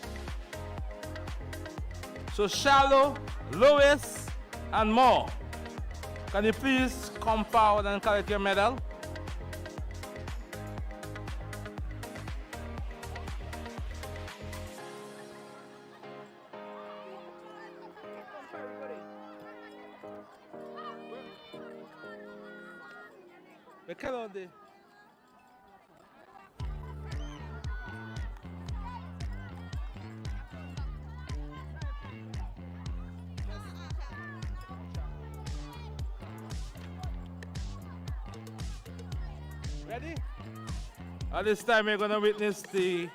[SPEAKER 2] So Shallow, Lewis, and Moore, can you please come forward and collect your medal? Ready? At this time, we're going to witness the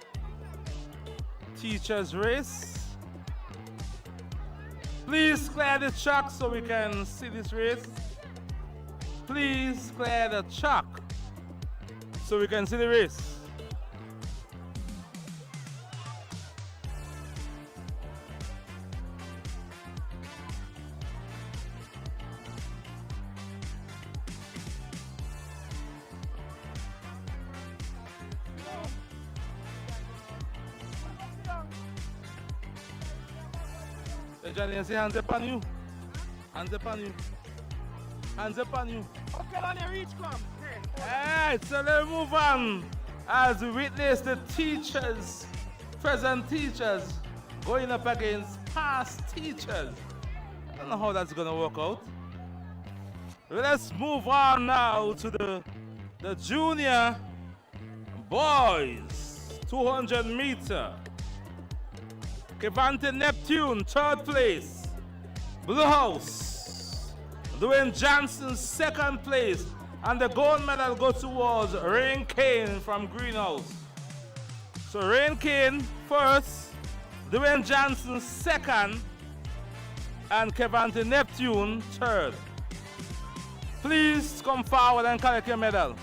[SPEAKER 2] teacher's race. Please clear the track so we can see this race. Please clear the track so we can see the race. Hey, Johnny, I see hands up on you. Hands up on you. Hands up on you.
[SPEAKER 8] Okay, on the reach come.
[SPEAKER 2] Alright, so let's move on as we witness the teachers, present teachers, going up against past teachers. I don't know how that's gonna work out. Let's move on now to the junior boys, 200 meter. Kevante Neptune, third place. Blue House. Dwayne Johnson, second place. And the gold medal goes towards Rain Kane from Greenhouse. So Rain Kane first, Dwayne Johnson second, and Kevante Neptune third. Please come forward and collect your medal.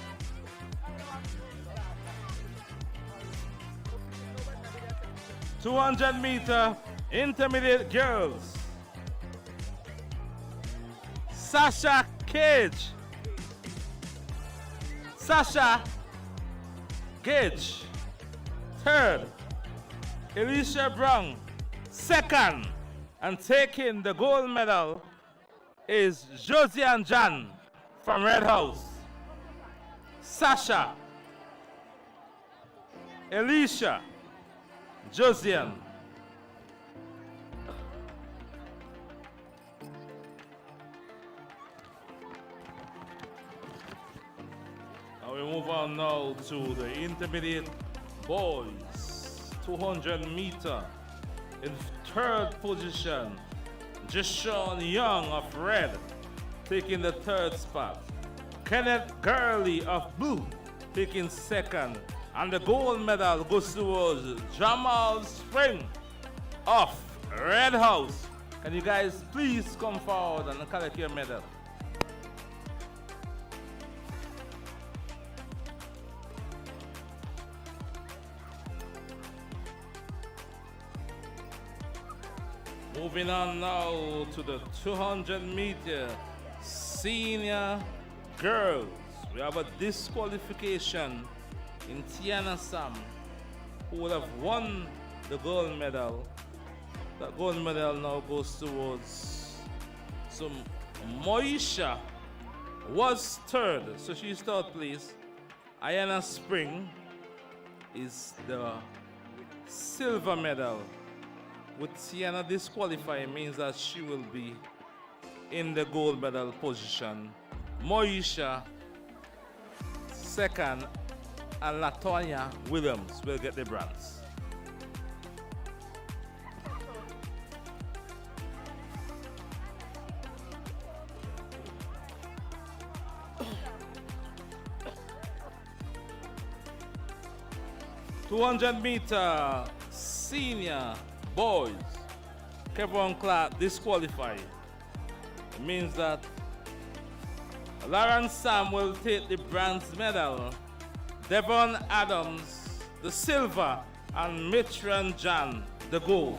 [SPEAKER 2] (200 meter intermediate girls. Sasha Cage. Sasha Gage, third. Alicia Brown, second. And taking the gold medal is Josiane Jan from Red House. Sasha, Alicia, Josiane. We move on now to the intermediate boys, 200 meter. In third position, Jishon Young of red, taking the third spot. Kenneth Gurley of blue, taking second. And the gold medal goes towards Jamal Spring of Red House. Can you guys please come forward and collect your medal? Moving on now to the 200 meter senior girls. We have a disqualification in Tiana Sam, who would have won the gold medal. That gold medal now goes towards Moisha was third, so she's third place. Ayana Spring is the silver medal. With Tiana disqualifying means that she will be in the gold medal position. Moisha second, and Latonya Williams will get the bronze. (200 meter senior boys). Kevin Clark disqualified. It means that Lawrence Sam will take the bronze medal, Devon Adams the silver, and Mitran Jan the gold.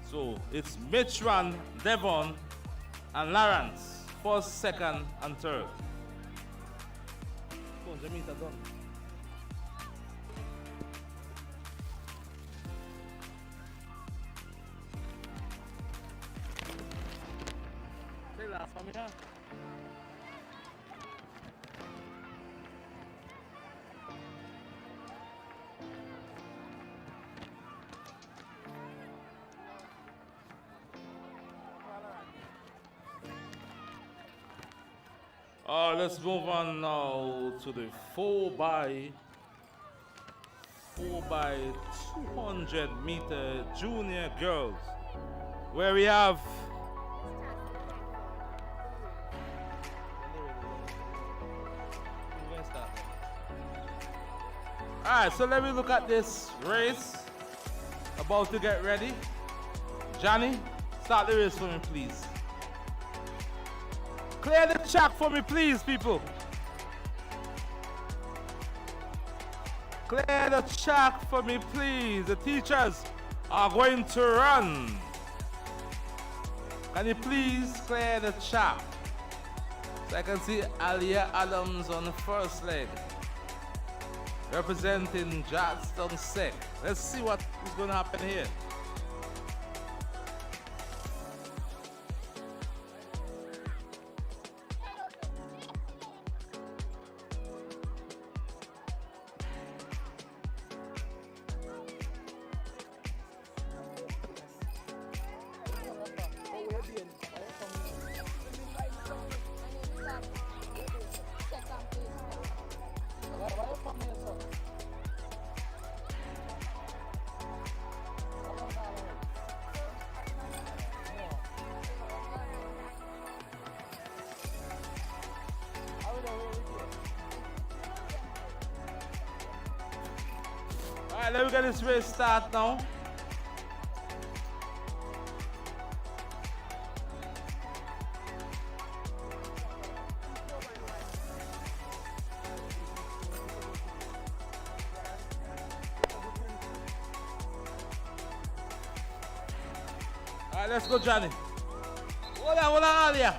[SPEAKER 2] So it's Mitran, Devon, and Lawrence, first, second, and third. 200 meter done. Let's move on now to the 4x 200 meter junior girls, where we have Alright, so let me look at this race. About to get ready. Johnny, start the race for me, please. Clear the track for me, please, people. Clear the track for me, please. The teachers are going to run. Can you please clear the track? So I can see Alia Adams on the first leg, representing Georgetown Sec. Let's see what is going to happen here. Alright, let me get this race start now. Alright, let's go, Johnny. Hold on, Alia.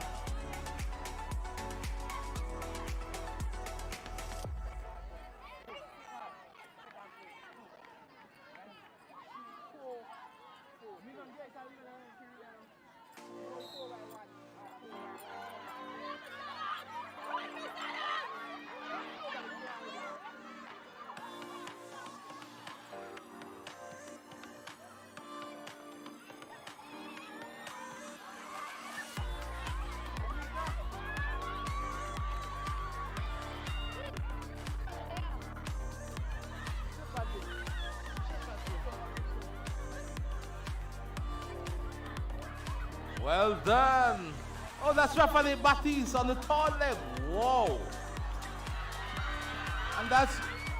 [SPEAKER 2] Well done. Oh, that's Rafael Batiste on the third leg. Whoa. And that's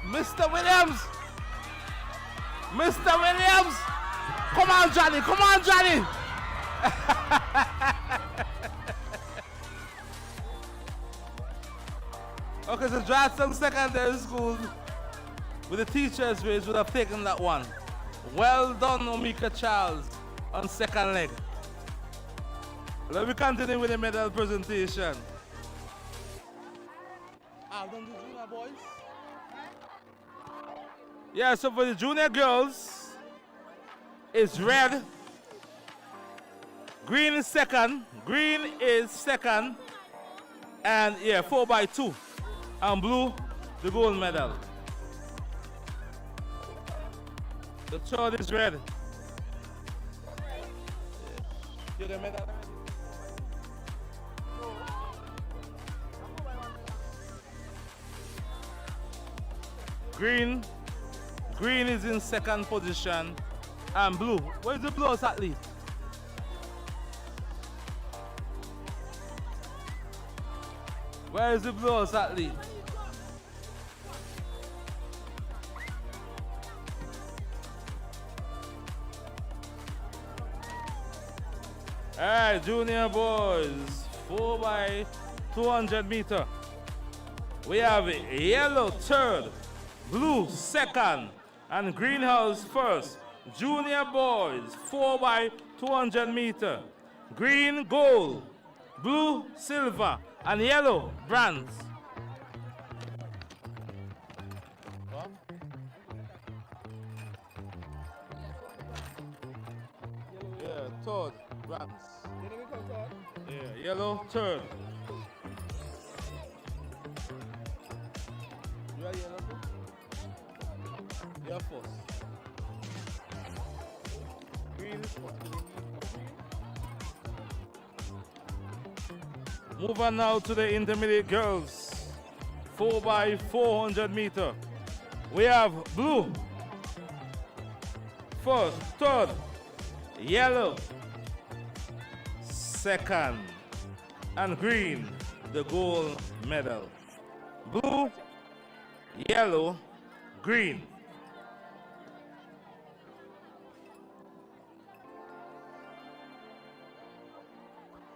[SPEAKER 2] Mr. Williams. Mr. Williams. Come on, Johnny. Come on, Johnny. Okay, so Georgetown Secondary School with the teachers' race would have taken that one. Well done, Omika Charles, on second leg. Let me continue with the medal presentation. I've done the junior boys. Yeah, so for the junior girls, it's red. Green is second. Green is second. And yeah, 4x2. And blue, the gold medal. The third is red. You the medal? Green is in second position, and blue. Where's the blue athlete? Where is the blue athlete? All right, junior boys, 4x200 meter. We have yellow third, blue second, and greenhouse first. Junior boys, 4x200 meter. Green, gold, blue, silver, and yellow, bronze. Yeah, third, bronze. Yeah, yellow, third. You are yellow too? You're first. Green is first. Move on now to the intermediate girls. 4x400 meter. We have blue first, third, yellow second, and green the gold medal. Blue, yellow, green.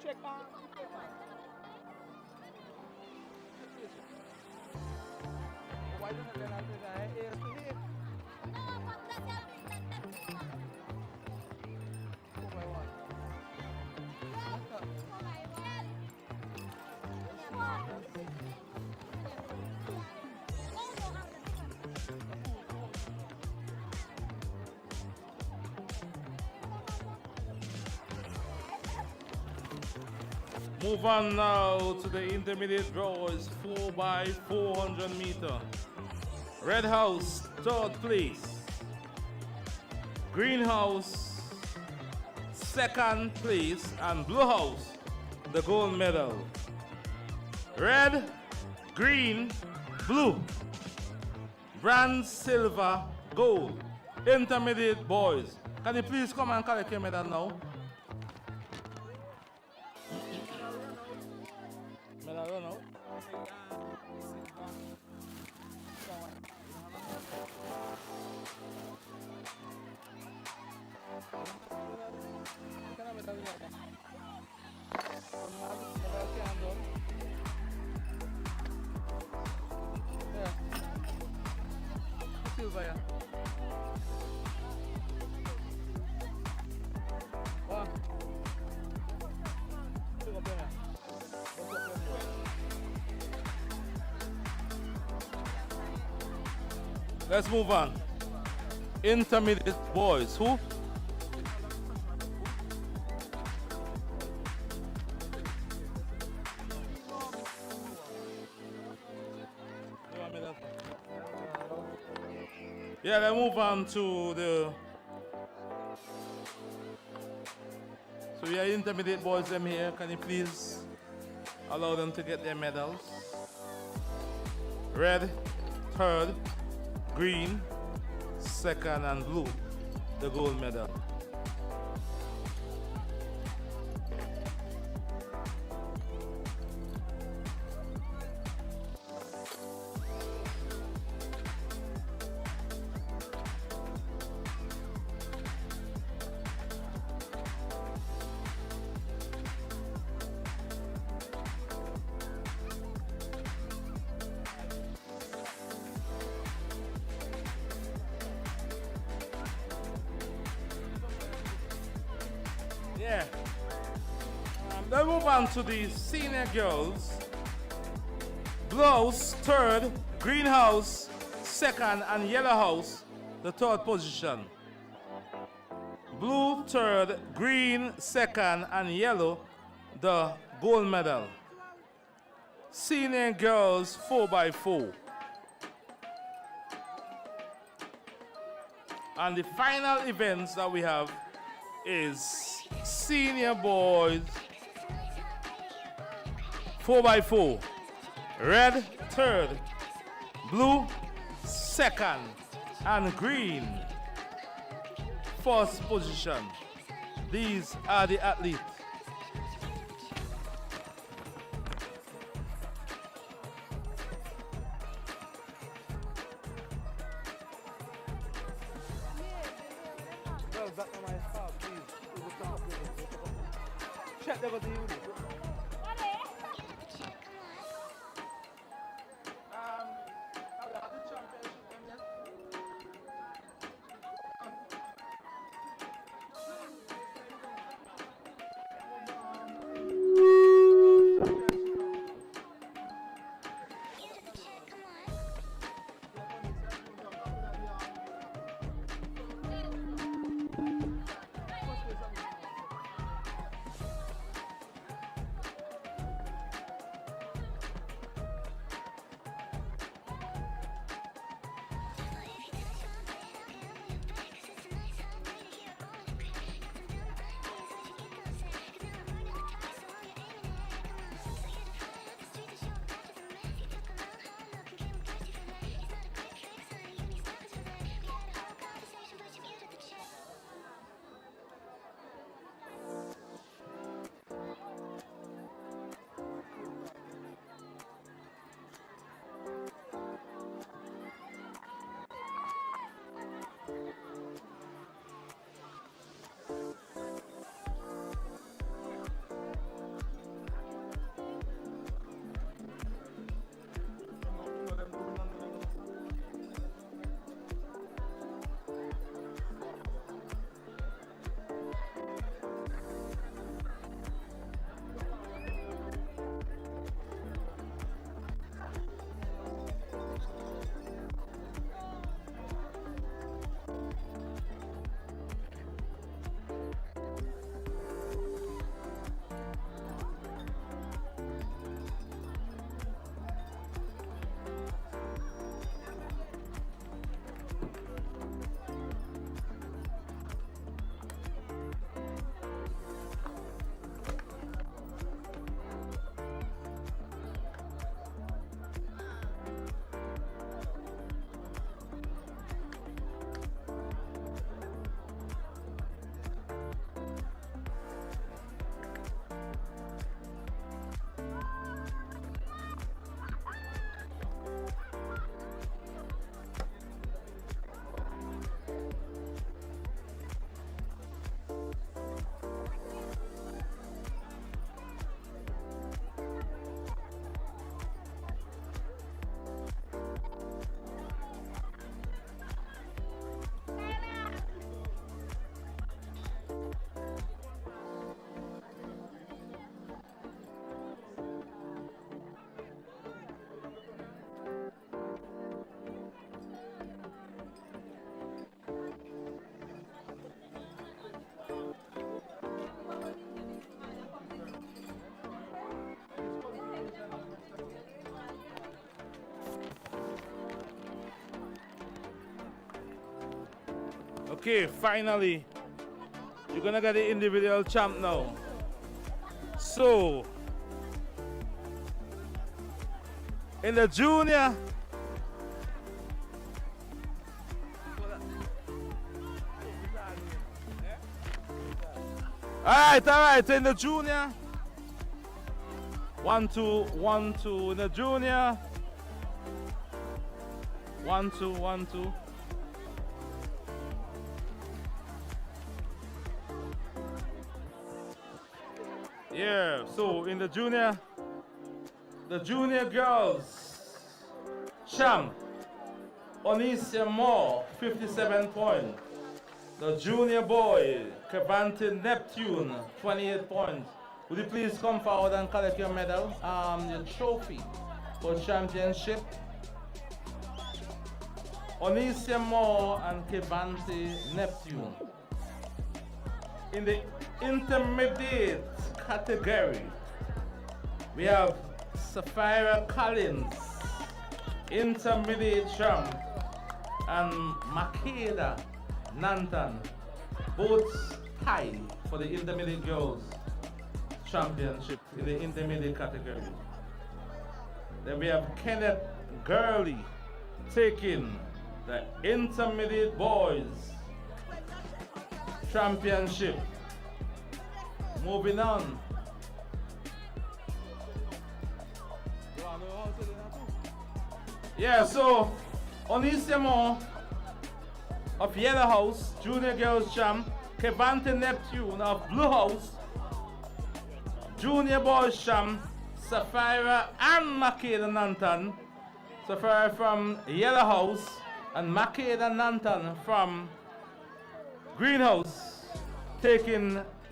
[SPEAKER 2] Check on. Why don't you let us Move on now to the intermediate boys, 4x400 meter. Red House, third place. Green House, second place. And Blue House, the gold medal. Red, green, blue. Bronze, silver, gold. Intermediate boys. Can you please come and collect your medal now? Let's move on. Intermediate boys. Who? Yeah, let's move on to the. So we are intermediate boys them here. Can you please allow them to get their medals? Red, third, green, second, and blue, the gold medal. Yeah. Then move on to the senior girls. Blouse, third, green house, second, and yellow house, the third position. Blue, third, green, second, and yellow, the gold medal. Senior girls, 4x4. And the final events that we have is senior boys 4x4. Red third, blue second, and green first position. These are the athletes.
[SPEAKER 16] Okay, finally, you're gonna get the individual champ now. So, in the junior, all right, in the junior, 1-2, 1-2 in the junior, 1-2, 1-2. Yeah, so in the junior girls, champ, Onisia Moore, 57 points. The junior boy, Kevanti Neptune, 28 points. Would you please come forward and collect your medal, your trophy for championship? Onisia Moore and Kevanti Neptune. In the intermediate category, we have Sapphira Collins, intermediate champ, and Makeda Nantan, both tied for the intermediate girls championship in the intermediate category. Then we have Kenneth Gurley taking the intermediate boys championship. Moving on. Yeah, so Onisimo of Yellow House, Junior Girls Champ, Kevanti Neptune of Blue House, Junior Boys Champ, Sapphira and Makeda Nantan. Sapphira from Yellow House and Makeda Nantan from Greenhouse,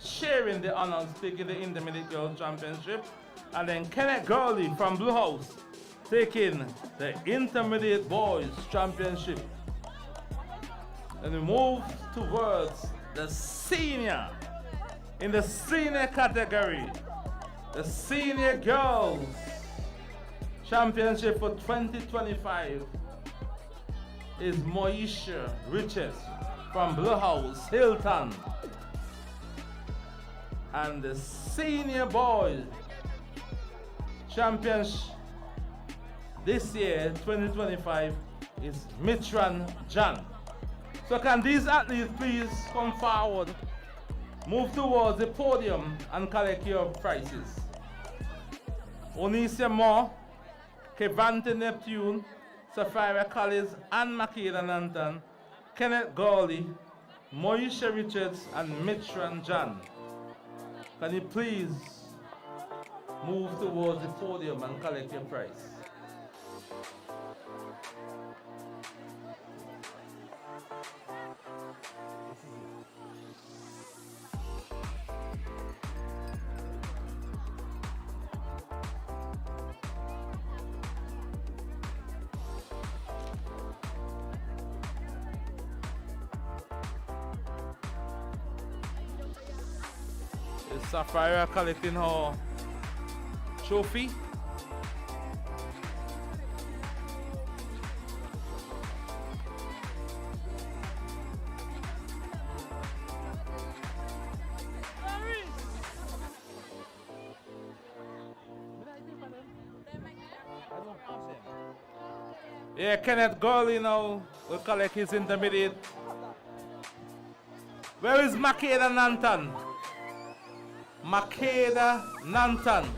[SPEAKER 16] sharing the honors, taking the Intermediate Girls Championship. And then Kenneth Gurley from Blue House taking the Intermediate Boys Championship. Then we move towards the senior. In the senior category, the Senior Girls Championship for 2025 is Moisha Richards from Blue House, Hilton. And the Senior Boys Championship this year, 2025, is Mitran Jan. So can these athletes please come forward, move towards the podium and collect your prizes. Onisia Moore, Kevanti Neptune, Sapphira Collins and Makeda Nantan, Kenneth Gawley, Moisha Richards and Mitran Jan. Can you please move towards the podium and collect your prize? Sapphira collecting her trophy. Yeah, Kenneth Gurley now will collect his intermediate. Where is Makeda Nantan? Makeda Nantan.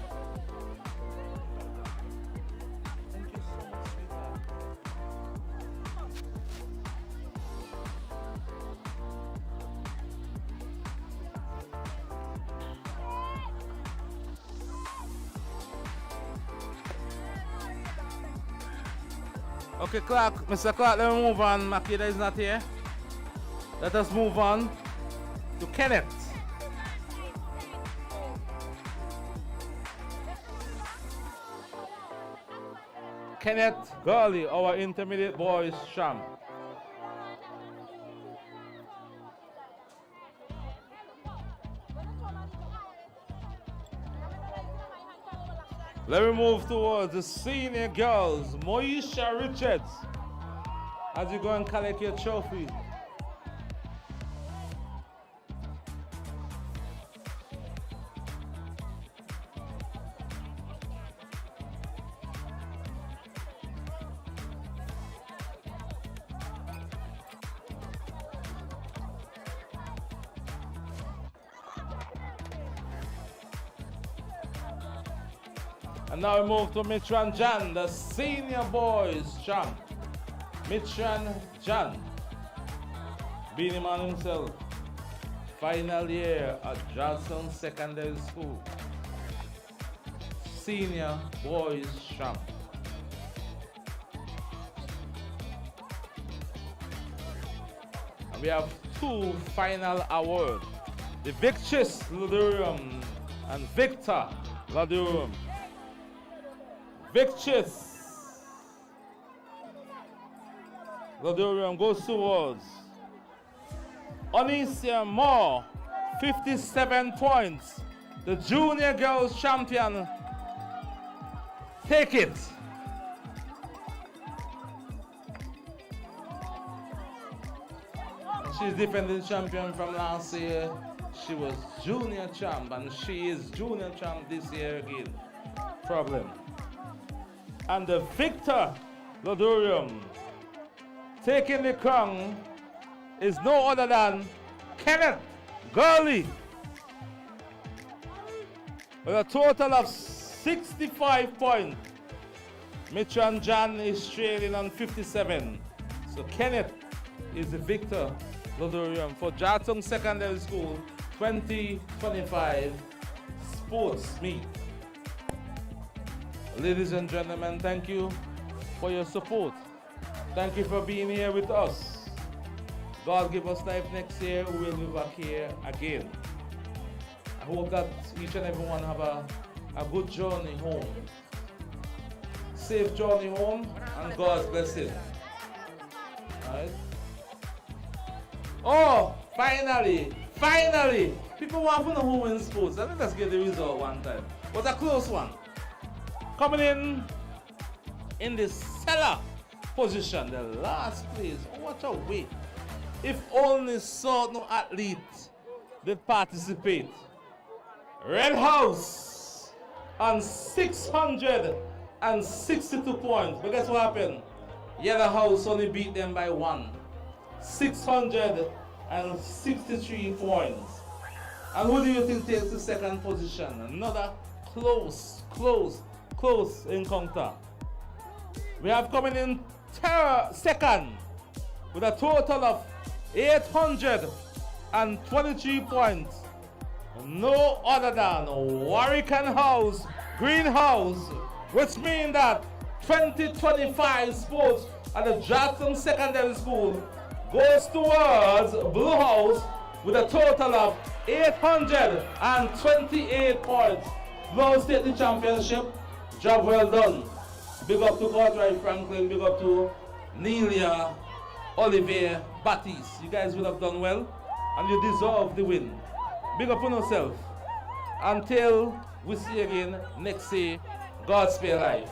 [SPEAKER 16] Okay, Clark, Mr. Clark, let me move on. Makeda is not here. Let us move on to Kenneth. Kenneth Gurley, our intermediate boys champ. Let me move towards the senior girls, Moisha Richards, as you go and collect your trophy. And now we move to Mitran Jan, the senior boys champ. Mitran Jan, Beanie Man himself, final year at Georgetown Secondary School. Senior boys champ. And we have two final awards. The Victress Ladurium and Victor Ladurium. Victress Ladurium goes towards Onisia Moore, 57 points. The junior girls champion. Take it. She's defending champion from last year. She was junior champ and she is junior champ this year again. Problem. And the Victor Lodurium taking the crown is no other than Kenneth Gurley with a total of 65 points. Mitran Jan is trailing on 57. So Kenneth is the Victor Lodurium for Georgetown Secondary School 2025 sports meet. Ladies and gentlemen, thank you for your support. Thank you for being here with us. God give us life next year, we will be back here again. I hope that each and everyone have a good journey home. Safe journey home and God's blessing. Alright? Oh, finally! People want to know who wins sports. I think let's get the result one time. It was a close one. Coming in the cellar position, the last place. Oh, what a way. If only so no athlete did participate. Red House on 662 points. But guess what happened? Yellow House only beat them by 1. 663 points. And who do you think takes the second position? Another close encounter. We have coming in second with a total of 823 points. No other than Warwick House, Greenhouse, which means that 2025 sports at the Georgetown Secondary School goes towards Blue House with a total of 828 points. Blue House take the championship. Job well done. Big up to Cartwright Franklin, big up to Nelia, Olivier, Batiste. You guys will have done well and you deserve the win. Big up on yourself. Until we see you again next year, God spare life.